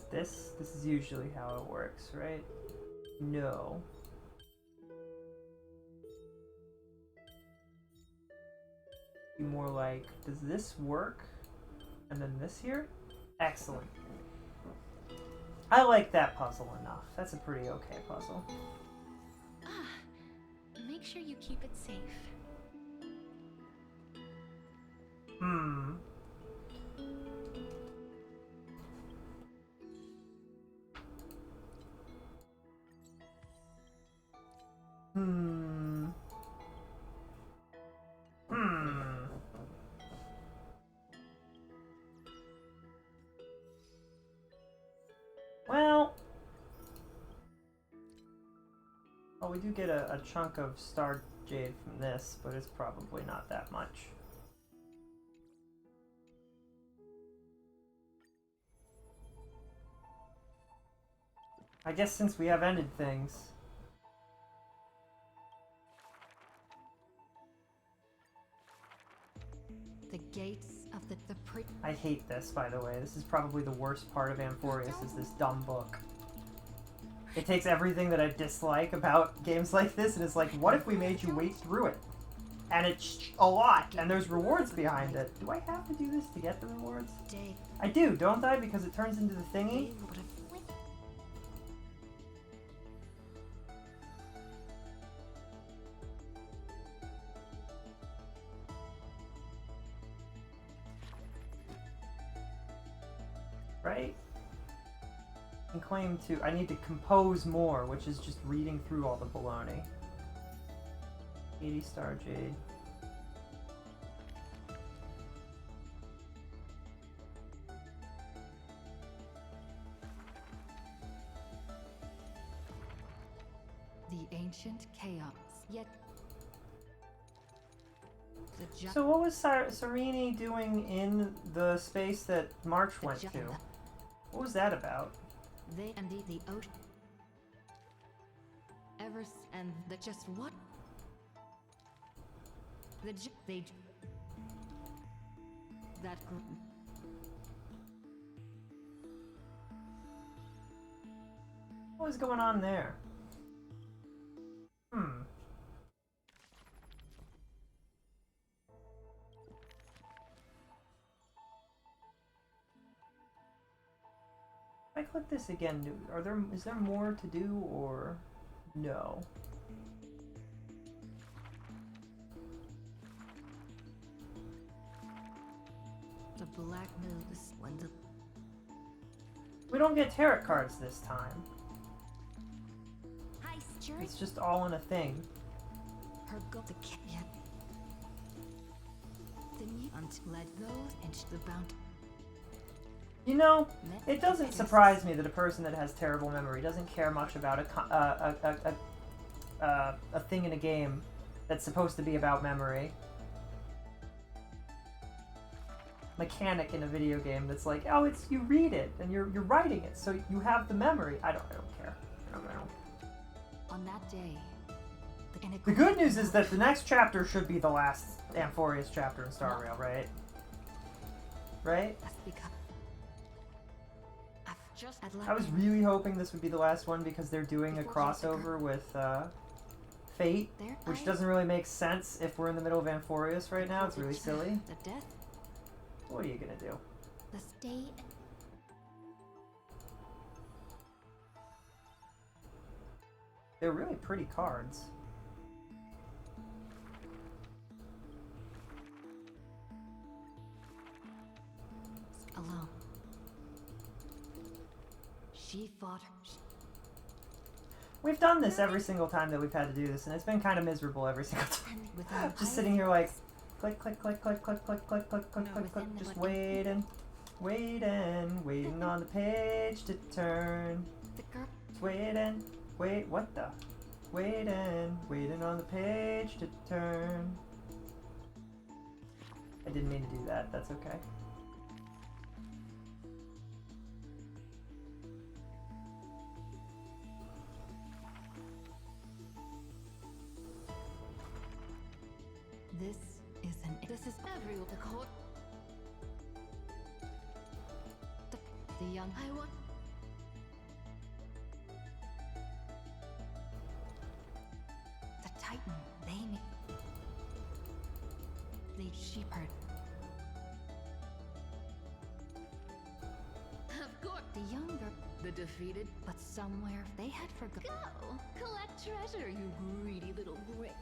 Speaker 2: This is usually how it works, right? No. Be more like, does this work? And then this here? Excellent. I like that puzzle enough. That's a pretty okay puzzle.
Speaker 14: Make sure you keep it safe.
Speaker 2: Hmm. Hmm. Hmm. Well, we do get a chunk of star jade from this, but it's probably not that much. I guess since we have ended things.
Speaker 3: The gates of the
Speaker 2: I hate this, by the way. This is probably the worst part of Amphorius, is this dumb book. It takes everything that I dislike about games like this and it's like, what if we made you wait through it? And it's a lot, and there's rewards behind it. Do I have to do this to get the rewards? I do, don't I? Because it turns into the thingy? Right? And claim to... I need to compose more, which is just reading through all the baloney. 80 star jade.
Speaker 3: The ancient chaos, yet...
Speaker 2: So what was Sereni doing in the space that March went to? What was that about?
Speaker 3: They and the ocean. And the just what? They that group.
Speaker 2: What was going on there? Hmm. If I click this again, is there more to do or no?
Speaker 3: The black news when the
Speaker 2: We don't get tarot cards this time.
Speaker 3: Hi, Stuart.
Speaker 2: It's just all in a thing.
Speaker 3: Her go the cat. The new aunt led those into the bound.
Speaker 2: You know, it doesn't surprise me that a person that has terrible memory doesn't care much about a thing in a game that's supposed to be about memory. Mechanic in a video game that's like, oh, it's you read it and you're writing it, so you have the memory. I don't care. I don't.
Speaker 3: On that day,
Speaker 2: the good news is that the next chapter should be the last Amphorius chapter in Star Rail, right? Right?
Speaker 3: That's because
Speaker 2: I was really hoping this would be the last one because they're doing a crossover with Fate, which doesn't really make sense if we're in the middle of Amphorius right now. It's really silly.
Speaker 3: The death.
Speaker 2: What are you gonna do?
Speaker 3: The state.
Speaker 2: They're really pretty cards.
Speaker 3: Alone. She fought her.
Speaker 2: We've done this every single time that we've had to do this, and it's been kind of miserable every single time. Just sitting here like, click, click, click, click, click, click, click, click, click, click, click, just waiting, waiting on the page to turn. Just waiting, what the? Waiting on the page to turn. I didn't mean to do that, that's okay.
Speaker 3: This is every the court. The young I want. The Titan, they need. the shepherd.
Speaker 7: Of course.
Speaker 3: The younger, the defeated, but somewhere they had forgotten.
Speaker 7: Go! Collect treasure, you greedy little brick.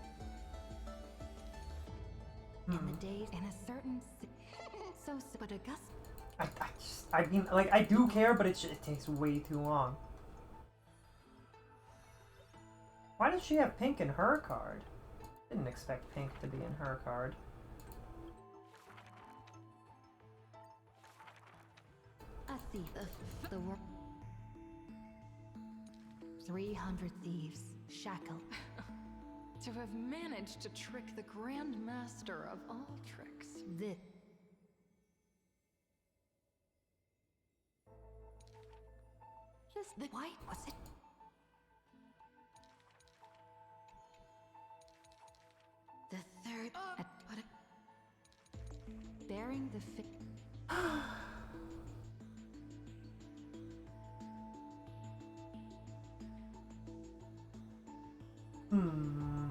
Speaker 3: In the days in a certain so but August.
Speaker 2: I mean, like, I do care, but it takes way too long. Why does she have pink in her card? Didn't expect pink to be in her card.
Speaker 3: A thief. The work. 300 thieves shackled.
Speaker 18: To have managed to trick the Grand Master of all tricks.
Speaker 3: Why was it? The third had put it. Bearing the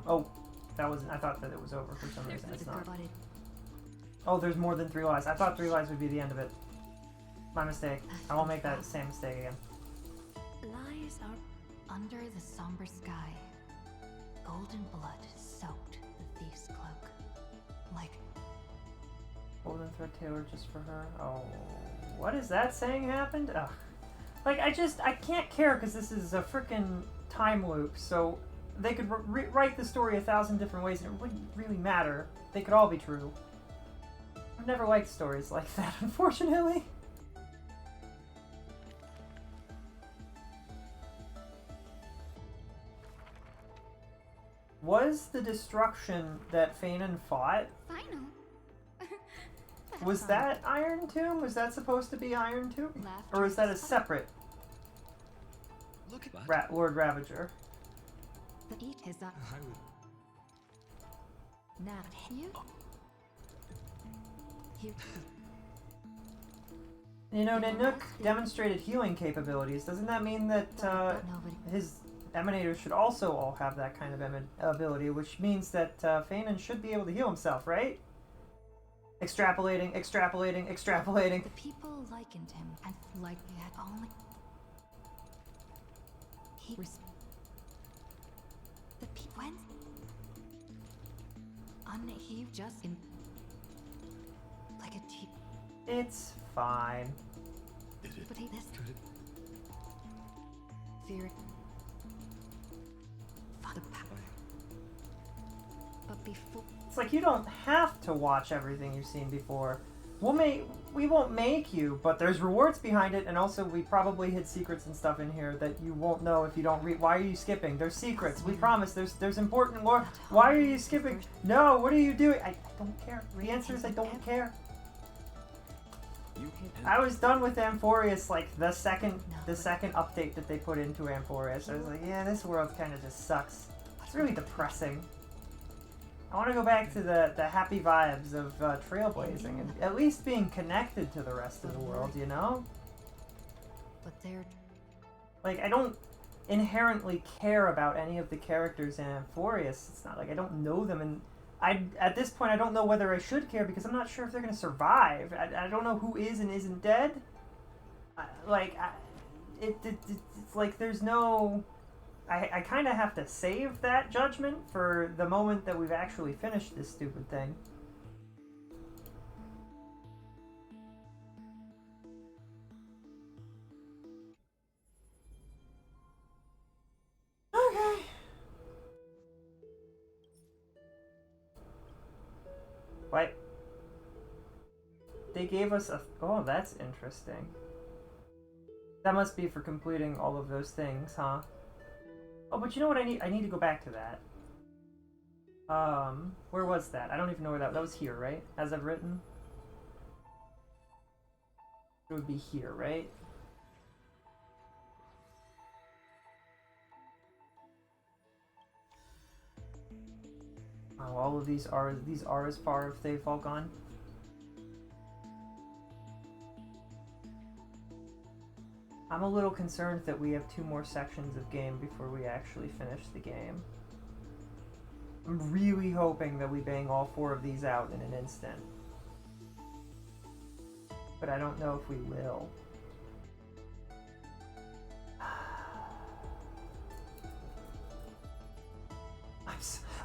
Speaker 2: Oh, that wasn't. I thought that it was over for some reason. It's not. Oh, there's more than 3 lives. I thought 3 lives would be the end of it. My mistake. I won't make that same mistake again.
Speaker 3: Lies are under the somber sky. Golden blood soaked the thief's cloak. Like
Speaker 2: Golden thread tailored just for her. Oh, what is that saying happened? Ugh. Like, I can't care because this is a freaking time loop. So they could write the story 1,000 different ways and it wouldn't really matter. They could all be true. I've never liked stories like that, unfortunately. Was the destruction that Phanon fought?
Speaker 13: Final.
Speaker 2: Was that Iron Tomb? Was that supposed to be Iron Tomb? Or is that a separate
Speaker 6: Look at
Speaker 2: Lord Ravager?
Speaker 3: the eat is up. Not you.
Speaker 2: You know, Nanook demonstrated healing capabilities. Doesn't that mean that his emanators should also all have that kind of ability, which means that Phanon should be able to heal himself, right? Extrapolating.
Speaker 3: The people likened him and like he had only. He was. The people went. He just in. Like a deep.
Speaker 2: It's fine.
Speaker 3: But he this. Fear. The power. But before.
Speaker 2: It's like you don't have to watch everything you've seen before. We won't make you, but there's rewards behind it, and also we probably hid secrets and stuff in here that you won't know if you don't read. Why are you skipping? There's secrets. We promise. There's important lore. Why are you skipping? No. What are you doing? I don't care. The answer is I don't care. I was done with Amphorius like the second update that they put into Amphorius. I was like, yeah, this world kind of just sucks. It's really depressing. I want to go back to the happy vibes of trailblazing and at least being connected to the rest of the world, you know?
Speaker 3: But they're.
Speaker 2: Like, I don't inherently care about any of the characters in Amphorius. It's not like I don't know them, and at this point I don't know whether I should care because I'm not sure if they're going to survive. I don't know who is and isn't dead. It's like there's no... I kind of have to save that judgment for the moment that we've actually finished this stupid thing. Okay. What? They gave us a... Oh, that's interesting. That must be for completing all of those things, huh? Oh, but you know what I need? I need to go back to that. Where was that? I don't even know where that was. Here, right? As I've written? It would be here, right? Oh, all of these are as far as they've all gone. I'm a little concerned that we have 2 more sections of game before we actually finish the game. I'm really hoping that we bang all 4 of these out in an instant. But I don't know if we will.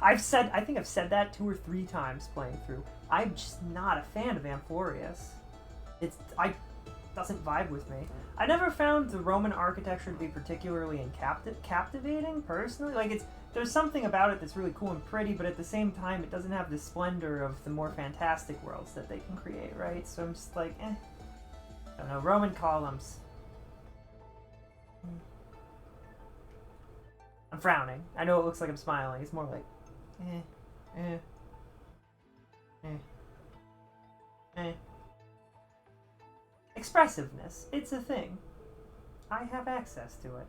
Speaker 2: I think I've said that 2 or 3 times playing through. I'm just not a fan of Amphorius. Doesn't vibe with me. I never found the Roman architecture to be particularly captivating, personally. Like, there's something about it that's really cool and pretty, but at the same time, it doesn't have the splendor of the more fantastic worlds that they can create, right? So I'm just like, eh. I don't know, Roman columns. I'm frowning. I know it looks like I'm smiling. It's more like, expressiveness. It's a thing. I have access to it.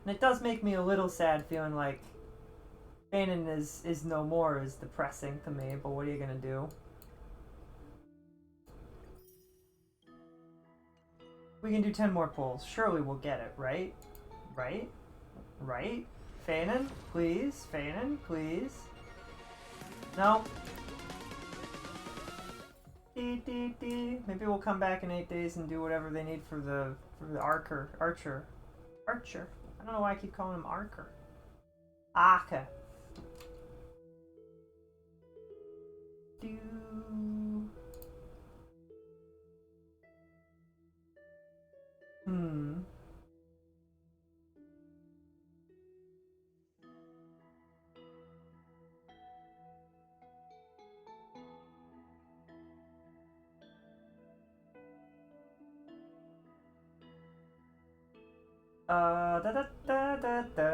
Speaker 2: And it does make me a little sad feeling like Phanon is no more is depressing to me, but what are you gonna do? We can do 10 more pulls. Surely we'll get it, right? Right? Right? Phanon, please? Phanon, please? No? Maybe we'll come back in 8 days and do whatever they need for the Archer. I don't know why I keep calling him Archer. Archer. Da da da da da.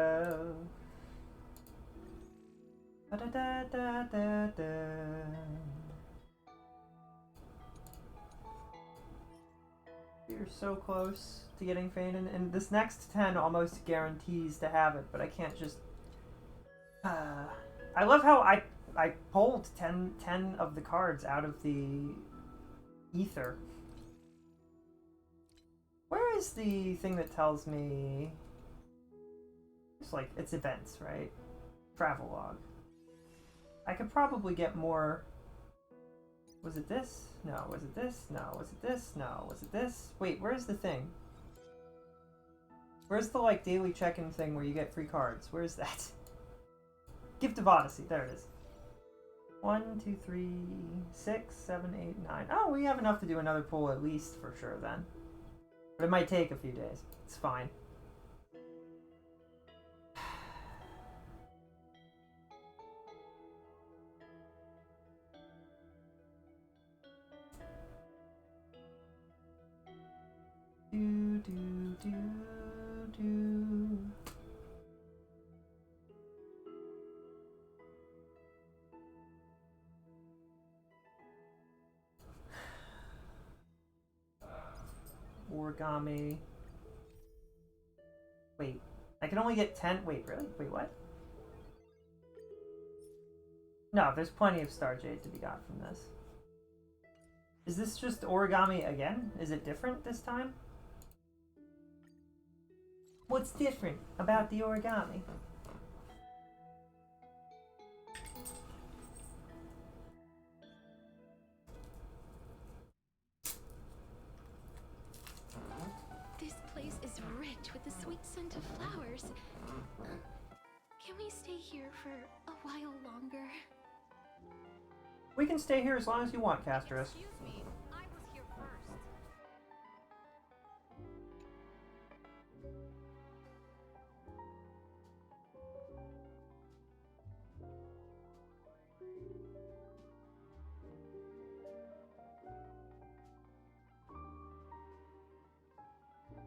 Speaker 2: Da da da da da. We're so close to getting Phanon, and this next 10 almost guarantees to have it, but I can't just... I love how I pulled 10 of the cards out of the ether. Where is the thing that tells me... It's like, it's events, right? Travel log. I could probably get more... Was it this? No. Was it this? No. Was it this? No. Was it this? Wait, where's the thing? Where's the, like, daily check-in thing where you get free cards? Where's that? Gift of Odyssey. There it is. 1, 2, 3, 6, 7, 8, 9. Oh, we have enough to do another pull at least for sure then. But it might take a few days. It's fine. Do, do, do, do. Origami. Wait, I can only get 10. Wait, really? Wait, what? No, there's plenty of Star Jade to be got from this. Is this just origami again? Is it different this time? What's different about the origami?
Speaker 14: This place is rich with the sweet scent of flowers. Can we stay here for a while longer?
Speaker 2: We can stay here as long as you want, Castros.
Speaker 14: Excuse me, I was here first.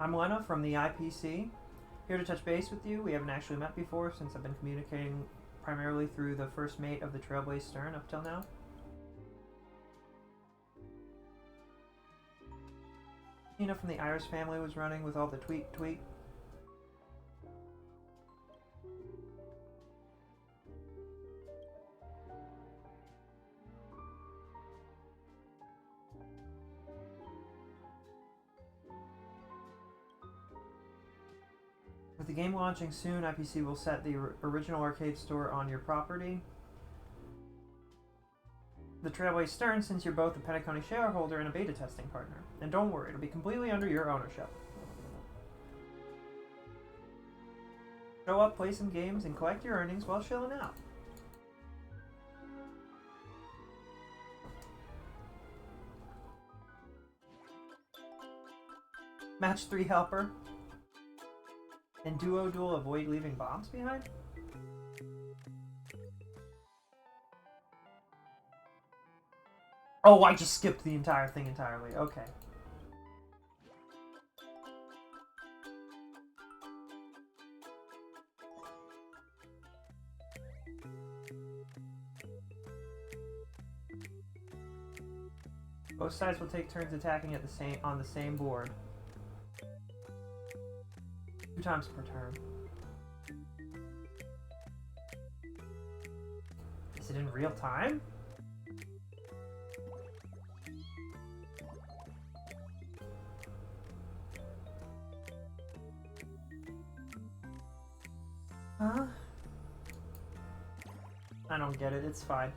Speaker 2: I'm Lena from the IPC, here to touch base with you. We haven't actually met before since I've been communicating primarily through the first mate of the Trailblazer Stern up till now. Tina from the Iris family was running with all the tweet. With the game launching soon, IPC will set the original arcade store on your property. The Trailblazer Stern, since you're both a Penacony shareholder and a beta testing partner. And don't worry, it'll be completely under your ownership. Show up, play some games, and collect your earnings while chilling out. Match 3 helper. And duo duel, avoid leaving bombs behind? Oh, I just skipped the entire thing entirely. Okay. Both sides will take turns attacking at on the same board. 2 times per turn. Is it in real time? Huh? I don't get it, it's fine.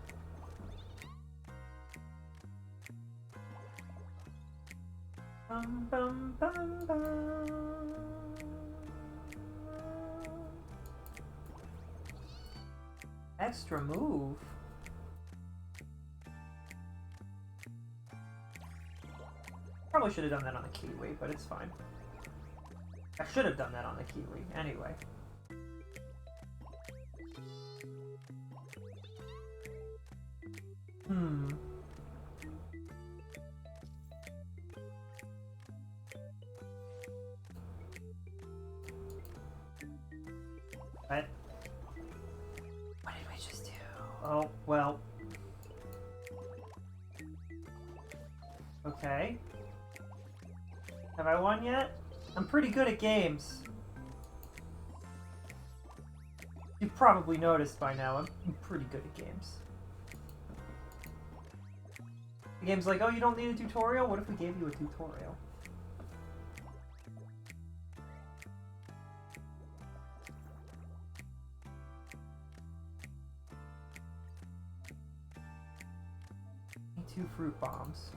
Speaker 2: Bum, bum, bum, bum. Extra move? Probably should have done that on the Kiwi, but it's fine. I should have done that on the Kiwi, anyway. What? What did we just do? Oh, well. Okay. Have I won yet? I'm pretty good at games. You've probably noticed by now, I'm pretty good at games. The game's like, oh, you don't need a tutorial? What if we gave you a tutorial? Need 2 fruit bombs.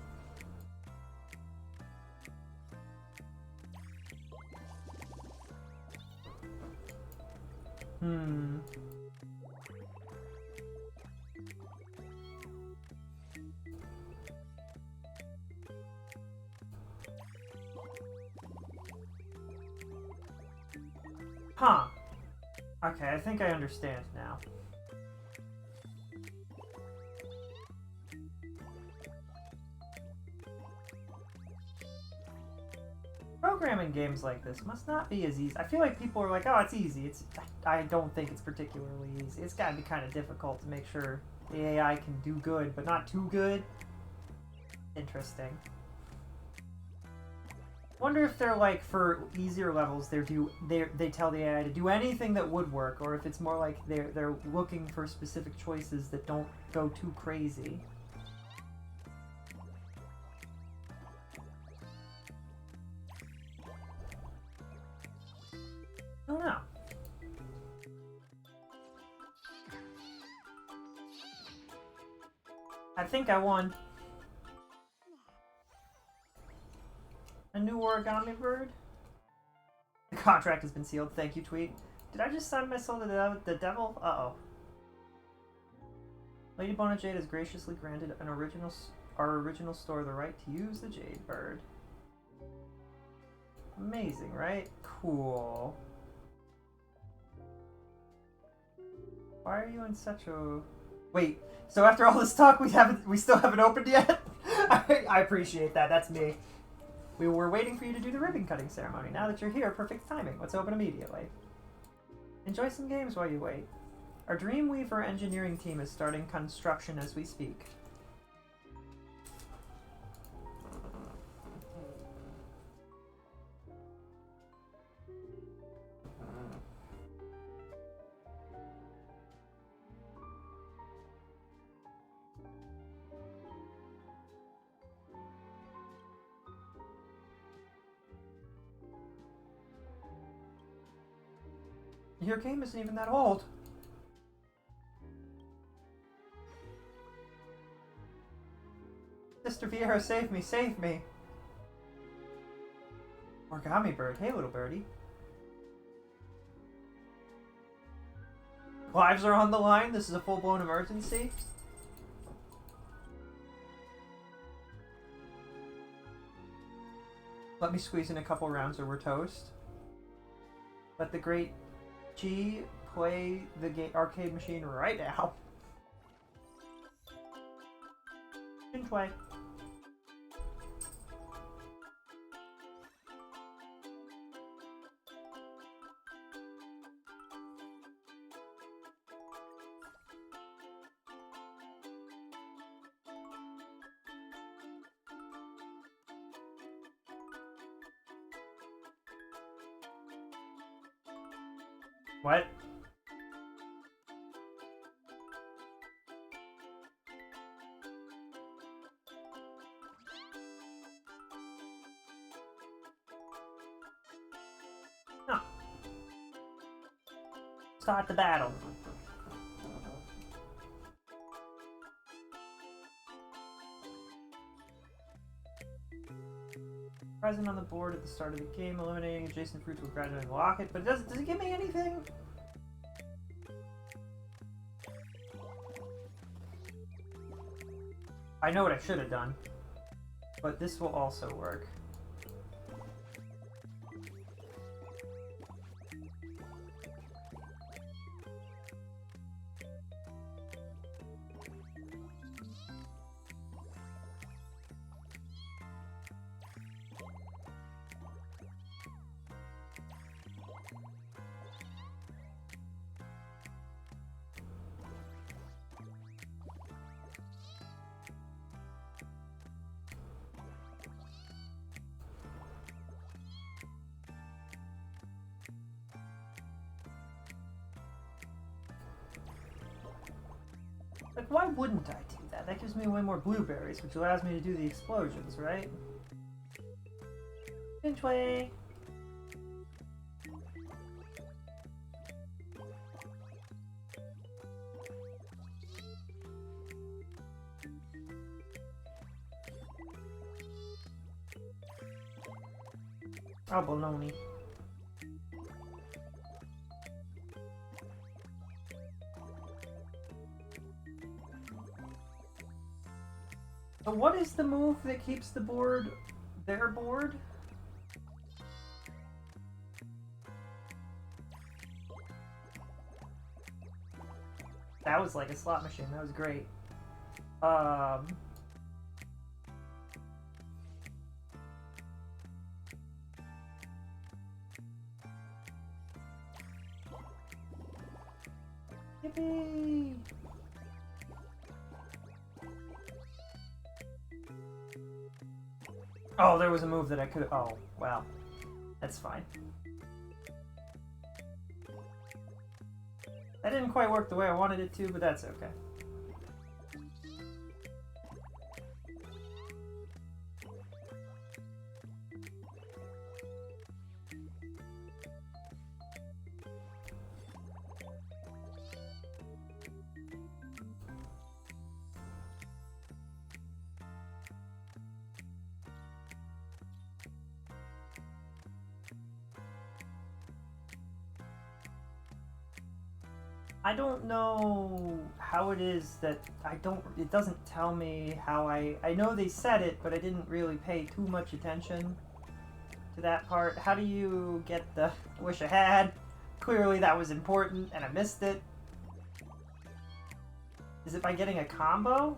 Speaker 2: Huh. Okay, I think I understand now. Programming games like this must not be as easy. I feel like people are like, oh, it's easy. I don't think it's particularly easy. It's gotta be kind of difficult to make sure the AI can do good, but not too good. Interesting. Wonder if they're like, for easier levels, they tell the AI to do anything that would work, or if it's more like they're looking for specific choices that don't go too crazy. I don't know. I think I won. A new origami bird? The contract has been sealed. Thank you, tweet. Did I just sign my soul to the devil? Uh-oh. Lady Bona Jade has graciously granted our original store the right to use the Jade Bird. Amazing, right? Cool. Why are you in such a... Wait, so after all this talk, we still haven't opened yet? I appreciate that. That's me. We were waiting for you to do the ribbon cutting ceremony. Now that you're here, perfect timing. Let's open immediately. Enjoy some games while you wait. Our Dreamweaver engineering team is starting construction as we speak. Your game isn't even that old. Sister Vieira, save me, save me. Origami bird. Hey, little birdie. Lives are on the line. This is a full-blown emergency. Let me squeeze in a couple rounds or we're toast. Let the great G play the arcade machine right now. Enjoy. What? No. Start the battle. Present on the board at the start of the game, eliminating adjacent fruits will gradually unlock it, but does it give me anything? I know what I should have done, but this will also work. Like, why wouldn't I do that? That gives me way more blueberries, which allows me to do the explosions, right? Pinchway! Oh, baloney. So what is the move that keeps the board their board? That was like a slot machine. That was great. Yippee! Oh, there was a move that I could. Oh, wow. That's fine. That didn't quite work the way I wanted it to, but that's okay. I don't know how it is that it doesn't tell me how I know they said it, but I didn't really pay too much attention to that part. How do you get the wish I had? Clearly that was important and I missed it. Is it by getting a combo?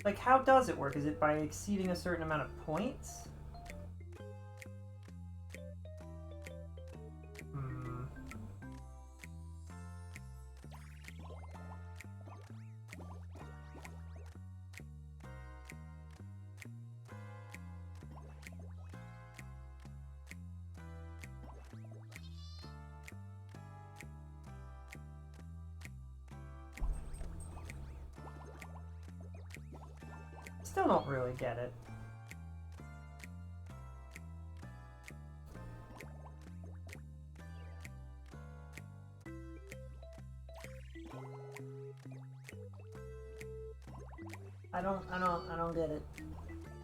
Speaker 2: Like, how does it work? Is it by exceeding a certain amount of points? Still don't really get it. I don't get it.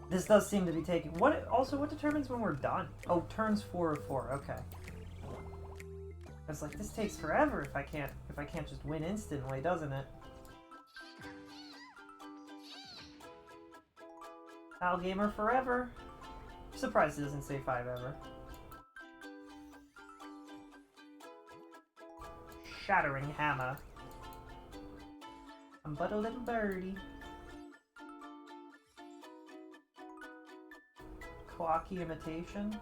Speaker 2: This does seem to be taking... what determines when we're done? Oh, turns 4 of 4, okay. I was like, this takes forever if I can't just win instantly, doesn't it? Pal Gamer forever. Surprised it doesn't say 5 ever. Shattering Hammer. I'm but a little birdie. Clocky Imitation.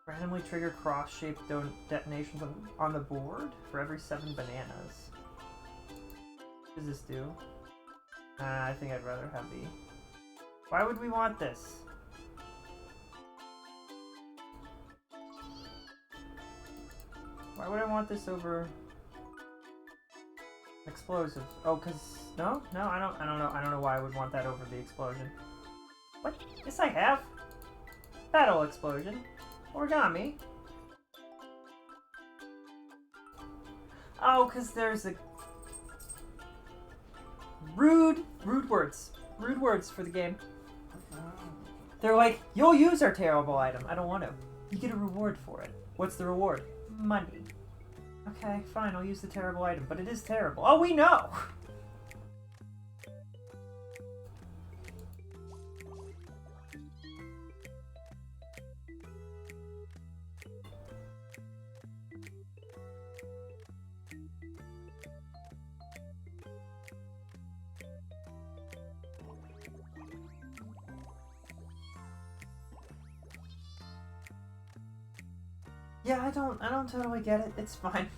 Speaker 2: Randomly trigger cross-shaped detonations on the board for every 7 bananas. What does this do? I think I'd rather have B. Why would we want this? Why would I want this over explosives? Oh, no, I don't know why I would want that over the explosion. What? Yes, I have. Battle explosion. Origami. Oh, because there's a rude words for the game. They're like, you'll use our terrible item. I don't want to. You get a reward for it. What's the reward? Money. Okay, fine, I'll use the terrible item, but it is terrible. Oh, we know! Yeah, I don't totally get it. It's fine.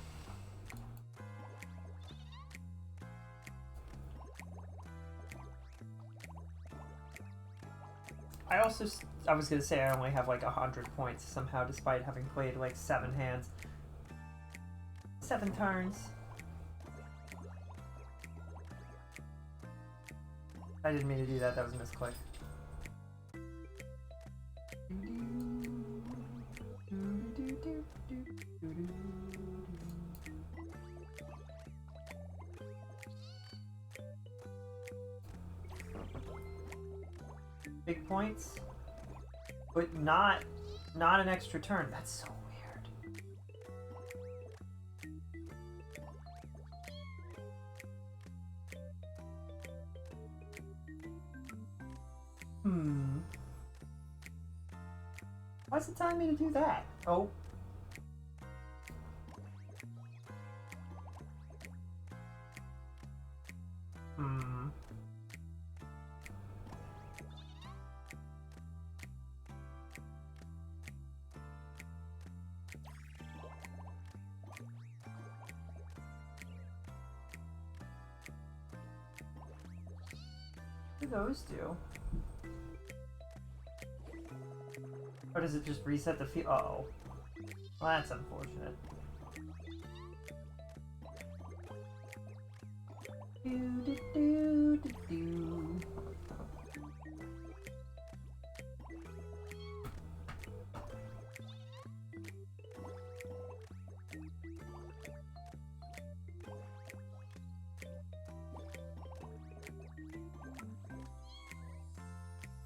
Speaker 2: I was gonna say I only have like 100 points somehow, despite having played like 7 hands. 7 turns. I didn't mean to do that, that was a misclick. Big points, but not an extra turn. That's so weird. Why's it telling me to do that? Oh. What do those do? Or does it just reset the field? Uh-oh. Well, that's unfortunate. Do.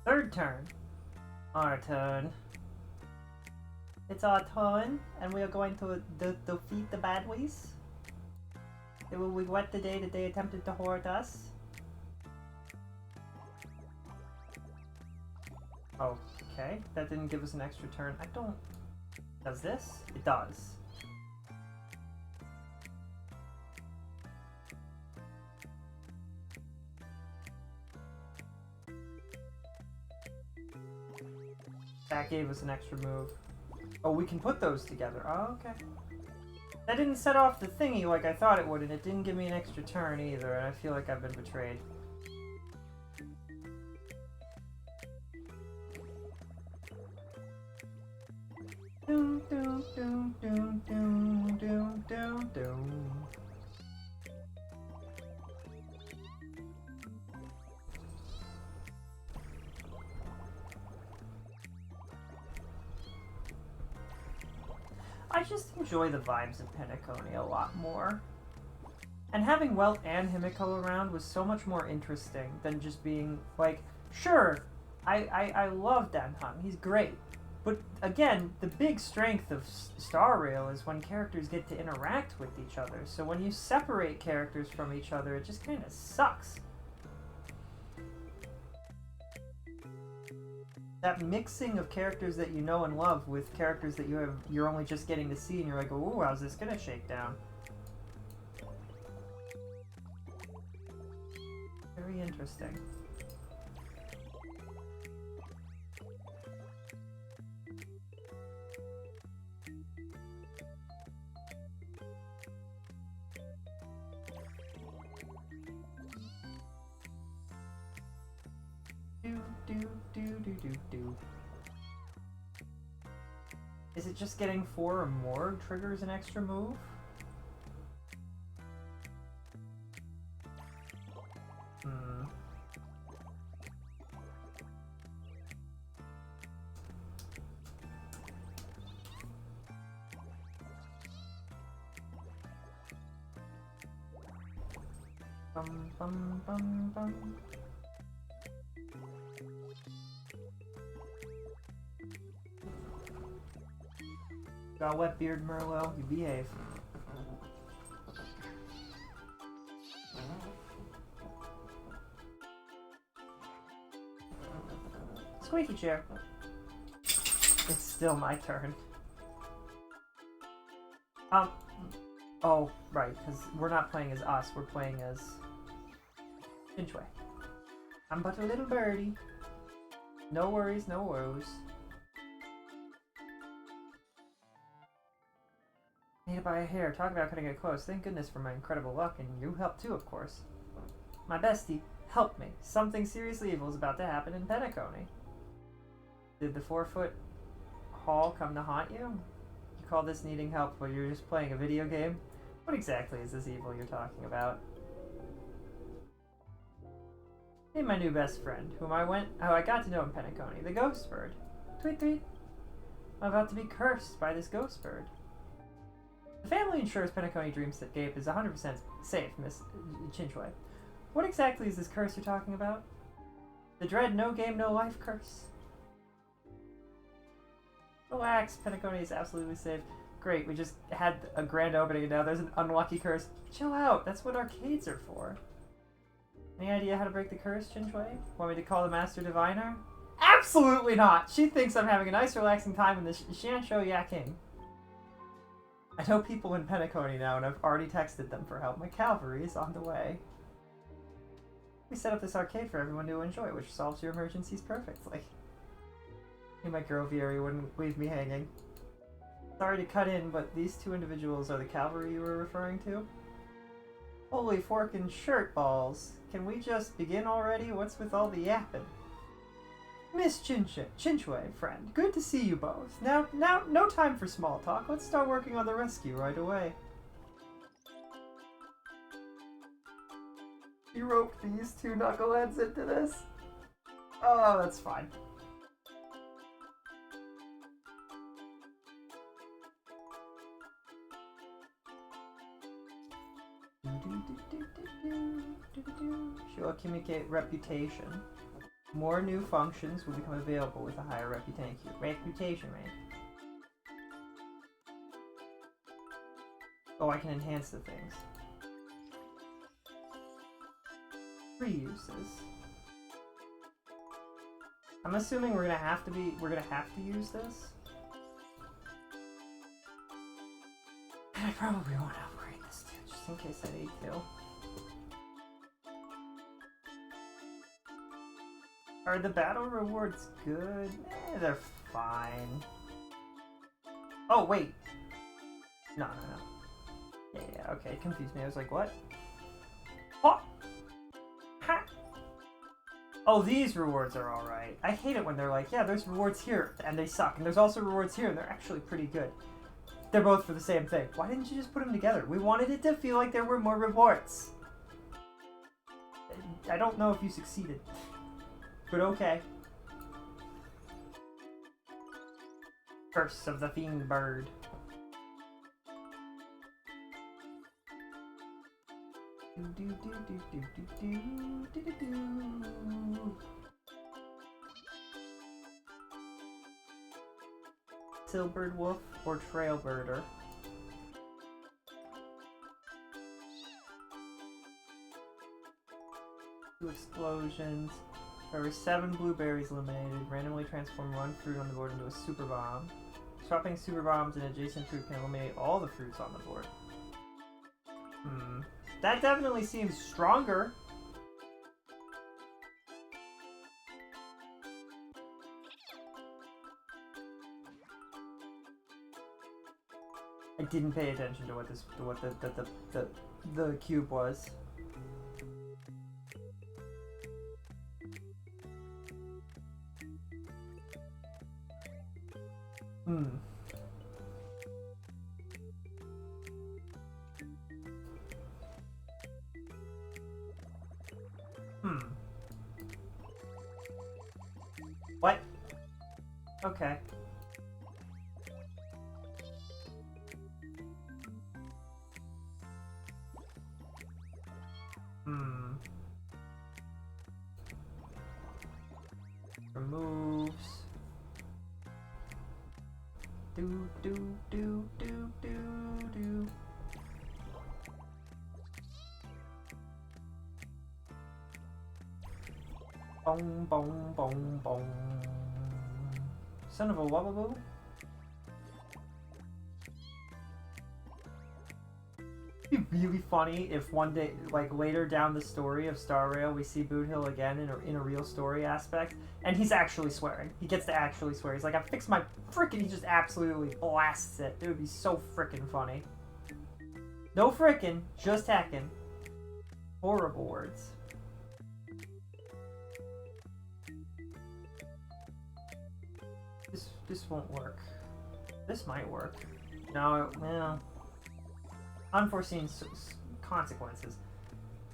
Speaker 2: Third turn. Our turn. It's our turn, and we are going to defeat the bad boys. They will regret the day that they attempted to hurt us. Okay, that didn't give us an extra turn. I don't... Does this? It does. That gave us an extra move. Oh, we can put those together. Oh, okay. That didn't set off the thingy like I thought it would, and it didn't give me an extra turn either, and I feel like I've been betrayed. Doom. doom, doom, doom, doom, doom, doom, doom. I just enjoy the vibes of Penacony a lot more. And having Welt and Himiko around was so much more interesting than just being like, sure, I love Dan Hung, he's great. But again, the big strength of Star Rail is when characters get to interact with each other. So when you separate characters from each other, it just kind of sucks. That mixing of characters that you know and love with characters that you're only just getting to see, and you're like, ooh, how's this gonna shake down? Very interesting. Is it just getting 4 or more triggers an extra move? Bum bum bum bum. Got a wet beard, Merlot. You behave. Squeaky chair. It's still my turn. Oh, right, because we're not playing as us, we're playing as Chinchway. I'm but a little birdie. No worries, no woes. Made it by a hair. Talk about cutting it close. Thank goodness for my incredible luck, and you helped too, of course. My bestie, help me. Something seriously evil is about to happen in Penacony. Did the 4-foot hall come to haunt you? You call this needing help while you're just playing a video game? What exactly is this evil you're talking about? Hey, my new best friend, whom I got to know in Penacony, the ghost bird. Tweet tweet. I'm about to be cursed by this ghost bird. The family ensures Penacony Dreamscape is 100% safe, Miss Chinchway. What exactly is this curse you're talking about? The dread no game, no life curse. Relax, Penacony is absolutely safe. Great, we just had a grand opening and now there's an unlucky curse. Chill out, that's what arcades are for. Any idea how to break the curse, Chinchway? Want me to call the Master Diviner? Absolutely not! She thinks I'm having a nice relaxing time in the Shansho Yaking. I know people in Penacony now and I've already texted them for help. My cavalry is on the way. We set up this arcade for everyone to enjoy, which solves your emergencies perfectly. Hey, my girl Vieri wouldn't leave me hanging. Sorry to cut in, but these two individuals are the cavalry you were referring to? Holy forkin' shirt balls. Can we just begin already? What's with all the yapping? Miss Chinchway, friend. Good to see you both. Now, no time for small talk. Let's start working on the rescue right away. You roped these two knuckleheads into this? Oh, that's fine. She'll accumulate reputation. More new functions will become available with a higher reputation rank. Oh, I can enhance the things. 3 uses. I'm assuming we're gonna have to use this. And I probably won't upgrade this too, just in case I need to. Are the battle rewards good? They're fine. Oh, wait. No. Yeah, okay, it confused me. I was like, what? Oh! Ha! Oh, these rewards are alright. I hate it when they're like, yeah, there's rewards here, and they suck. And there's also rewards here, and they're actually pretty good. They're both for the same thing. Why didn't you just put them together? We wanted it to feel like there were more rewards. I don't know if you succeeded. But okay. Curse of the Fiend Bird. Silbird Wolf or Trailblazer. Two explosions. There were 7 blueberries eliminated. Randomly transform 1 fruit on the board into a super bomb. Swapping super bombs and adjacent fruit can eliminate all the fruits on the board. That definitely seems stronger. I didn't pay attention to what the cube was. What? Okay. Removes. Do. Bong. Son of a wababoo. It'd be really funny if one day, like later down the story of Star Rail, we see Boot Hill again in a real story aspect, and he's actually swearing. He gets to actually swear. He's like, I fixed my frickin', he just absolutely blasts it. It would be so frickin' funny. No frickin', just heckin'. Horrible words. This won't work. This might work. No, well, unforeseen consequences.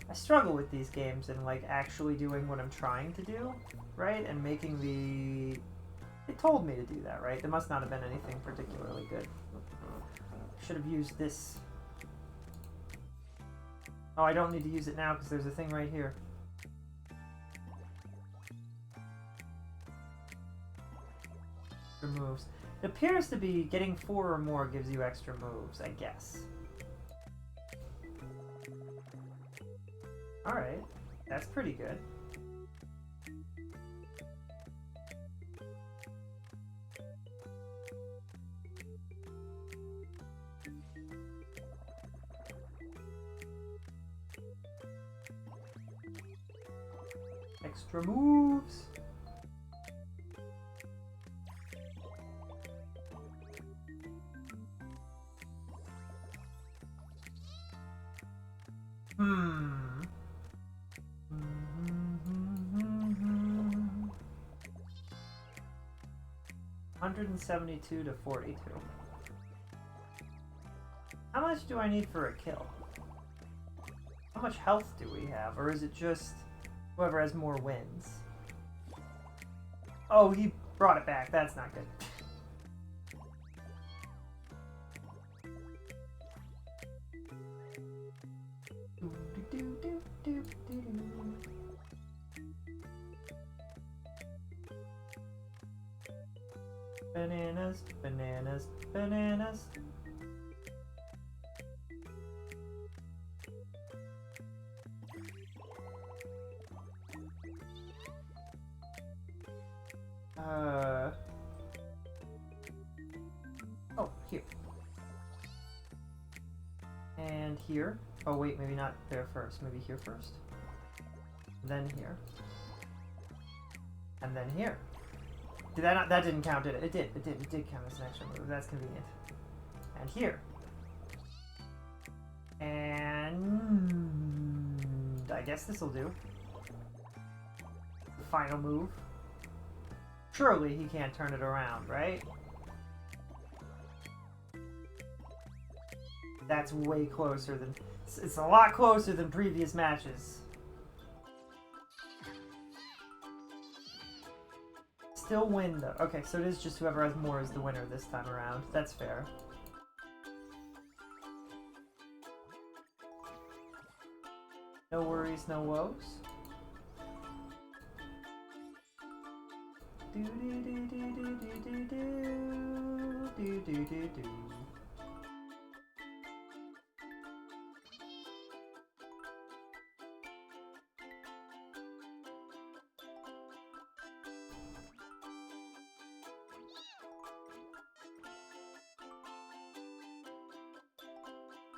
Speaker 2: I struggle with these games and like actually doing what I'm trying to do, right? And making the... It told me to do that, right? There must not have been anything particularly good. Should have used this. Oh, I don't need to use it now because there's a thing right here. Moves. It appears to be getting 4 or more gives you extra moves, I guess. Alright, that's pretty good. Extra moves! $172 to 42. How much do I need for a kill? How much health do we have? Or is it just whoever has more wins? Oh, he brought it back. That's not good. Bananas, bananas, bananas. Oh, here. And here. Oh wait, maybe not there first. Maybe here first. Then here. And then here. Did that not? That didn't count, did it? It did. It did count as an extra move. That's convenient. And here. And I guess this will do. final move. Surely he can't turn it around, right? That's way closer than... It's a lot closer than previous matches. Still win, though. Okay, so it is just whoever has more is the winner this time around. That's fair. No worries, no woes. Do do do do do do do do do do do.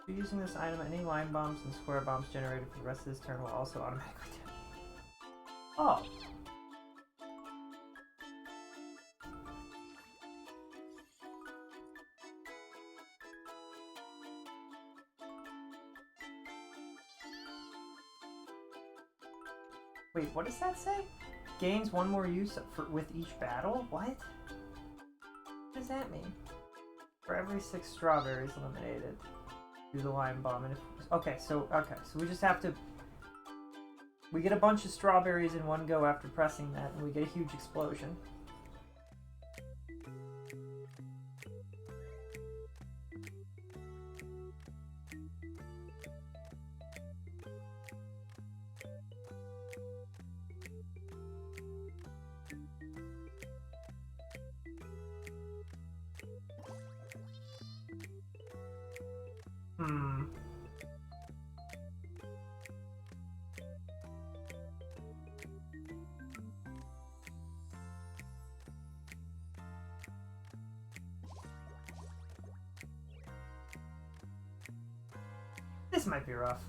Speaker 2: Using this item, any line bombs and square bombs generated for the rest of this turn will also automatically do. Oh. Wait, what does that say? Gains one more use with each battle? What? What does that mean? For every 6 strawberries eliminated. Do the lime bomb, and if so we just have to, we get a bunch of strawberries in one go after pressing that, and we get a huge explosion. This might be rough.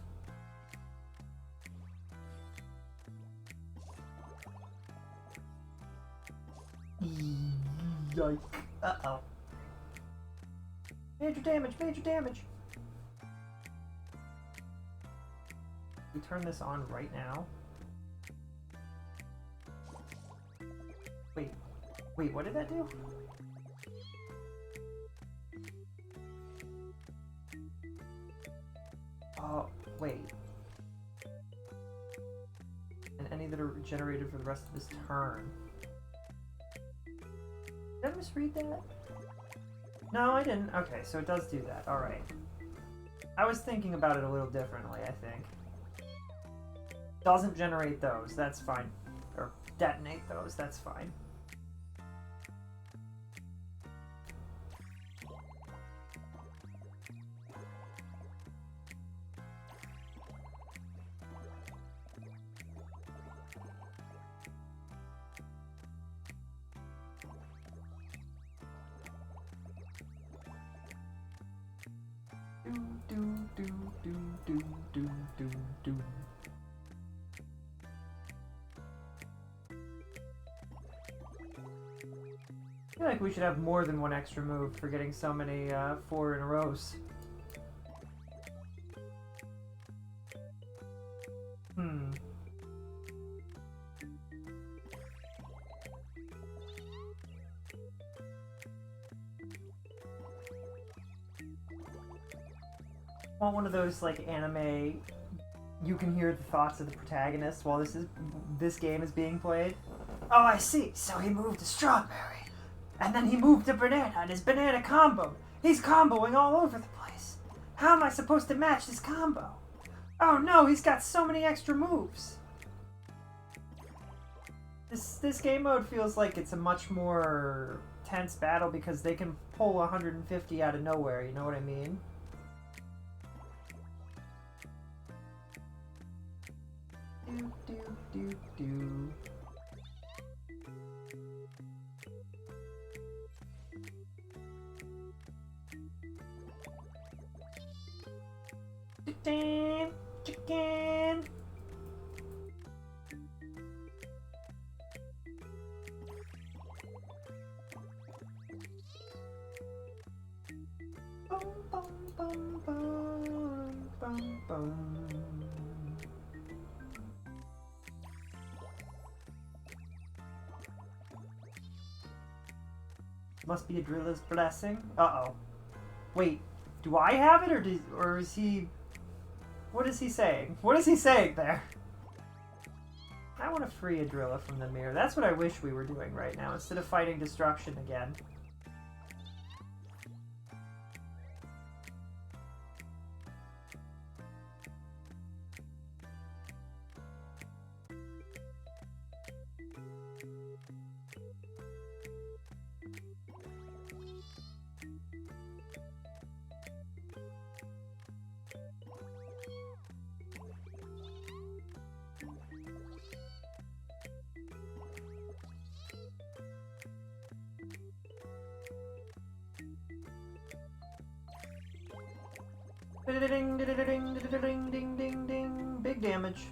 Speaker 2: Yike. Uh-oh. Major damage, major damage! We turn this on right now. Wait, what did that do? Oh, wait. And any that are generated for the rest of this turn. Did I misread that? No, I didn't. Okay, so it does do that. Alright. I was thinking about it a little differently, I think. Doesn't generate those, that's fine. Or detonate those, that's fine. Do. I feel like we should have more than one extra move for getting so many 4 in a rows. Want one of those like anime, you can hear the thoughts of the protagonist while this game is being played. Oh, I see. So he moved a strawberry, and then he moved a banana, and his banana combo. He's comboing all over the place. How am I supposed to match this combo? Oh no, he's got so many extra moves. This game mode feels like it's a much more tense battle because they can pull 150 out of nowhere. You know what I mean? Do. Chicken. Bum, bum, bum, bum, bum, bum. Must be a driller's blessing. Uh-oh. Wait, do I have it, or is he... What is he saying? What is he saying there? I want to free a driller from the mirror. That's what I wish we were doing right now, instead of fighting destruction again. Ding, ding, ding, ding, ding, ding, ding. Big damage.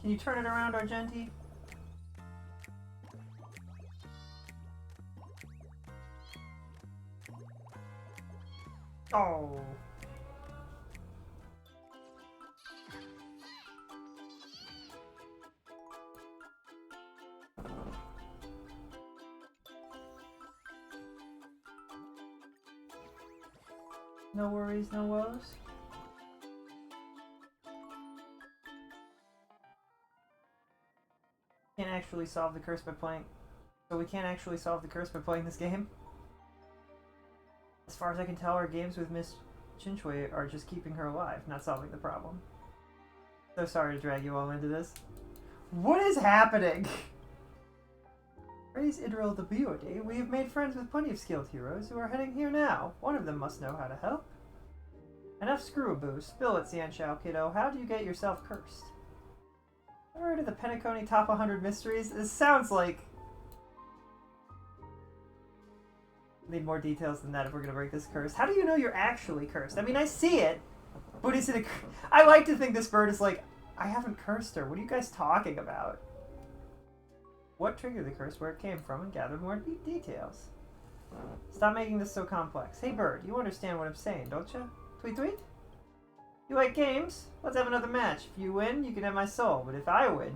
Speaker 2: Can you turn it around, Argenti? Oh. No worries, no woes. Can't actually solve the curse by playing. So we can't actually solve the curse by playing this game. As far as I can tell, our games with Miss Chinchway are just keeping her alive, not solving the problem. So sorry to drag you all into this. What is happening? Praise Idril the Beauty. We have made friends with plenty of skilled heroes who are heading here now. One of them must know how to help. Enough screw-a-boo. Spill it, Xianxiao kiddo. How do you get yourself cursed? Ever heard of the Penacony Top 100 Mysteries? This sounds like... Need more details than that if we're gonna break this curse. How do you know you're actually cursed? I mean, I see it, but is it a... I like to think this bird is like, I haven't cursed her. What are you guys talking about? What triggered the curse, where it came from, and gather more details. Stop making this so complex. Hey bird, you understand what I'm saying, don't you? Tweet tweet? You like games? Let's have another match. If you win, you can have my soul. But if I win,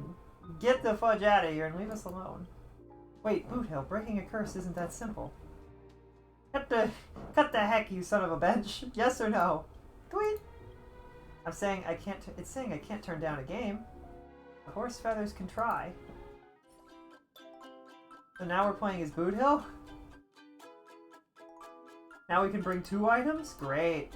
Speaker 2: get the fudge out of here and leave us alone. Wait, Boothill, breaking a curse isn't that simple. Cut the heck, you son of a bitch. Yes or no? Tweet. I'm saying I can't. It's saying I can't turn down a game. The horse feathers can try. So now we're playing as Boothill. Now we can bring 2 items. Great.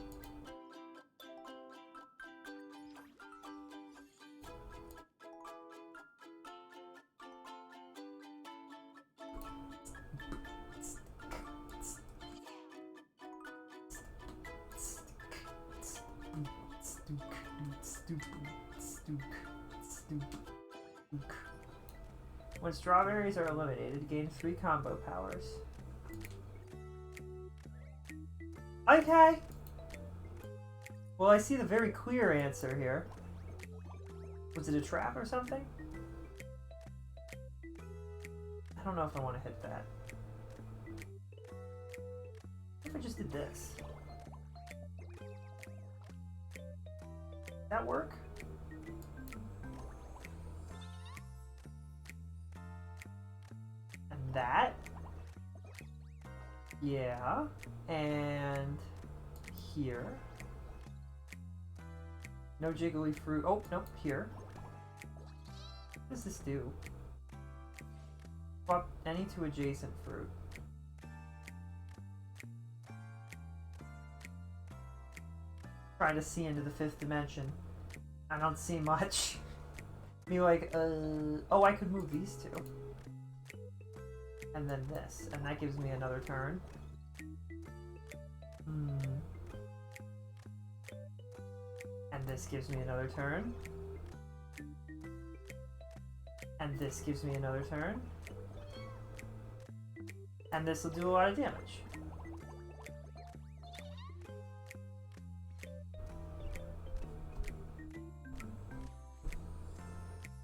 Speaker 2: When strawberries are eliminated, gain 3 combo powers. Okay! Well, I see the very clear answer here. Was it a trap or something? I don't know if I want to hit that. What if I just did this? Does that work? And that? Yeah. And here. No jiggly fruit. Oh, nope, here. What does this do? Swap any to adjacent fruit. Trying to see into the 5th dimension. I don't see much. Be like, oh, I could move these 2. And then this. And that gives me another turn. And this gives me another turn. And this gives me another turn. And this will do a lot of damage.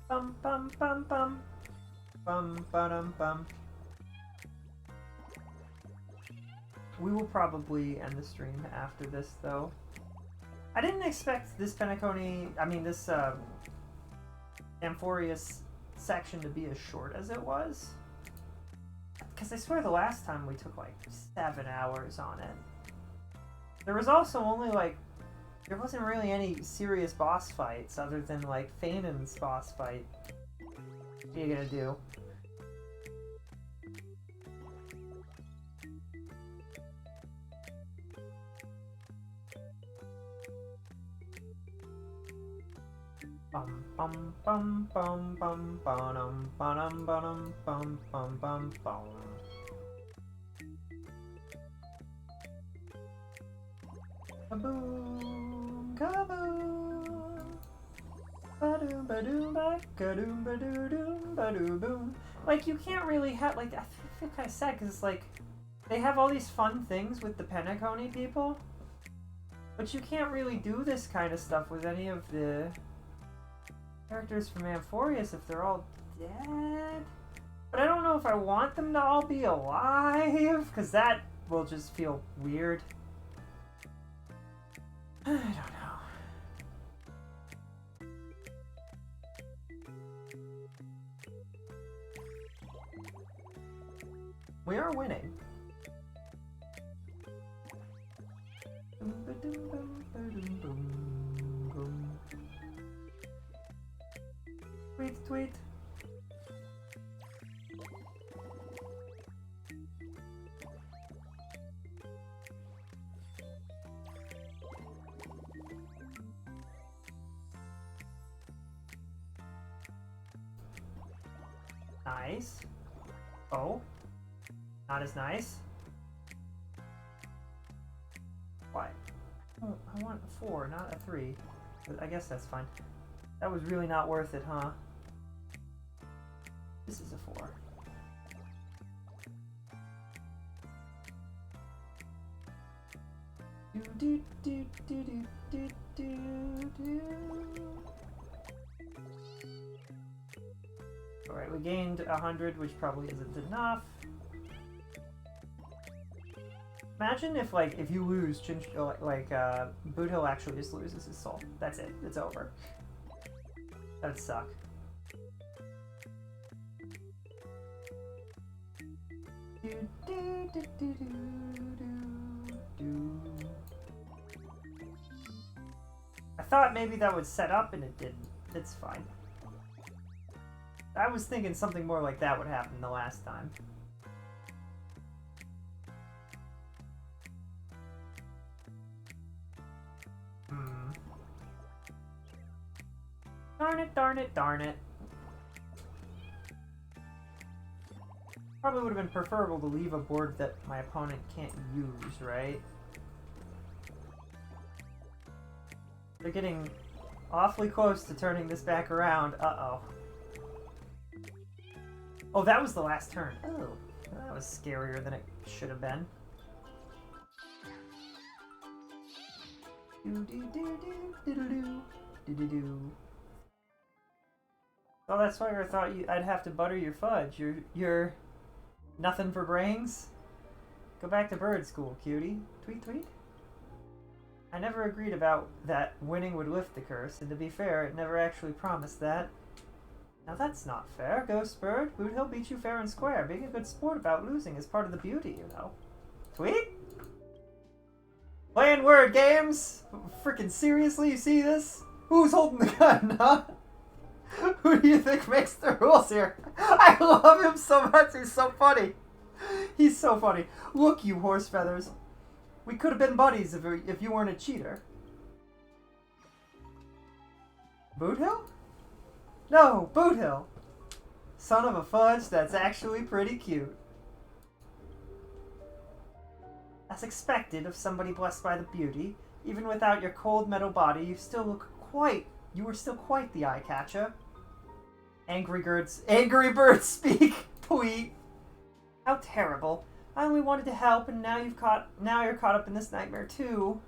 Speaker 2: Bum bum bum bum. Bum ba-dum bum. We will probably end the stream after this, though. I didn't expect this Penacony, this Amphorius section to be as short as it was. Because I swear the last time we took like 7 hours on it. There was also only like, there wasn't really any serious boss fights other than like Phanon's boss fight. What are you gonna do? Bum bum bum bum bum bum bum bum bum bum bum bum. Kaboom, kaboom. Ba-doom, ba-doom, ba-ka-doom, ba-doo-doom, ba-doo-boom. Like, you can't really have, like, I feel kind of sad because it's like, they have all these fun things with the Penacony people, but you can't really do this kind of stuff with any of the characters from Amphorius if they're all dead. But I don't know if I want them to all be alive, because that will just feel weird. I don't know. We are winning. Tweet, tweet. Nice. Oh. Not as nice. Why? Oh, I want a 4, not a 3. But I guess that's fine. That was really not worth it, huh? This is a 4. Do do do do do do do. Alright, we gained 100, which probably isn't enough. Imagine if, like, if you lose, Boot Hill actually just loses his soul. That's it. It's over. That'd suck. I thought maybe that would set up, and it didn't. It's fine. I was thinking something more like that would happen the last time. Darn it, darn it, darn it. Probably would have been preferable to leave a board that my opponent can't use, right? They're getting awfully close to turning this back around. Uh-oh. Oh, that was the last turn. Oh, that was scarier than it should have been. Oh, that's why I thought I'd have to butter your fudge. You're nothing for brains? Go back to bird school, cutie. Tweet, tweet. I never agreed about that winning would lift the curse, and to be fair, it never actually promised that. Now that's not fair, Ghost Bird. Boot Hill beat you fair and square. Being a good sport about losing is part of the beauty, you know. Tweet? Playing word games? Freaking seriously, you see this? Who's holding the gun, huh? Who do you think makes the rules here? I love him so much, he's so funny. He's so funny. Look, you horse feathers. We could have been buddies if you weren't a cheater. Boot Hill? No, Boot Hill. Son of a fudge, that's actually pretty cute. As expected of somebody blessed by the beauty, even without your cold metal body, you were still quite the eye catcher. Angry birds speak. Tweet. How terrible. I only wanted to help, and now you're caught up in this nightmare too.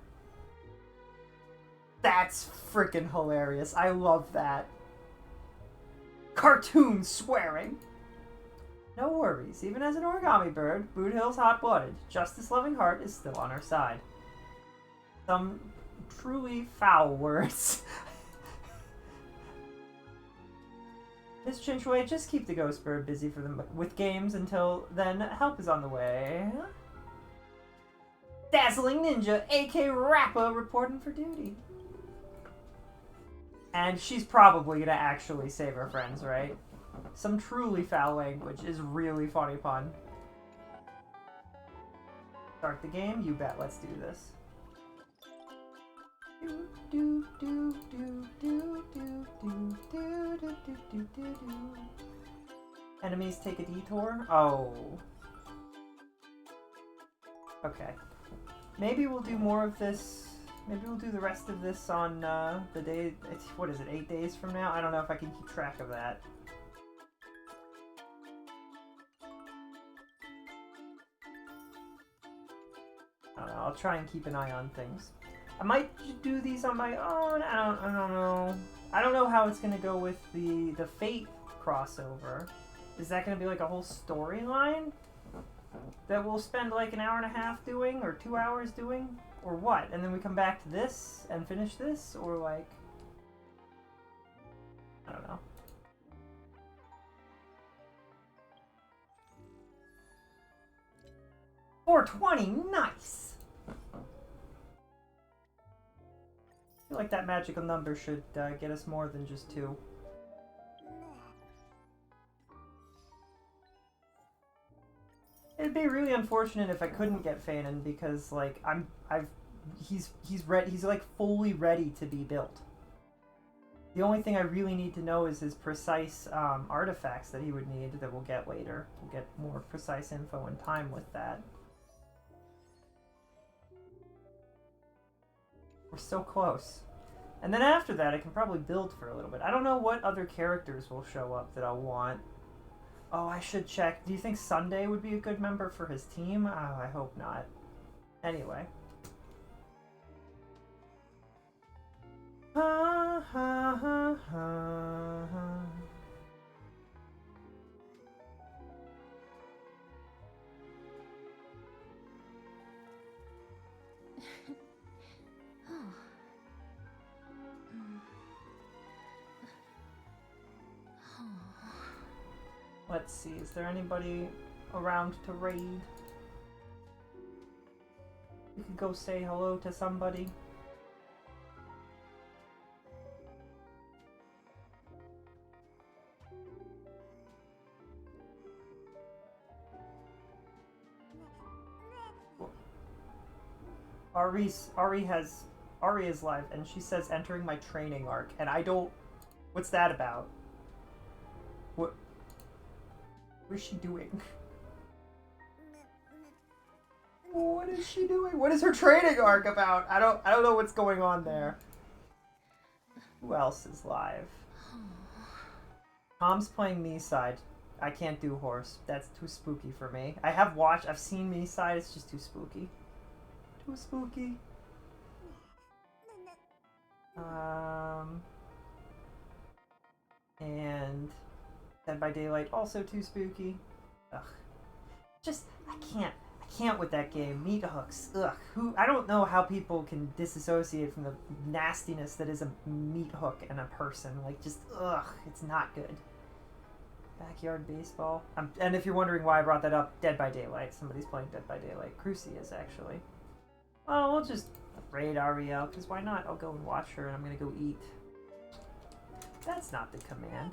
Speaker 2: That's freaking hilarious. I love that. Cartoon swearing. No worries. Even as an origami bird, Boot Hill's hot-blooded. Justice-loving heart is still on our side. Some truly foul words. Miss Chinchway, just keep the ghost bird busy for them with games until then. Help is on the way. Dazzling Ninja, AK Rappa, reporting for duty. And she's probably gonna actually save her friends, right? Some truly foul language is really funny pun. Start the game? You bet. Let's do this. Enemies take a detour? Oh. Okay. Maybe we'll do more of this. Maybe we'll do the rest of this on the day. What is it, 8 days from now? I don't know if I can keep track of that. I don't know. I'll try and keep an eye on things. I might do these on my own. I don't know. I don't know how it's gonna go with the Fate crossover. Is that gonna be like a whole storyline that we'll spend like an hour and a half doing, or 2 hours doing, or what? And then we come back to this and finish this, or like, I don't know. $420, nice. I feel like that magical number should get us more than just 2. It'd be really unfortunate if I couldn't get phanon because like he's like fully ready to be built. The only thing I really need to know is his precise artifacts that he would need that we'll get later. We'll get more precise info and time with that. We're so close. And then after that, I can probably build for a little bit. I don't know what other characters will show up that I'll want. Oh, I should check. Do you think Sunday would be a good member for his team? Oh, I hope not. Anyway. Ha ha ha ha ha. Let's see, is there anybody around to raid? We could go say hello to somebody. Ari is live, and she says entering my training arc, and I don't... What's that about? What is she doing? What is she doing? What is her training arc about? I don't know what's going on there. Who else is live? Tom's playing me side. I can't do horse. That's too spooky for me. I've seen me side, it's just too spooky. Too spooky. And Dead by Daylight, also too spooky. Ugh. Just, I can't with that game. Meat hooks. Ugh. I don't know how people can disassociate from the nastiness that is a meat hook and a person. Like, just, ugh. It's not good. Backyard baseball. And if you're wondering why I brought that up, Dead by Daylight. Somebody's playing Dead by Daylight. Crucy is, actually. Oh, we'll just raid Ariel, because why not? I'll go and watch her, and I'm going to go eat. That's not the command.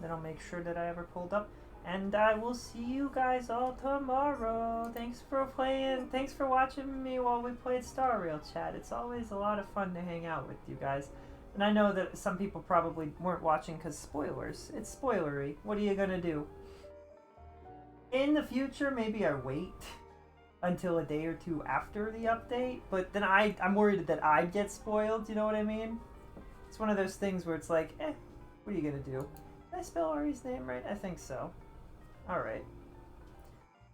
Speaker 2: Then I'll make sure that I have her pulled up. And I will see you guys all tomorrow. Thanks for playing. Thanks for watching me while we played Star Rail chat. It's always a lot of fun to hang out with you guys. And I know that some people probably weren't watching because spoilers. It's spoilery. What are you gonna do? In the future, maybe I wait until a day or two after the update. But then I'm worried that I'd get spoiled. You know what I mean? It's one of those things where it's like, what are you gonna do? Did I spell Ari's name right? I think so. Alright.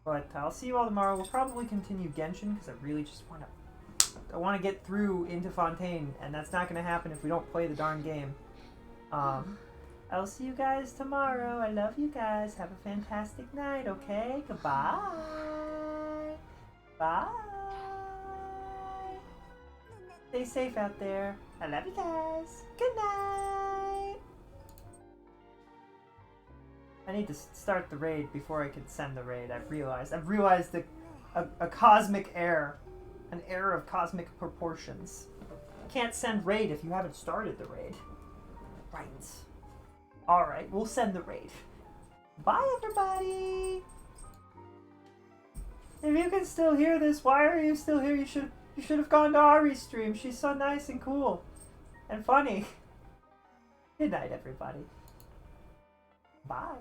Speaker 2: But I'll see you all tomorrow. We'll probably continue Genshin because I really just want to get through into Fontaine, and that's not going to happen if we don't play the darn game. I'll see you guys tomorrow. I love you guys. Have a fantastic night, okay? Goodbye. Bye. Stay safe out there. I love you guys. Good night. I need to start the raid before I can send the raid. I've realized a cosmic error. An error of cosmic proportions. You can't send raid if you haven't started the raid. Right. Alright, we'll send the raid. Bye, everybody! If you can still hear this, why are you still here? You should have gone to Ari's stream. She's so nice and cool. And funny. Good night, everybody. Bye.